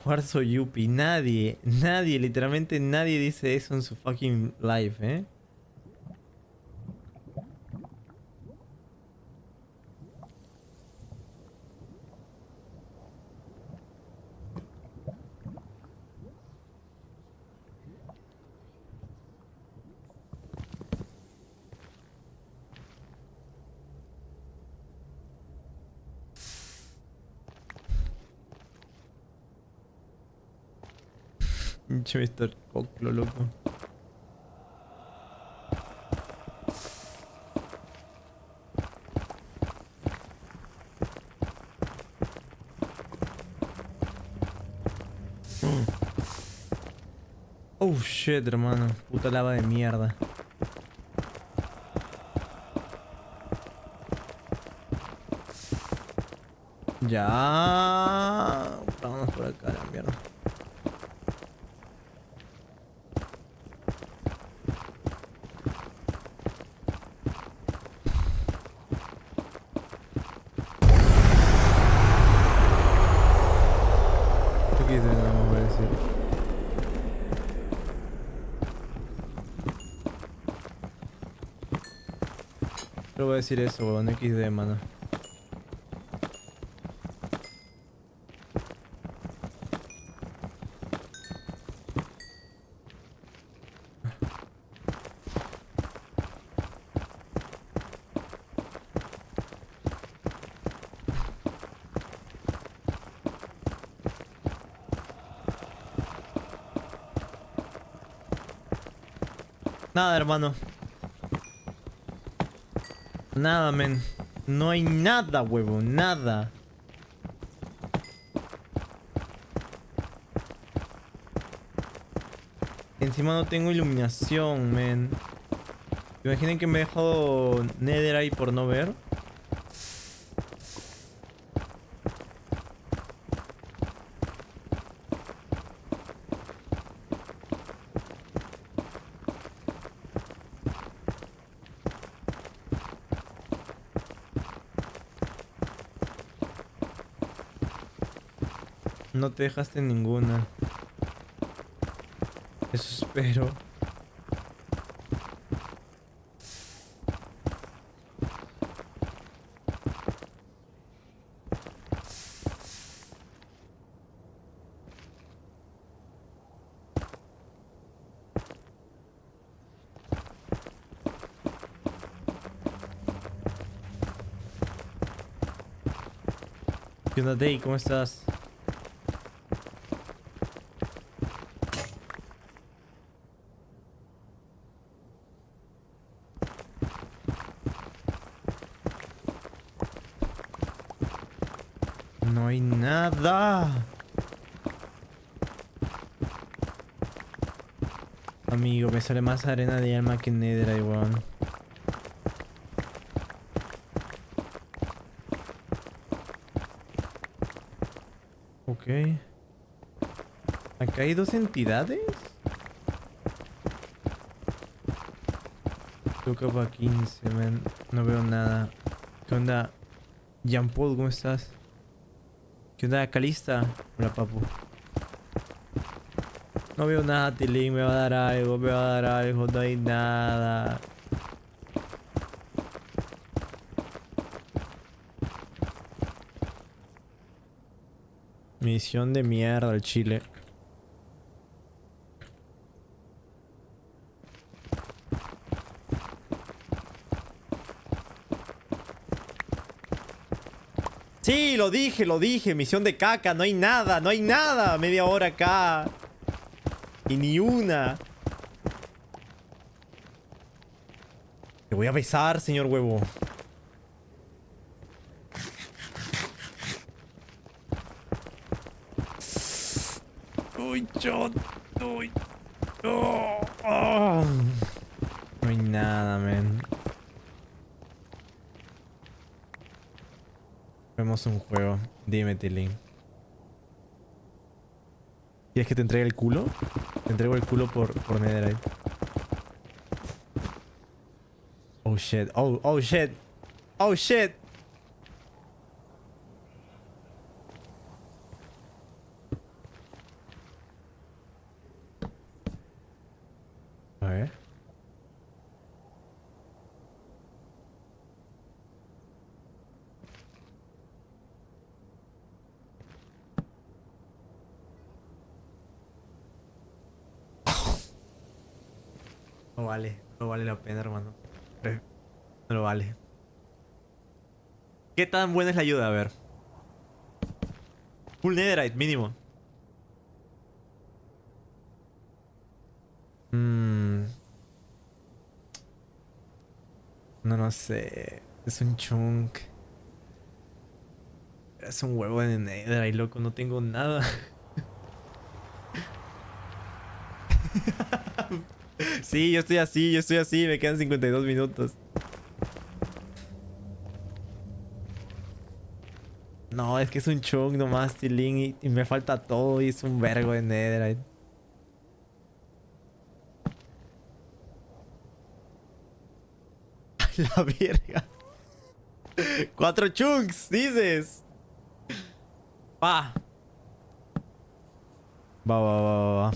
Cuarzo Yuppie, nadie, literalmente nadie dice eso en su fucking live, ¿eh? Pinche Mr. Coclo, loco. Oh shit, hermano. Puta lava de mierda. Ya. Vamos por acá, la mierda. Aquí tenemos que decir. Solo voy a decir eso, weón. XD, mano. Nada, hermano. Nada, men. No hay nada, huevo. Nada. Encima no tengo iluminación, men. Imaginen que me he dejado Netherite por no ver. No te dejaste ninguna. Eso espero. ¿Qué onda, Day? ¿Cómo estás? No hay nada. Amigo, me sale más arena de alma que Netherite, weón. Ok. Acá hay dos entidades. Toca para 15, man. No veo nada. ¿Qué onda? Jean Paul, ¿cómo estás? ¿Qué onda, Calista? Hola, papu. No veo nada, Tilín. Me va a dar algo, me va a dar algo. No hay nada. Misión de mierda al Chile. Sí, lo dije, misión de caca, no hay nada, no hay nada. Media hora acá. Y ni una. Te voy a besar, señor huevo. Uy, yo. Uy. Oh, oh. No hay nada, men. Vemos un juego. Dime, Tilín. ¿Quieres que te entregue el culo? Te entrego el culo por Netherite. Oh shit. Oh shit. Oh shit. A ver. No vale la pena, hermano. No lo vale. ¿Qué tan buena es la ayuda? A ver. Full Netherite, mínimo. No sé. Es un chunk. Es un huevo de Netherite, loco. No tengo nada. Sí, yo estoy así, me quedan 52 minutos. No, es que es un chunk nomás, Tilín, y me falta todo y es un vergo de netherite. La verga. 4 chunks, dices. Va. Va.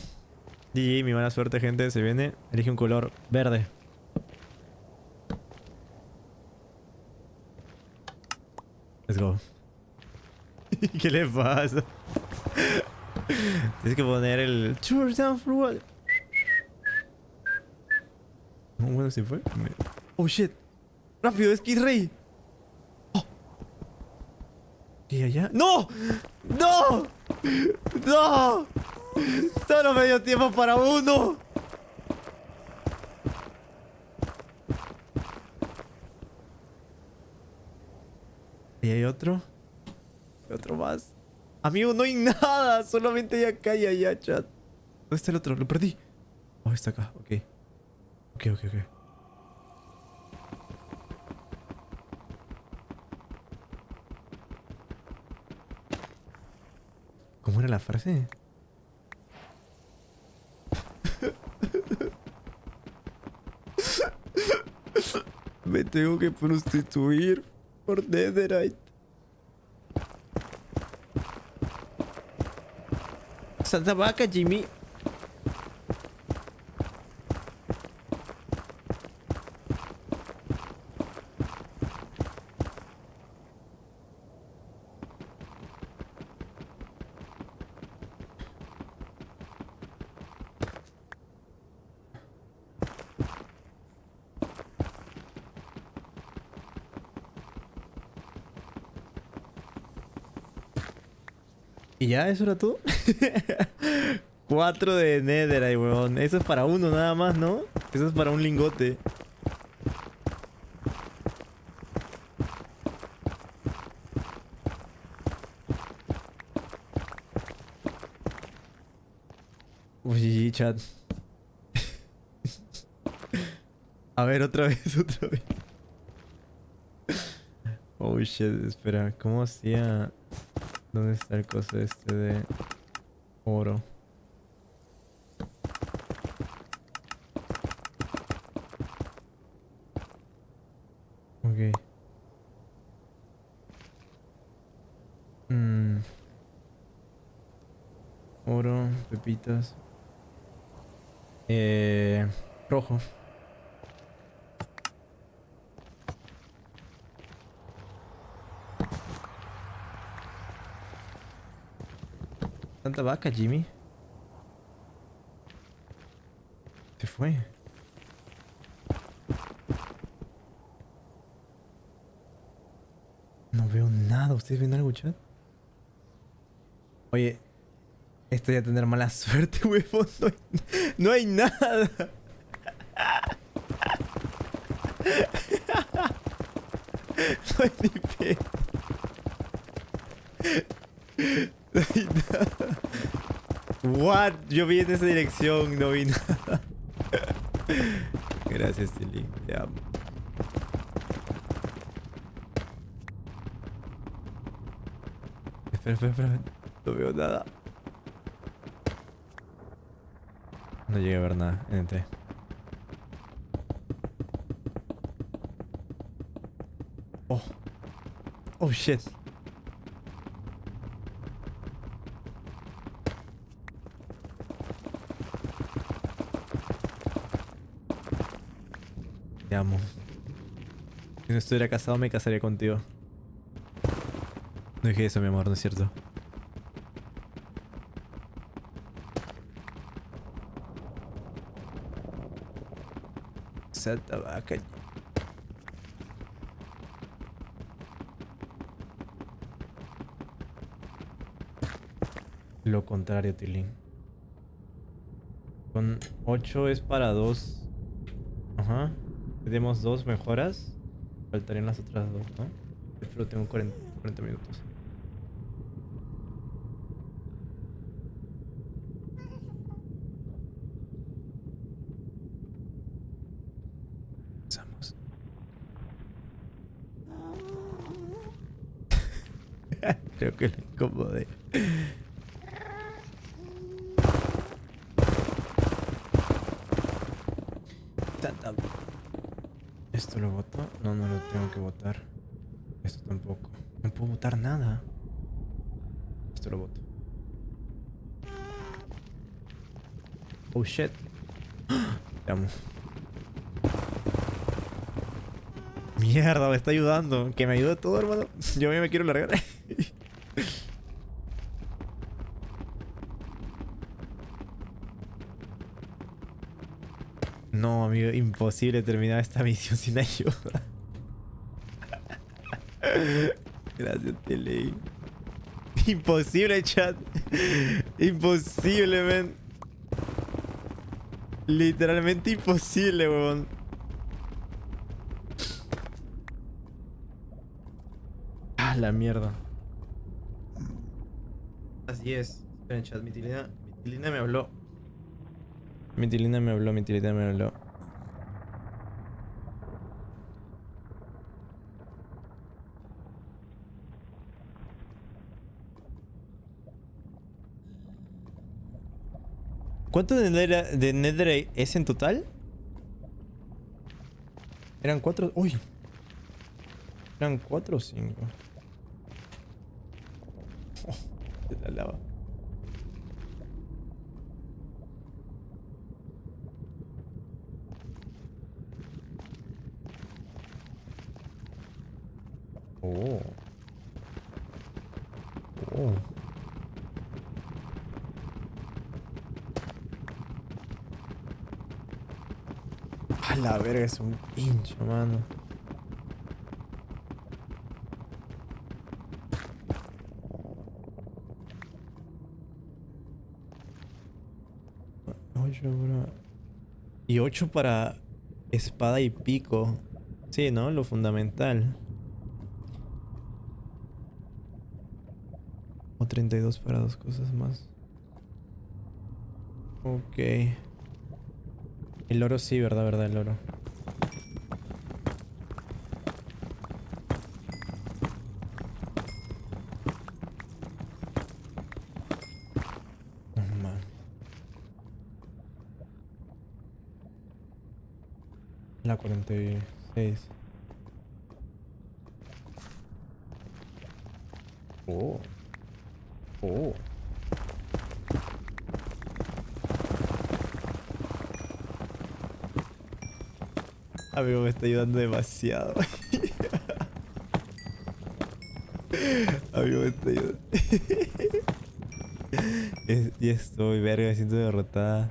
GG, mi mala suerte, gente. Se viene. Elige un color verde. Let's go. ¿Qué le pasa? Tienes que poner el... Charge down for what? Bueno, se fue. Oh, shit. Rápido, es Kid Rey. Oh. ¿Y allá? ¡No! ¡No! ¡No! Solo me dio tiempo para uno. ¿Y hay otro? ¿Hay otro más? Amigo, no hay nada. Solamente hay acá y allá, chat. ¿Dónde está el otro? Lo perdí. Oh, está acá. Ok. Ok. ¿Cómo era la frase? Me tengo que prostituir por netherite. Santa vaca, Jimmy. ¿Y ya? ¿Eso era todo? 4 de netherite, weón. Eso es para uno nada más, ¿no? Eso es para un lingote. Uy, chat. A ver, otra vez. Oh, shit. Espera, ¿cómo hacía...? ¿Dónde está el coso este de oro? Ok. Oro, pepitas. Rojo. Tanta vaca, Jimmy. Se fue. No veo nada. ¿Ustedes ven algo, chat? Oye, esto ya tener mala suerte, huevón. No hay nada. No hay ni pedo. No hay nada. What? Yo vi en esa dirección, no vi nada. Gracias, Tilly. Te amo. Espera. No veo nada. No llegué a ver nada. Entré. Oh, shit. Te amo. Si no estuviera casado, me casaría contigo. No dije eso, mi amor, no es cierto. Santa vaca. Lo contrario, Tilín. Con 8 es para 2. Ajá. Tenemos 2 mejoras. Faltarían las otras 2, ¿no? Pero tengo 40 minutos. Creo que lo incomodé. ¿Esto lo voto? No, no lo tengo que votar. Esto tampoco. No puedo votar nada. Esto lo voto. Oh shit. Vamos. Mierda, me está ayudando. Que me ayude todo, hermano. Yo me quiero largar. No, amigo, imposible terminar esta misión sin ayuda. Gracias, Tele. Imposible, chat. Imposible, man. Literalmente imposible, weón. Ah, la mierda. Así es. Esperen, chat. Mitilina me habló. Mitilina me habló. ¿Cuánto de Netherite es en total? Eran 4. Uy. Eran 4 o 5. Oh, de la lava. Oh. Oh. A la verga, es un pincho, mano. Y 8 para espada y pico. Sí, ¿no? Lo fundamental. O 32 para 2 cosas más. Ok. El oro sí, verdad, el oro. Oh, man. La 46. Oh. Oh. Amigo, me está ayudando demasiado. Amigo, me está ayudando. Y estoy, verga, me siento derrotada.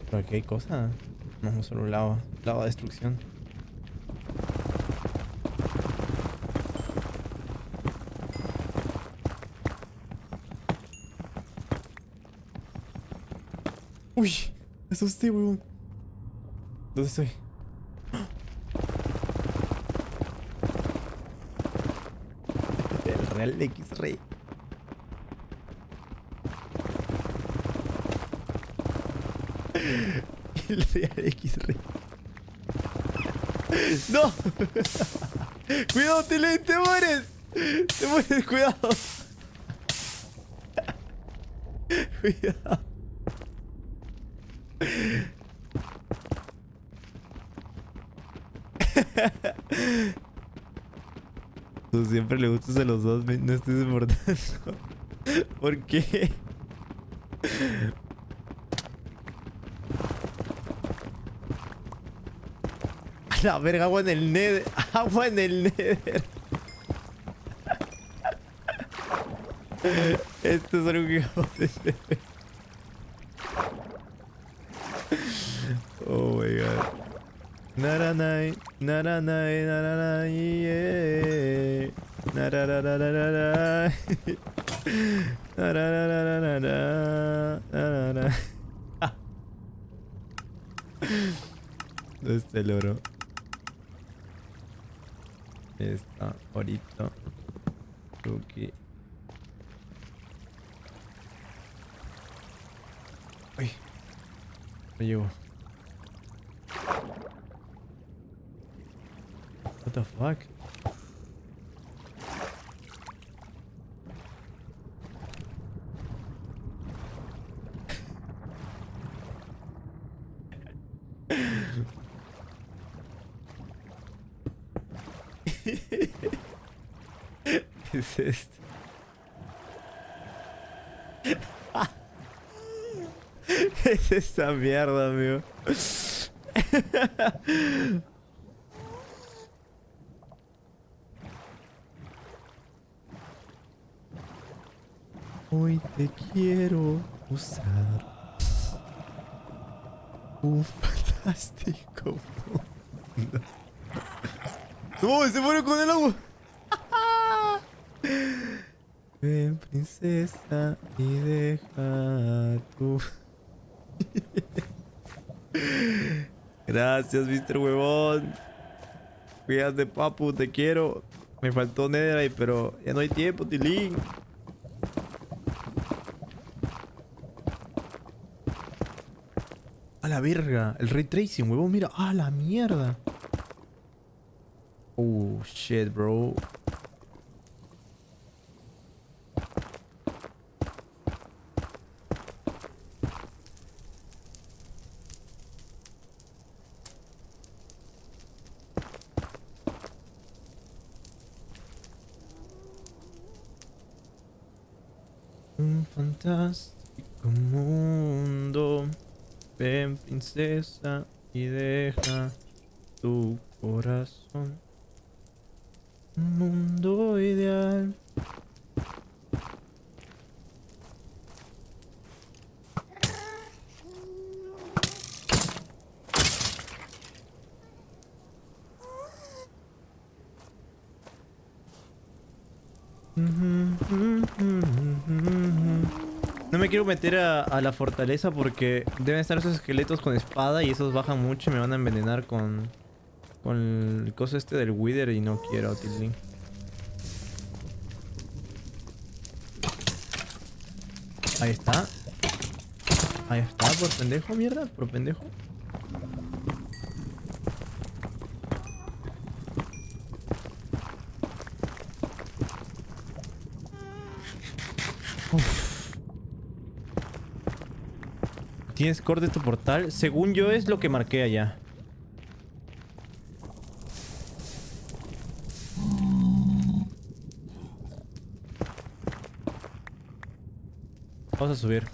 Pero aquí hay cosas. No, solo lava. Lava de destrucción. Uy, me asusté, weón. ¿Dónde estoy? El Real X-Ray. El Real X-Ray. ¡No! ¡Cuidado, Tele! ¡Te mueres! ¡Te mueres! ¡Cuidado! ¡Cuidado! Tú siempre le gustas a los dos, no estoy soportando. ¿Por qué? A la verga, agua en el Nether. Agua en el Nether. Esto es algo que vamos a hacer. Oh my god. Naranai, naranai, naranai, yeah. Nararararara. Nararararara, narara. ¿Dónde está el oro? Está ahorita. Ok. Uy. No llego. What the fuck? ¿Qué es esto? ¿Qué es esta mierda, amigo? Hoy te quiero usar un fantástico mundo. ¡No! ¡Se muere con el agua! Ven, princesa, y deja tu... Gracias, Mr. Huevón. Cuídate, papu, te quiero. Me faltó Netherite, pero ya no hay tiempo, Tilín. A la verga. El ray tracing, huevón, mira. A la mierda. Oh, shit, bro. Un fantástico mundo. Ven, princesa, y deja tu corazón. Un mundo ideal. No me quiero meter a la fortaleza porque deben estar esos esqueletos con espada y esos bajan mucho y me van a envenenar con el coso este del Wither y no quiero, Tilín. Ahí está. Ahí está, por pendejo, mierda, por pendejo. Uf. ¿Tienes corte tu portal? Según yo es lo que marqué allá. Vamos a subir.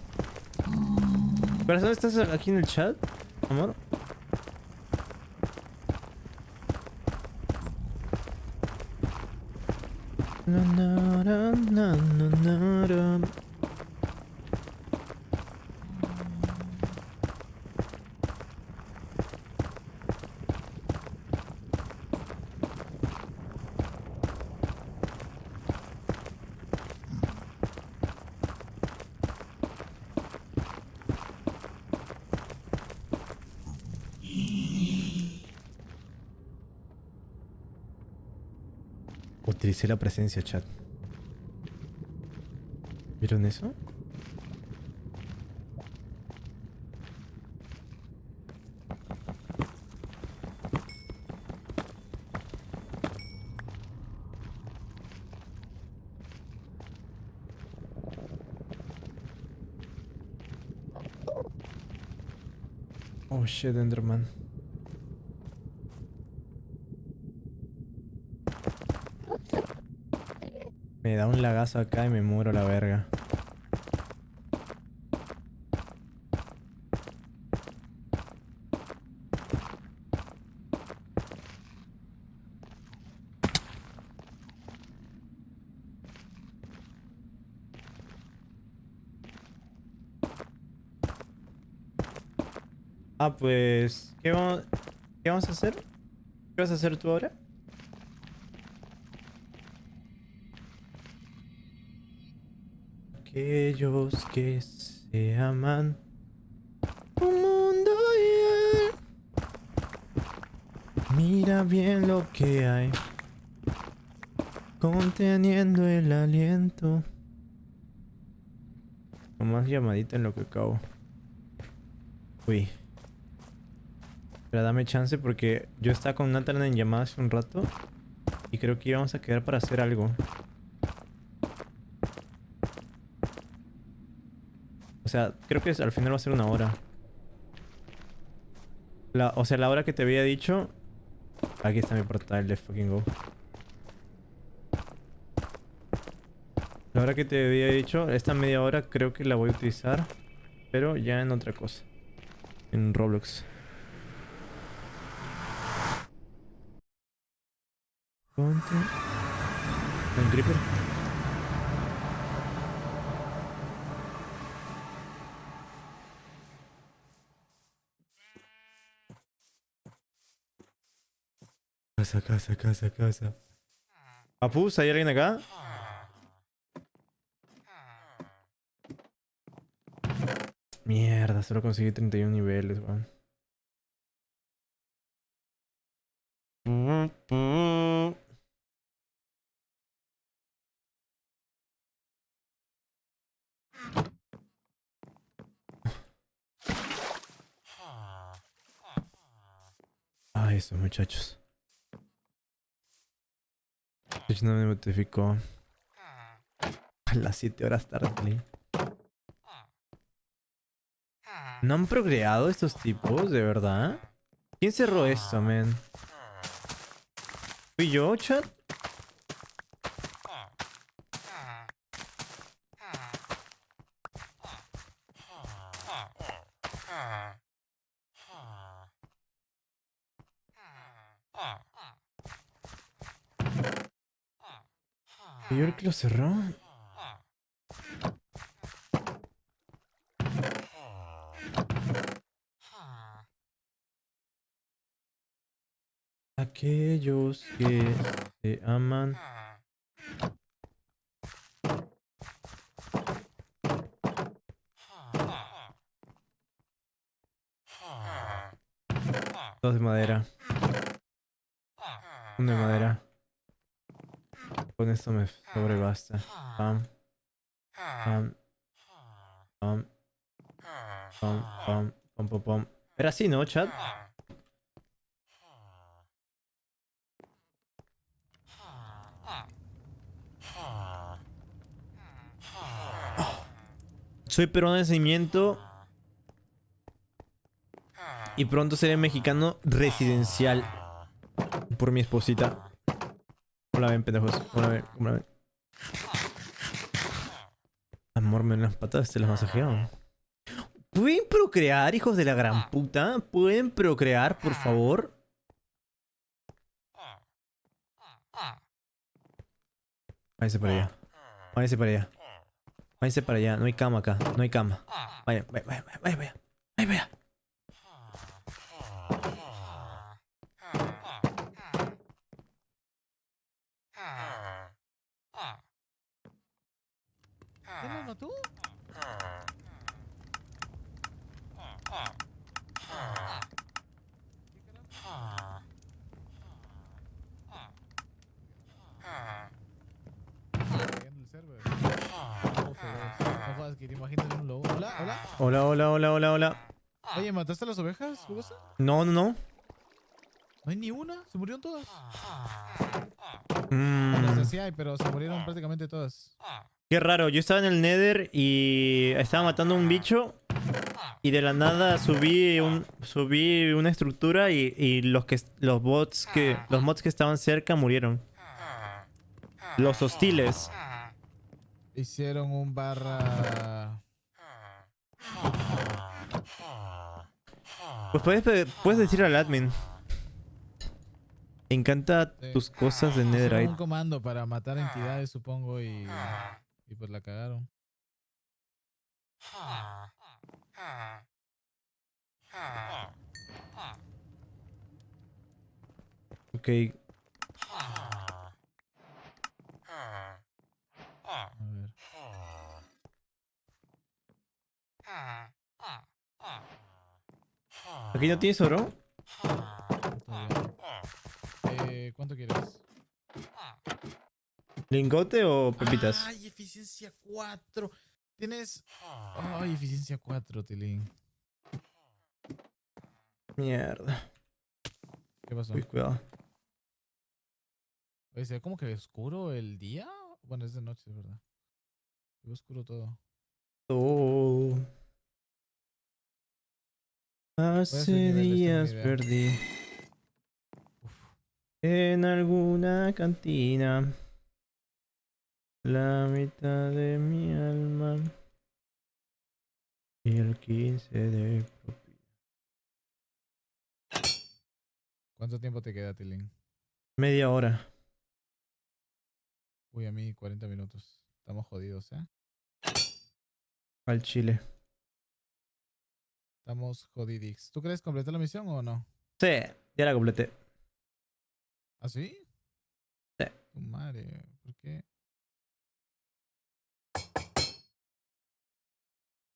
¿Corazón, estás aquí en el chat, amor? Utilicé la presencia, chat. ¿Vieron eso? Oh shit, Enderman. Me da un lagazo acá y me muero la verga. Ah, pues... ¿Qué vamos a hacer? ¿Qué vas a hacer tú ahora? Aquellos que se aman. Un mundo ideal. Mira bien lo que hay. Conteniendo el aliento. Nomás llamadita en lo que acabo. Uy. Pero dame chance porque yo estaba con Nathan en llamada hace un rato. Y creo que íbamos a quedar para hacer algo. O sea, creo que al final va a ser 1 hora. O sea, la hora que te había dicho. Aquí está mi portal, let's fucking go. La hora que te había dicho, esta media hora creo que la voy a utilizar. Pero ya en otra cosa. En Roblox. Ponte. ¿En Creeper? Casa. Papus, ¿hay alguien acá? Mierda, solo conseguí 31 niveles, weón. Ay, estos muchachos. Twitch no me notificó. A las 7 horas tarde. ¿No han procreado estos tipos, de verdad? ¿Quién cerró esto, men? ¿Fui yo, chat? ¿Y yo el que lo cerró? Aquellos que se aman. Dos de madera. Uno de madera. Con esto me sobrebasta. Pam. Pam. Pam. Pam. Pam. Pam. Pam. Pam. Era así, ¿no, chat? Soy peruano de nacimiento y pronto seré mexicano residencial por mi esposita. ¿Cómo la ven, pendejos? ¿Cómo la ven? ¿Cómo la ven? Amor, me las patas, te las masajeo. ¿Pueden procrear, hijos de la gran puta? ¿Pueden procrear, por favor? Váyanse para allá. Váyanse para allá. Váyanse para allá. No hay cama acá. No hay cama. Vaya, vaya, vaya, vaya, vaya. Vaya, vaya. ¿Quién lo mató? Que te imaginas un lobo. Hola, hola. Hola, hola, hola, hola, hola. Oye, ¿mataste a las ovejas? ¿Qué pasa? No, no, no. No hay ni una. Se murieron todas. Mm. Bueno, sí hay, pero se murieron prácticamente todas. Qué raro. Yo estaba en el Nether y estaba matando a un bicho. Y de la nada subí una estructura y los mods que estaban cerca murieron. Los hostiles. Hicieron un barra... Pues puedes decir al admin. Encanta tus cosas de Hicieron Netherite. un comando para matar entidades, supongo, y pues la cagaron. Ok. A ver. ¿Aquí no tienes oro? ¿Cuánto quieres? ¿Lingote o pepitas? Ay, eficiencia 4. Tienes... Ay, eficiencia 4, Tilín. Mierda. ¿Qué pasó? Uy, cuidado. Oye, ¿se ve como que oscuro el día? Bueno, es de noche, es verdad. Se ve oscuro todo. Oh. Hace subir niveles, días tengo idea. perdí en alguna cantina la mitad de mi alma y el 15 de propina. ¿Cuánto tiempo te queda, Tilín? Media hora. Uy, a mí 40 minutos. Estamos jodidos, ¿eh? Al chile. Estamos jodidix. ¿Tú crees completar la misión o no? Sí, ya la completé. ¿Ah, sí? Sí. Tu madre, ¿por qué?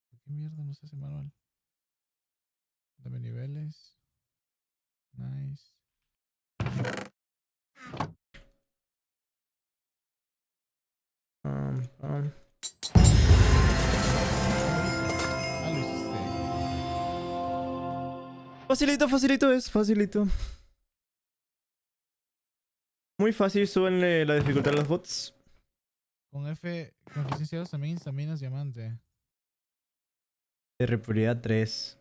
¿Por qué mierda no se hace manual? Dame niveles. Nice. Pam. Ah, lo hiciste. Facilito, facilito es, facilito. Muy fácil, súbenle la dificultad a los bots. Con F, con eficiencia 2 también instaminas diamante. R prioridad 3.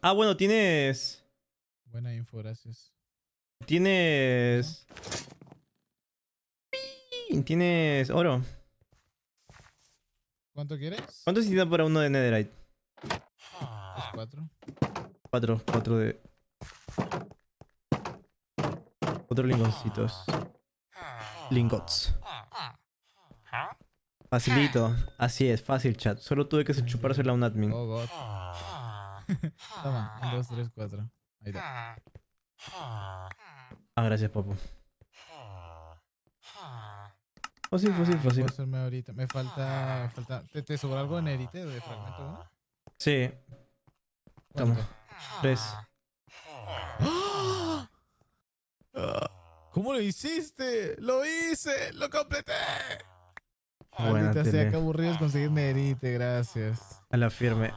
Ah, bueno, tienes... Buena info, gracias. Tienes... Tienes oro. ¿Cuánto quieres? ¿Cuánto necesitas para uno de Netherite? Es 4. 4 de... 4 lingoncitos. Lingots. Facilito. Así es, fácil, chat. Solo tuve que chupársela a un admin. Oh, God. Toma, 1, 2, 3, 4. Ahí está. Ah, gracias, papu. Fácil, fácil, fácil. Puedo hacerme ahorita. Me falta... ¿Te sobra algo de nerite de fragmento 1? Sí. Toma. 3. ¿Cómo lo hiciste? ¡Lo hice! ¡Lo completé! Buena Maldita sea, tele. qué aburrido es conseguir nerite, gracias. A la firme.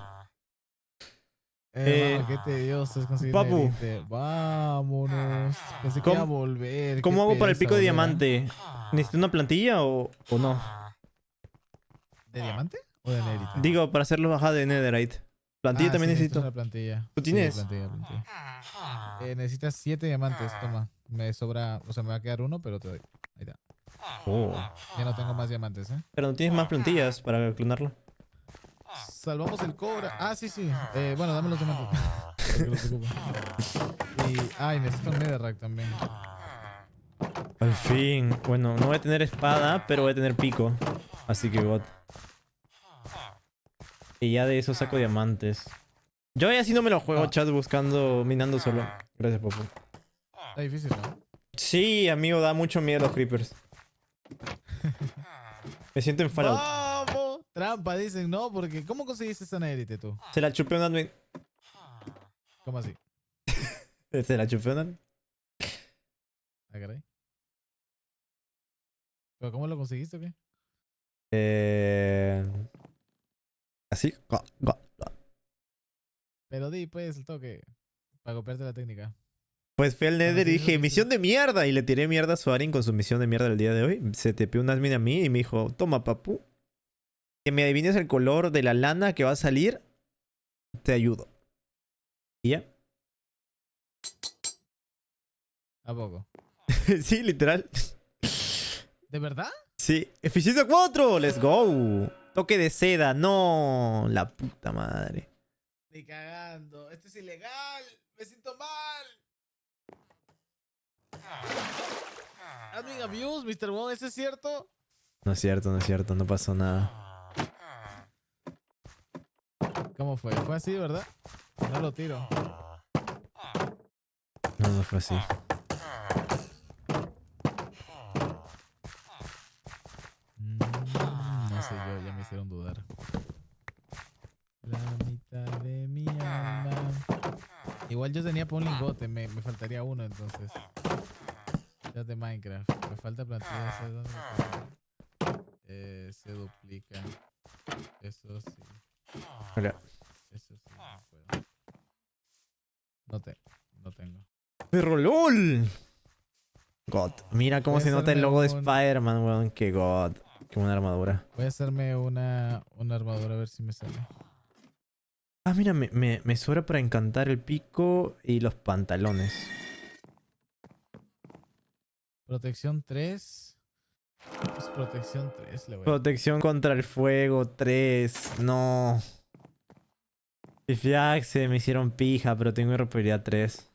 Mano, qué tedioso es conseguir Papu. nerite. Vámonos. Pensé que iba a volver. ¿Cómo qué hago para el pereza pico de volver, ¿eh? diamante? ¿Necesito una plantilla o no? ¿De diamante o de nerite? Digo, para hacerlo bajar de Netherite. Plantilla también sí, necesito. Una plantilla. ¿Tú tienes? Sí, plantilla. Necesitas 7 diamantes, toma. Me sobra, o sea, me va a quedar 1, pero te doy. Ahí está. Oh. Ya no tengo más diamantes, ¿eh? Pero no tienes más plantillas para clonarlo. Salvamos el cobra. Ah, sí, sí. Bueno, dame los diamantes. Porque los ocupo. Y necesito un netherrack también. Al fin. Bueno, no voy a tener espada, pero voy a tener pico. Así que God. Y ya de eso saco diamantes. Yo ya así no me lo juego, chat, buscando, minando solo. Gracias, papu. Está difícil, ¿no? Sí, amigo, da mucho miedo los creepers. Me siento en Fallout. ¡Vamos! Trampa, dicen, ¿no? Porque ¿cómo conseguiste esa nerite tú? Se la chupé un admin. ¿Cómo así? Se la chupé un admin. Ah, caray. ¿Pero cómo lo conseguiste o qué? Así. Pero di, pues, el toque. Para copiarte la técnica. Pues fui al Nether y dije, misión de mierda. Y le tiré mierda a Suarin con su misión de mierda del día de hoy. Se tepeó un admin a mí y me dijo, toma, papu. Que me adivines el color de la lana que va a salir. Te ayudo. ¿Y ya? ¿A poco? Sí, literal. ¿De verdad? Sí. Eficiencia 4. Let's go. Toque de seda. No. La puta madre. Ni cagando. Esto es ilegal. Me siento mal. Admin abuse, Mr. Wong, ¿eso es cierto? No es cierto, no es cierto. No pasó nada. ¿Cómo fue? ¿Fue así, verdad? No lo tiro. No, no fue así. No sé, yo ya me hicieron dudar. La mitad de mi alma. Igual yo tenía para un lingote, me faltaría uno entonces. Chat de Minecraft. Me falta plantilla. ¿Sabes dónde se duplica? Eso sí. Mira. Eso sí. No puedo. No tengo. ¡Pero LOL! God. Mira cómo Voy a se nota el hacerme logo de un- Spider-Man, weón. Qué God. Qué buena armadura. Voy a hacerme una armadura a ver si me sale. Ah, mira, me sobra para encantar el pico y los pantalones. Protección 3. Pues protección 3 le voy a... Protección contra el fuego 3. No. Pifiaxe, me hicieron pija, pero tengo irrepetibilidad 3.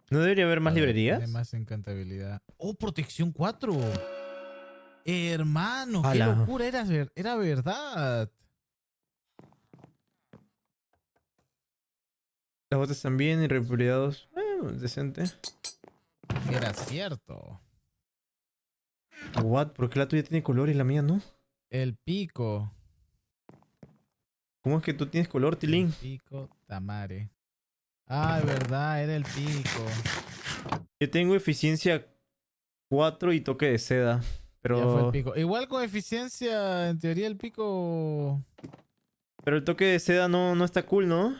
¿No debería haber más A ver, librerías? Tiene más encantabilidad. ¡Oh, protección 4! Hermano, qué Ala. locura, era verdad. Las botas también, irrepetibilidad 2. Decente. Era cierto. What? ¿Por qué la tuya tiene color y la mía no? El pico. ¿Cómo es que tú tienes color, Tilín? Pico Tamare. Ah, es verdad, era el pico. Yo tengo eficiencia 4 y toque de seda. Pero... Ya fue el pico. Igual con eficiencia, en teoría el pico... Pero el toque de seda no está cool, ¿no?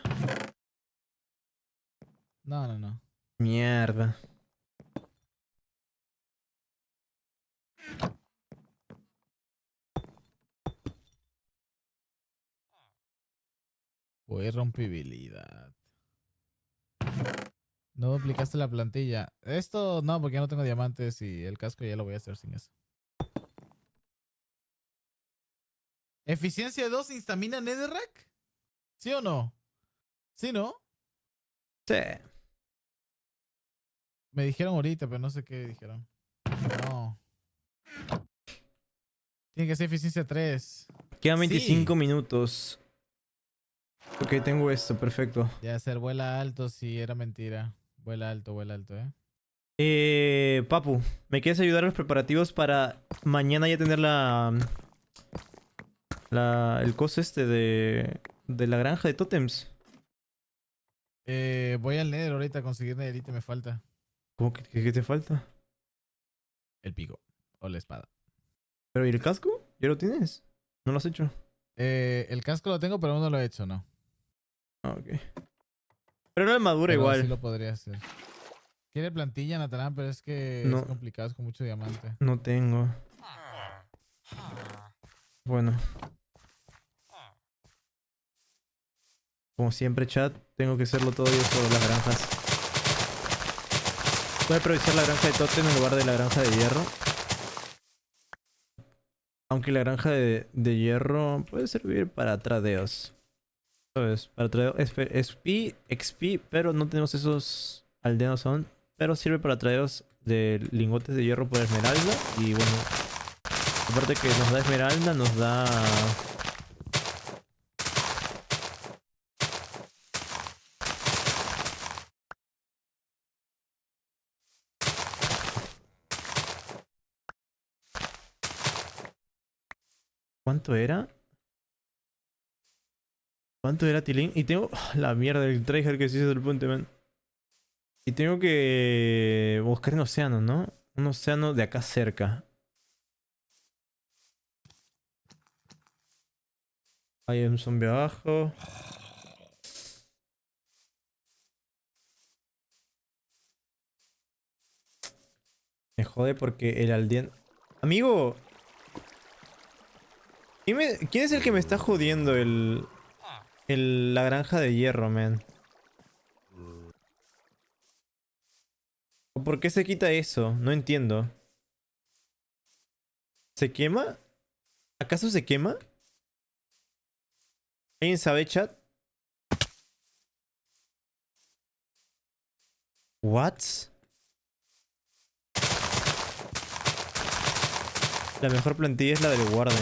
No. Mierda. Fue rompibilidad. No duplicaste la plantilla. Esto no, porque ya no tengo diamantes y el casco ya lo voy a hacer sin eso. ¿Eficiencia 2 instamina Netherrack? ¿Sí o no? ¿Sí, no? Sí. Me dijeron ahorita, pero no sé qué dijeron. No. Tiene que ser eficiencia 3. Quedan Sí. 25 minutos. Ok, tengo esto, perfecto. Ya hacer vuela alto, sí, era mentira. Vuela alto, Papu, ¿me quieres ayudar a los preparativos para mañana ya tener el coso este de la granja de tótems? Voy al Nether ahorita a conseguir Netherite, me falta. ¿Cómo que qué te falta? El pico o la espada. ¿Pero y el casco? ¿Ya lo tienes? ¿No lo has hecho? El casco lo tengo, pero aún no lo he hecho, ¿no? Ah, ok. Pero la armadura Pero igual. sí lo podría hacer. Quiere plantilla, Natalán, pero es que No. es complicado, es con mucho diamante. No tengo. Bueno. Como siempre, chat, tengo que hacerlo todo yo sobre las granjas. Voy a aprovechar la granja de tótem en lugar de la granja de hierro. Aunque la granja de hierro puede servir para tradeos. ¿Sabes? Para tradeos XP, pero no tenemos esos aldeanos aún. Pero sirve para tradeos de lingotes de hierro por esmeralda. Y bueno, aparte que nos da esmeralda, nos da... ¿Cuánto era? ¿Cuánto era, Tilín? Y tengo... la mierda del tryhard que se hizo del puente, man. Y tengo que buscar un océano, ¿no? Un océano de acá cerca. Hay un zombie abajo. Me jode porque el aldeano... ¡Amigo! ¿Quién es el que me está jodiendo la granja de hierro, man? ¿Por qué se quita eso? No entiendo. ¿Se quema? ¿Acaso se quema? ¿Alguien sabe, chat? ¿What? La mejor plantilla es la del Warden.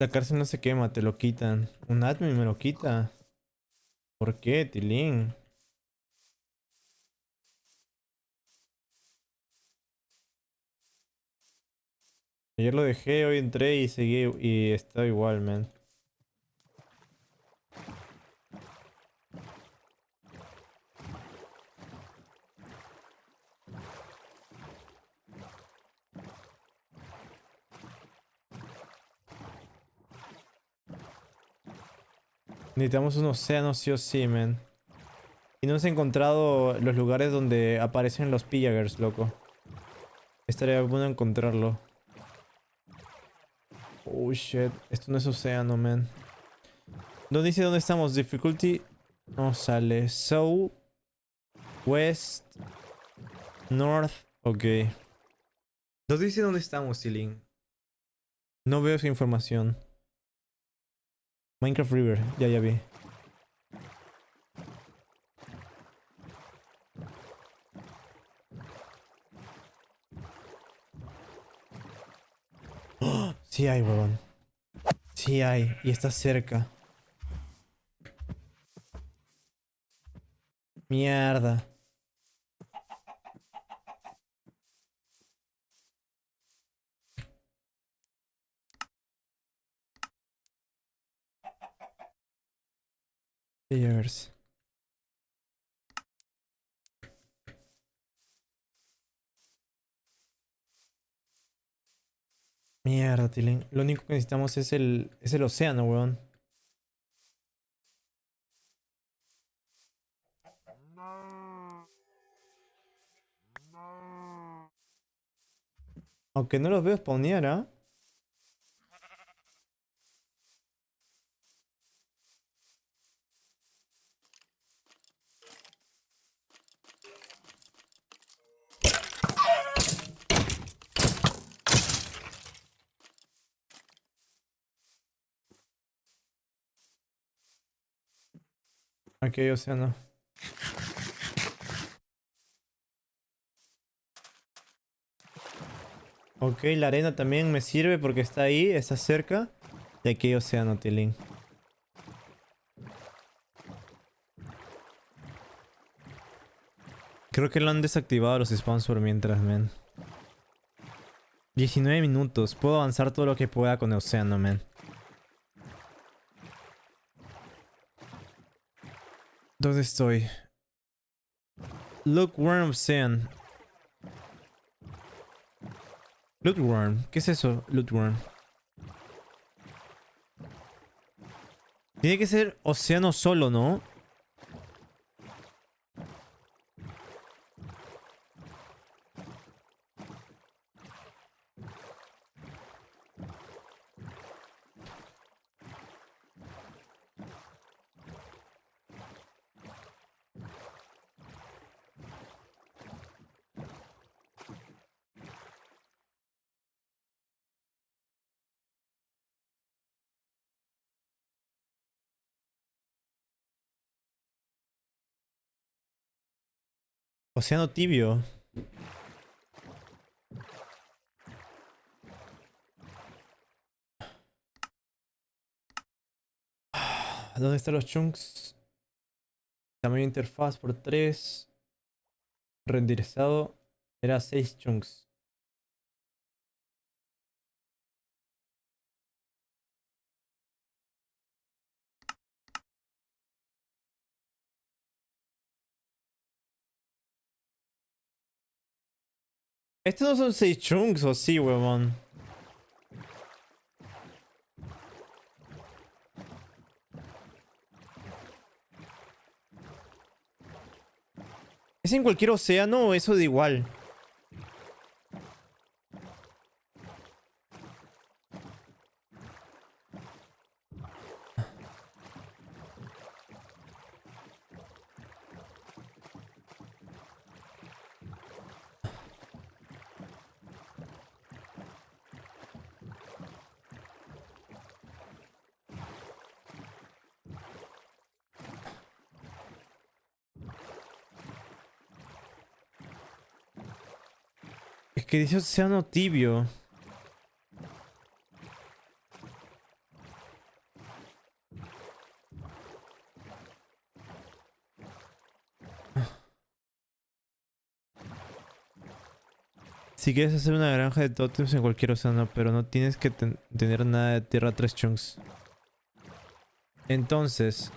La cárcel no se quema, te lo quitan. Un admin me lo quita. ¿Por qué, Tilín? Ayer lo dejé, hoy entré y seguí y está igual, man. Necesitamos un océano sí o sí, man. Y no se han encontrado los lugares donde aparecen los pillagers, loco. Estaría bueno encontrarlo. Oh shit, esto no es océano, man. No dice dónde estamos. Difficulty no sale. South, West, North. Ok. No dice dónde estamos, Tilín. No veo esa información. Minecraft River, ya vi. ¡Oh! Sí hay, huevón. Sí hay, y está cerca. Mierda. Cheers. Mierda, Tilín. Lo único que necesitamos es el océano, weón. Aunque no los veo spawnear, ¿ah? Aquí hay océano. Ok, la arena también me sirve porque está ahí, está cerca. Y aquí hay océano, Tilín. Creo que lo han desactivado los spawns por mientras, man. 19 minutos. Puedo avanzar todo lo que pueda con el océano, man. ¿Dónde estoy? Lookworm Ocean. Lootworm. ¿Qué es eso? Lootworm. Tiene que ser océano solo, ¿no? Océano tibio. ¿Dónde están los chunks? Tamaño interfaz por 3. Renderizado. Era 6 chunks. Estos no son 6 chunks, ¿o sí, huevón? ¿Es en cualquier océano o eso da igual? Es que dice océano tibio. Si quieres hacer una granja de totems en cualquier océano, pero no tienes que tener nada de tierra 3 chunks. Entonces,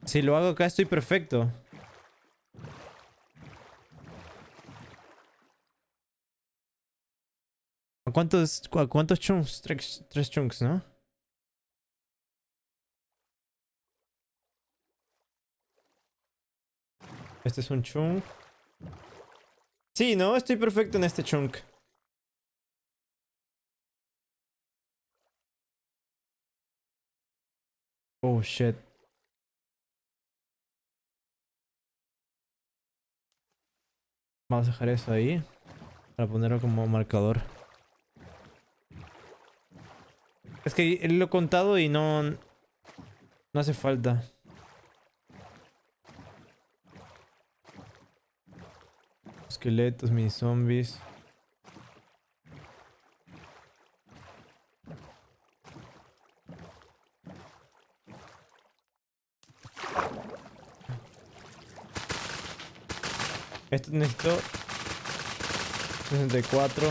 si lo hago acá estoy perfecto. ¿A cuántos chunks? 3 chunks, ¿no? Este es un chunk. Sí, ¿no? Estoy perfecto en este chunk. Oh, shit. Vamos a dejar eso ahí. Para ponerlo como marcador. Es que lo he contado y no hace falta. Esqueletos, mini zombies. Esto necesito 64.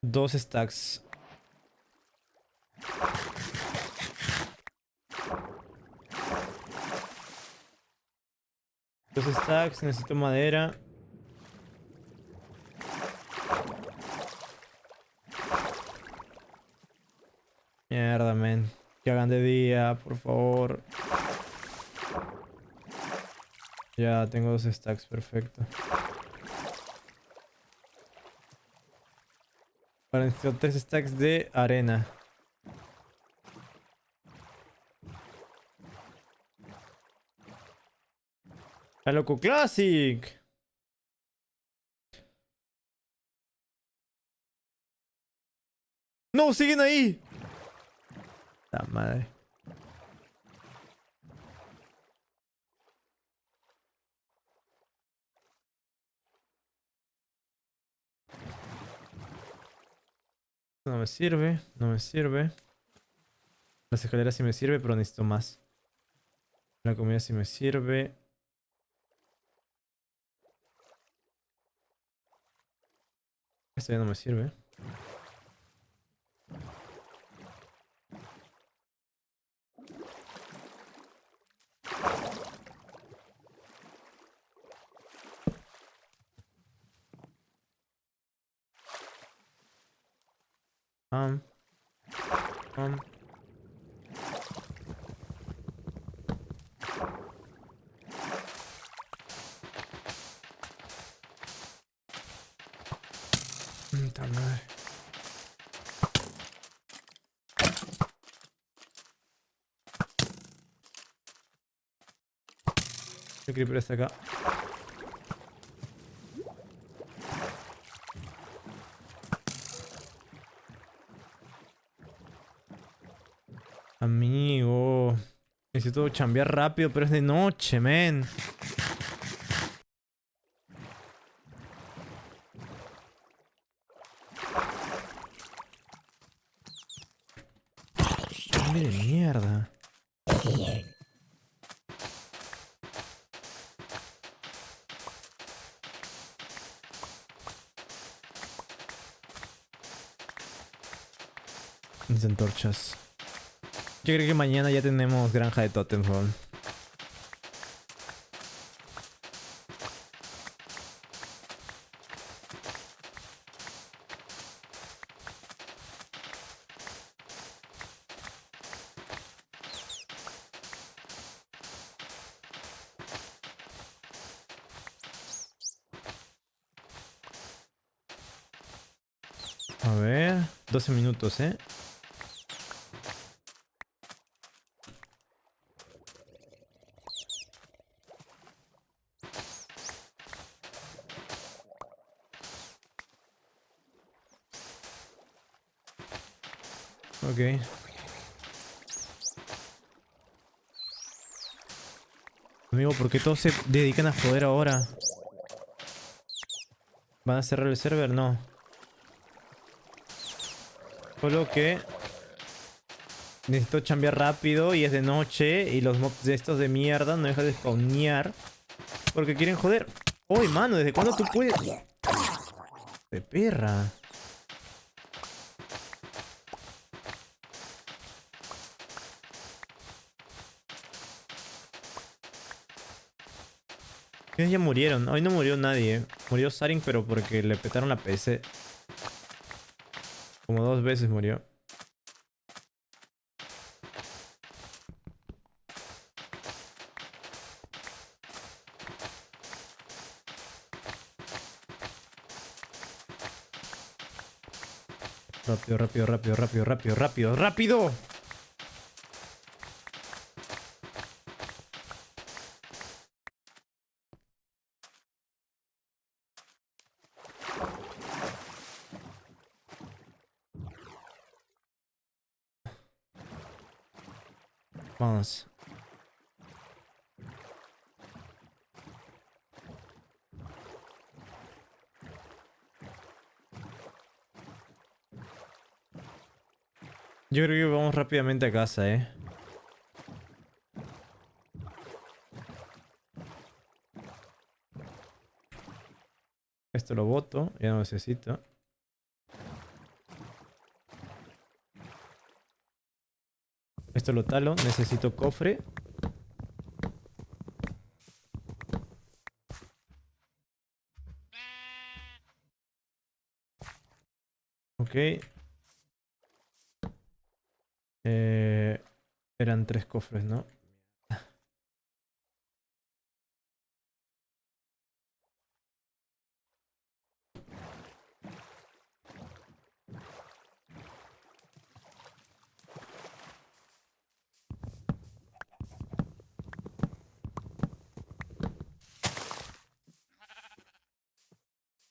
Dos stacks. Dos stacks, necesito madera. Mierda, men. Que hagan de día, por favor. Ya, tengo dos stacks, perfecto. Ahora necesito 3 stacks de arena. ¡La Loco Classic! ¡No! ¡Siguen ahí! La madre. No me sirve, no me sirve. Las escaleras sí me sirve, pero necesito más. La comida sí me sirve. Esto ya no me sirve. Puta madre. El creeper está acá. Amigo, necesito chambear rápido, pero es de noche, men. De mierda. Mis antorchas. Yo creo que mañana ya tenemos granja de totems, weón. A ver, 12 minutos, ¿eh? Ok. Amigo, ¿por qué todos se dedican a joder ahora? ¿Van a cerrar el server? No. Solo que necesito chambear rápido y es de noche y los mobs de estos de mierda no dejan de spawnear porque quieren joder. ¡Uy, mano! ¿Desde cuándo tú puedes...? De perra. Ellos ya murieron. Hoy no murió nadie. Murió Sarin, pero porque le petaron la PC. Como 2 veces murió. Rápido, rápido, rápido, rápido, rápido, rápido, rápido. Vamos. Yo creo que vamos rápidamente a casa, Esto lo boto, ya no necesito. Esto lo talo, necesito cofre. Ok. Eran 3 cofres, ¿no?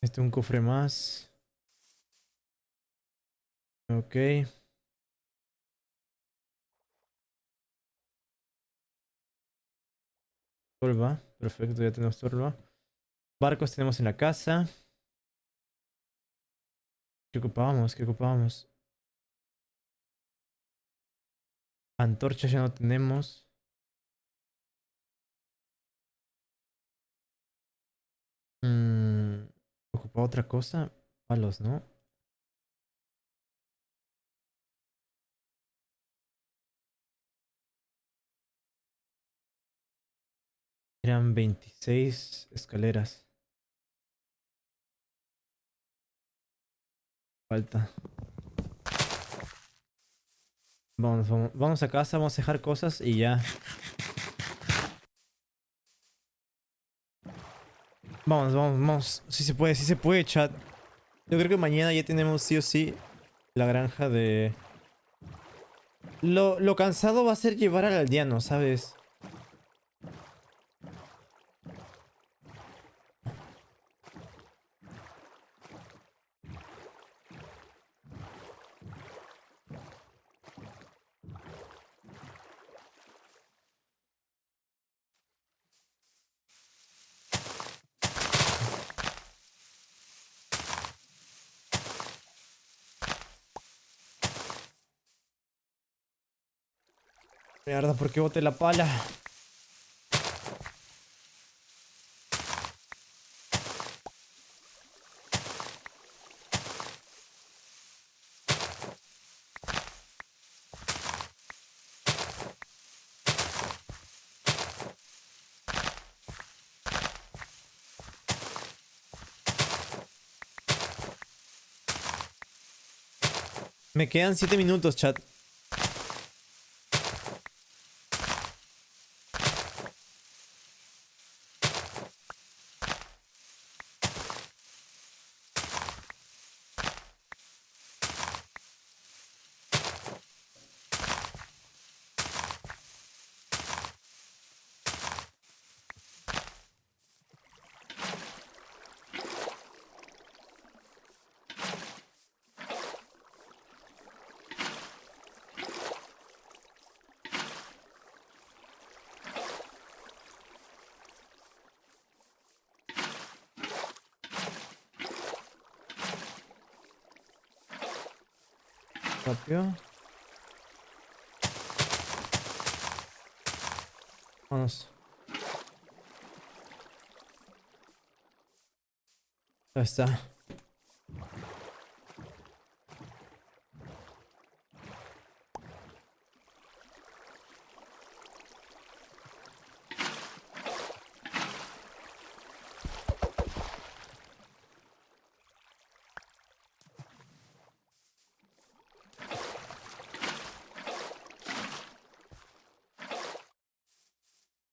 Este es un cofre más. Ok. Tolva. Perfecto, ya tenemos tolva. Barcos tenemos en la casa. ¿Qué ocupábamos? ¿Qué ocupábamos? Antorchas ya no tenemos. ¿Ocupaba otra cosa? Palos, ¿no? Eran 26 escaleras. Falta. Vamos, vamos, vamos a casa, vamos a dejar cosas y ya. Vamos, vamos, vamos. Sí se puede, chat. Yo creo que mañana ya tenemos sí o sí la granja de... Lo cansado va a ser llevar al aldeano, ¿sabes? Mierda, ¿por qué boté la pala? Me quedan 7 minutos, chat. Rápido. Vamos. Ya está.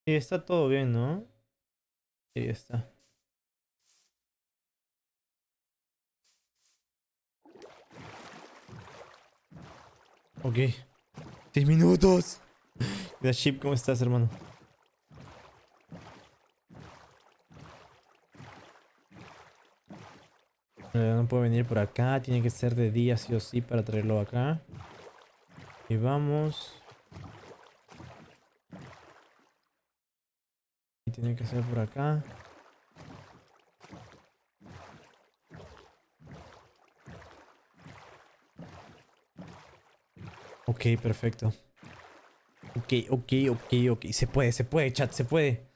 Sí, está todo bien, ¿no? Sí, está. Ok. 10 minutos. Mira, Chip, ¿cómo estás, hermano? No puedo venir por acá. Tiene que ser de día sí o sí para traerlo acá. Y vamos. Y tiene que ser por acá. Ok, perfecto. Ok. Se puede, chat, se puede.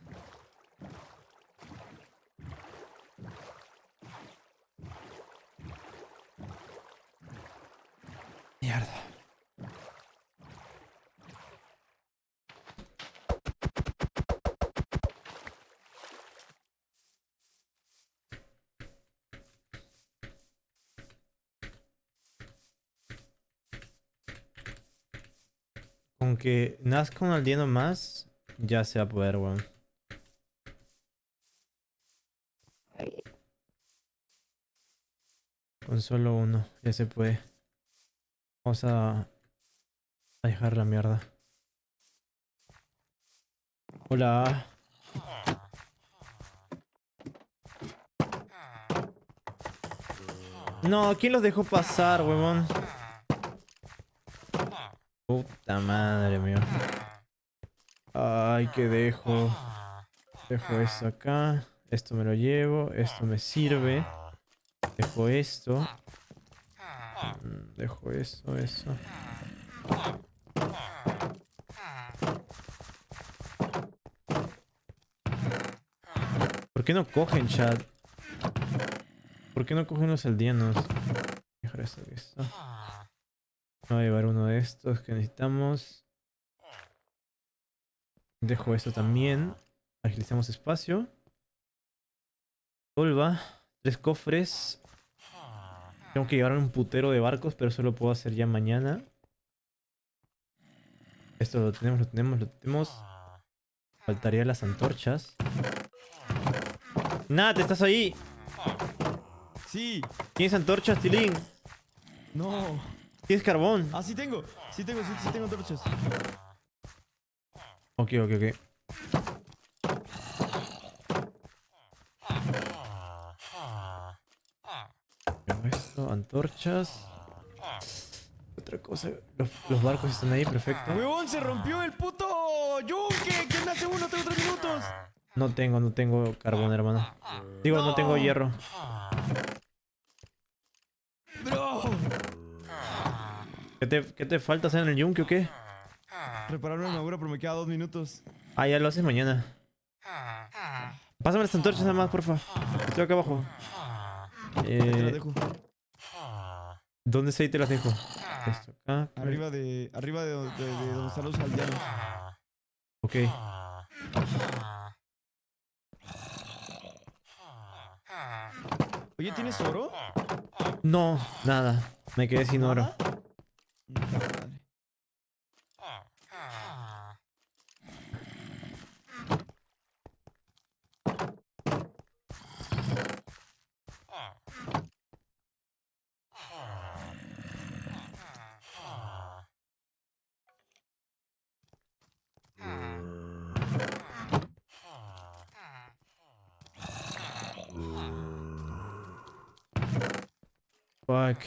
Mierda. Con que nazca un aldeano más, ya se va a poder, weón. Con solo uno, ya se puede. Vamos a dejar la mierda. Hola. No, ¿quién los dejó pasar, huevón? Puta madre mía. Ay, ¿qué dejo? Dejo esto acá. Esto me lo llevo. Esto me sirve. Dejo esto. Dejo eso. ¿Por qué no cogen, chat? ¿Por qué no cogen los aldeanos? Dejar esto. Voy a llevar uno de estos que necesitamos. Dejo esto también. Agilizamos espacio. Tolva. 3 cofres. Tengo que llevar un putero de barcos, pero eso lo puedo hacer ya mañana. Esto lo tenemos. Faltaría las antorchas. Nada, ¿estás ahí? Sí. ¿Tienes antorchas, Tilín? No. ¿Tienes carbón? Ah, sí tengo antorchas. Ok. Esto, antorchas. Otra cosa. Los barcos están ahí, perfecto. ¡Huevón, se rompió el puto yunque! ¿Quién me hace uno? Tengo 3 minutos. No tengo carbón, hermano. Digo, no tengo hierro. Bro. ¿Qué te falta hacer en el yunque o qué? Reparar una armadura, pero me queda 2 minutos. Ah, ya lo haces mañana. Pásame las antorchas nada más, porfa. Estoy acá abajo. Te las dejo. ¿Dónde se ahí te las dejo? Esto acá. Arriba de donde están los aldeanos. Ok. Oye, ¿tienes oro? No, nada. Me quedé sin oro. Fuck.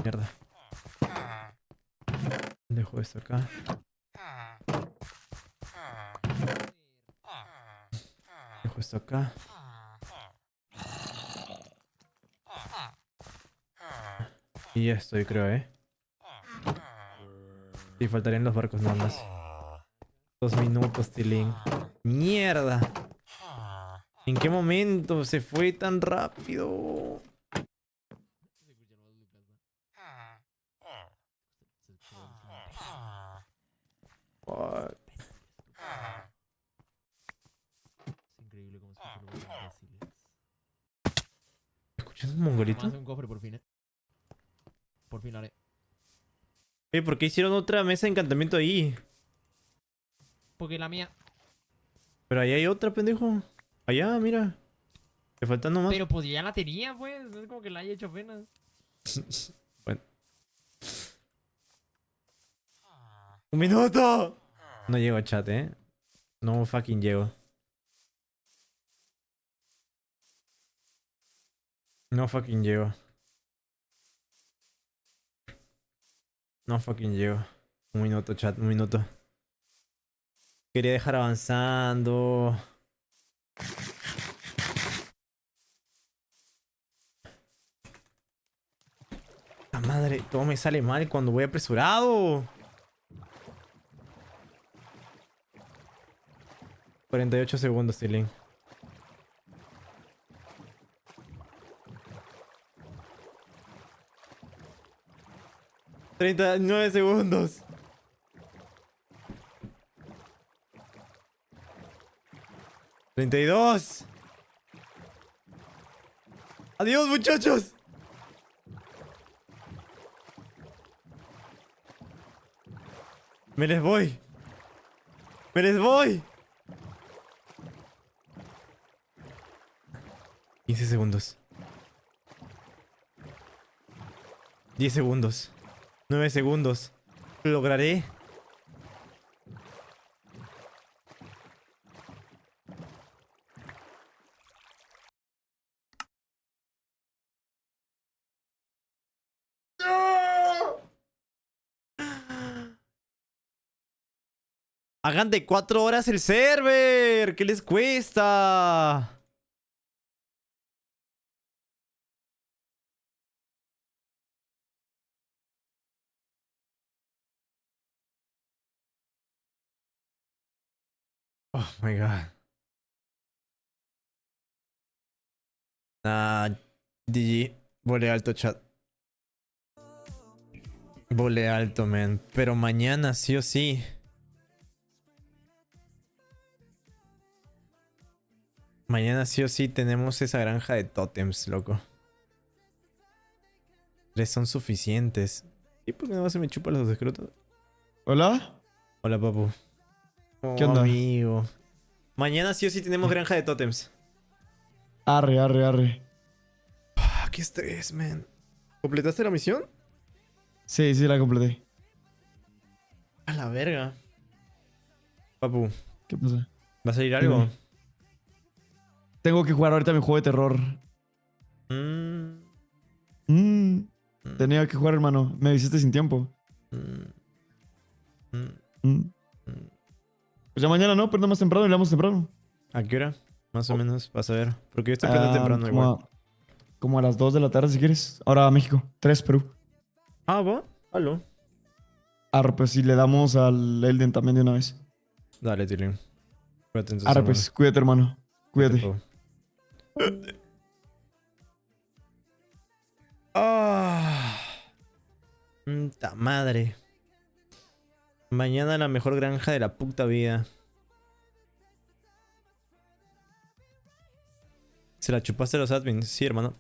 Mierda. Dejo esto acá. Dejo esto acá. Y ya estoy, creo, Sí, faltarían los barcos nada más. 2 minutos, Tilín. ¡Mierda! ¿En qué momento se fue tan rápido? Fuck. Increíble cómo se escuchan los imbéciles. ¿Escuchas un mongolito? Vamos a hacer un cofre por fin, Por fin haré. ¿Por qué hicieron otra mesa de encantamiento ahí? Porque la mía. Pero ahí hay otra, pendejo. Allá, mira. Te faltan nomás. Pero pues ya la tenía, pues. No es como que la haya hecho apenas. Bueno. ¡Un minuto! No llego a chat, No fucking llego. No fucking llego. No fucking llego. Un minuto, chat, un minuto. Quería dejar avanzando. La madre, todo me sale mal cuando voy apresurado. 48 segundos, Tilín. $39 segundos. $32. Adiós, muchachos. Me les voy. Me les voy. 15 segundos. 10 segundos. 9 segundos. ¿Lo lograré? Hagan de 4 horas el server. ¿Qué les cuesta? Oh my god. GG. Volé alto, chat. Volé alto, man. Pero mañana sí o sí. Mañana sí o sí tenemos esa granja de tótems, loco. 3 son suficientes. ¿Y por qué no se me chupan los escrotos? ¿Hola? Hola, papu. ¿Qué onda? Amigo. Mañana sí o sí tenemos granja de tótems. Arre, arre, arre. Qué estrés, man. ¿Completaste la misión? Sí, sí, la completé. A la verga. Papu. ¿Qué pasa? ¿Va a salir algo? Dime. Tengo que jugar ahorita mi juego de terror. Tenía que jugar, hermano. Me avisaste sin tiempo. Pues ya mañana, ¿no? Pero no más temprano y le damos temprano. ¿A qué hora? Más o menos, vas a ver. Porque yo estoy prendiendo temprano igual. Como a las 2 de la tarde, si quieres. Ahora México. 3, Perú. Ah, ¿va? Aló. Arre, pues si le damos al Elden también de una vez. Dale, Tilín. Cuídate entonces, Arre, pues. Cuídate, hermano. Cuídate. ¡Ta madre! Mañana la mejor granja de la puta vida. ¿Se la chupaste a los admins? Sí, hermano.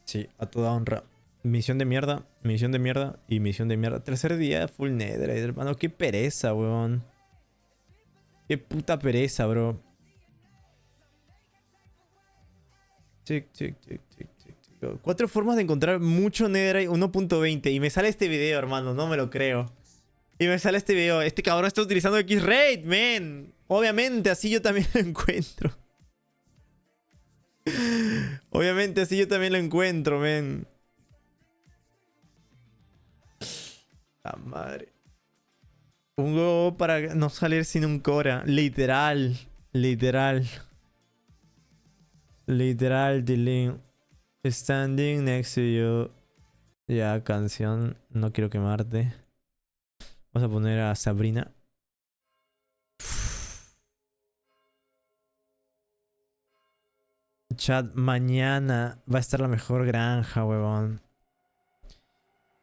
Sí, a toda honra. Misión de mierda y misión de mierda. Tercer día full netherite, hermano. Qué pereza, weón. Qué puta pereza, bro. Chic. 4 formas de encontrar mucho netherite 1.20. Y me sale este video, hermano. No me lo creo. Y me sale este video. Este cabrón está utilizando X-Rate, man. Obviamente, así yo también lo encuentro. Obviamente, así yo también lo encuentro, man. La madre. Un huevo para no salir sin un Cora. Literal, Tilín. Standing next to you. Ya, canción. No quiero quemarte. Vamos a poner a Sabrina. Chat, mañana va a estar la mejor granja, huevón.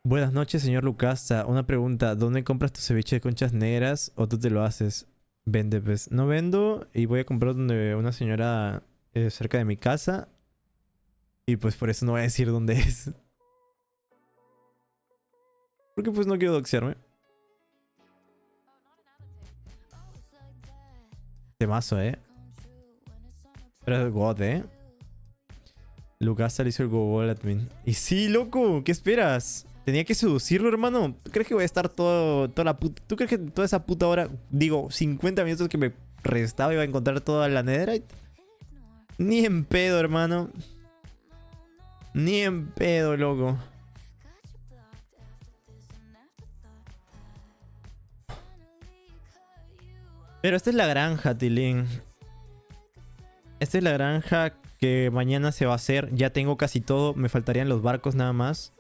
Buenas noches, señor Lucasta. Una pregunta. ¿Dónde compras tu ceviche de conchas negras o tú te lo haces? Vende, pues. No vendo y voy a comprar donde una señora cerca de mi casa. Y pues por eso no voy a decir dónde es. Porque pues no quiero doxearme. Temazo, Pero es God, Lucasta le hizo el Gobol admin. Y sí, loco, ¿qué esperas? Tenía que seducirlo, hermano. ¿Tú crees que voy a estar toda la puta... ¿Tú crees que toda esa puta hora, digo, 50 minutos que me restaba iba a encontrar toda la netherite? Ni en pedo, hermano. Ni en pedo, loco. Pero esta es la granja, Tilín. Esta es la granja que mañana se va a hacer. Ya tengo casi todo. Me faltarían los barcos nada más.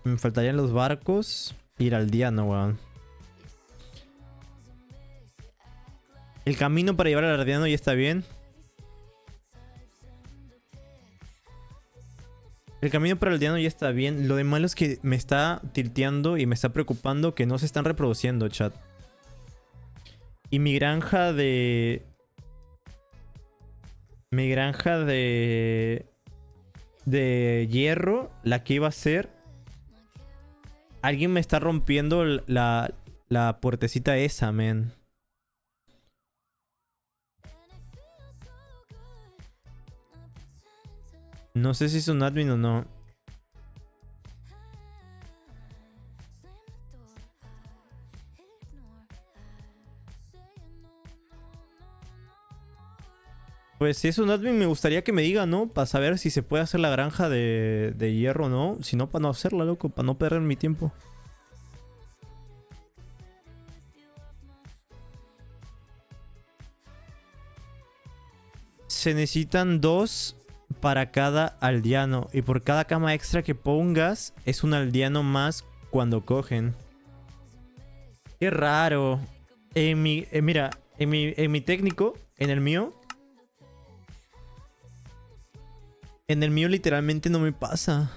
Me faltarían los barcos. Ir al aldeano, weón. El camino para llevar al aldeano ya está bien. El camino para el aldeano ya está bien. Lo de malo es que me está tilteando y me está preocupando que no se están reproduciendo, chat. Y mi granja de... Mi granja de hierro, la que iba a ser... Alguien me está rompiendo la puertecita esa, man. No sé si es un admin o no. Pues si es un admin me gustaría que me diga, ¿no? Para saber si se puede hacer la granja de hierro o no. Si no, para no hacerla, loco. Para no perder mi tiempo. Se necesitan 2 para cada aldeano. Y por cada cama extra que pongas, es un aldeano más cuando cogen. Qué raro. Mira, en mi técnico, en el mío. En el mío literalmente no me pasa.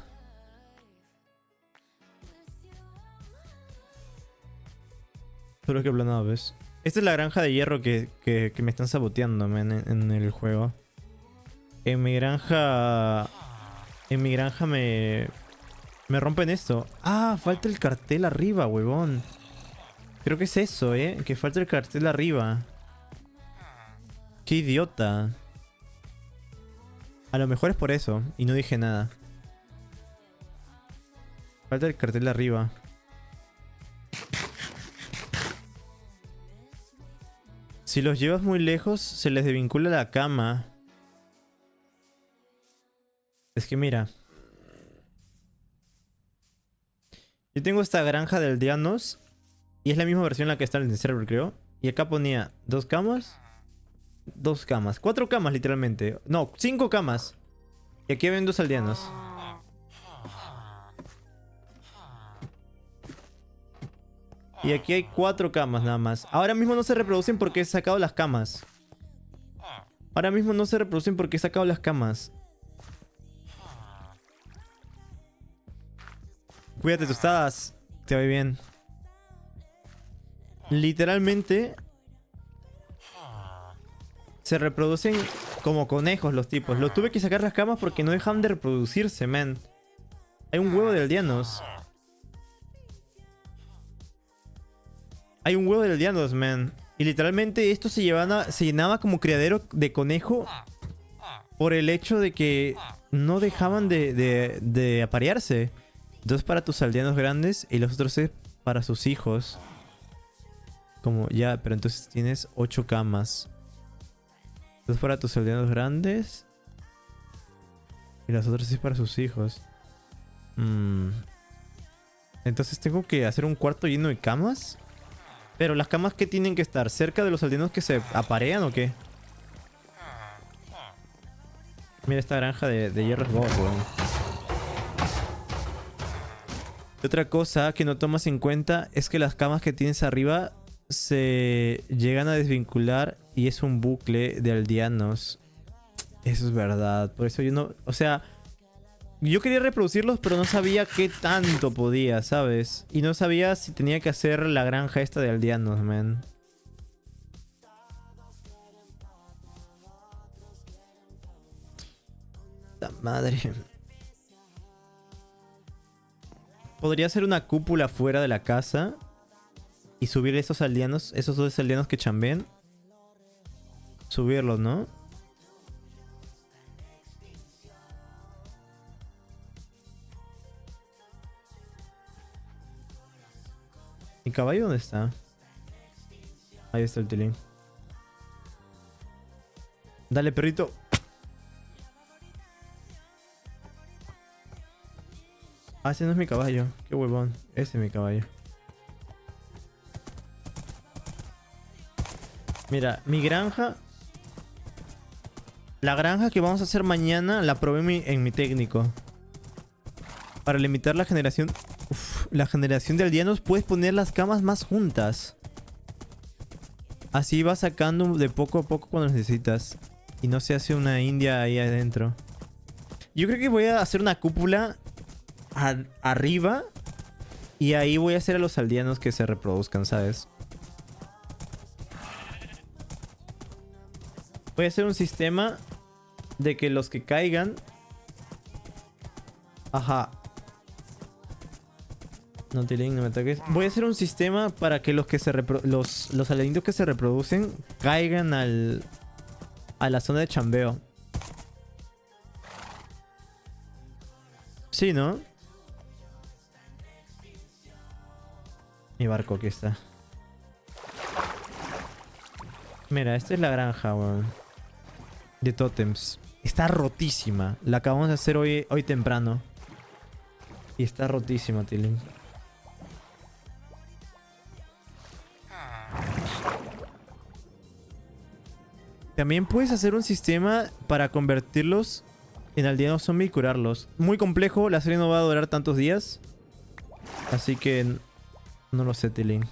Solo que planado, ¿ves? Esta es la granja de hierro que me están saboteando, man, en el juego. En mi granja me rompen esto. Ah, falta el cartel arriba, huevón. Creo que es eso, que falta el cartel arriba. Qué idiota. A lo mejor es por eso. Y no dije nada. Falta el cartel de arriba. Si los llevas muy lejos, se les desvincula la cama. Es que mira. Yo tengo esta granja de aldeanos. Y es la misma versión en la que está en el server, creo. Y acá ponía 2 camas. 2 camas. 4 camas, literalmente. No, 5 camas. Y aquí ven 2 aldeanos. Y aquí hay 4 camas nada más. Ahora mismo no se reproducen porque he sacado las camas. Ahora mismo no se reproducen porque he sacado las camas. Cuídate, tostadas. Te va bien. Literalmente se reproducen como conejos los tipos. Los tuve que sacar las camas porque no dejan de reproducirse, man. Hay un huevo de aldeanos. Hay un huevo de aldeanos, man. Y literalmente esto se llenaba como criadero de conejo por el hecho de que no dejaban de aparearse. 2 para tus aldeanos grandes y los otros 6 para sus hijos. Como ya, pero entonces tienes 8 camas. 2 para tus aldeanos grandes y las otras 6 para sus hijos. Entonces tengo que hacer un cuarto lleno de camas. Pero las camas que tienen que estar cerca de los aldeanos que se aparean o qué. Mira esta granja de hierro es God, weón. Y otra cosa que no tomas en cuenta es que las camas que tienes arriba se llegan a desvincular y es un bucle de aldeanos. Eso es verdad. Por eso yo no... O sea, yo quería reproducirlos, pero no sabía qué tanto podía, ¿sabes? Y no sabía si tenía que hacer la granja esta de aldeanos, man. La madre. Podría hacer una cúpula fuera de la casa y subir esos aldeanos, esos dos aldeanos que chamben. Subirlos, ¿no? ¿Mi caballo dónde está? Ahí está el tilín. Dale, perrito. Ah, ese no es mi caballo. Qué huevón. Ese es mi caballo. Mira, mi granja... La granja que vamos a hacer mañana la probé en mi técnico. Para limitar la generación... la generación de aldeanos puedes poner las camas más juntas. Así vas sacando de poco a poco cuando necesitas. Y no se hace una india ahí adentro. Yo creo que voy a hacer una cúpula arriba. Y ahí voy a hacer a los aldeanos que se reproduzcan, ¿sabes? Voy a hacer un sistema de que los que caigan... Ajá. No, Tilín, no me toques. Voy a hacer un sistema para que los que se los aldeanitos que se reproducen caigan a la zona de chambeo. Sí, ¿no? Mi barco aquí está. Mira, esta es la granja, weón. De tótems. Está rotísima. La acabamos de hacer hoy temprano. Y está rotísima, Tilín. También puedes hacer un sistema para convertirlos en aldeanos zombie y curarlos. Muy complejo, la serie no va a durar tantos días. Así que no lo sé, Tilín.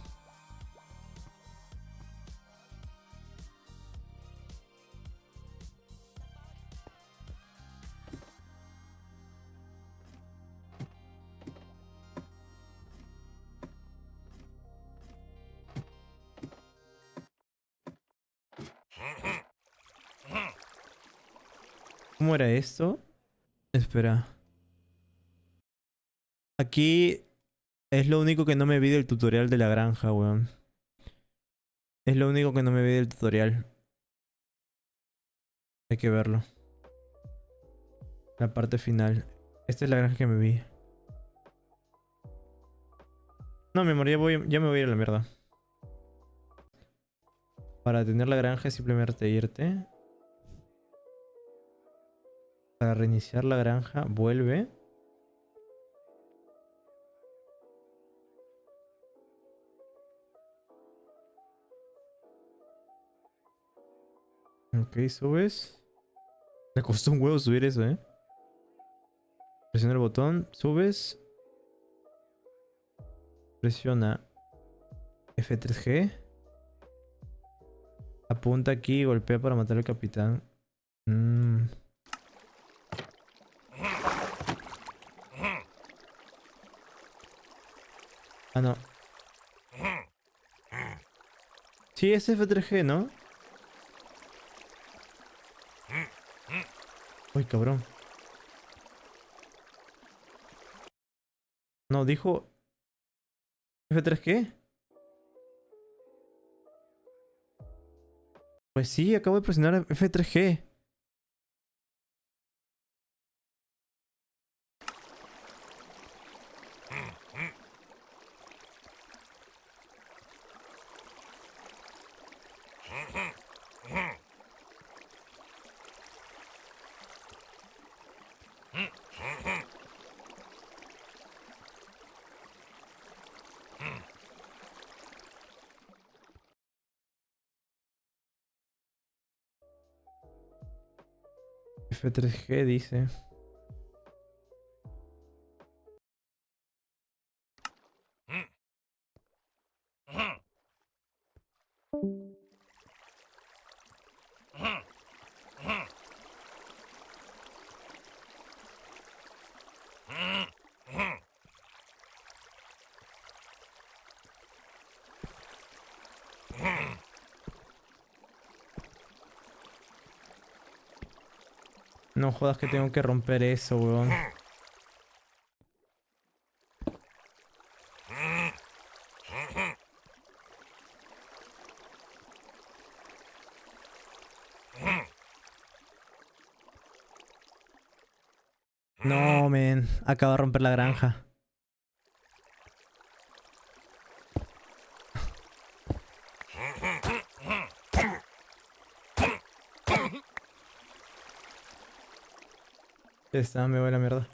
¿Cómo era esto? Espera. Aquí es lo único que no me vi del tutorial de la granja, weón. Es lo único que no me vi del tutorial. Hay que verlo. La parte final. Esta es la granja que me vi. No, mi amor, ya me voy a ir a la mierda. Para tener la granja es simplemente irte. Para reiniciar la granja, vuelve. Ok, subes. Me costó un huevo subir eso, ¿eh? Presiona el botón, subes. Presiona F3G. Apunta aquí y golpea para matar al capitán. Ah, no. Sí, es F3G, ¿no? Uy, cabrón. No, dijo... ¿F3G? Pues sí, acabo de presionar F3G. F3G dice. No jodas que tengo que romper eso, weón. No, men. Acabo de romper la granja. Ya está, me voy a la mierda.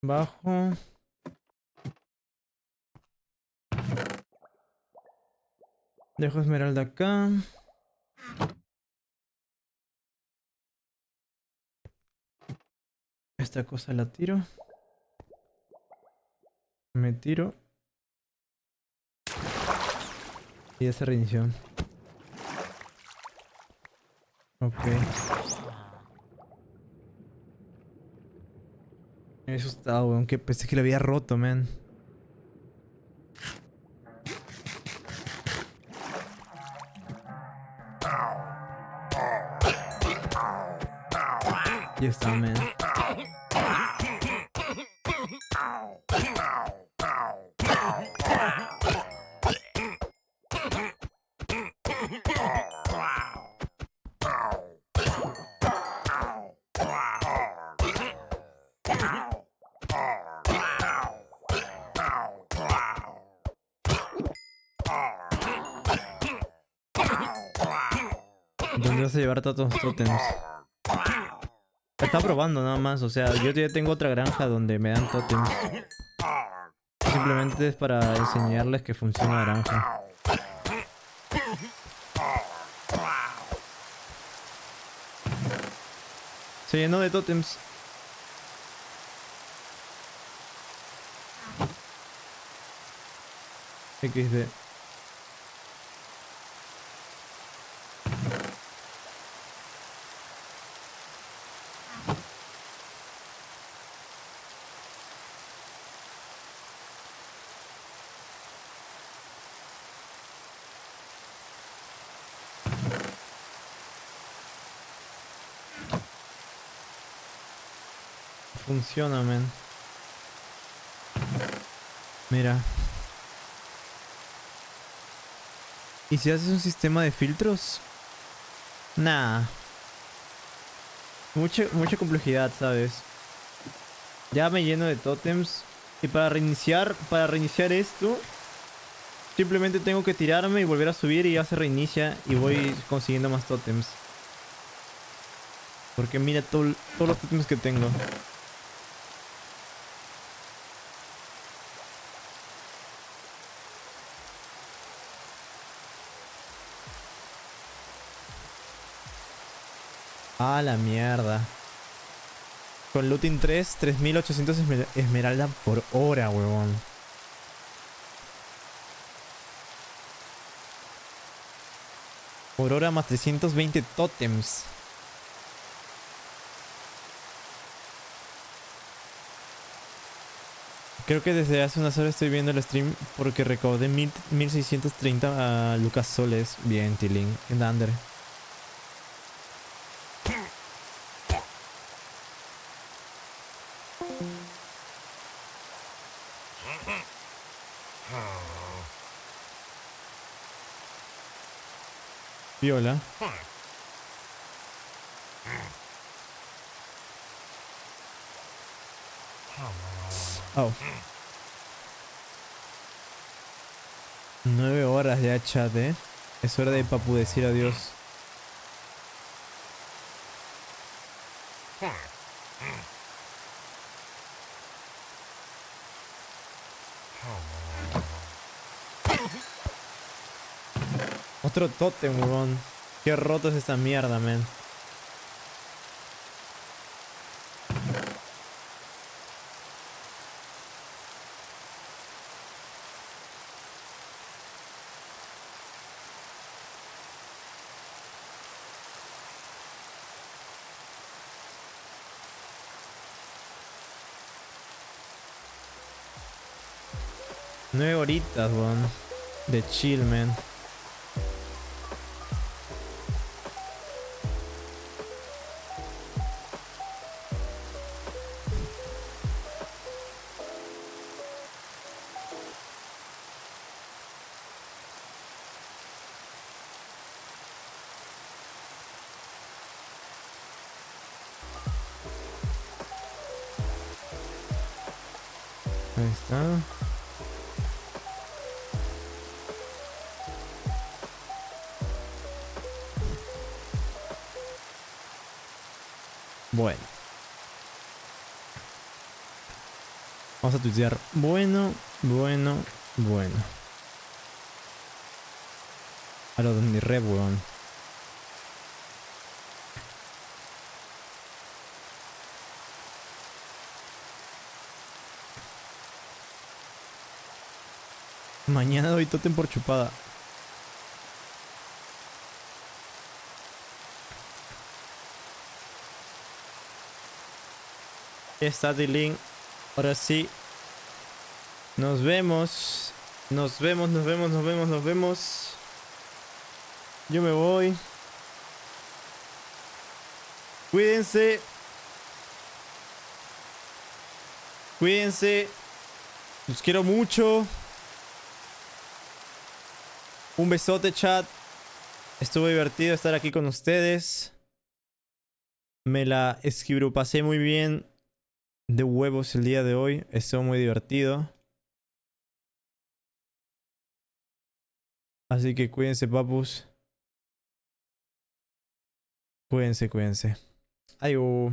Bajo. Dejo esmeralda acá. Esta cosa la tiro. Me tiro. Y ya se reinició. Ok. Me he asustado, weón. Que pensé que lo había roto, man. Ya está, man. ¿Dónde vas a llevar todos tus tótems? Está probando nada más, o sea, yo ya tengo otra granja donde me dan tótems. Simplemente es para enseñarles que funciona la granja. Se llenó de tótems. XD. Funciona, men. Mira. ¿Y si haces un sistema de filtros? Nah. Mucha complejidad, ¿sabes? Ya me lleno de tótems. Y para reiniciar esto, simplemente tengo que tirarme y volver a subir y ya se reinicia y voy consiguiendo más tótems. Porque mira todos los tótems que tengo. Ah, la mierda. Con looting 3, 3800 esmeralda por hora, huevón. Por hora más 320 tótems. Creo que desde hace unas horas estoy viendo el stream porque recaudé 1630 a Lucas Soles. Bien, Tilín. En Dander. Viola. Oh. 9 horas ya, chat, ¿eh? Es hora de papu decir adiós. Otro tótem, huevón. Qué roto es esta mierda, man. Nueve horitas, weón. De chill, man. Ahí está. Bueno. Vamos a tuitear. Bueno. A lo de mi rep, weón. Mañana doy tótem por chupada. Está D-Link. Ahora sí. Nos vemos. Nos vemos. Yo me voy. Cuídense. Los quiero mucho. Un besote, chat. Estuvo divertido estar aquí con ustedes. Me la pasé muy bien. De huevos el día de hoy. Estuvo muy divertido. Así que cuídense, papus. Cuídense. Adiós.